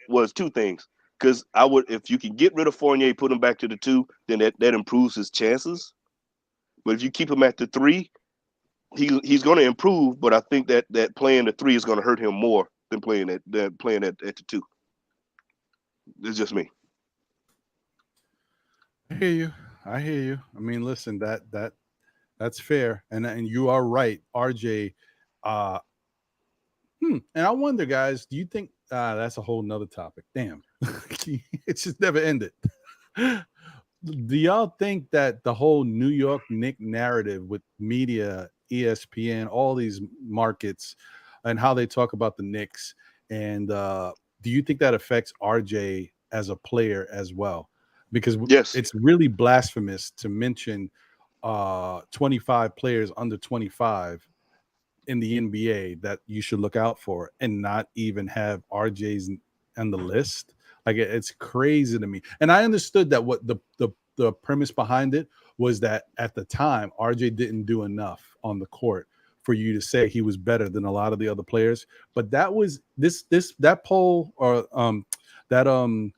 was two things. Because if you can get rid of Fournier, put him back to the 2, then that improves his chances. But if you keep him at the 3, he's going to improve. But I think that playing the 3 is going to hurt him more than playing at the 2. It's just me. I hear you. I mean, listen, that's fair, and you are right, RJ. And I wonder, guys, do you think that's a whole nother topic? Damn, it's just never ended. Do y'all think that the whole New York Knicks narrative with media, ESPN, all these markets, and how they talk about the Knicks, and do you think that affects RJ as a player as well? Because yes, it's really blasphemous to mention 25 players under 25 in the NBA that you should look out for and not even have RJ's on the list. Like, it's crazy to me. And I understood that what the premise behind it was that at the time RJ didn't do enough on the court for you to say he was better than a lot of the other players. But that was that poll or that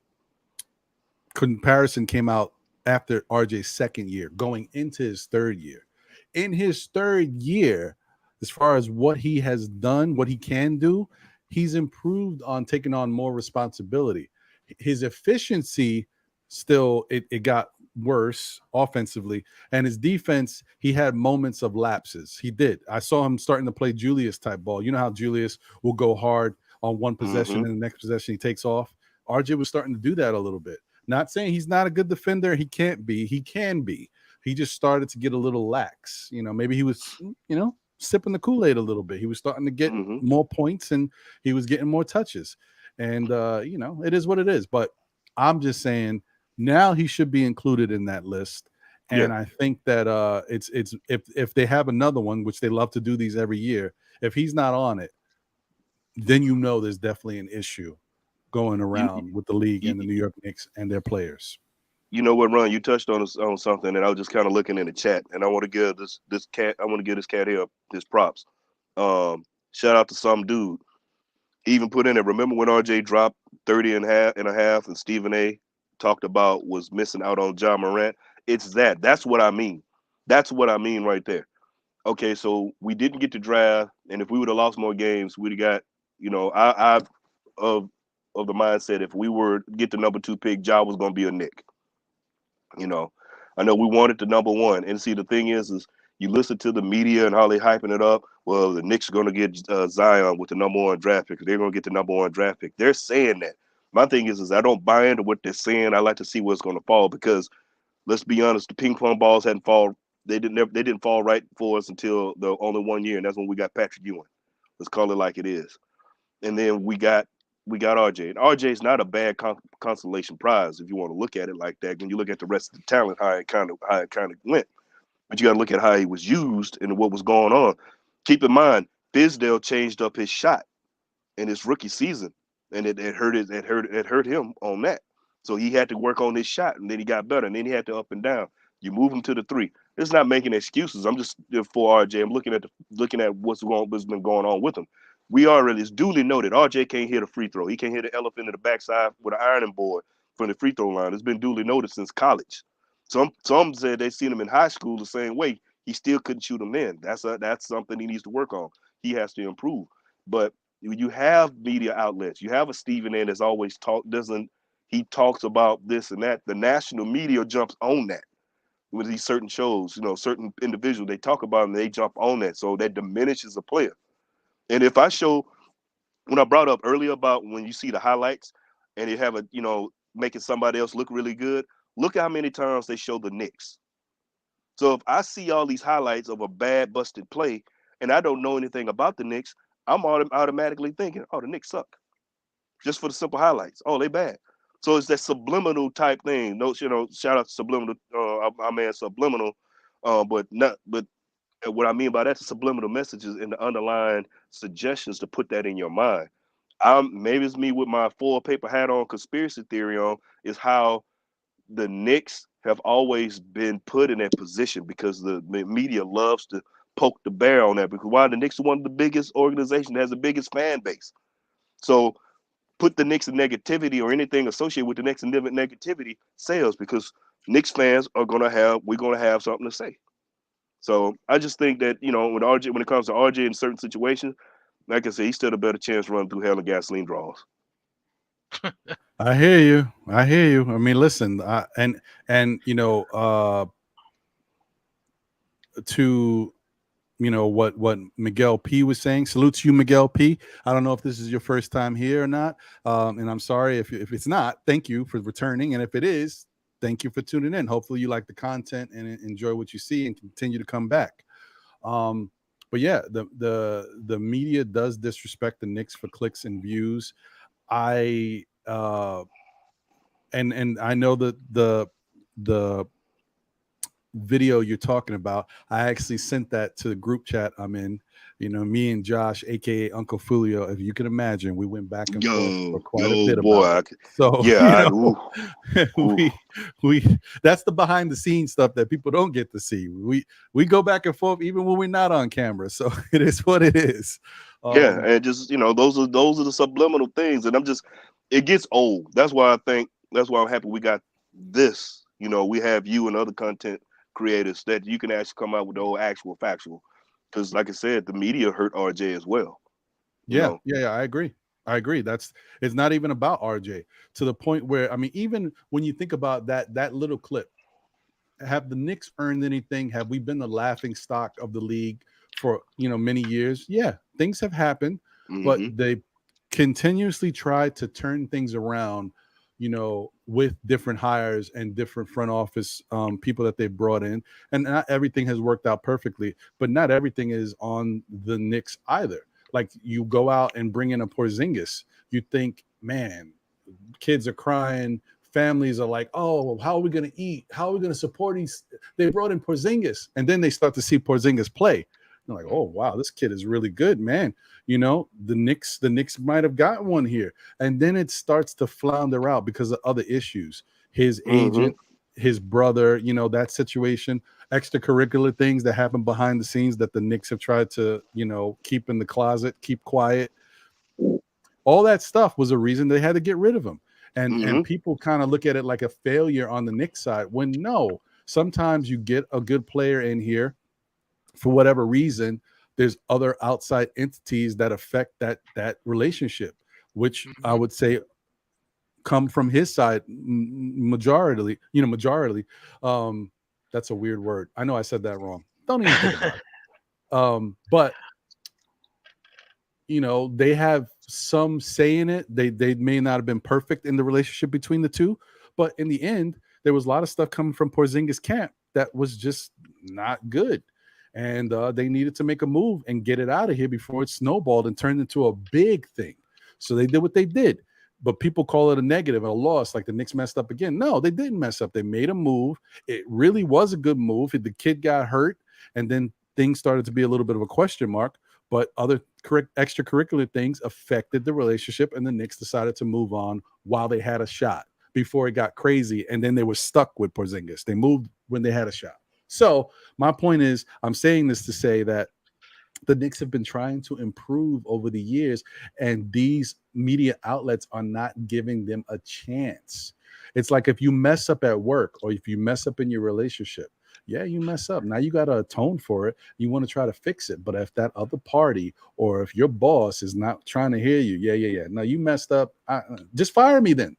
comparison came out after RJ's second year, going into his third year. In his third year, as far as what he has done, what he can do, he's improved on taking on more responsibility. His efficiency still it got worse offensively, and his defense, he had moments of lapses. He did. I saw him starting to play Julius type ball. You know how Julius will go hard on one possession and the next possession he takes off. RJ was starting to do that a little bit. Not saying he's not a good defender. He can't be. He can be. He just started to get a little lax. You know, maybe he was, you know, sipping the Kool-Aid a little bit. He was starting to get more points and he was getting more touches. And, you know, it is what it is. But I'm just saying now he should be included in that list. And I think that it's if they have another one, which they love to do these every year, if he's not on it, then you know there's definitely an issue going around with the league and the New York Knicks and their players. You know what, Ron? You touched on something, and I was just kind of looking in the chat, and I want to give this cat here his props. Shout out to some dude. He even put in it. Remember when RJ dropped 30 and a half, and Stephen A. talked about was missing out on Ja Morant? It's that. That's what I mean. That's what I mean right there. Okay, so we didn't get to draft, and if we would have lost more games, we'd have got. You know, I of the mindset if we were to get the number 2 pick, Ja was going to be a Knick. You know, I know we wanted the number 1, and see the thing is you listen to the media and how they hyping it up. Well, the Knicks are going to get Zion with the number 1 draft pick. They're going to get the number 1 draft pick. They're saying that. My thing is I don't buy into what they're saying. I like to see what's going to fall because let's be honest, the ping pong balls hadn't fall. They didn't fall right for us until the only 1 year, and that's when we got Patrick Ewing. Let's call it like it is. And then we got RJ. And RJ is not a bad consolation prize if you want to look at it like that. When you look at the rest of the talent, how it kind of went. But you got to look at how he was used and what was going on. Keep in mind, Fizdale changed up his shot in his rookie season, and it hurt him on that. So he had to work on his shot, and then he got better, and then he had to up and down. You move him to the 3. It's not making excuses. I'm just for RJ. I'm looking at what's been going on with him. It's duly noted. RJ can't hit a free throw. He can't hit an elephant in the backside with an ironing board from the free throw line. It's been duly noted since college. Some said they seen him in high school the same way. He still couldn't shoot them in. That's something he needs to work on. He has to improve. But you have media outlets. You have a Stephen A. that's always he talks about this and that. The national media jumps on that with these certain shows. You know, certain individuals they talk about them, they jump on that. So that diminishes a player. And if I show, when I brought up earlier about when you see the highlights and you have making somebody else look really good, look how many times they show the Knicks. So if I see all these highlights of a bad busted play and I don't know anything about the Knicks, I'm automatically thinking, oh, the Knicks suck. Just for the simple highlights. Oh, they bad. So it's that subliminal type thing. No, shout out to subliminal, our man Subliminal, but what I mean by that's the subliminal messages and the underlying suggestions to put that in your mind. Maybe it's me with my full paper hat on conspiracy theory on is how the Knicks have always been put in that position because the media loves to poke the bear on that because why the Knicks are one of the biggest organizations that has the biggest fan base. So put the Knicks in negativity or anything associated with the Knicks in negativity sells because Knicks fans we're gonna have something to say. So I just think that, when it comes to RJ in certain situations, like I said, he stood a better chance running through hell and gasoline draws. I hear you. I mean, listen, to what Miguel P was saying. Salute to you, Miguel P. I don't know if this is your first time here or not, and I'm sorry if it's not. Thank you for returning, and if it is, thank you for tuning in. Hopefully you like the content and enjoy what you see and continue to come back. But yeah, the media does disrespect the Knicks for clicks and views. And I know that the video you're talking about, I actually sent that to the group chat I'm in. Me and Josh, aka Uncle Fulio, if you can imagine, we went back and forth for quite a bit about it. So yeah, we that's the behind the scenes stuff that people don't get to see. We go back and forth even when we're not on camera. So it is what it is. And just those are the subliminal things, and it gets old. That's why I'm happy we got this. We have you and other content creators that you can actually come out with the whole actual factual. because like I said, the media hurt RJ as well. You Yeah, know? yeah, I agree. I agree. It's not even about RJ, to the point where, I mean, even when you think about that little clip, have the Knicks earned anything? Have we been the laughing stock of the league for many years? Yeah, things have happened, but Mhm. they continuously try to turn things around, with different hires and different front office people that they brought in, and not everything has worked out perfectly, but not everything is on the Knicks either. Like, you go out and bring in a Porzingis, you think, man, kids are crying, families are like, oh, how are we going to eat? How are we going to support these? They brought in Porzingis, and then they start to see Porzingis play. They're like, oh wow, this kid is really good, man. The Knicks might have gotten one here, and then it starts to flounder out because of other issues. His agent, his brother, that situation, extracurricular things that happen behind the scenes that the Knicks have tried to, keep in the closet, keep quiet. All that stuff was a reason they had to get rid of him. And people kind of look at it like a failure on the Knicks side, when no, sometimes you get a good player in here for whatever reason. There's other outside entities that affect that relationship, which I would say come from his side majority. That's a weird word. I know I said that wrong. Don't even think about it. But they have some say in it. They may not have been perfect in the relationship between the two, but in the end, there was a lot of stuff coming from Porzingis camp that was just not good. And they needed to make a move and get it out of here before it snowballed and turned into a big thing. So they did what they did. But people call it a negative and a loss, like the Knicks messed up again. No, they didn't mess up. They made a move. It really was a good move. The kid got hurt, and then things started to be a little bit of a question mark. But other extracurricular things affected the relationship, and the Knicks decided to move on while they had a shot before it got crazy, and then they were stuck with Porzingis. They moved when they had a shot. So my point is, I'm saying this to say that the Knicks have been trying to improve over the years, and these media outlets are not giving them a chance. It's like if you mess up at work or if you mess up in your relationship, yeah, you mess up. Now you got to atone for it. You want to try to fix it. But if that other party or if your boss is not trying to hear you, yeah. No, you messed up. Just fire me then.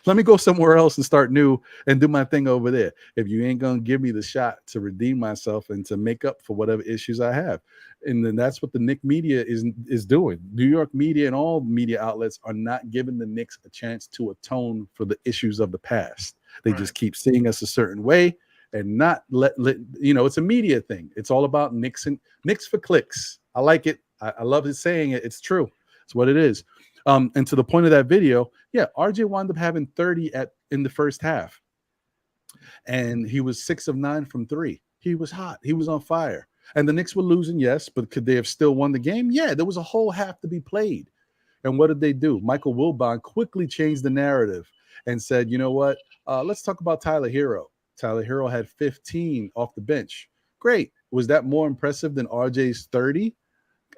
Let me go somewhere else and start new and do my thing over there. If you ain't going to give me the shot to redeem myself and to make up for whatever issues I have. And then that's what the Knick media is doing. New York media and all media outlets are not giving the Knicks a chance to atone for the issues of the past. They just keep seeing us a certain way and not let it's a media thing. It's all about Knicks for clicks. I like it. I love it saying it. It's true. It's what it is. And to the point of that video, yeah, RJ wound up having 30 in the first half. And he was 6 of 9 from 3. He was hot. He was on fire. And the Knicks were losing, yes, but could they have still won the game? Yeah, there was a whole half to be played. And what did they do? Michael Wilbon quickly changed the narrative and said, you know what? Let's talk about Tyler Hero. Tyler Hero had 15 off the bench. Great. Was that more impressive than RJ's 30?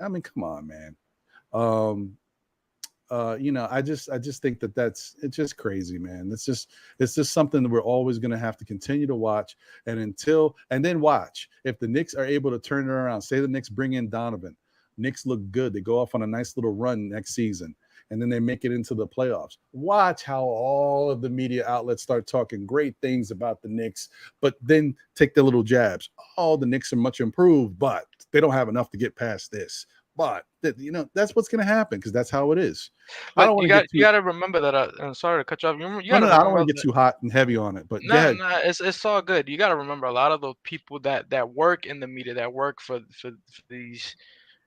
I mean, come on, man. I just think it's just crazy, man. It's just something that we're always going to have to continue to watch. And then watch if the Knicks are able to turn it around. Say the Knicks bring in Donovan. Knicks look good. They go off on a nice little run next season, and then they make it into the playoffs. Watch how all of the media outlets start talking great things about the Knicks, but then take the little jabs. Oh, the Knicks are much improved, but they don't have enough to get past this. But that's what's going to happen because that's how it is. But I don't want you got to remember that. I'm sorry to cut you off. I don't want to get too hot and heavy on it. But no, it's all good. You got to remember a lot of those people that work in the media, that work for these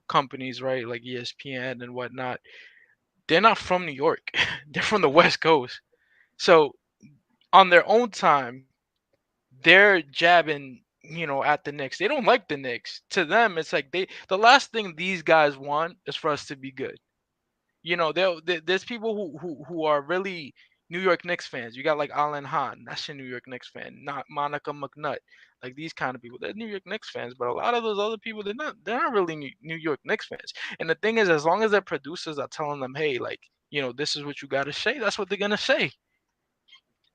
companies, right? Like ESPN and whatnot. They're not from New York. They're from the West Coast. So on their own time, they're jabbing, at the Knicks. They don't like the Knicks. To them, it's like the last thing these guys want is for us to be good. There's people who are really New York Knicks fans. You got like Alan Hahn, that's a New York Knicks fan. Not Monica McNutt, like these kind of people. They're New York Knicks fans, but a lot of those other people, they're not really New York Knicks fans. And the thing is, as long as their producers are telling them, hey, like, this is what you got to say, that's what they're gonna say.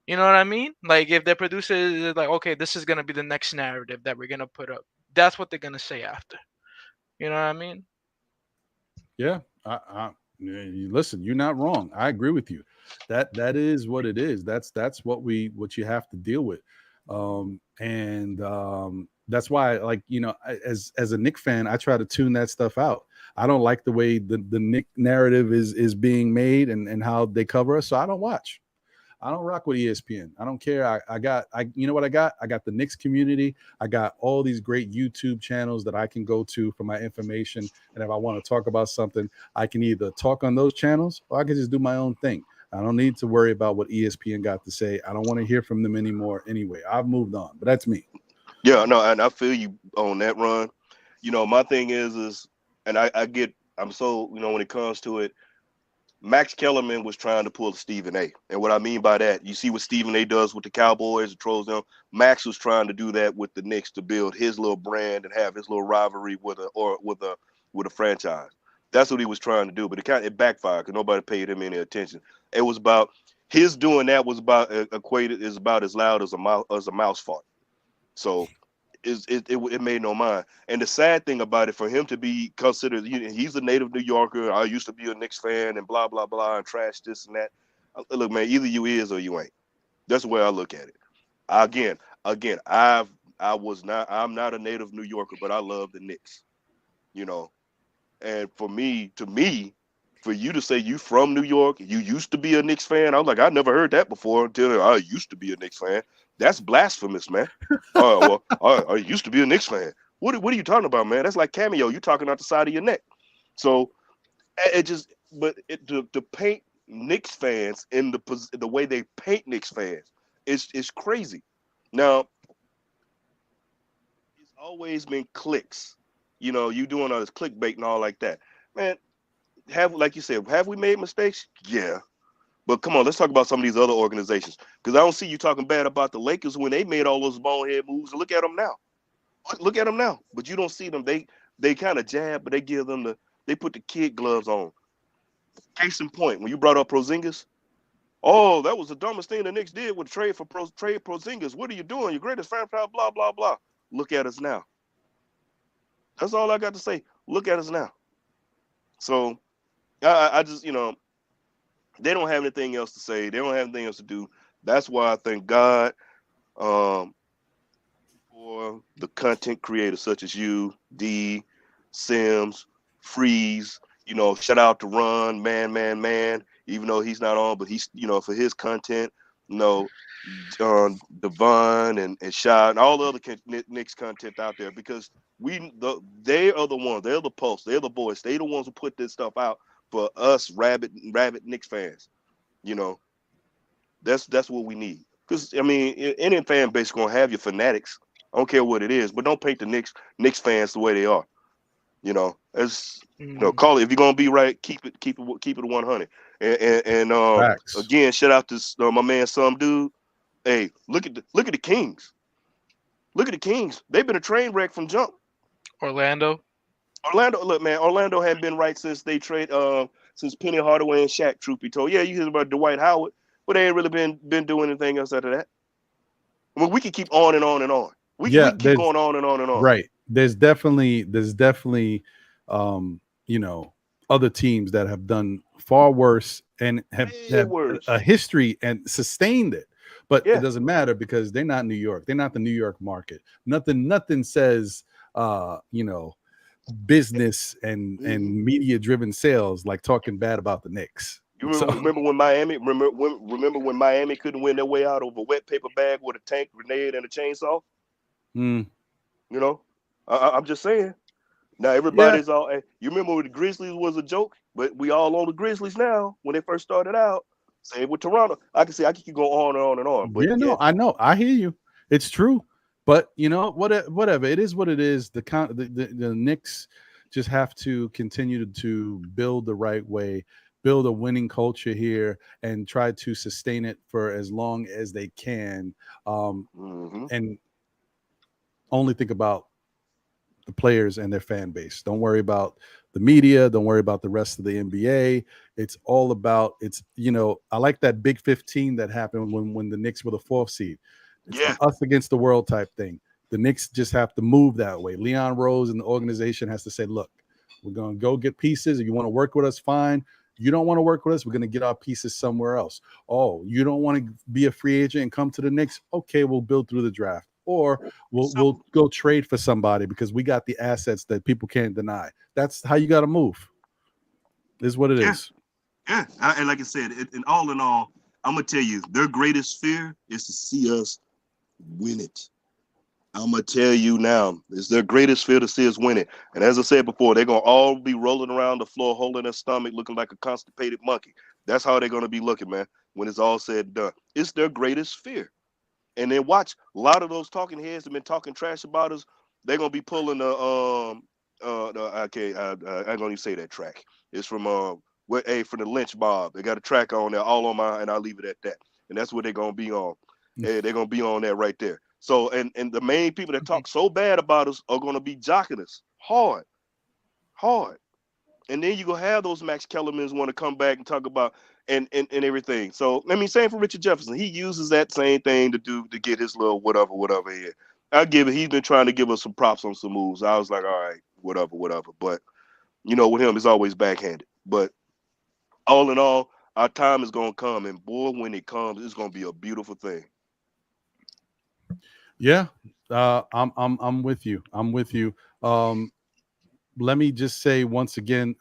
You know what I mean? Like if their producer is like, okay, this is gonna be the next narrative that we're gonna put up, that's what they're gonna say after. You know what I mean? Yeah, listen, you're not wrong. I agree with you. That is what it is. That's what you have to deal with, and that's why, like, as a Knick fan, I try to tune that stuff out. I don't like the way the Knick narrative is being made and how they cover us, so I don't watch. I don't rock with ESPN. I don't care. You know what I got? I got the Knicks community. I got all these great YouTube channels that I can go to for my information. And if I want to talk about something, I can either talk on those channels or I can just do my own thing. I don't need to worry about what ESPN got to say. I don't want to hear from them anymore anyway. I've moved on, but that's me. Yeah, no, and I feel you on that, run. My thing is, and I'm so, when it comes to it, Max Kellerman was trying to pull Stephen A. And what I mean by that, you see what Stephen A does with the Cowboys and trolls them. Max was trying to do that with the Knicks to build his little brand and have his little rivalry with a franchise. That's what he was trying to do, but it backfired because nobody paid him any attention. It was about his doing that was about is about as loud as a mouse fart. So it made no mind. And the sad thing about it, for him to be considered, he's a native New Yorker. I used to be a Knicks fan and blah, blah, blah, and trash this and that. Look, man, either you is or you ain't. That's the way I look at it. Again, I'm not a native New Yorker, but I love the Knicks, and for you to say you from New York, you used to be a Knicks fan. I'm like, I never heard that before until I used to be a Knicks fan. That's blasphemous, man. I used to be a Knicks fan. What are you talking about, man? That's like cameo. You talking out the side of your neck. So to paint Knicks fans in the way they paint Knicks fans is crazy. Now, it's always been clicks. You doing all this clickbait and all like that, man. Like you said, have we made mistakes? Yeah. But come on, let's talk about some of these other organizations. Because I don't see you talking bad about the Lakers when they made all those bonehead moves. Look at them now. Look at them now. But you don't see them. They kind of jab, but they put the kid gloves on. Case in point, when you brought up Porzingis, oh, that was the dumbest thing the Knicks did with trade Porzingis. What are you doing? Your greatest franchise, blah, blah, blah. Look at us now. That's all I got to say. Look at us now. So I just, they don't have anything else to say. They don't have anything else to do. That's why I thank God for the content creators such as you, D, Sims, Freeze. Shout out to Run, man. Even though he's not on, but he's, for his content. Devon and Shad and all the other Knicks content out there, because they are the ones. They're the pulse. They're the voice. They're the ones who put this stuff out for us rabid Knicks fans. That's what we need. Because any fan base is gonna have your fanatics. I don't care what it is, but don't paint the Knicks fans the way they are. Call it, if you're gonna be right, keep it 100. And again, shout out to my man, some dude. Hey, look at the Kings. Look at the Kings. They've been a train wreck from jump. Orlando, look, man. Orlando hadn't been right since they since Penny Hardaway and Shaq. Truth be told, yeah, you hear about Dwight Howard, but they ain't really been doing anything else after that. Well, we can keep on and on and on. We can keep going on and on and on. Right. There's definitely other teams that have done far worse and have a history and sustained it. But it doesn't matter because they're not New York. They're not the New York market. Nothing says business and media driven sales like talking bad about the Knicks. Remember when Miami? Remember when Miami couldn't win their way out of a wet paper bag with a tank grenade and a chainsaw? I'm just saying. Now everybody's all. You remember when the Grizzlies was a joke, but we all on the Grizzlies now. When they first started out, same with Toronto. I can keep going on and on and on. But I know. I hear you. It's true. But whatever. It is what it is. The Knicks just have to continue to build the right way, build a winning culture here, and try to sustain it for as long as they can. And only think about the players and their fan base. Don't worry about the media. Don't worry about the rest of the NBA. It's all about I like that Big 15 that happened when the Knicks were the 4th seed. It's us against the world type thing. The Knicks just have to move that way. Leon Rose and the organization has to say, look, we're going to go get pieces. If you want to work with us, fine. You don't want to work with us, we're going to get our pieces somewhere else. Oh, you don't want to be a free agent and come to the Knicks? Okay, we'll build through the draft. Or we'll go trade for somebody because we got the assets that people can't deny. That's how you got to move. This is what it is. Yeah, and like I said, in all, I'm going to tell you, their greatest fear is to see us win it. I'm going to tell you now, it's their greatest fear to see us win it. And as I said before, they're going to all be rolling around the floor, holding their stomach, looking like a constipated monkey. That's how they're going to be looking, man, when it's all said and done. It's their greatest fear. And then watch, a lot of those talking heads have been talking trash about us. They're going to be pulling I ain't going to even say that track. It's from from the Lynch Mob. They got a track on there, all on mine, and I'll leave it at that. And that's what they're going to be on. They're going to be on that right there. So, and the main people that talk so bad about us are going to be jocking us hard. And then you going to have those Max Kellermans want to come back and talk about and everything. So, I mean, same for Richard Jefferson. He uses that same thing to get his little whatever here. I give it. He's been trying to give us some props on some moves. I was like, all right, whatever. But, you know, with him, it's always backhanded. But all in all, our time is going to come. And, boy, when it comes, it's going to be a beautiful thing. Yeah, I'm with you. Let me just say once again,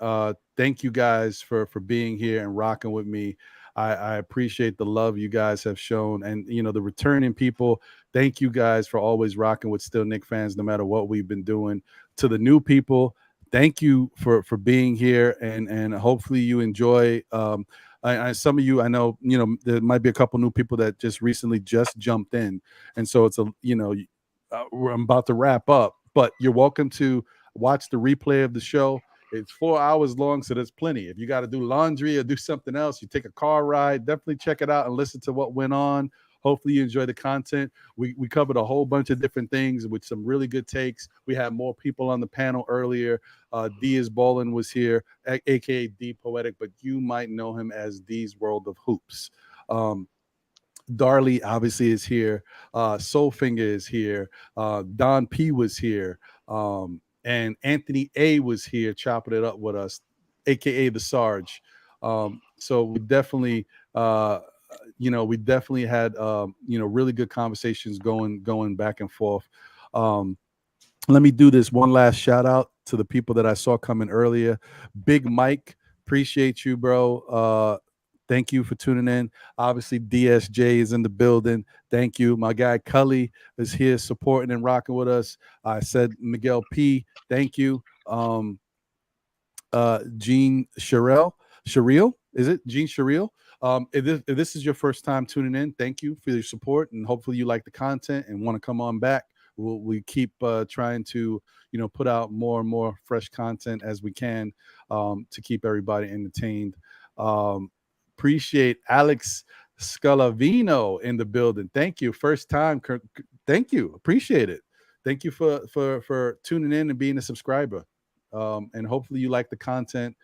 thank you guys for being here and rocking with me. I appreciate the love you guys have shown, and you know, the returning people. Thank you guys for always rocking with Still Knick fans, no matter what we've been doing. To the new people, thank you for being here, and hopefully you enjoy. Some of you, I know, you know, there might be a couple new people that just recently jumped in, and so it's I'm about to wrap up, but you're welcome to watch the replay of the show. It's 4 hours long, so there's plenty. If you got to do laundry or do something else, you take a car ride, definitely check it out and listen to what went on. Hopefully you enjoy the content. We covered a whole bunch of different things with some really good takes. We had more people on the panel earlier. D is Ballin was here, aka D Poetic, but you might know him as D's World of Hoops. Darley obviously is here. Soulfinger is here. Don P was here. And Anthony A was here chopping it up with us, aka the Sarge. So we definitely had really good conversations going back and forth. Let me do this one last shout out to the people that I saw coming earlier. Big Mike, appreciate you, bro. Thank you for tuning in. Obviously, DSJ is in the building. Thank you. My guy Cully is here supporting and rocking with us. I said Miguel P. Thank you. Gene Sherrill, is it Gene Sherrill? If this is your first time tuning in, thank you for your support, and hopefully you like the content and want to come on back. We keep trying to put out more and more fresh content as we can to keep everybody entertained. Appreciate Alex Scalavino in the building. Thank you. First time. Thank you. Appreciate it. Thank you for tuning in and being a subscriber. And hopefully you like the content.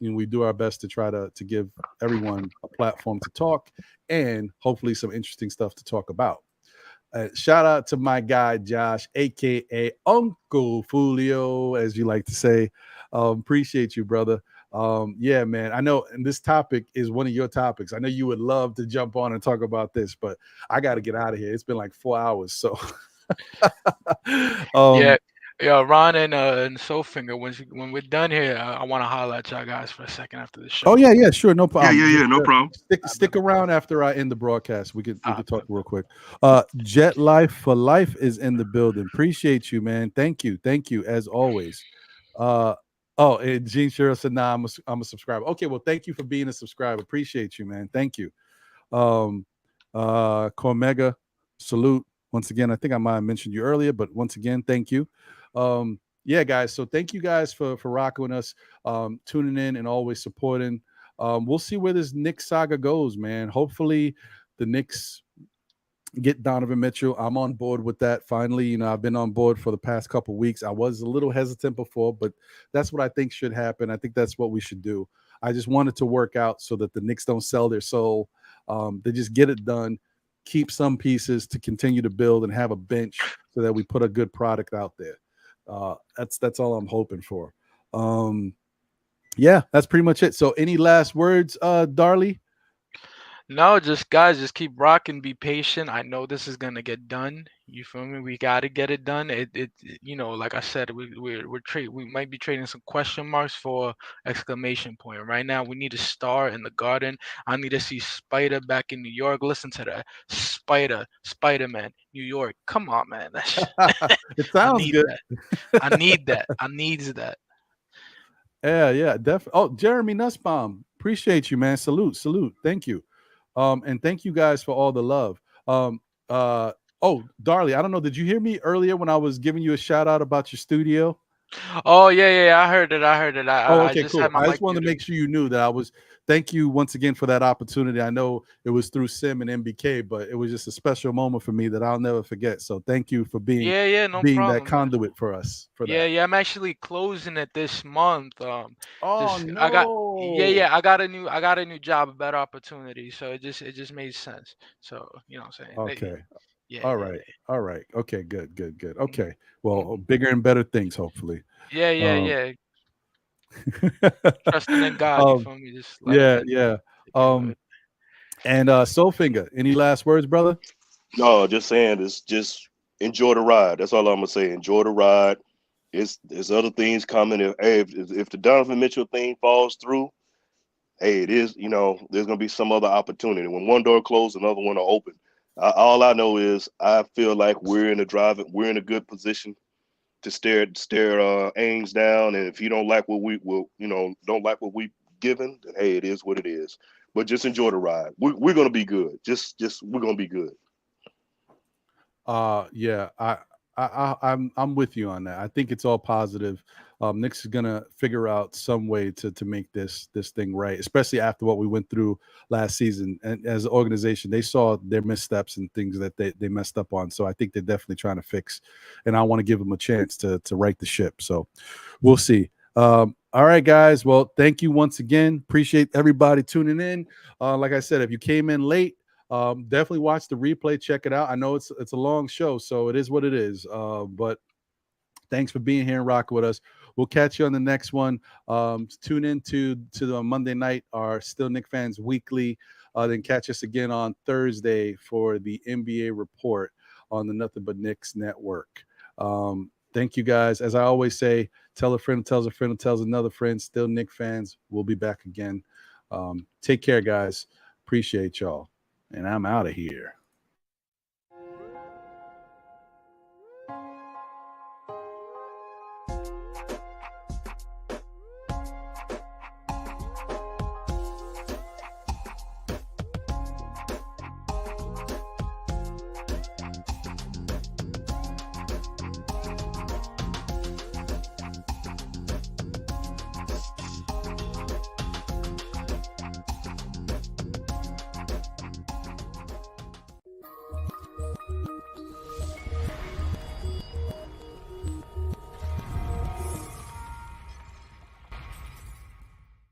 We do our best to try to give everyone a platform to talk and hopefully some interesting stuff to talk about. Shout out to my guy Josh, aka Uncle Fulio, as you like to say. Appreciate you, brother. Yeah, man, I know, and this topic is one of your topics. I know you would love to jump on and talk about this, but I got to get out of here. It's been like 4 hours, so Yeah, Ron and Soulfinger, when we're done here, I want to holler at y'all guys for a second after the show. Oh yeah, sure, no problem. Yeah, no problem. Stick around after I end the broadcast. We could talk real quick. Jet Life for Life is in the building. Appreciate you, man. Thank you as always. And Gene Sherrill said, "Nah, I'm a subscriber." Okay, well, thank you for being a subscriber. Appreciate you, man. Thank you. Cormega, salute once again. I think I might have mentioned you earlier, but once again, thank you. Yeah, guys. So thank you guys for rocking with us, tuning in and always supporting. We'll see where this Knicks saga goes, man. Hopefully, the Knicks get Donovan Mitchell. I'm on board with that. Finally, I've been on board for the past couple of weeks. I was a little hesitant before, but that's what I think should happen. I think that's what we should do. I just want it to work out so that the Knicks don't sell their soul. They just get it done, keep some pieces to continue to build and have a bench so that we put a good product out there. That's all I'm hoping for. Yeah, that's pretty much it. So any last words, Darley? No, just guys, just keep rocking, be patient. I know this is gonna get done. You feel me? We gotta get it done. You know, like I said, we might be trading some question marks for exclamation point. Right now, we need a star in the garden. I need to see Spider back in New York. Listen to that, Spider-Man, New York. Come on, man. It I sounds need good. that. I need that. I needs that. Yeah, definitely. Oh, Jeremy Nussbaum, appreciate you, man. Salute. Thank you. And thank you guys for all the love. Oh, Darley, I don't know. Did you hear me earlier when I was giving you a shout out about your studio? Oh yeah. I heard it. Oh, I okay, just cool. had my I just mic wanted to muted. make sure you knew that I was. Thank you once again for that opportunity. I know it was through Sim and MBK, but it was just a special moment for me that I'll never forget. So thank you for being Yeah, no that problem, man. conduit for us for that. Yeah, I'm actually closing it this month. Oh Just I got no. I got a new job, a better opportunity. So it just made sense. So you know what I'm saying? Okay. Yeah. All right. Okay. Good. Mhm, Okay. Well, mhm. bigger and better things, hopefully. Um, Yeah. Trusting in God, you um, feel me? Just let him yeah. take care of it. And Soulfinger, any last words, brother? No, just saying this. Just enjoy the ride. That's all I'm gonna say. Enjoy the ride. There's other things coming. If the Donovan Mitchell thing falls through, hey, it is. You know, there's gonna be some other opportunity. When one door closed, another one will open. All I know is I feel like we're in a good position to stare Ainge down. And if he don't like what don't like what we given, then hey, it is what it is. But just enjoy the ride. We're gonna be good. Just we're gonna be good. Yeah, I'm with you on that. I think it's all positive. Knicks is gonna figure out some way to make this thing right, especially after what we went through last season. And as an organization, they saw their missteps and things that they messed up on. So I think they're definitely trying to fix. And I want to give them a chance to right the ship. So we'll see. All right, guys. Well, thank you once again. Appreciate everybody tuning in. Like I said, if you came in late, definitely watch the replay. Check it out. I know it's a long show, so it is what it is. But thanks for being here and rocking with us. We'll catch you on the next one. Tune in to the Monday night, our Still Knick Fans Weekly. Then catch us again on Thursday for the NBA report on the Nothing But Knicks network. Thank you guys. As I always say, tell a friend who tells a friend who tells another friend. Still Knick fans. We'll be back again. Take care, guys. Appreciate y'all. And I'm out of here.